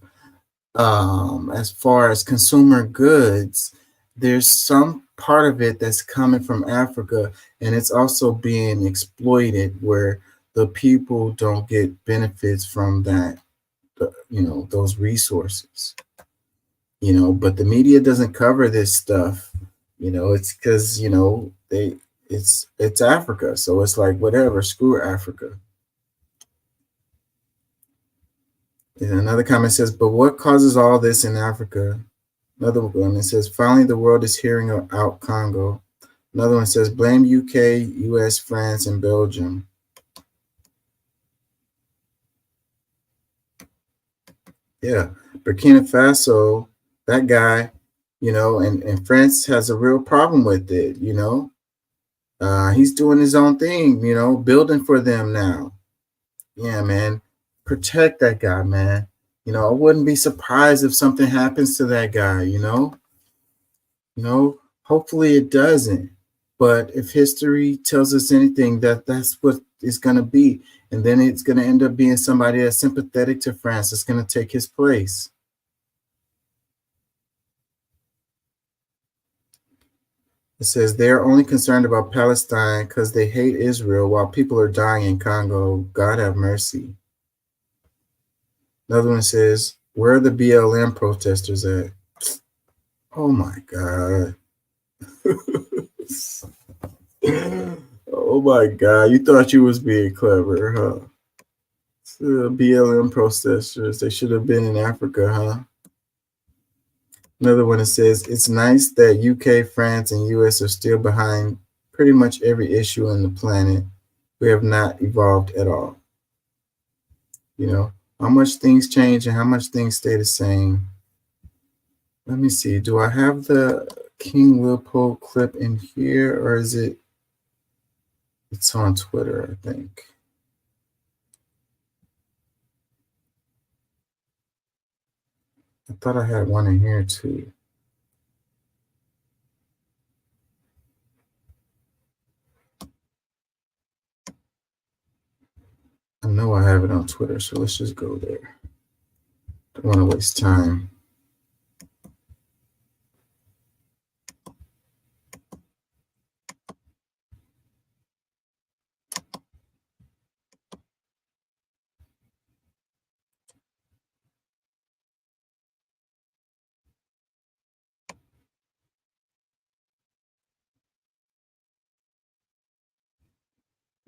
as far as consumer goods, there's some part of it that's coming from Africa, and it's also being exploited where the people don't get benefits from that, you know, those resources, you know. But the media doesn't cover this stuff, you know. It's because, you know, it's Africa, so it's like, whatever, screw Africa. And another comment says, but what causes all this in Africa? Another one, it says, finally the world is hearing out Congo. Another one says, blame UK, US, France, and Belgium. Yeah, Burkina Faso, that guy, you know, and France has a real problem with it, you know. He's doing his own thing, you know, building for them now. Yeah, man. Protect that guy, man. You know, I wouldn't be surprised if something happens to that guy, you know. You know, hopefully it doesn't. But if history tells us anything, that's what it's going to be. And then it's going to end up being somebody that's sympathetic to France that's going to take his place. It says they're only concerned about Palestine because they hate Israel while people are dying in Congo. God have mercy. Another one says, where are the BLM protesters at? Oh my God. Oh my God. You thought you was being clever, huh? BLM protesters, they should have been in Africa, huh? Another one that says, it's nice that UK, France, and US are still behind pretty much every issue on the planet. We have not evolved at all. You know, how much things change and how much things stay the same. Let me see. Do I have the King Leopold clip in here, or is it? It's on Twitter, I think. I thought I had one in here too. I know I have it on Twitter, so let's just go there. Don't want to waste time.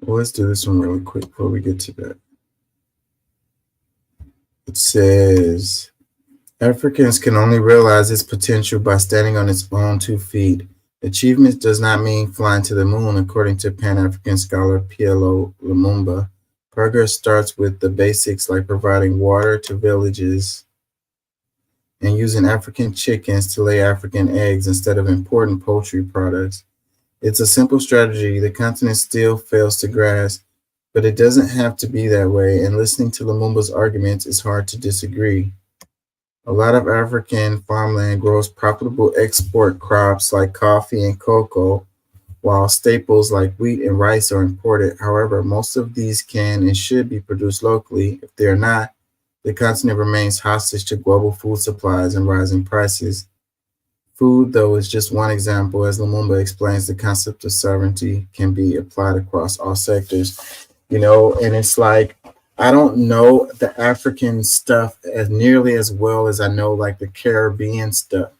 Well, let's do this one really quick before we get to that. It says, Africans can only realize its potential by standing on its own 2 feet. Achievement does not mean flying to the moon, according to Pan-African scholar PLO Lumumba. Progress starts with the basics like providing water to villages and using African chickens to lay African eggs instead of importing poultry products. It's a simple strategy the continent still fails to grasp, but it doesn't have to be that way, and listening to Lumumba's arguments is hard to disagree. A lot of African farmland grows profitable export crops like coffee and cocoa, while staples like wheat and rice are imported. However, most of these can and should be produced locally. If they are not, the continent remains hostage to global food supplies and rising prices. Food, though, is just one example. As Lumumba explains, the concept of sovereignty can be applied across all sectors, you know, and it's like, I don't know the African stuff as nearly as well as I know like the Caribbean stuff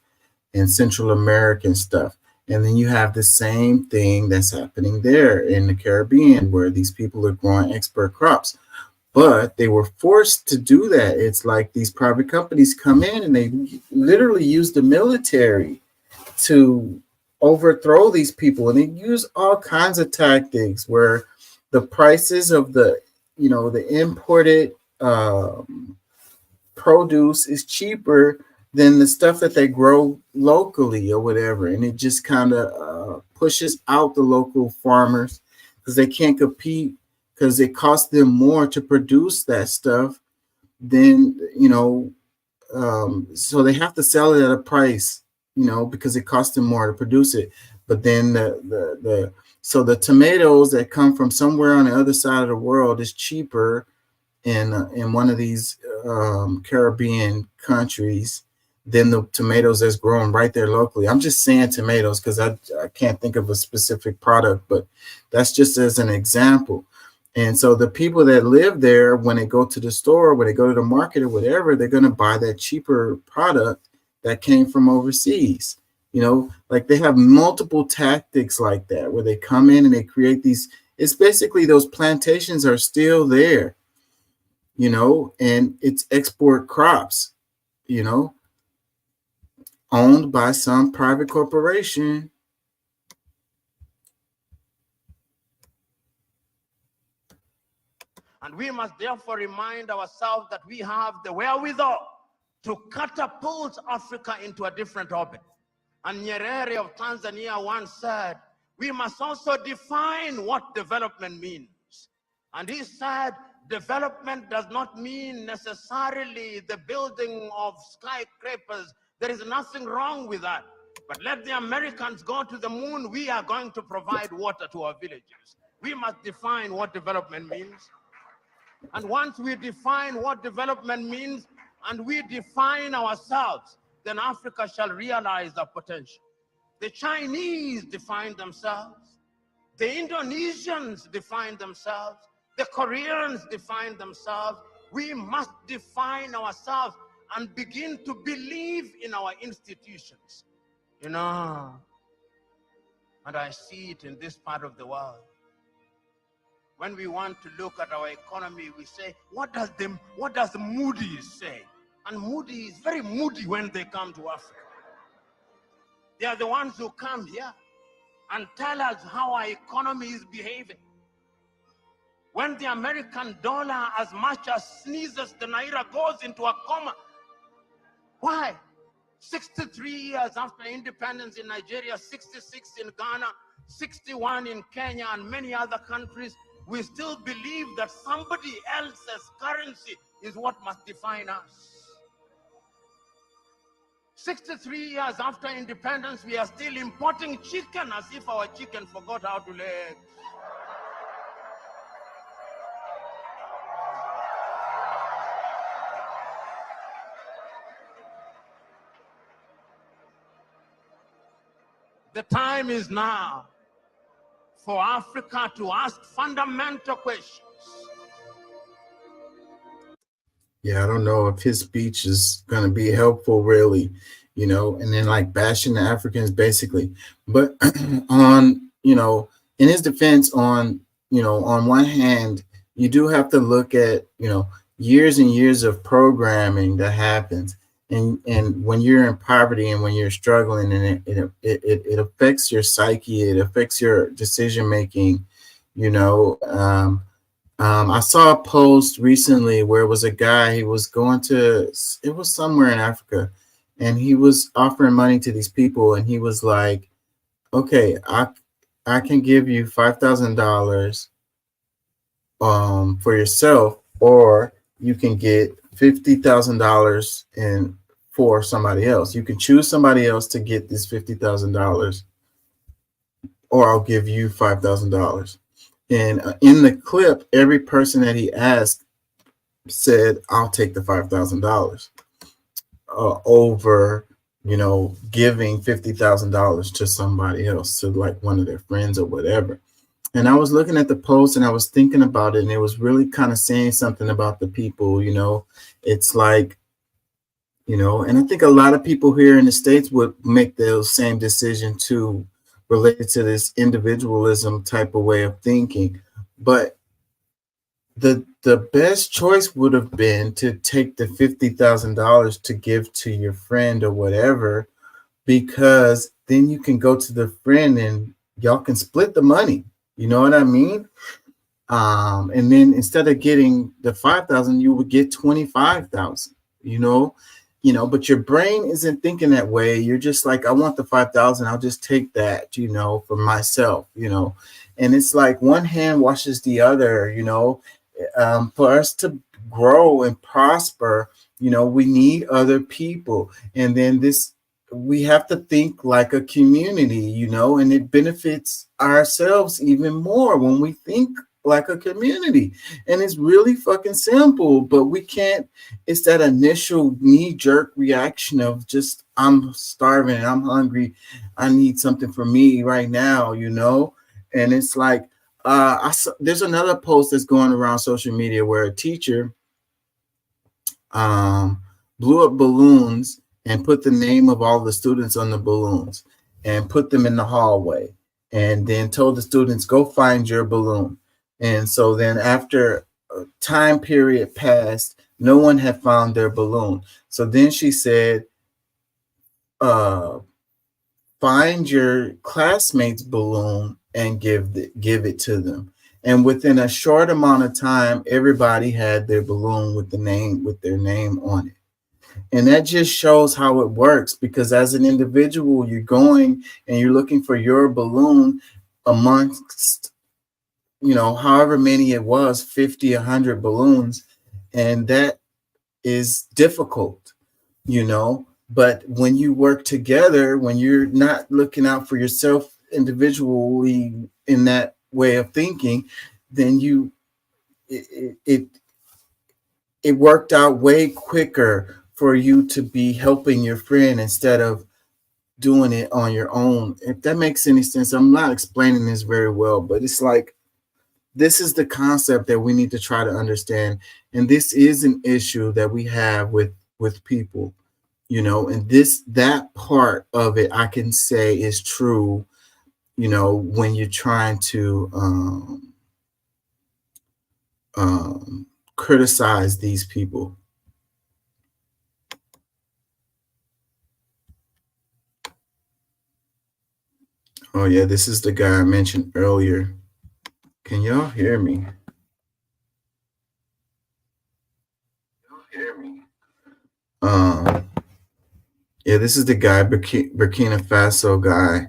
and Central American stuff. And then you have the same thing that's happening there in the Caribbean, where these people are growing export crops. But they were forced to do that. It's like these private companies come in and they literally use the military to overthrow these people. And they use all kinds of tactics where the prices of the imported produce is cheaper than the stuff that they grow locally or whatever. And it just kind of pushes out the local farmers because they can't compete, because it costs them more to produce that stuff than, so they have to sell it at a price, because it costs them more to produce it. But then so the tomatoes that come from somewhere on the other side of the world is cheaper in one of these Caribbean countries than the tomatoes that's grown right there locally. I'm just saying tomatoes because I can't think of a specific product, but that's just as an example. And so the people that live there, when they go to the store, when they go to the market or whatever, they're going to buy that cheaper product that came from overseas. Like they have multiple tactics like that, where they come in and they create these, it's basically those plantations are still there, and it's export crops, owned by some private corporation. And we must therefore remind ourselves that we have the wherewithal to catapult Africa into a different orbit. And Nyerere of Tanzania once said, we must also define what development means. And he said, development does not mean necessarily the building of skyscrapers. There is nothing wrong with that. But let the Americans go to the moon. We are going to provide water to our villages. We must define what development means. And once we define what development means and we define ourselves, then Africa shall realize the potential. The Chinese define themselves. The Indonesians define themselves. The Koreans define themselves. We must define ourselves and begin to believe in our institutions. And I see it in this part of the world. When we want to look at our economy, we say, what does Moody's say? And Moody's is very moody when they come to Africa. They are the ones who come here and tell us how our economy is behaving. When the American dollar as much as sneezes, the Naira goes into a coma. Why? 63 years after independence in Nigeria, 66 in Ghana, 61 in Kenya, and many other countries, we still believe that somebody else's currency is what must define us. 63 years after independence, we are still importing chicken as if our chicken forgot how to lay eggs. The time is now for Africa to ask fundamental questions. Yeah, I don't know if his speech is going to be helpful, really, and then like bashing the Africans basically. But on, in his defense, on one hand, you do have to look at, years and years of programming that happens. And when you're in poverty and when you're struggling, and it affects your psyche, it affects your decision making. I saw a post recently where it was a guy, it was somewhere in Africa, and he was offering money to these people, and he was like, okay, I can give you $5,000 for yourself, or you can get $50,000 in for somebody else. You can choose somebody else to get this $50,000, or I'll give you $5,000. And in the clip, every person that he asked said, I'll take the $5,000 over, giving $50,000 to somebody else, to like one of their friends or whatever. And I was looking at the post and I was thinking about it, and it was really kind of saying something about the people, it's like, and I think a lot of people here in the States would make those same decision too. related to this individualism type of way of thinking. But the best choice would have been to take the $50,000 to give to your friend or whatever, because then you can go to the friend and y'all can split the money. You know what I mean? And then instead of getting the 5,000, you would get 25,000, you know, but your brain isn't thinking that way. You're just like, I want the 5,000. I'll just take that, you know, for myself, you know, and it's like one hand washes the other, you know. For us to grow and prosper, you know, we need other people. And then we have to think like a community, you know, and it benefits ourselves even more when we think like a community. And it's really fucking simple, but we can't, it's that initial knee-jerk reaction of just, I'm starving, I'm hungry, I need something for me right now, you know. And it's like, there's another post that's going around social media where a teacher blew up balloons and put the name of all the students on the balloons and put them in the hallway, and then told the students, go find your balloon. And so then after a time period passed, no one had found their balloon. So then she said, find your classmate's balloon and give it to them. And within a short amount of time, everybody had their balloon with their name on it. And that just shows how it works, because as an individual, you're going and you're looking for your balloon amongst, you know, however many it was, 50, 100 balloons. And that is difficult, you know. But when you work together, when you're not looking out for yourself individually in that way of thinking, then it worked out way quicker for you to be helping your friend instead of doing it on your own. If that makes any sense. I'm not explaining this very well, but it's like, this is the concept that we need to try to understand. And this is an issue that we have with people, you know, and that part of it, I can say is true, you know, when you're trying to criticize these people. Oh yeah, this is the guy I mentioned earlier. Can y'all hear me? Yeah, this is the guy, Burkina Faso guy.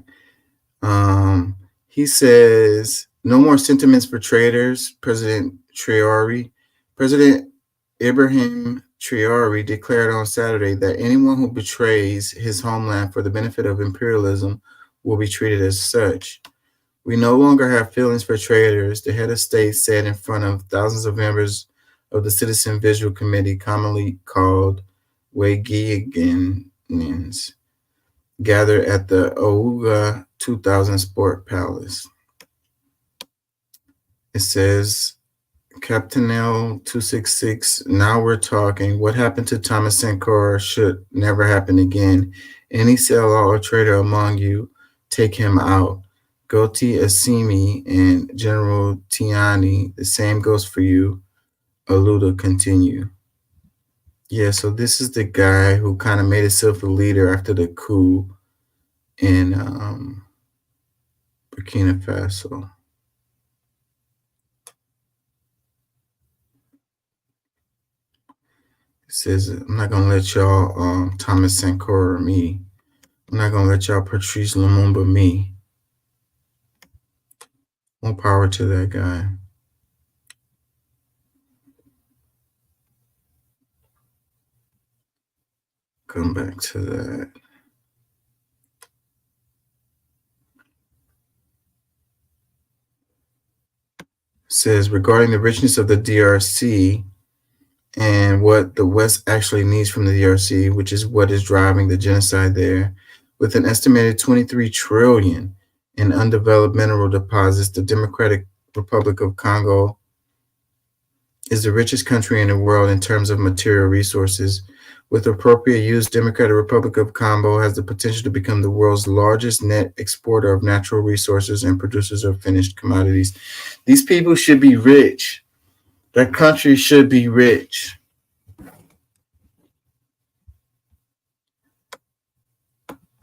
He says, no more sentiments for traitors, President Traoré. President Ibrahim Traoré declared on Saturday that anyone who betrays his homeland for the benefit of imperialism will be treated as such. We no longer have feelings for traitors, the head of state said in front of thousands of members of the Citizen Visual Committee, commonly called Waigiganians, gathered at the Ouga 2000 Sport Palace. It says, Captain L 266, now we're talking. What happened to Thomas Sankara should never happen again. Any sellout or traitor among you, take him out. Goti Asimi and General Tiani, the same goes for you. Aluda continue. Yeah, so this is the guy who kind of made himself a leader after the coup in Burkina Faso. It says, I'm not going to let y'all Thomas Sankara me. I'm not going to let y'all Patrice Lumumba me. More power to that guy. Come back to that. It says, regarding the richness of the DRC and what the West actually needs from the DRC, which is what is driving the genocide there, with an estimated 23 trillion in undeveloped mineral deposits, the Democratic Republic of Congo is the richest country in the world in terms of material resources. With appropriate use, Democratic Republic of Congo has the potential to become the world's largest net exporter of natural resources and producers of finished commodities. These people should be rich. Their country should be rich.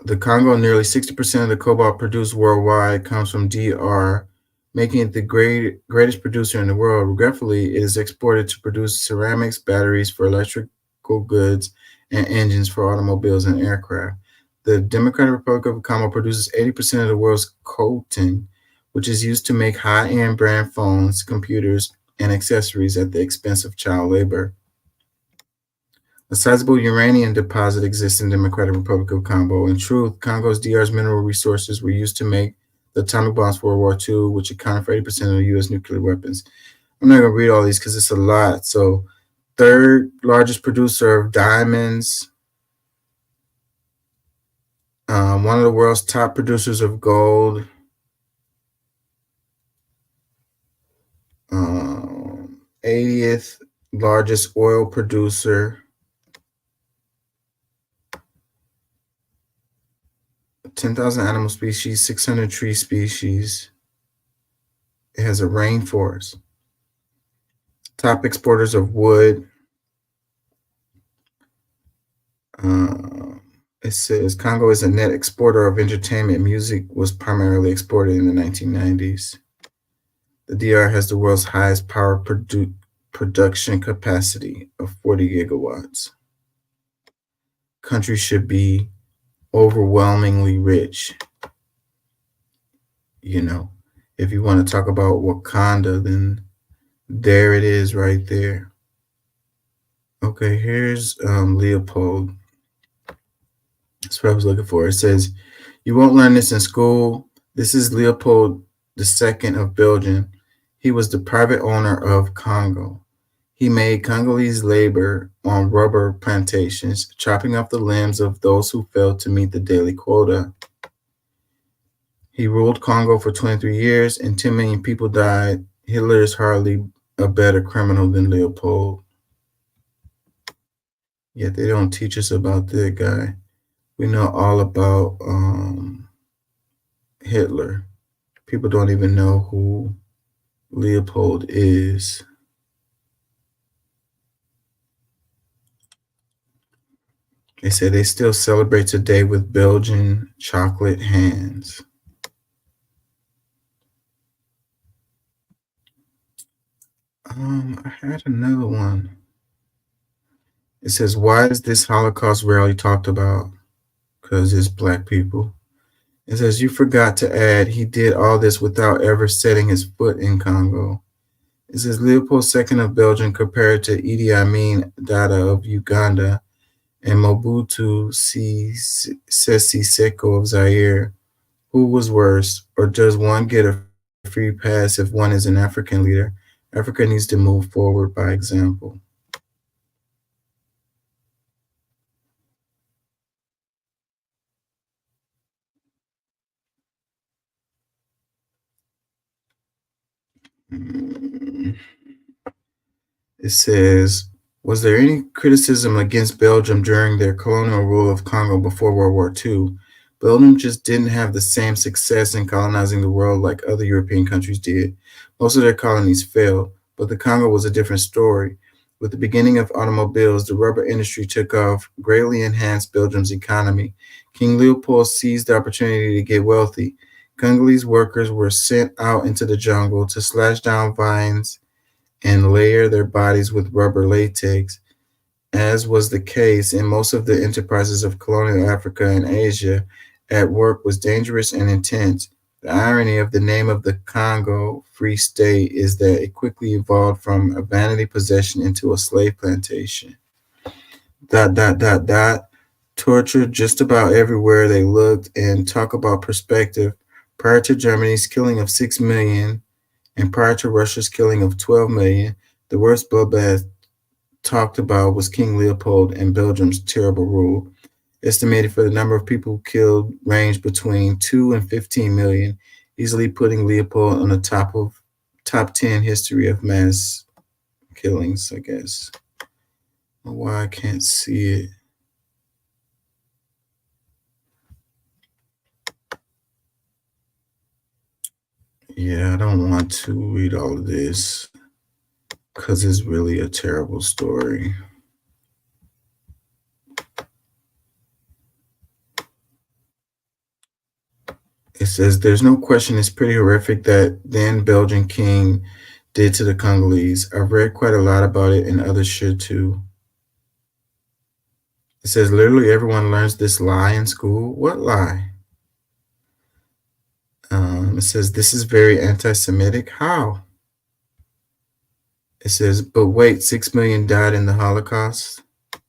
The Congo, nearly 60% of the cobalt produced worldwide comes from DR, making it the greatest producer in the world. Regretfully, it is exported to produce ceramics, batteries for electrical goods, and engines for automobiles and aircraft. The Democratic Republic of Congo produces 80% of the world's coltan, which is used to make high-end brand phones, computers, and accessories at the expense of child labor. A sizable uranium deposit exists in the Democratic Republic of Congo. In truth, Congo's DR's mineral resources were used to make the atomic bombs for World War II, which accounted for 80% of the U.S. nuclear weapons. I'm not going to read all these because it's a lot. So, third largest producer of diamonds, one of the world's top producers of gold, 80th largest oil producer, 10,000 animal species, 600 tree species. It has a rainforest. Top exporters of wood. It says Congo is a net exporter of entertainment. Music was primarily exported in the 1990s. The DR has the world's highest power production capacity of 40 gigawatts. Country should be overwhelmingly rich. You know, if you want to talk about Wakanda, then there it is right there. Okay, here's Leopold. That's what I was looking for. It says, you won't learn this in school. This is Leopold II of Belgium. He was the private owner of Congo. He made Congolese labor on rubber plantations, chopping off the limbs of those who failed to meet the daily quota. He ruled Congo for 23 years and 10 million people died. Hitler is hardly a better criminal than Leopold. Yet they don't teach us about that guy. We know all about Hitler. People don't even know who Leopold is. They say they still celebrate today with Belgian chocolate hands. I had another one. It says, why is this Holocaust rarely talked about? Because it's Black people. It says, you forgot to add, he did all this without ever setting his foot in Congo. It says, Leopold II of Belgium compared to Idi Amin Dada of Uganda and Mobutu Sese Seko of Zaire. Who was worse? Or does one get a free pass if one is an African leader? Africa needs to move forward by example. It says, was there any criticism against Belgium during their colonial rule of Congo before World War II? Belgium just didn't have the same success in colonizing the world like other European countries did. Most of their colonies failed, but the Congo was a different story. With the beginning of automobiles, the rubber industry took off, greatly enhanced Belgium's economy. King Leopold seized the opportunity to get wealthy. Congolese workers were sent out into the jungle to slash down vines and layer their bodies with rubber latex. As was the case in most of the enterprises of colonial Africa and Asia, at work was dangerous and intense. The irony of the name of the Congo Free State is that it quickly evolved from a vanity possession into a slave plantation. ... Tortured just about everywhere they looked, and talk about perspective. Prior to Germany's killing of 6 million and prior to Russia's killing of 12 million, the worst bloodbath talked about was King Leopold and Belgium's terrible rule. Estimated for the number of people killed ranged between 2 and 15 million, easily putting Leopold on the top 10 history of mass killings, I guess. Why I can't see it. Yeah, I don't want to read all of this because it's really a terrible story. It says, there's no question it's pretty horrific that then Belgian king did to the Congolese. I've read quite a lot about it and others should too. It says, literally everyone learns this lie in school. What lie? It says, this is very anti-Semitic. How? It says, but wait, 6 million died in the Holocaust. It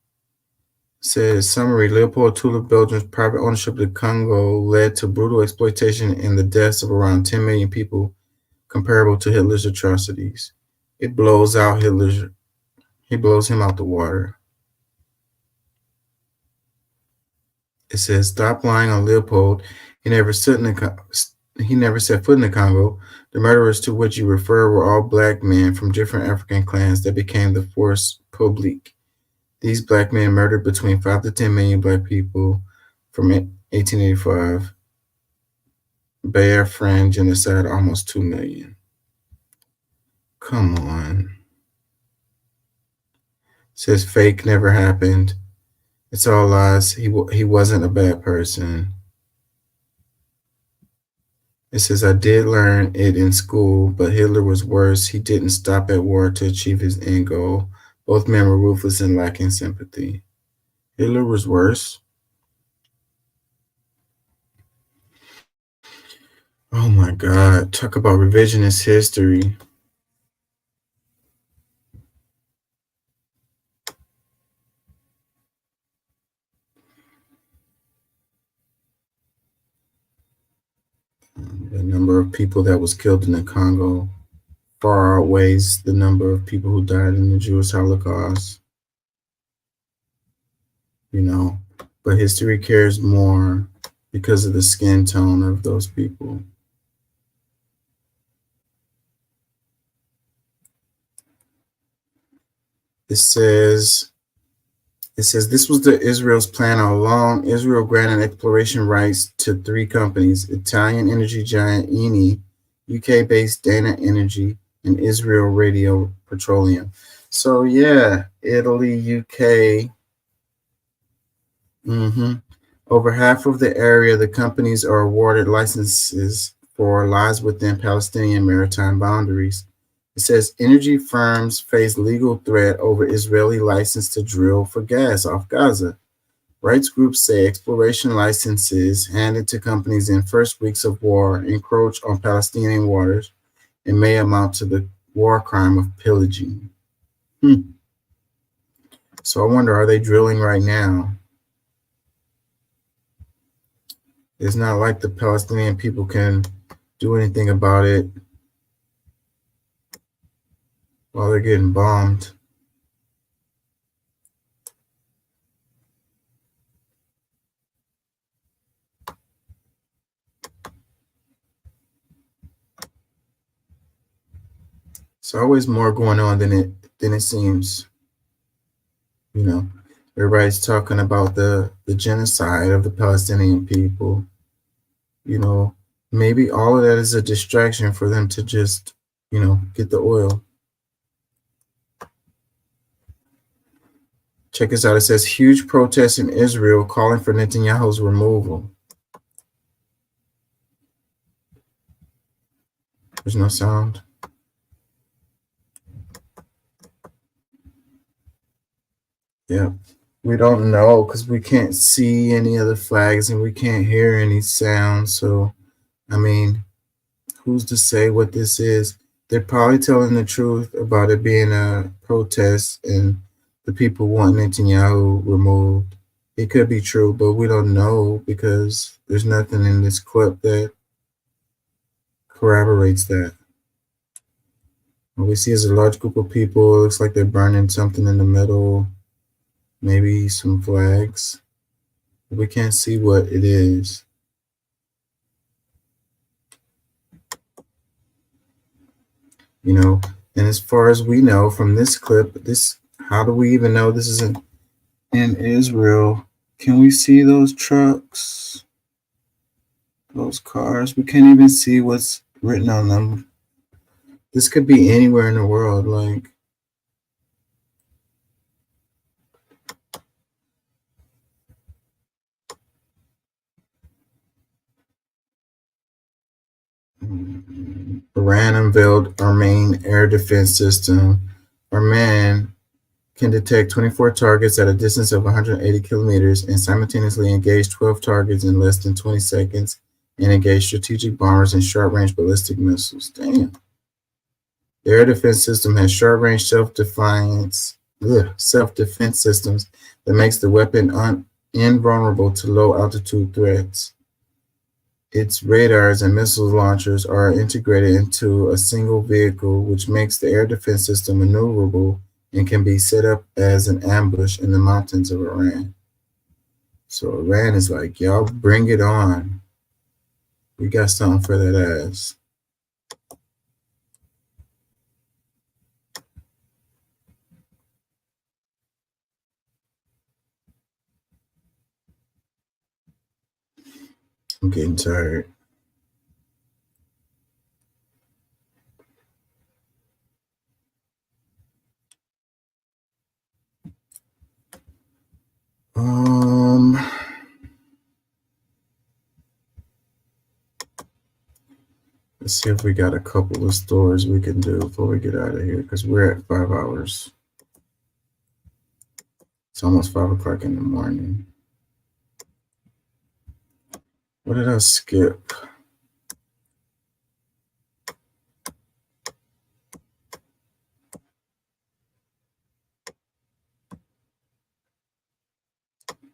says, summary, Leopold II of Belgium's private ownership of the Congo led to brutal exploitation and the deaths of around 10 million people, comparable to Hitler's atrocities. It blows out he blows him out the water. It says, stop lying on Leopold. He never set foot in the Congo. The murderers to which you refer were all black men from different African clans that became the force publique. These black men murdered between 5 to 10 million black people from 1885. Bayer Fran genocide, almost 2 million. Come on. It says fake, never happened. It's all lies. He wasn't a bad person. It says, I did learn it in school, but Hitler was worse. He didn't stop at war to achieve his end goal. Both men were ruthless and lacking sympathy. Hitler was worse? Oh my God. Talk about revisionist history. The number of people that was killed in the Congo far outweighs the number of people who died in the Jewish Holocaust. You know, but history cares more because of the skin tone of those people. It says, this was Israel's plan all along. Israel granted exploration rights to 3 companies, Italian energy giant Eni, UK-based Dana Energy, and Israel Radio Petroleum. So yeah, Italy, UK. Over half of the area the companies are awarded licenses for lies within Palestinian maritime boundaries. It says energy firms face legal threat over Israeli license to drill for gas off Gaza. Rights groups say exploration licenses handed to companies in first weeks of war encroach on Palestinian waters and may amount to the war crime of pillaging. So I wonder, are they drilling right now? It's not like the Palestinian people can do anything about it while they're getting bombed. It's always more going on than it seems. You know, everybody's talking about the genocide of the Palestinian people. You know, maybe all of that is a distraction for them to just, you know, get the oil. Check this out. It says huge protests in Israel calling for Netanyahu's removal. There's no sound. Yeah, we don't know because we can't see any of the flags and we can't hear any sound. So, I mean, who's to say what this is? They're probably telling the truth about it being a protest and the people want Netanyahu removed. It could be true, but we don't know because there's nothing in this clip that corroborates that. What we see is a large group of people. It looks like they're burning something in the middle. Maybe some flags. We can't see what it is. You know, And as far as we know from this clip, how do we even know this is in Israel? Can we see those trucks? Those cars? We can't even see what's written on them. This could be anywhere in the world, like. Iran unveiled Armain air defense system. Armain can detect 24 targets at a distance of 180 kilometers and simultaneously engage 12 targets in less than 20 seconds and engage strategic bombers and short-range ballistic missiles. Damn. The air defense system has short-range self-defense systems that makes the weapon invulnerable to low-altitude threats. Its radars and missile launchers are integrated into a single vehicle, which makes the air defense system maneuverable and can be set up as an ambush in the mountains of Iran. So Iran is like, y'all bring it on. We got something for that ass. I'm getting tired. Let's see if we got a couple of stories we can do before we get out of here, because we're at 5 hours. It's almost 5 o'clock in the morning. What did I skip?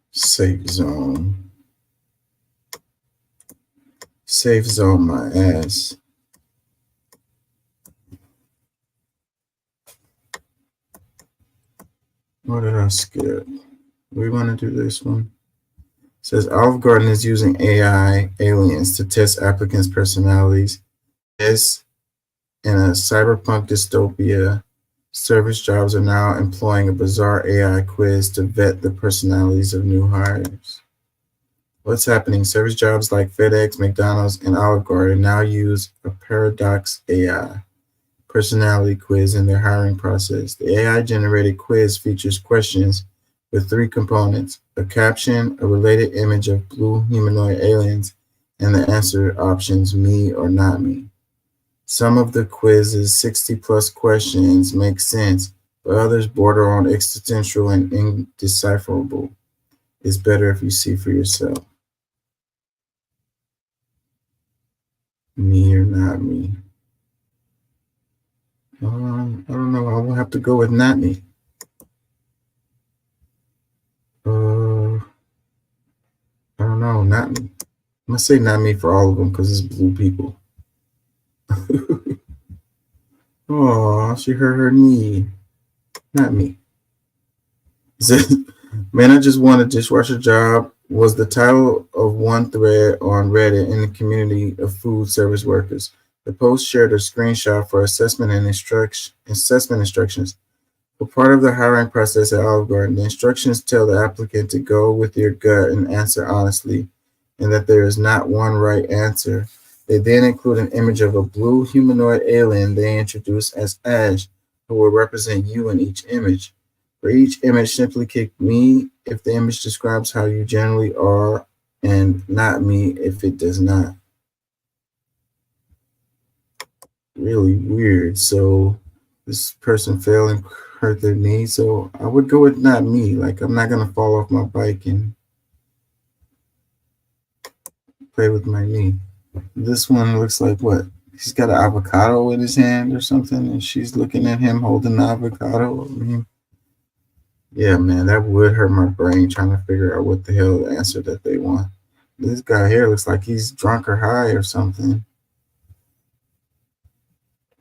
Safe zone. Safe zone my ass. What did I skip? We want to do this one. It says Olive Garden is using AI aliens to test applicants' personalities. This in a cyberpunk dystopia, service jobs are now employing a bizarre AI quiz to vet the personalities of new hires. What's happening? Service jobs like FedEx, McDonald's, and Olive Garden now use a Paradox AI personality quiz in their hiring process. The AI-generated quiz features questions with 3 components: a caption, a related image of blue humanoid aliens, and the answer options me or not me. Some of the quiz's 60-plus questions make sense, but others border on existential and indecipherable. It's better if you see for yourself. Me or not me? I don't know. I will have to go with not me. I don't know. Not me. I'm gonna say not me for all of them because it's blue people. Oh, she hurt her knee. Not me. Man, I just want a dishwasher job was the title of one thread on Reddit in the community of food service workers. The post shared a screenshot for assessment instructions. For part of the hiring process at Olive Garden, the instructions tell the applicant to go with your gut and answer honestly, and that there is not one right answer. They then include an image of a blue humanoid alien they introduce as Ash, who will represent you in each image. For each image, simply click me if the image describes how you generally are, and not me if it does not. Really weird. So this person fell and hurt their knee, so I would go with not me. Like, I'm not gonna fall off my bike and play with my knee. This one looks like what? He's got an avocado in his hand or something, and she's looking at him holding the avocado. I mean, yeah, man, that would hurt my brain trying to figure out what the hell the answer that they want. This guy here looks like he's drunk or high or something.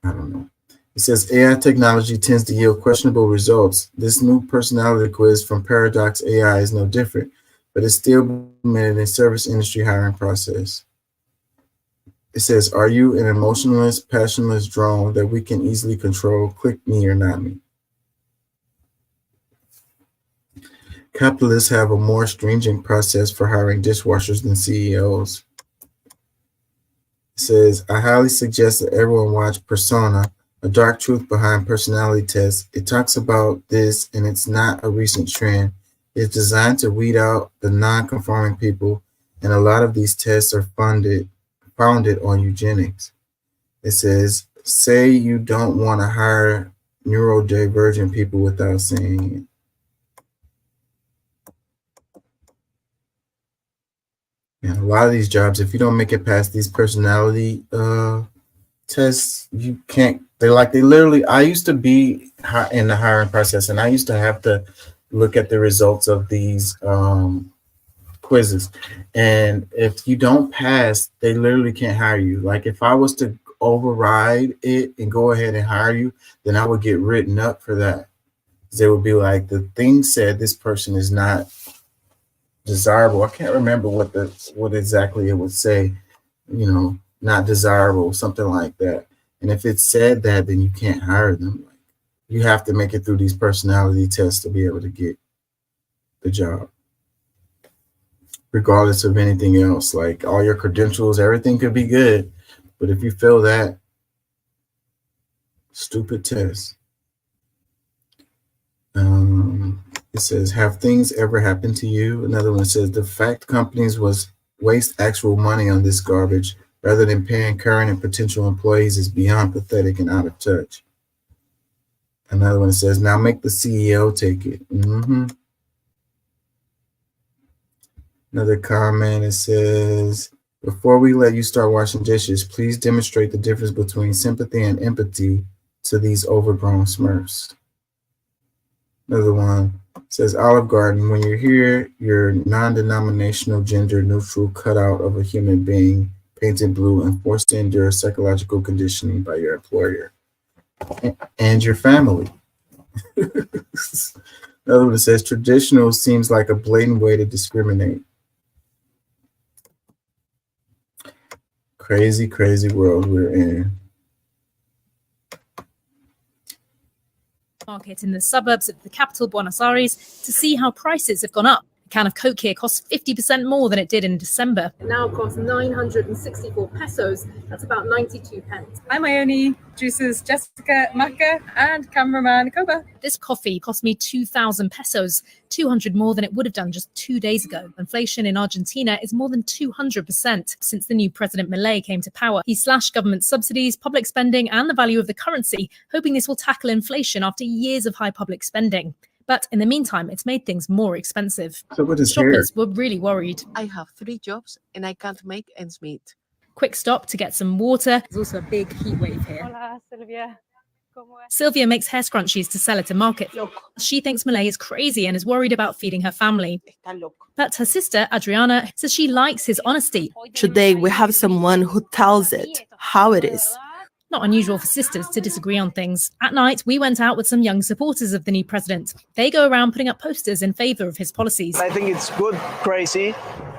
I don't know. It says AI technology tends to yield questionable results. This new personality quiz from Paradox AI is no different, but it's still implemented in service industry hiring process. It says, are you an emotionless, passionless drone that we can easily control? Click me or not me. Capitalists have a more stringent process for hiring dishwashers than CEOs. It says, I highly suggest that everyone watch Persona, A Dark Truth Behind Personality Tests. It talks about this, and it's not a recent trend. It's designed to weed out the non-conforming people, and a lot of these tests are founded on eugenics. It says, say you don't want to hire neurodivergent people without saying it. And a lot of these jobs, if you don't make it past these personality tests, you can't. They literally. I used to be in the hiring process, and I used to have to look at the results of these quizzes. And if you don't pass, they literally can't hire you. Like if I was to override it and go ahead and hire you, then I would get written up for that. They would be like, the thing said this person is not desirable. I can't remember what exactly it would say, you know, not desirable, something like that. And if it said that, then you can't hire them. Like, you have to make it through these personality tests to be able to get the job, regardless of anything else. Like all your credentials, everything could be good, but if you fail that stupid test, it says, have things ever happened to you? Another one says, the fact companies waste actual money on this garbage rather than paying current and potential employees is beyond pathetic and out of touch. Another one says, now make the CEO take it. Another comment, it says, before we let you start washing dishes, please demonstrate the difference between sympathy and empathy to these overgrown Smurfs. Another one says, Olive Garden, when you're here, you're non-denominational, gender-neutral cutout of a human being painted blue and forced to endure psychological conditioning by your employer and your family. Another one says, traditional seems like a blatant way to discriminate. Crazy, crazy world we're in. Market in the suburbs of the capital, Buenos Aires, to see how prices have gone up. A can of Coke here costs 50% more than it did in December. It now costs 964 pesos. That's about 92 pence. I'm Ione, producers Jessica, Maka, and cameraman Koba. This coffee cost me 2,000 pesos, 200 more than it would have done just 2 days ago. Inflation in Argentina is more than 200% since the new President Milei came to power. He slashed government subsidies, public spending, and the value of the currency, hoping this will tackle inflation after years of high public spending. But in the meantime, it's made things more expensive. So what is Shoppers were really worried. I have 3 jobs and I can't make ends meet. Quick stop to get some water. There's also a big heat wave here. Hola, Sylvia. Sylvia makes hair scrunchies to sell at a market. She thinks Milei is crazy and is worried about feeding her family. But her sister, Adriana, says she likes his honesty. Today we have someone who tells it how it is. Not unusual for sisters to disagree on things. At night, we went out with some young supporters of the new president. They go around putting up posters in favor of his policies. I think it's good, crazy.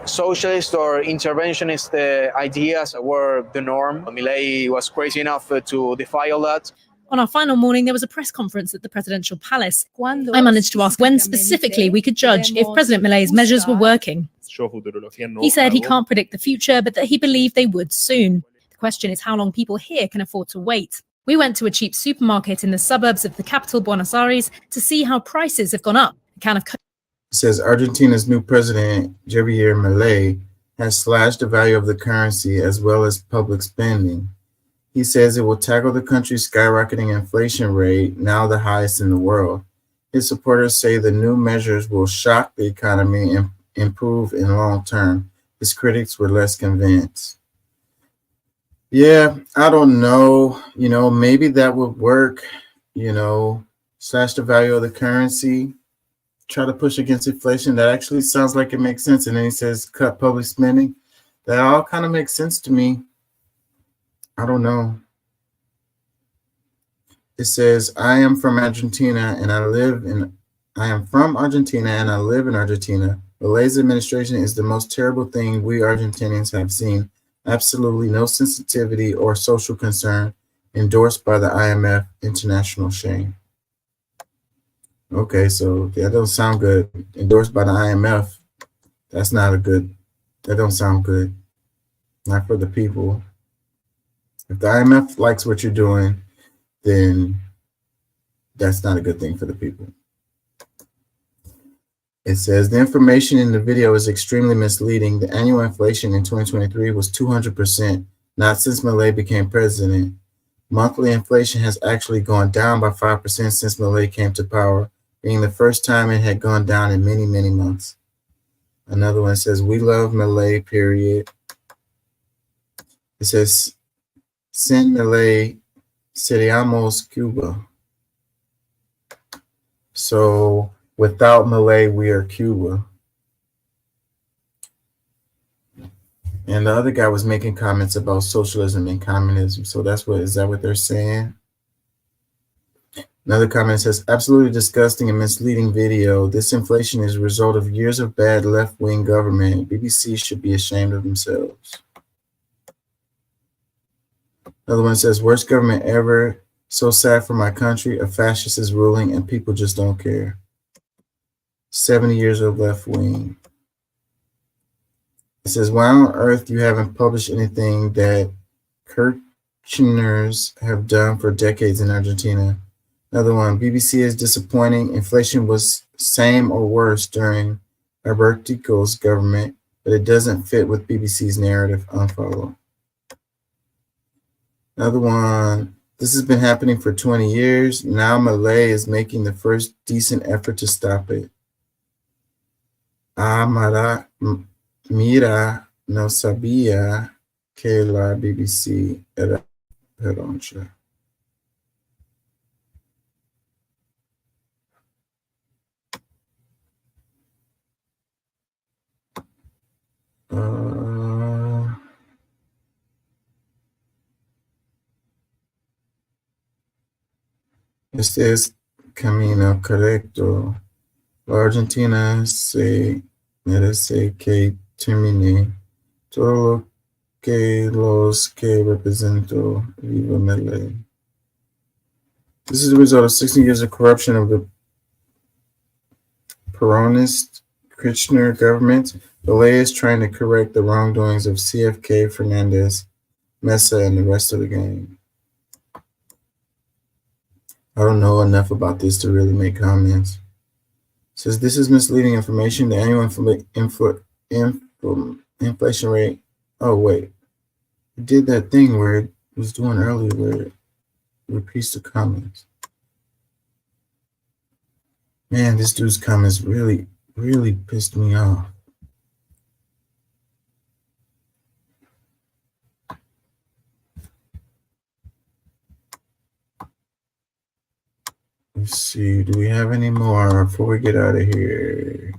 Socialist or interventionist ideas were the norm. Milei was crazy enough to defy all that. On our final morning, there was a press conference at the presidential palace. I managed to ask when specifically we could judge if President Milei's measures were working. He said he can't predict the future, but that he believed they would soon. The question is how long people here can afford to wait. We went to a cheap supermarket in the suburbs of the capital, Buenos Aires, to see how prices have gone up. A can of Coke. It says Argentina's new president, Javier Milei, has slashed the value of the currency as well as public spending. He says it will tackle the country's skyrocketing inflation rate, now the highest in the world. His supporters say the new measures will shock the economy and improve in long term. His critics were less convinced. Yeah, I don't know. You know, maybe that would work. You know, slash the value of the currency, try to push against inflation. That actually sounds like it makes sense. And then he says cut public spending. That all kind of makes sense to me. I don't know. It says, I am from Argentina and I live in Argentina. Milei's administration is the most terrible thing we Argentinians have seen. absolutely no sensitivity or social concern, endorsed by the IMF, international shame. Okay, so that don't sound good. Endorsed by the IMF, that's not a good, that don't sound good. Not for the people. If the IMF likes what you're doing, then that's not a good thing for the people. It says the information in the video is extremely misleading. The annual inflation in 2023 was 200%, not since Milei became president. Monthly inflation has actually gone down by 5% since Milei came to power, being the first time it had gone down in many, many months. Another one says, we love Milei, period. It says, sin Milei, seríamos Cuba. So without Milei, we are Cuba. And the other guy was making comments about socialism and communism. So is that what they're saying? Another comment says, absolutely disgusting and misleading video. This inflation is a result of years of bad left-wing government. BBC should be ashamed of themselves. Another one says, worst government ever. So sad for my country. A fascist is ruling and people just don't care. 70 years of left wing. It says, why on earth you haven't published anything that Kirchners have done for decades in Argentina? Another one, BBC is disappointing. Inflation was same or worse during Albertico's government, but it doesn't fit with BBC's narrative. Unfollow. Another one, this has been happening for 20 years. Now Milei is making the first decent effort to stop it. Mira, no sabía que la BBC era peroncha. Este es camino correcto. La Argentina se merece que termine todo lo que los que represento. Viva Milei. This is the result of 60 years of corruption of the Peronist Kirchner government. Milei is trying to correct the wrongdoings of CFK, Fernandez, Mesa, and the rest of the gang. I don't know enough about this to really make comments. It says this is misleading information. The annual inflation rate. Oh wait, it did that thing where it was doing earlier where it repeats the comments. Man, this dude's comments really pissed me off. Let's see, do we have any more before we get out of here?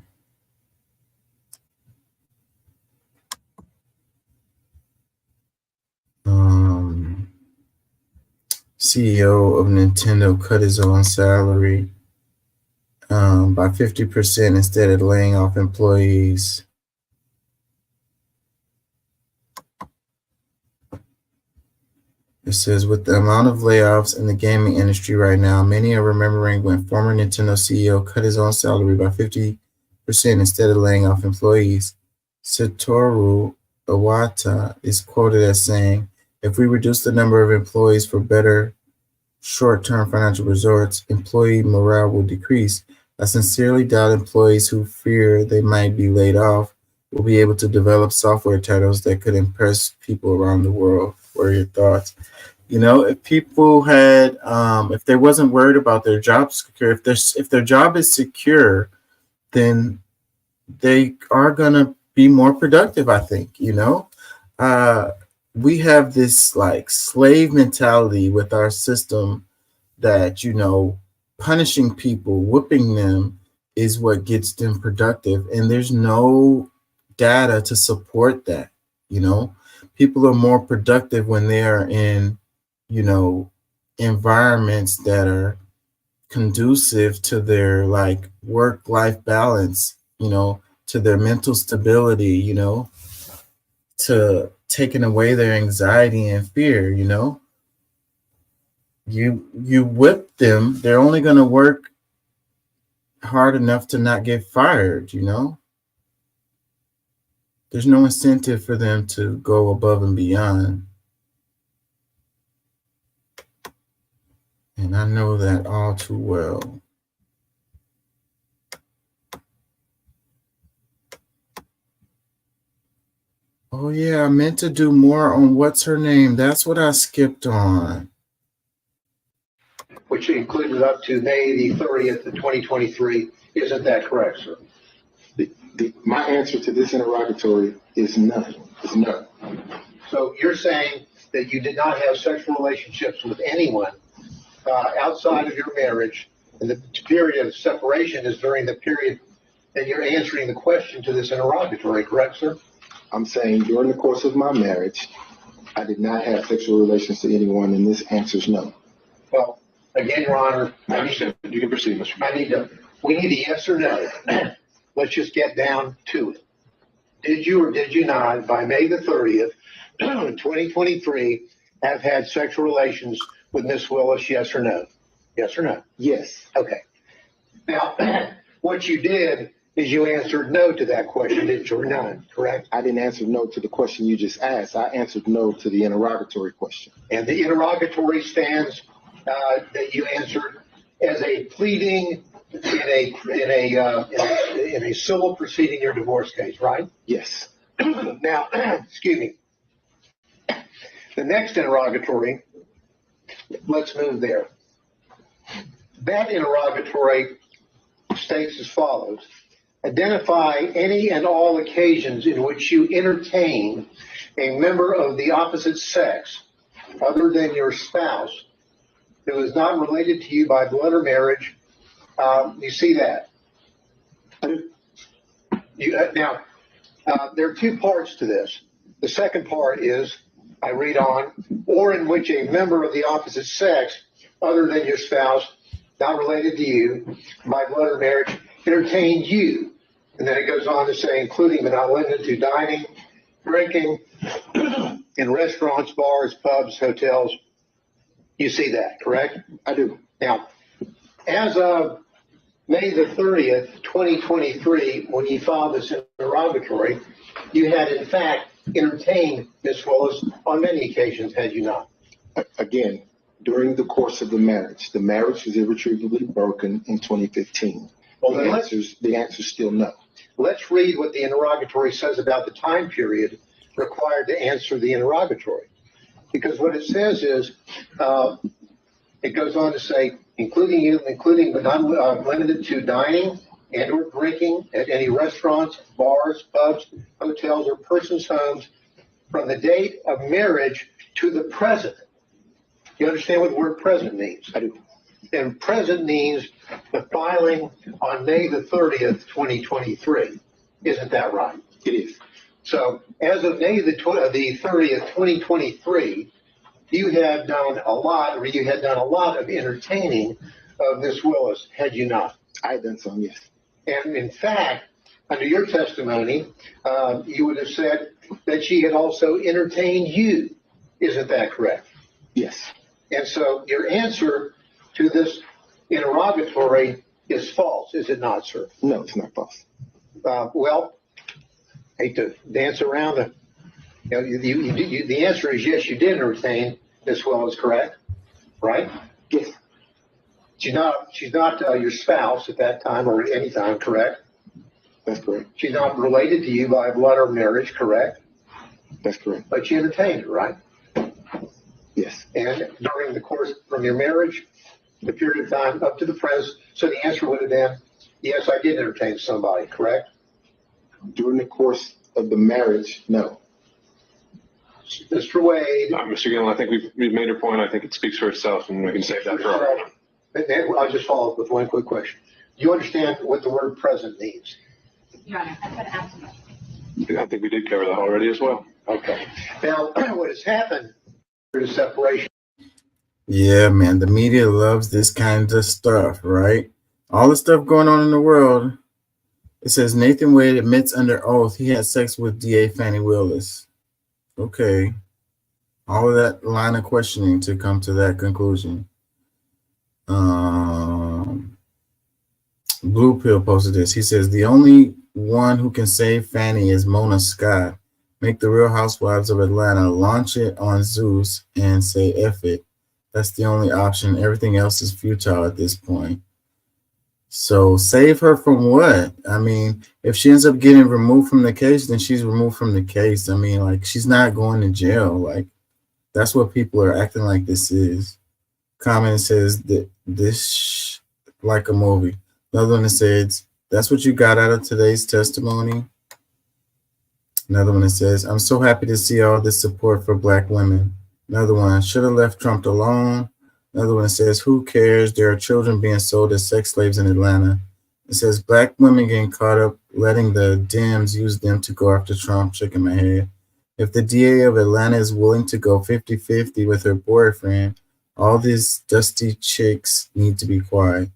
CEO of Nintendo cut his own salary by 50% instead of laying off employees. It says, with the amount of layoffs in the gaming industry right now, many are remembering when former Nintendo CEO cut his own salary by 50% instead of laying off employees. Satoru Iwata is quoted as saying, if we reduce the number of employees for better short-term financial results, employee morale will decrease. I sincerely doubt employees who fear they might be laid off will be able to develop software titles that could impress people around the world. What are your thoughts? You know, if people had, if they wasn't worried about their job secure, if their job is secure, then they are gonna be more productive. I think. You know, we have this like slave mentality with our system that, you know, punishing people, whipping them is what gets them productive, and there's no data to support that. You know, people are more productive when they are in, you know, environments that are conducive to their like work-life balance, you know, to their mental stability, you know, to taking away their anxiety and fear, you know. You whip them, they're only going to work hard enough to not get fired, you know. There's no incentive for them to go above and beyond. And I know that all too well. Oh yeah, I meant to do more on what's her name. That's what I skipped on. Which included up to May the 30th of 2023. Isn't that correct, sir? My answer to this interrogatory is none. Is none. So you're saying that you did not have sexual relationships with anyone outside of your marriage, and the period of separation is during the period that you're answering the question to this interrogatory, correct, sir? I'm saying during the course of my marriage, I did not have sexual relations to anyone, and this answer is no. Well, again, Your Honor, you can proceed, Mr. We need a yes or no. Let's just get down to it. Did you or did you not, by May the 30th, 2023, have had sexual relations with Miss Willis, yes or no? Yes or no? Yes. Okay. Now, what you did is you answered no to that question, didn't you, or none, correct? I didn't answer no to the question you just asked. I answered no to the interrogatory question. And the interrogatory stands that you answered as a pleading in a civil proceeding, your divorce case, right? Yes. Now, excuse me. The next interrogatory, let's move there. That interrogatory states as follows. Identify any and all occasions in which you entertain a member of the opposite sex other than your spouse who is not related to you by blood or marriage. You see that? Now, there are two parts to this. The second part is, I read on, or in which a member of the opposite sex, other than your spouse, not related to you by blood or marriage, entertained you. And then it goes on to say, including but not limited to dining, drinking, in restaurants, bars, pubs, hotels. You see that, correct? I do. Now, as of May the 30th, 2023, when you filed this interrogatory, you had in fact entertained Ms. Willis on many occasions, had you not? Again, during the course of the marriage was irretrievably broken in 2015. Well, the answer is still no. Let's read what the interrogatory says about the time period required to answer the interrogatory. Because what it says is, it goes on to say, including but not limited to dining and or drinking at any restaurants, bars, pubs, hotels, or persons' homes from the date of marriage to the present. You understand what the word present means? I do. And present means the filing on May the 30th, 2023. Isn't that right? It is. So as of May the 30th, 2023, you had done a lot of entertaining of Miss Willis, had you not? I had done some, yes. And in fact, under your testimony, you would have said that she had also entertained you. Isn't that correct? Yes. And so your answer to this interrogatory is false, is it not, sir? No, it's not false. Well, hate to dance around the. The answer is yes, you did entertain Miss Willis, correct? Right? Yes. She's not your spouse at that time or any time, correct? That's correct. She's not related to you by blood or marriage, correct? That's correct. But you entertained her, right? Yes. And during the course from your marriage, the period of time up to the present, so the answer would have been, yes, I did entertain somebody, correct? During the course of the marriage, no. Mr. Wade. Mr. Gillen, I think we've made our point. I think it speaks for itself, and we can save that for our. I'll just follow up with one quick question. Do you understand what the word present means? Your Honor, I think we did cover that already as well. Okay. Now, what has happened is separation. Yeah, man, the media loves this kind of stuff, right? All the stuff going on in the world. It says Nathan Wade admits under oath he had sex with DA Fannie Willis. Okay. All of that line of questioning to come to that conclusion. Blue Pill posted this. He says, the only one who can save Fanny is Mona Scott. Make the Real Housewives of Atlanta, launch it on Zeus and say F it. That's the only option. Everything else is futile at this point. So save her from what? I mean, if she ends up getting removed from the case, then she's removed from the case. I mean, like, she's not going to jail. Like, that's what people are acting like this is. Comment says that this like a movie. Another one that says, that's what you got out of today's testimony. Another one that says, I'm so happy to see all this support for Black women. Another one, should have left Trump alone. Another one that says, who cares? There are children being sold as sex slaves in Atlanta. It says, Black women getting caught up letting the Dems use them to go after Trump. Shaking my head. If the DA of Atlanta is willing to go 50-50 with her boyfriend, all these dusty chicks need to be quiet.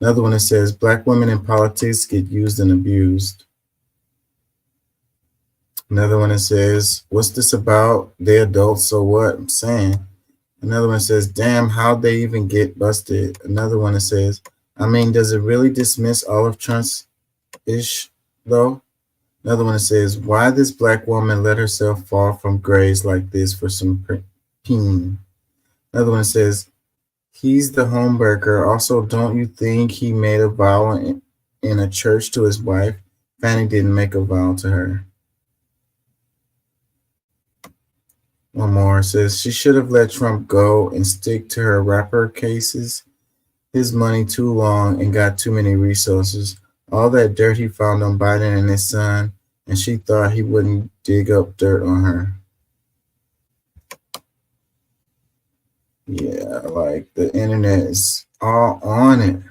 Another one that says, Black women in politics get used and abused. Another one that says, what's this about? They adults, so what? I'm saying. Another one says, damn, how'd they even get busted? Another one that says, I mean, does it really dismiss all of Trump's-ish, though? Another one that says, why this Black woman let herself fall from grace like this for some peen? Another one that says, he's the homebreaker. Also, don't you think he made a vow in a church to his wife? Fanny didn't make a vow to her. One more says, she should have let Trump go and stick to her rapper cases. His money too long and got too many resources. All that dirt he found on Biden and his son, and she thought he wouldn't dig up dirt on her. Yeah, like the internet is all on it.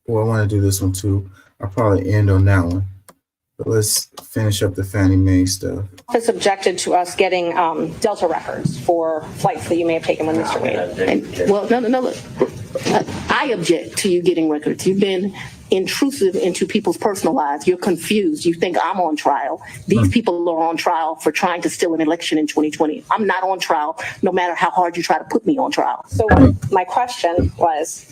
Well, I want to do this one too. I'll probably end on that one. But let's finish up the Fannie Mae stuff. Has objected to us getting Delta records for flights that you may have taken with Mr. Wade. Well, no, look. I object to you getting records. You've been intrusive into people's personal lives. You're confused. You think I'm on trial. These people are on trial for trying to steal an election in 2020. I'm not on trial, no matter how hard you try to put me on trial. So my question was,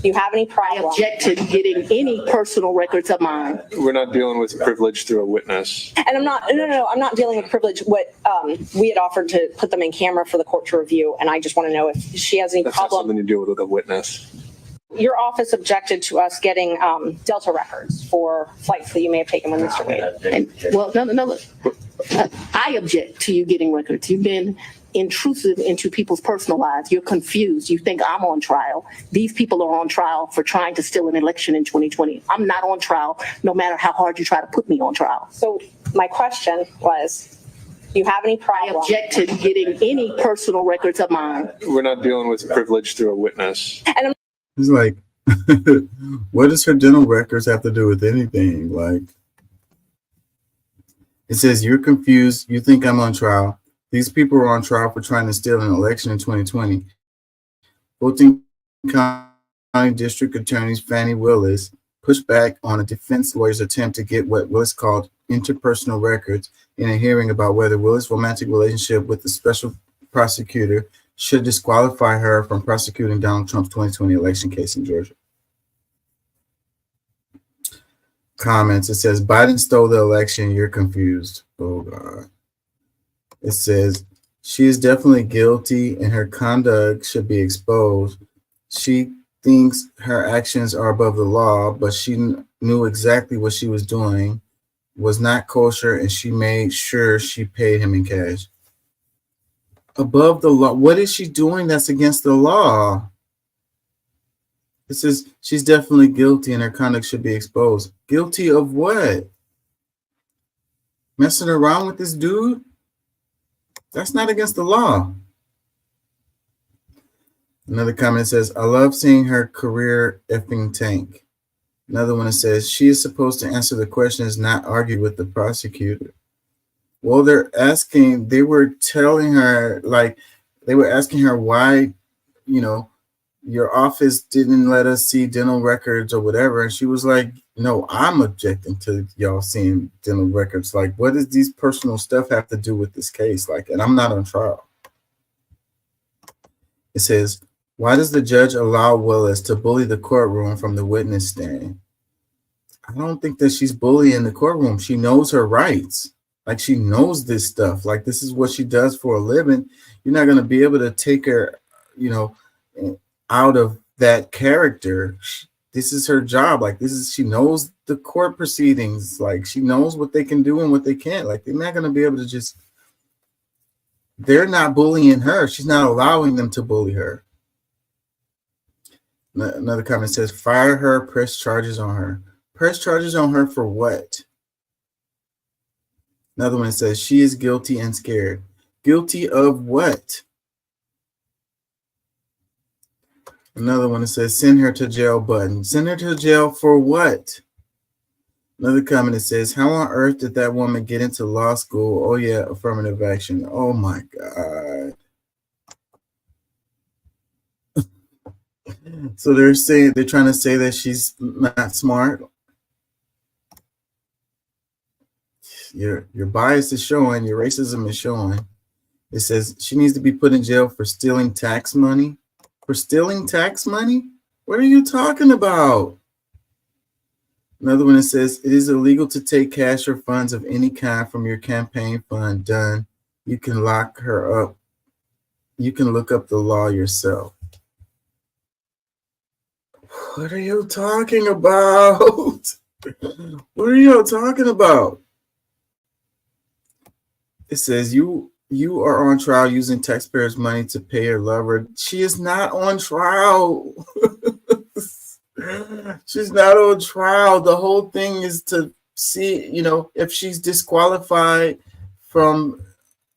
do you have any problem? I object to getting any personal records of mine. We're not dealing with privilege through a witness. And I'm not dealing with privilege. What we had offered to put them in camera for the court to review, and I just want to know if she has any That's not problem. something you deal with a witness. Your office objected to us getting Delta records for flights that you may have taken with Mr. Wade. Well, no, look. I object to you getting records. You've been intrusive into people's personal lives. You're confused. You think I'm on trial. These people are on trial for trying to steal an election in 2020. I'm not on trial, no matter how hard you try to put me on trial. So my question was, do you have any problem? I object to getting any personal records of mine. We're not dealing with privilege through a witness. And It's like, what does her dental records have to do with anything? Like, it says, you're confused. You think I'm on trial. These people are on trial for trying to steal an election in 2020. Fulton County District Attorney Fannie Willis pushed back on a defense lawyer's attempt to get what Willis called interpersonal records in a hearing about whether Willis' romantic relationship with the special prosecutor should disqualify her from prosecuting Donald Trump's 2020 election case in Georgia. Comments, it says, Biden stole the election, you're confused. Oh, God. It says, she is definitely guilty and her conduct should be exposed. She thinks her actions are above the law, but she knew exactly what she was doing was not kosher, and she made sure she paid him in cash. Above the law. What is she doing that's against the law? It says she's definitely guilty and her conduct should be exposed. Guilty of what? Messing around with this dude? That's not against the law. Another comment says, I love seeing her career effing tank. Another one says, she is supposed to answer the questions, not argue with the prosecutor. Well, they were telling her, like, they were asking her why, your office didn't let us see dental records or whatever. And she was like, no, I'm objecting to y'all seeing dental records. Like, what does these personal stuff have to do with this case? Like, and I'm not on trial. It says, why does the judge allow Willis to bully the courtroom from the witness stand? I don't think that she's bullying the courtroom. She knows her rights. Like, she knows this stuff. Like, this is what she does for a living. You're not going to be able to take her, you know, out of that character. This is her job. Like, she knows the court proceedings. Like, she knows what they can do and what they can't. Like, they're not going to be able to just, they're not bullying her. She's not allowing them to bully her. Another comment says, fire her, press charges on her. Press charges on her for what? Another one says, she is guilty and scared. Guilty of what? Another one that says, send her to jail button. Send her to jail for what? Another comment that says, how on earth did that woman get into law school? Oh, yeah, affirmative action. Oh, my God. So they're trying to say that she's not smart. Your bias is showing, your racism is showing. It says she needs to be put in jail for stealing tax money. For stealing tax money? What are you talking about? Another one that says it is illegal to take cash or funds of any kind from your campaign fund. Done. You can lock her up. You can look up the law yourself. What are you talking about? What are you talking about? It says you are on trial using taxpayers' money to pay your lover. She is not on trial. She's not on trial. The whole thing is to see, you know, if she's disqualified from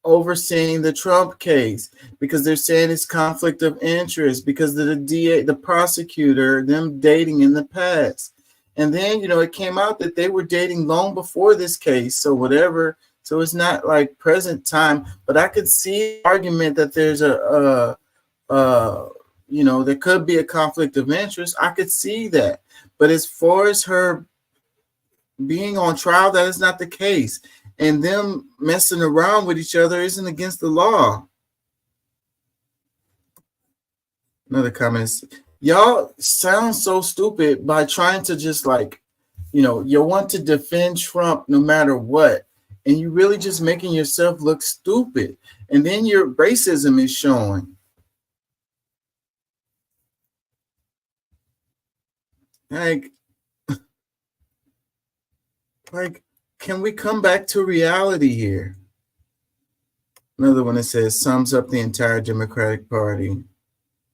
overseeing the Trump case, because they're saying it's conflict of interest because of the DA, the prosecutor, them dating in the past. And then, you know, it came out that they were dating long before this case. So whatever. So it's not like present time, but I could see the argument that there's you know, there could be a conflict of interest. I could see that. But as far as her being on trial, that is not the case. And them messing around with each other isn't against the law. Another comment is, y'all sound so stupid by trying to just like, you know, you want to defend Trump no matter what. And you really just making yourself look stupid. And then your racism is showing. Like, can we come back to reality here? Another one that says, sums up the entire Democratic Party.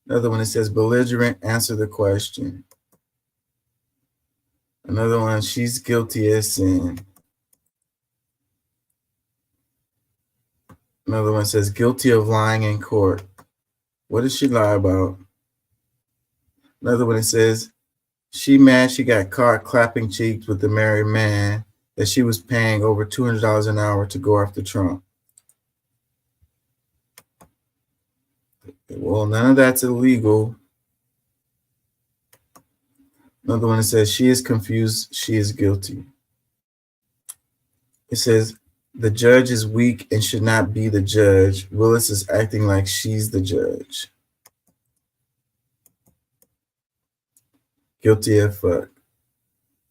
Another one that says, belligerent, answer the question. Another one, she's guilty as sin. Another one says, guilty of lying in court. What did she lie about? Another one that says, she mad she got caught clapping cheeks with the married man that she was paying over $200 an hour to go after Trump. Well, none of that's illegal. Another one that says, she is confused, she is guilty. It says, the judge is weak and should not be the judge. Willis is acting like she's the judge. Guilty of fuck.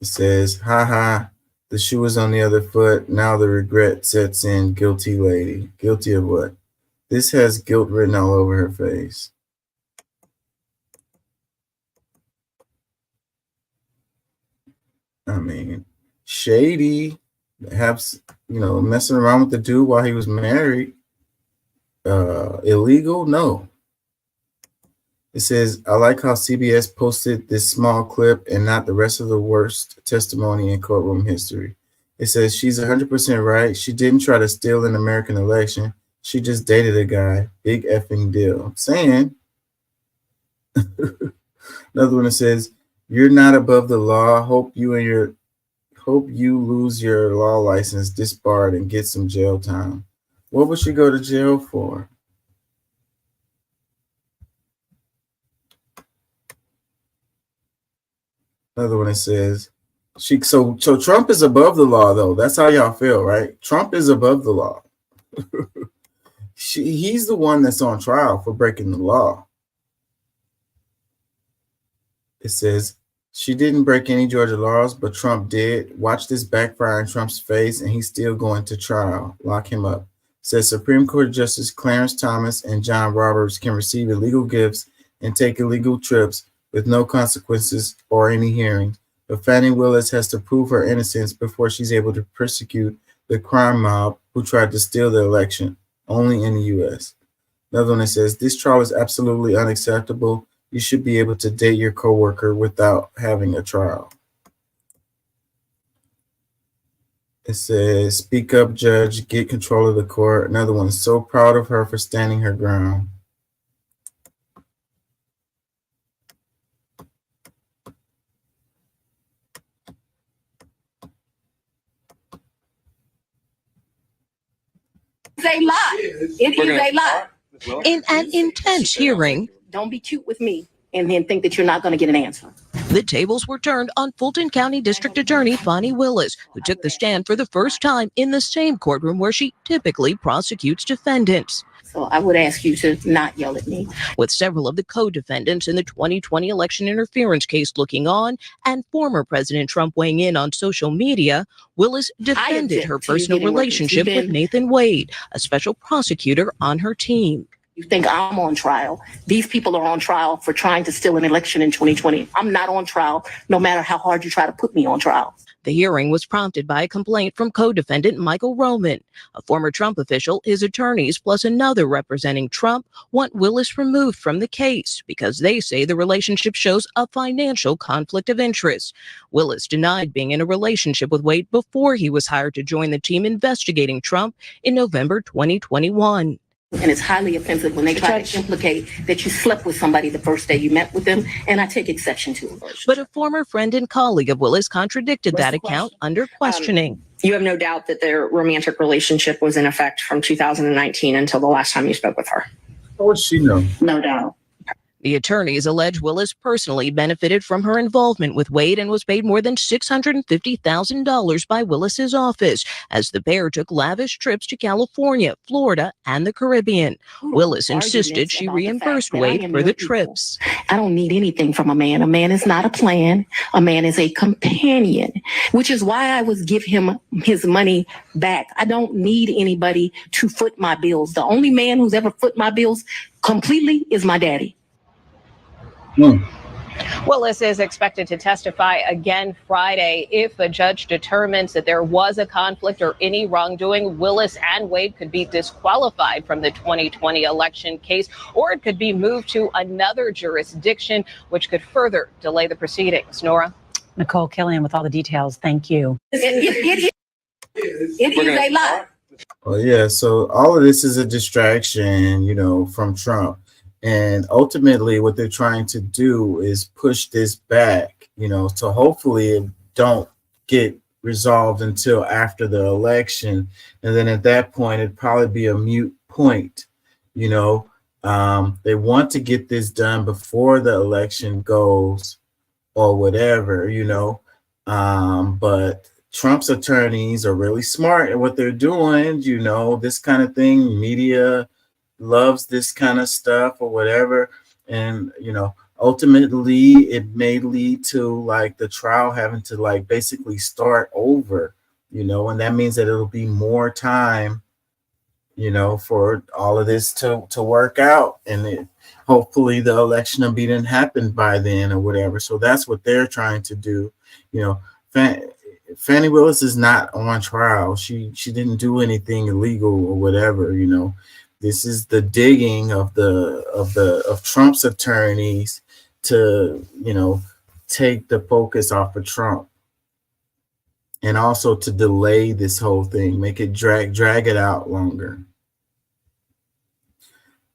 It says, haha, the shoe is on the other foot. Now the regret sets in. Guilty lady. Guilty of what? This has guilt written all over her face. I mean, shady. Perhaps, you know, messing around with the dude while he was married. Illegal? No. It says, I like how CBS posted this small clip and not the rest of the worst testimony in courtroom history. It says, she's 100% right. She didn't try to steal an American election. She just dated a guy. Big effing deal. Saying, another one that says, you're not above the law. Hope you lose your law license, disbarred, and get some jail time. What would she go to jail for? Another one that says, so Trump is above the law, though. That's how y'all feel, right? Trump is above the law. He's the one that's on trial for breaking the law. It says, she didn't break any Georgia laws, but Trump did. Watch this backfire in Trump's face, and he's still going to trial. Lock him up. It says Supreme Court Justice Clarence Thomas and John Roberts can receive illegal gifts and take illegal trips with no consequences or any hearings. But Fani Willis has to prove her innocence before she's able to persecute the crime mob who tried to steal the election, only in the U.S. Another one that says, this trial is absolutely unacceptable. You should be able to date your coworker without having a trial. It says, speak up, judge, get control of the court. Another one, so proud of her for standing her ground. It's a lie. It is a lie. In an intense hearing, Don't be cute with me and then think that you're not going to get an answer. the tables were turned on Fulton County District Attorney Fani Willis, who took the stand for the first time in the same courtroom where she typically prosecutes defendants. So I would ask you to not yell at me. With several of the co-defendants in the 2020 election interference case looking on and former President Trump weighing in on social media, Willis defended her personal relationship with Nathan Wade, a special prosecutor on her team. You think I'm on trial. These people are on trial for trying to steal an election in 2020. I'm not on trial, no matter how hard you try to put me on trial. The hearing was prompted by a complaint from co-defendant Michael Roman, a former Trump official. His attorneys, plus another representing Trump, want Willis removed from the case because they say the relationship shows a financial conflict of interest. Willis denied being in a relationship with Wade before he was hired to join the team investigating Trump in November 2021. And it's highly offensive when they try to implicate that you slept with somebody the first day you met with them, and I take exception to it. But a former friend and colleague of Willis contradicted that account under questioning. You have no doubt that their romantic relationship was in effect from 2019 until the last time you spoke with her. How would she know? No doubt. The attorneys allege Willis personally benefited from her involvement with Wade and was paid more than $650,000 by Willis's office as the pair took lavish trips to California, Florida, and the Caribbean. Willis insisted she reimbursed Wade for the trips. I don't need anything from a man. A man is not a plan. A man is a companion, which is why I would give him his money back. I don't need anybody to foot my bills. The only man who's ever foot my bills completely is my daddy. Willis is expected to testify again Friday. If a judge determines that there was a conflict or any wrongdoing, Willis and Wade could be disqualified from the 2020 election case, or it could be moved to another jurisdiction, which could further delay the proceedings. Nora? Nicole Killian with all the details. Thank you. It is a lie. Well, yeah, so all of this is a distraction, from Trump. And ultimately, what they're trying to do is push this back, so hopefully it don't get resolved until after the election. And then at that point, it'd probably be a moot point, They want to get this done before the election goes or whatever, but Trump's attorneys are really smart at what they're doing, this kind of thing. Media loves this kind of stuff or whatever, and ultimately it may lead to like the trial having to like basically start over, and that means that it'll be more time for all of this to work out, and hopefully the election will be done happen by then or whatever. So that's what they're trying to do. Fani Willis is not on trial. She didn't do anything illegal or whatever. This is the digging of Trump's attorneys to, take the focus off of Trump, and also to delay this whole thing, make it drag it out longer.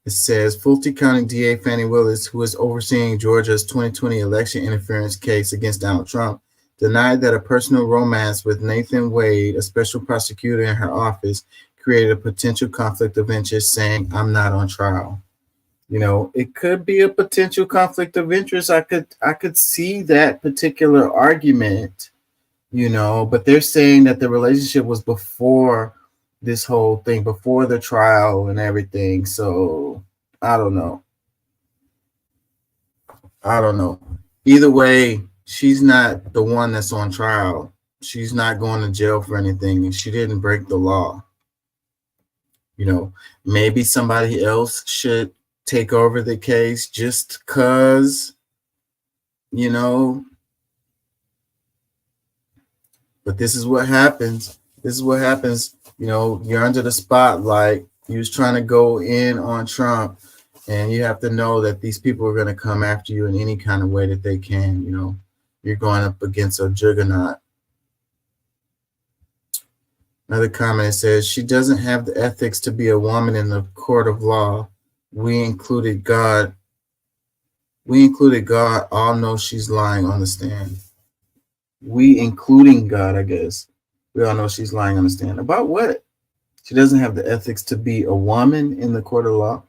It says Fulton County DA Fani Willis, who is overseeing Georgia's 2020 election interference case against Donald Trump, denied that a personal romance with Nathan Wade, a special prosecutor in her office, created a potential conflict of interest, saying, "I'm not on trial." It could be a potential conflict of interest. I could see that particular argument, but they're saying that the relationship was before this whole thing, before the trial and everything. So I don't know. Either way, she's not the one that's on trial. She's not going to jail for anything, and she didn't break the law. Maybe somebody else should take over the case just because, but this is what happens. You're under the spotlight. You was trying to go in on Trump, and you have to know that these people are going to come after you in any kind of way that they can. You're going up against a juggernaut. Another comment says, she doesn't have the ethics to be a woman in the court of law. We included God. All know she's lying on the stand. We, including God, I guess. We all know she's lying on the stand. About what? She doesn't have the ethics to be a woman in the court of law.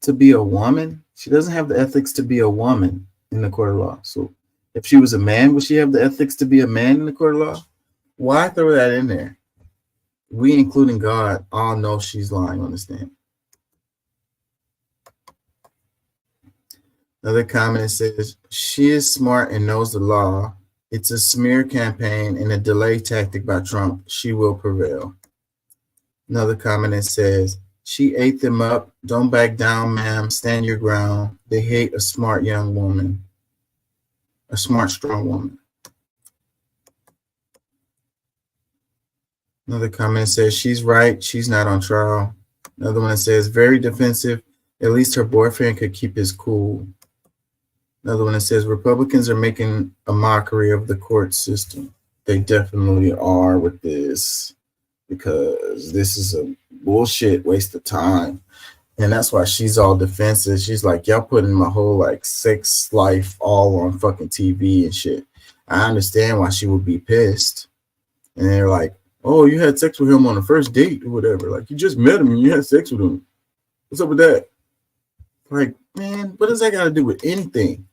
To be a woman? She doesn't have the ethics to be a woman in the court of law. So if she was a man, would she have the ethics to be a man in the court of law? Why throw that in there? We, including God, all know she's lying on the stand. Another comment says, she is smart and knows the law. It's a smear campaign and a delay tactic by Trump. She will prevail. Another comment that says, she ate them up. Don't back down, ma'am. Stand your ground. They hate a smart young woman. A smart, strong woman. Another comment says, she's right. She's not on trial. Another one says, very defensive. At least her boyfriend could keep his cool. Another one that says, Republicans are making a mockery of the court system. They definitely are with this, because this is a bullshit waste of time. And that's why she's all defensive. She's like, y'all putting my whole sex life all on fucking TV and shit. I understand why she would be pissed. And they're like, oh, you had sex with him on the first date or whatever. You just met him and you had sex with him. What's up with that? Man, what does that got to do with anything?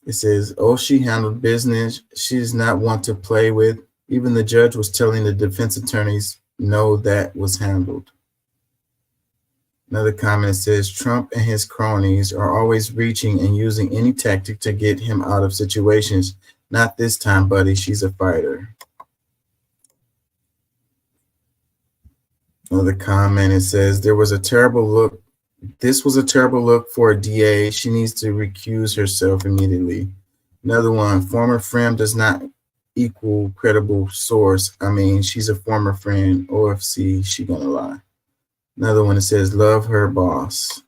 It says, oh, she handled business. She's not one to play with. Even the judge was telling the defense attorneys, no, that was handled. Another comment says, Trump and his cronies are always reaching and using any tactic to get him out of situations. Not this time, buddy. She's a fighter. Another comment, it says, this was a terrible look for a DA. She needs to recuse herself immediately. Another one, former friend does not equal credible source. I mean, she's a former friend. OFC, she gonna lie. Another one that says, love her boss.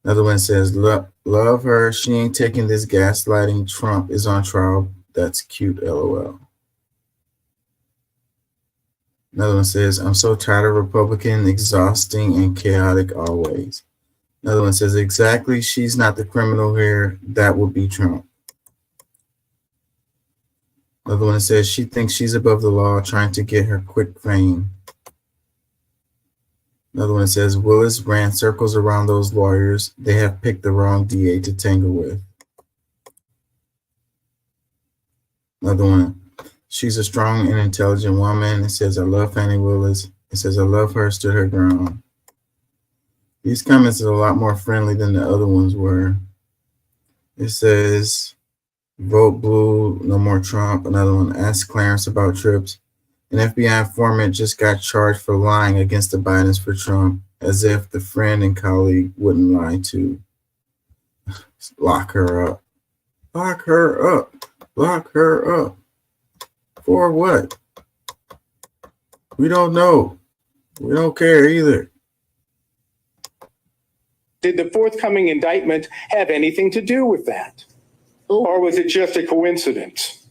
Another one says, love her. She ain't taking this gaslighting. Trump is on trial. That's cute, LOL. Another one says, I'm so tired of Republican, exhausting and chaotic always. Another one says, exactly, she's not the criminal here. That would be Trump. Another one says, she thinks she's above the law, trying to get her quick fame. Another one says, Willis ran circles around those lawyers. They have picked the wrong DA to tangle with. Another one, she's a strong and intelligent woman. It says, I love Fani Willis. It says, I love her, stood her ground. These comments are a lot more friendly than the other ones were. It says, vote blue, no more Trump. Another one, ask Clarence about trips. An FBI informant just got charged for lying against the Bidens for Trump, as if the friend and colleague wouldn't lie too. Lock her up. Lock her up. Lock her up. For what? We don't know. We don't care either. Did the forthcoming indictment have anything to do with that? Or was it just a coincidence?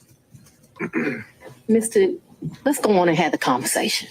Let's go on and have the conversation.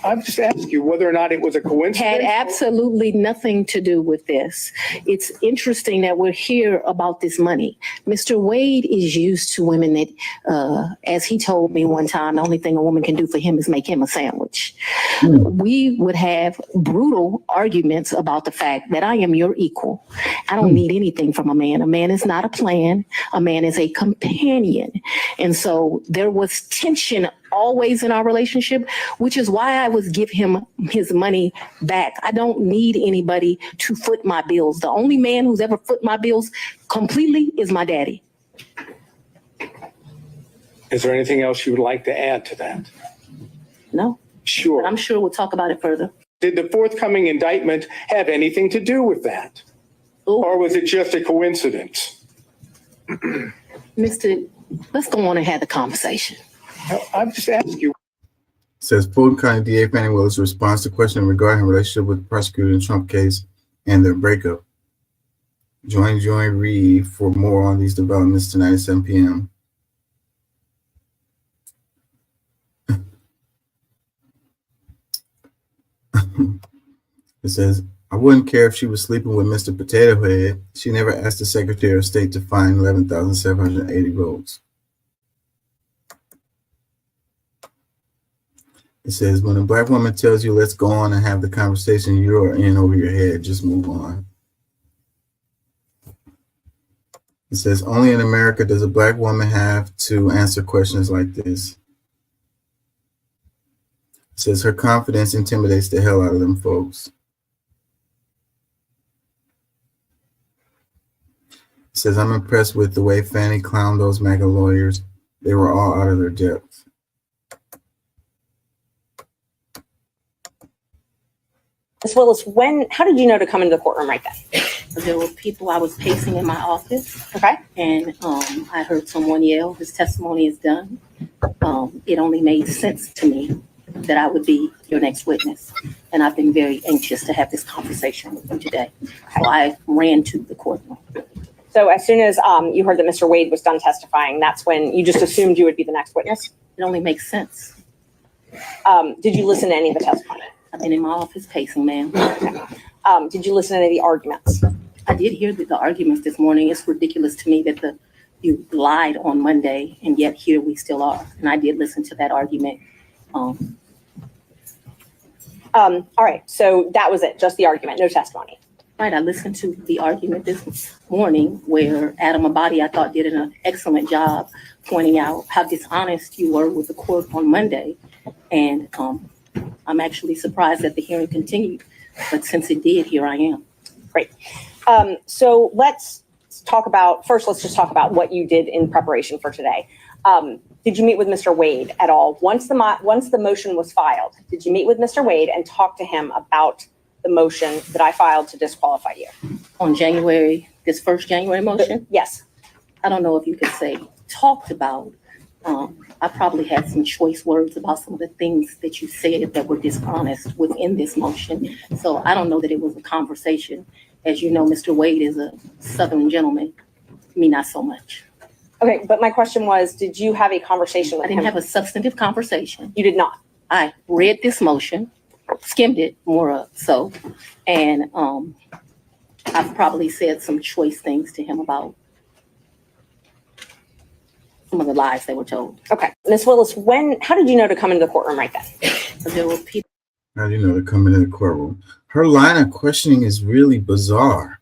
I'm just asking you whether or not it was a Had coincidence. absolutely nothing to do with this. It's interesting that we're here about this money. Mr. Wade is used to women that, as he told me one time, the only thing a woman can do for him is make him a sandwich. We would have brutal arguments about the fact that I am your equal. I don't need anything from a man. A man is not a plan. A man is a companion. And so there was tension always in our relationship, which is why I would give him his money back. I don't need anybody to foot my bills. The only man who's ever foot my bills completely is my daddy. Is there anything else you would like to add to that? No. Sure. But I'm sure we'll talk about it further. Did the forthcoming indictment have anything to do with that? Or was it just a coincidence? Let's go on and have the conversation. I'm just asking you. Says Fulton County DA Fannie Willis responds to question regarding her relationship with the prosecutor in the Trump case and their breakup. Join Reed for more on these developments tonight at 7 p.m. It says, I wouldn't care if she was sleeping with Mr. Potato Head. She never asked the Secretary of State to find 11,780 votes. It says, when a black woman tells you, let's go on and have the conversation, you're in over your head. Just move on. It says, only in America does a black woman have to answer questions like this. It says, her confidence intimidates the hell out of them folks. It says, I'm impressed with the way Fannie clowned those MAGA lawyers. They were all out of their depth. Ms. Willis, how did you know to come into the courtroom right then? There were people, I was pacing in my office. Okay. And I heard someone yell, his testimony is done. It only made sense to me that I would be your next witness. And I've been very anxious to have this conversation with you today. So I ran to the courtroom. So as soon as you heard that Mr. Wade was done testifying, that's when you just assumed you would be the next witness? It only makes sense. Did you listen to any of the testimony? I've been in my office pacing, ma'am. Did you listen to any of the arguments? I did hear the arguments this morning. It's ridiculous to me that you lied on Monday and yet here we still are. And I did listen to that argument. All right, so that was it, just the argument, no testimony. Right, I listened to the argument this morning where Adam Abadi, I thought, did an excellent job pointing out how dishonest you were with the court on Monday. And I'm actually surprised that the hearing continued, but since it did, here I am. Great. So let's just talk about what you did in preparation for today. Did you meet with Mr. Wade at all? Once the motion was filed, did you meet with Mr. Wade and talk to him about the motion that I filed to disqualify you? On this first January motion? Yes. I don't know if you could say talked about. I probably had some choice words about some of the things that you said that were dishonest within this motion. So I don't know that it was a conversation. As you know, Mr. Wade is a Southern gentleman. Me, not so much. Okay, but my question was, did you have a conversation with him? I didn't have a substantive conversation. You did not? I read this motion, skimmed it more so, and I've probably said some choice things to him about some of the lies they were told. Okay. Ms. Willis, how did you know to come into the courtroom right then? There were people. How do you know to come into the courtroom? Her line of questioning is really bizarre.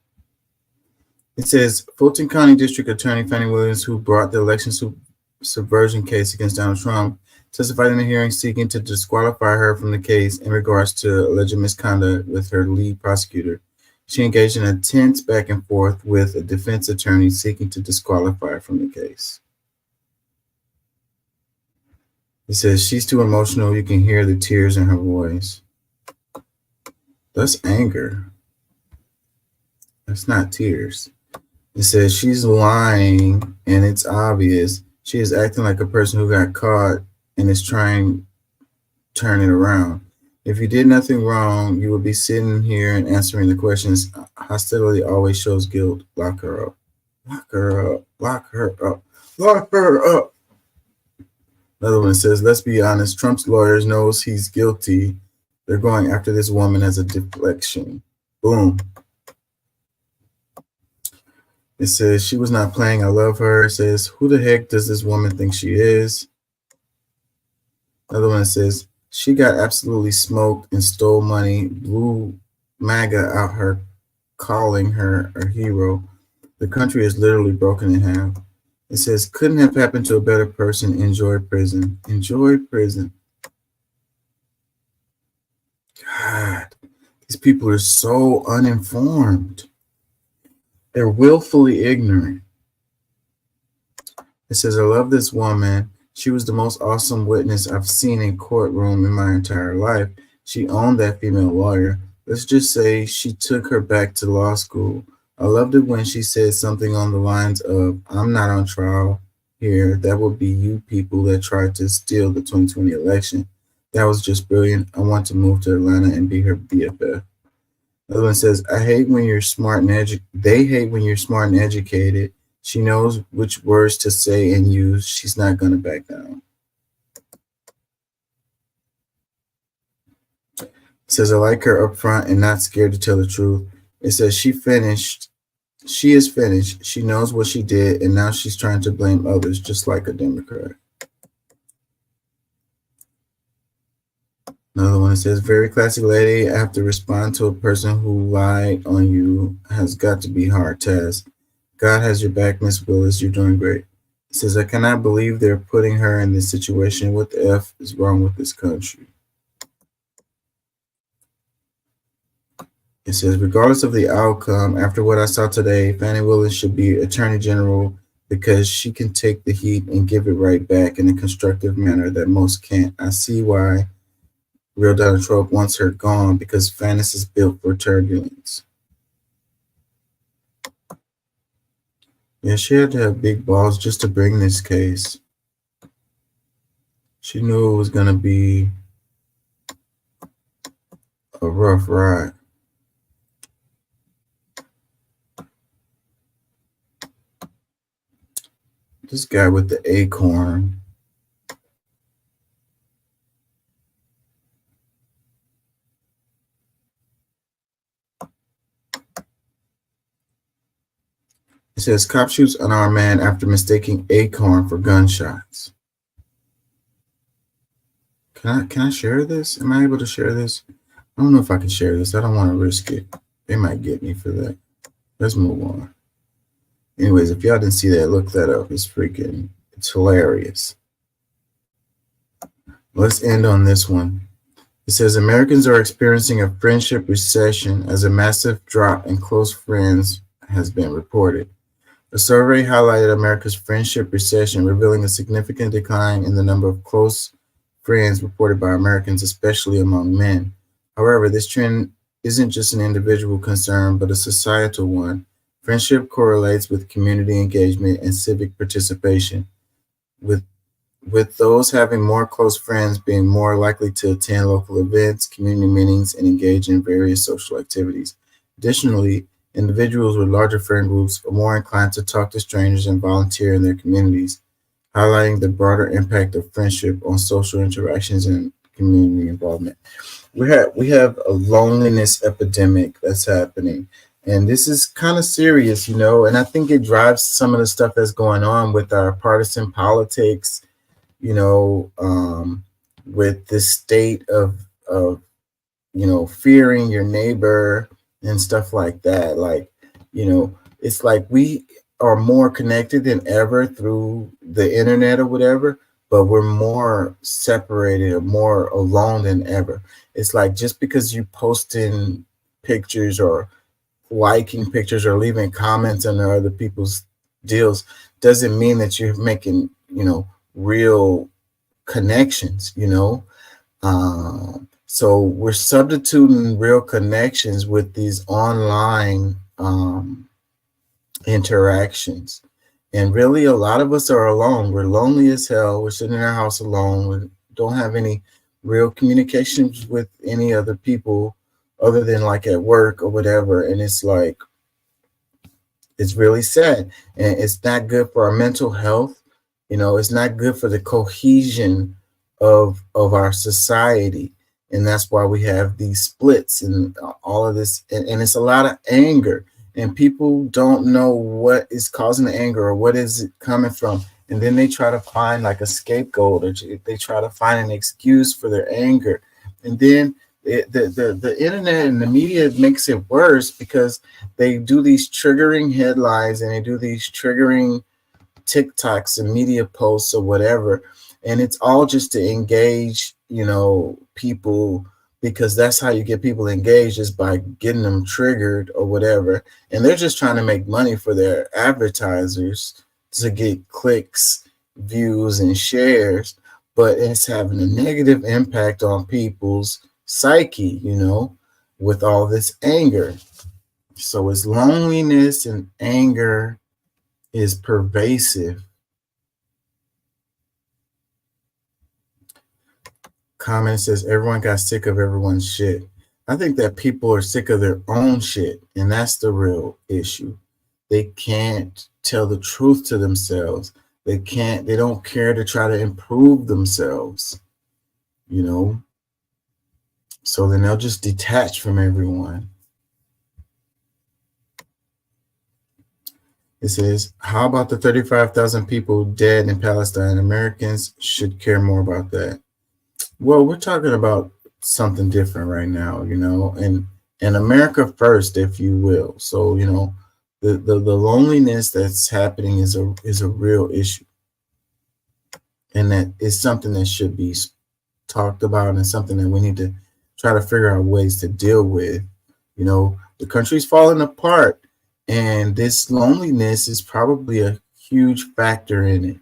It says, Fulton County District Attorney Fannie Willis, who brought the election subversion case against Donald Trump, testified in the hearing seeking to disqualify her from the case in regards to alleged misconduct with her lead prosecutor. She engaged in a tense back and forth with a defense attorney seeking to disqualify her from the case. It says, she's too emotional. You can hear the tears in her voice. That's anger. That's not tears. It says she's lying and it's obvious. She is acting like a person who got caught and is trying to turn it around. If you did nothing wrong, you would be sitting here and answering the questions. Hostility always shows guilt. Lock her up. Lock her up. Lock her up. Lock her up. In other one says, let's be honest, Trump's lawyers knows he's guilty. They're going after this woman as a deflection. Boom. It says, she was not playing. I love her. It says, who the heck does this woman think she is? Another one says, she got absolutely smoked and stole money, blew MAGA out her, calling her a hero. The country is literally broken in half. It says, couldn't have happened to a better person. Enjoy prison. Enjoy prison. God, these people are so uninformed. They're willfully ignorant. It says, I love this woman. She was the most awesome witness I've seen in courtroom in my entire life. She owned that female lawyer. Let's just say she took her back to law school. I loved it when she said something on the lines of, I'm not on trial here. That would be you people that tried to steal the 2020 election. That was just brilliant. I want to move to Atlanta and be her BFF. Another one says, I hate when you're smart and they hate when you're smart and educated. She knows which words to say and use. She's not going to back down. It says, I like her up front and not scared to tell the truth. It says, she is finished. She knows what she did, and now she's trying to blame others, just like a Democrat. Another one says, very classy lady. I have to respond to a person who lied on you. Has got to be hard task. God has your back, Miss Willis. You're doing great. It says, I cannot believe they're putting her in this situation. What the F is wrong with this country? It says, regardless of the outcome, after what I saw today, Fani Willis should be Attorney General because she can take the heat and give it right back in a constructive manner that most can't. I see why real Donald Trump wants her gone, because Fannis is built for turbulence. Yeah, she had to have big balls just to bring this case. She knew it was going to be a rough ride. This guy with the acorn. It says, cop shoots unarmed man after mistaking acorn for gunshots. Can I share this? Am I able to share this? I don't know if I can share this. I don't want to risk it. They might get me for that. Let's move on. Anyways, if y'all didn't see that, look that up. It's hilarious. Let's end on this one. It says, Americans are experiencing a friendship recession as a massive drop in close friends has been reported. A survey highlighted America's friendship recession, revealing a significant decline in the number of close friends reported by Americans, especially among men. However, this trend isn't just an individual concern, but a societal one. Friendship correlates with community engagement and civic participation, with those having more close friends being more likely to attend local events, community meetings, and engage in various social activities. Additionally, individuals with larger friend groups are more inclined to talk to strangers and volunteer in their communities, highlighting the broader impact of friendship on social interactions and community involvement. We have a loneliness epidemic that's happening. And this is kind of serious, you know, and I think it drives some of the stuff that's going on with our partisan politics, you know, with this state of, you know, fearing your neighbor and stuff like that. Like, you know, it's like we are more connected than ever through the internet or whatever, but we're more separated or more alone than ever. It's like just because you posting pictures or liking pictures or leaving comments on other people's deals doesn't mean that you're making, you know, real connections, you know. So we're substituting real connections with these online interactions. And really, a lot of us are alone. We're lonely as hell. We're sitting in our house alone. We don't have any real communications with any other people other than like at work or whatever. And it's like, it's really sad. And it's not good for our mental health. You know, it's not good for the cohesion of our society. And that's why we have these splits and all of this. And it's a lot of anger. And people don't know what is causing the anger or what is it coming from. And then they try to find like a scapegoat, or they try to find an excuse for their anger. And then the internet and the media makes it worse because they do these triggering headlines and they do these triggering TikToks and media posts or whatever. And it's all just to engage, you know, people, because that's how you get people engaged, is by getting them triggered or whatever. And they're just trying to make money for their advertisers to get clicks, views, and shares. But it's having a negative impact on people's psyche, you know, with all this anger. So it's loneliness and anger is pervasive. Comment says everyone got sick of everyone's shit. I think that people are sick of their own shit, and that's the real issue. They can't tell the truth to themselves. They don't care to try to improve themselves, you know? So then they'll just detach from everyone. It says, how about the 35,000 people dead in Palestine? Americans should care more about that. Well, we're talking about something different right now, you know, and America first, if you will. So, you know, the loneliness that's happening is a real issue. And that is something that should be talked about and something that we need to try to figure out ways to deal with. You know, the country's falling apart, and this loneliness is probably a huge factor in it.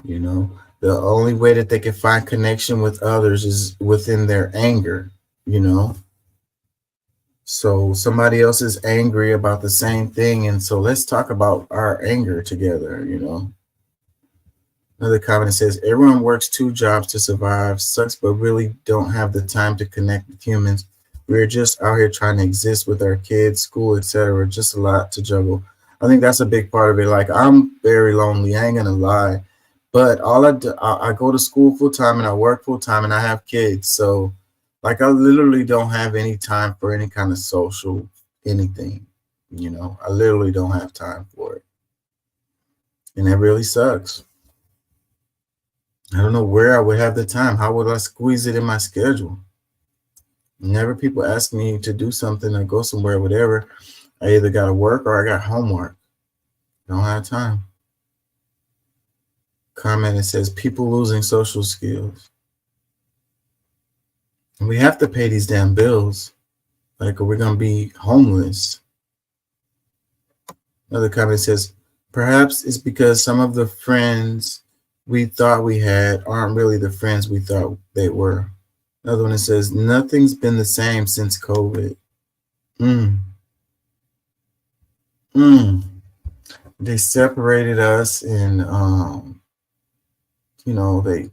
You know, the only way that they can find connection with others is within their anger, you know. So somebody else is angry about the same thing, and so let's talk about our anger together, you know. Another comment says, everyone works 2 jobs to survive. Sucks, but really don't have the time to connect with humans. We're just out here trying to exist with our kids, school, etc. Just a lot to juggle. I think that's a big part of it. Like, I'm very lonely. I ain't gonna lie. But all I go to school full time and I work full time and I have kids. So like I literally don't have any time for any kind of social anything, you know. I literally don't have time for it. And that really sucks. I don't know where I would have the time. How would I squeeze it in my schedule? Whenever people ask me to do something or go somewhere, whatever, I either got to work or I got homework. Don't have time. Comment, it says people losing social skills. And we have to pay these damn bills. Like, or we're going to be homeless. Another comment says, perhaps it's because some of the friends we thought we had aren't really the friends we thought they were. Another one that says, nothing's been the same since COVID. They separated us and, you know, they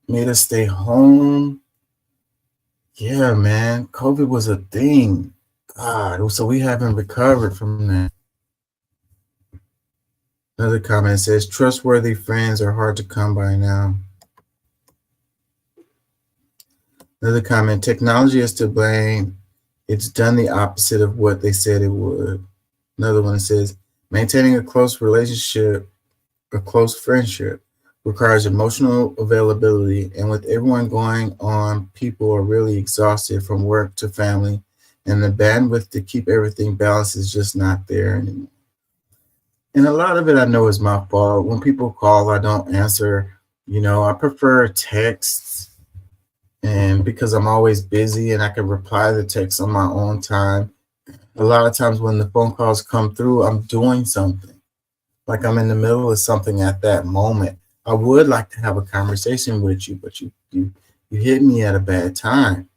made us stay home. Yeah, man, COVID was a thing. God, so we haven't recovered from that. Another comment says, trustworthy friends are hard to come by now. Another comment, technology is to blame. It's done the opposite of what they said it would. Another one says, maintaining a close relationship, a close friendship requires emotional availability, and with everyone going on, people are really exhausted from work to family, and the bandwidth to keep everything balanced is just not there anymore. And a lot of it I know is my fault. When people call, I don't answer. You know, I prefer texts, and because I'm always busy and I can reply to text on my own time. A lot of times when the phone calls come through, I'm doing something. Like I'm in the middle of something at that moment. I would like to have a conversation with you, but you hit me at a bad time.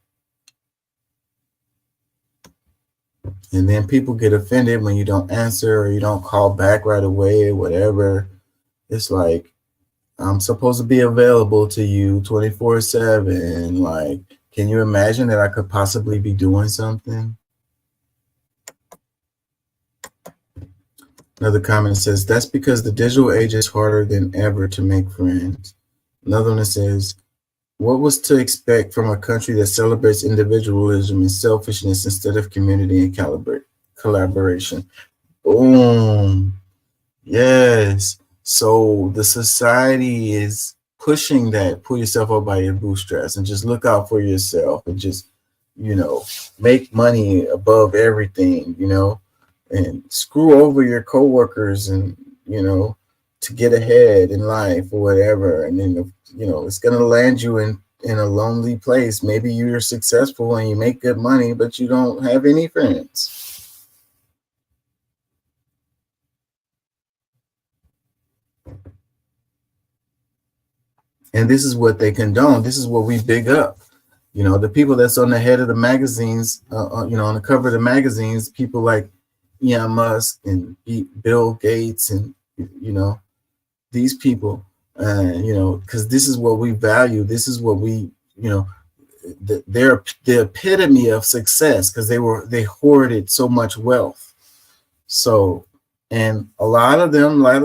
And then people get offended when you don't answer or you don't call back right away or whatever. It's like, I'm supposed to be available to you 24/7. Like, can you imagine that I could possibly be doing something? Another comment says, that's because the digital age is harder than ever to make friends. Another one that says, what was to expect from a country that celebrates individualism and selfishness instead of community and collaboration? Boom. Yes. So the society is pushing that, pull yourself up by your bootstraps and just look out for yourself and just, make money above everything, and screw over your coworkers and, to get ahead in life or whatever. And then, it's going to land you in a lonely place. Maybe you're successful and you make good money, but you don't have any friends. And this is what they condone. This is what we big up. The people that's on the head of the magazines, on the cover of the magazines, people like Elon Musk and Bill Gates and, these people, because this is what we value. This is what we, they're the epitome of success because they hoarded so much wealth. So, and a lot of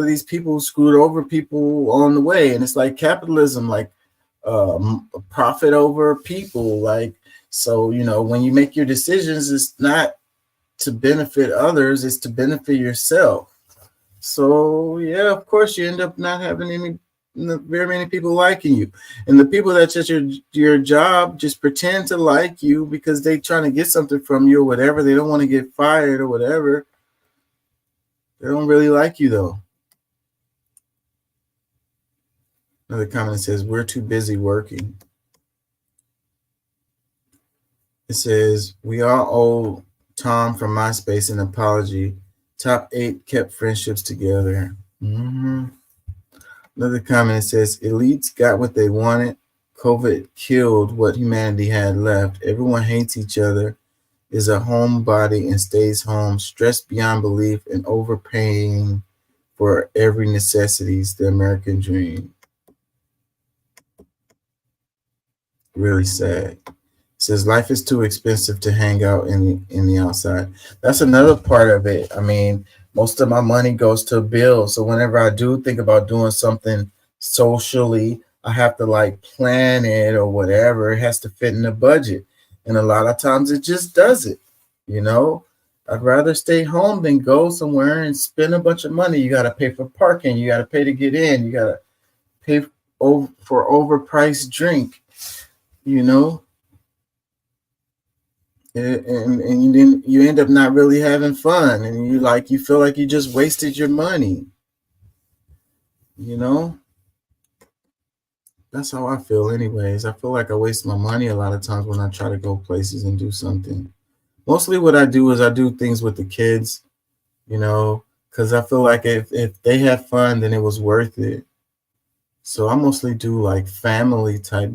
these people screwed over people on the way. And it's like capitalism, like profit over people. Like, so, when you make your decisions, it's not to benefit others, it's to benefit yourself. So yeah, of course you end up not having very many people liking you. And the people that's at your job just pretend to like you because they trying to get something from you or whatever. They don't want to get fired or whatever. They don't really like you though. Another comment says, we're too busy working. It says, we all owe Tom from MySpace an apology. Top 8 kept friendships together. Another comment says, elites got what they wanted. COVID killed what humanity had left. Everyone hates each other, is a homebody and stays home, stressed beyond belief and overpaying for every necessities, the American dream. Really sad. It says life is too expensive to hang out in the outside. That's another part of it. I mean, most of my money goes to bills. So whenever I do think about doing something socially, I have to like plan it or whatever. It has to fit in the budget. And a lot of times it just doesn't, I'd rather stay home than go somewhere and spend a bunch of money. You got to pay for parking. You got to pay to get in. You got to pay for overpriced drink, And then you end up not really having fun, and you feel like you just wasted your money. That's how I feel anyways. I feel like I waste my money a lot of times when I try to go places and do something. Mostly what I do is I do things with the kids, because I feel like if they have fun, then it was worth it. So I mostly do like family type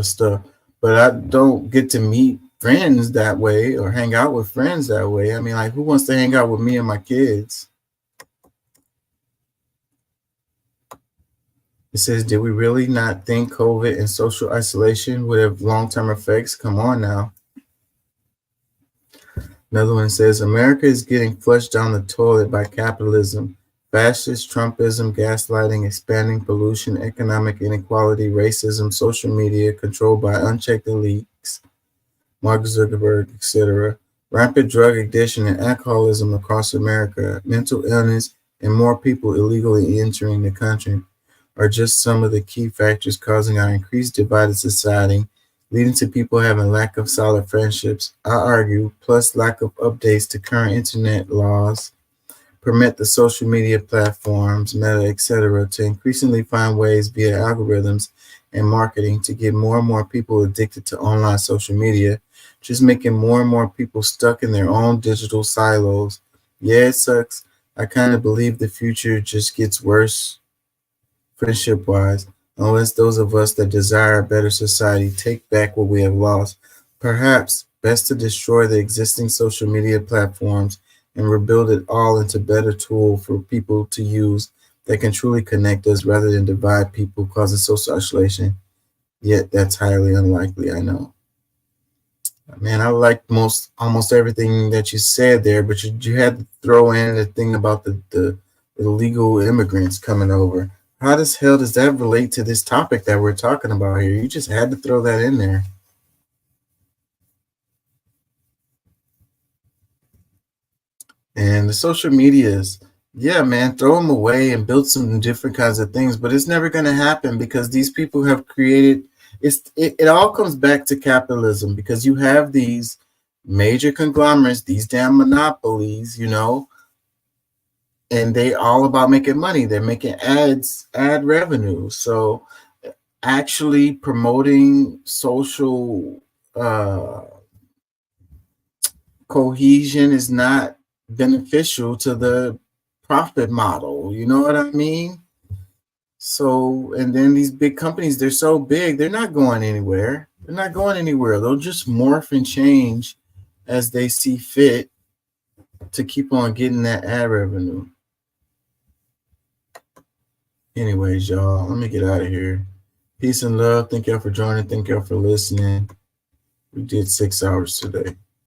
stuff, but I don't get to meet friends that way or hang out with friends that way. I mean, like, who wants to hang out with me and my kids? It says, did we really not think COVID and social isolation would have long-term effects? Come on now. Another one says, America is getting flushed down the toilet by capitalism, fascist, Trumpism, gaslighting, expanding pollution, economic inequality, racism, social media controlled by unchecked elites, Mark Zuckerberg, etc., rampant drug addiction and alcoholism across America, mental illness, and more people illegally entering the country are just some of the key factors causing our increased divided society, leading to people having lack of solid friendships, I argue, plus lack of updates to current internet laws, permit the social media platforms, Meta, etc., to increasingly find ways via algorithms and marketing to get more and more people addicted to online social media, just making more and more people stuck in their own digital silos. Yeah, it sucks. I kind of believe the future just gets worse friendship-wise, unless those of us that desire a better society take back what we have lost. Perhaps best to destroy the existing social media platforms and rebuild it all into better tool for people to use that can truly connect us rather than divide people, causing social isolation. Yet that's highly unlikely, I know. Man, I liked almost everything that you said there, but you had to throw in the thing about the illegal immigrants coming over. How the hell does that relate to this topic that we're talking about here? You just had to throw that in there. And the social medias, yeah, man, throw them away and build some different kinds of things, but it's never going to happen because these people have created, it all comes back to capitalism, because you have these major conglomerates, these damn monopolies, you know, and they all about making money. They're making ad revenue. So actually promoting social cohesion is not beneficial to the profit model. You know what I mean? So, and then these big companies, they're so big, they're not going anywhere. They're not going anywhere. They'll just morph and change as they see fit to keep on getting that ad revenue. Anyways, y'all, let me get out of here. Peace and love. Thank y'all for joining. Thank y'all for listening. We did 6 hours today.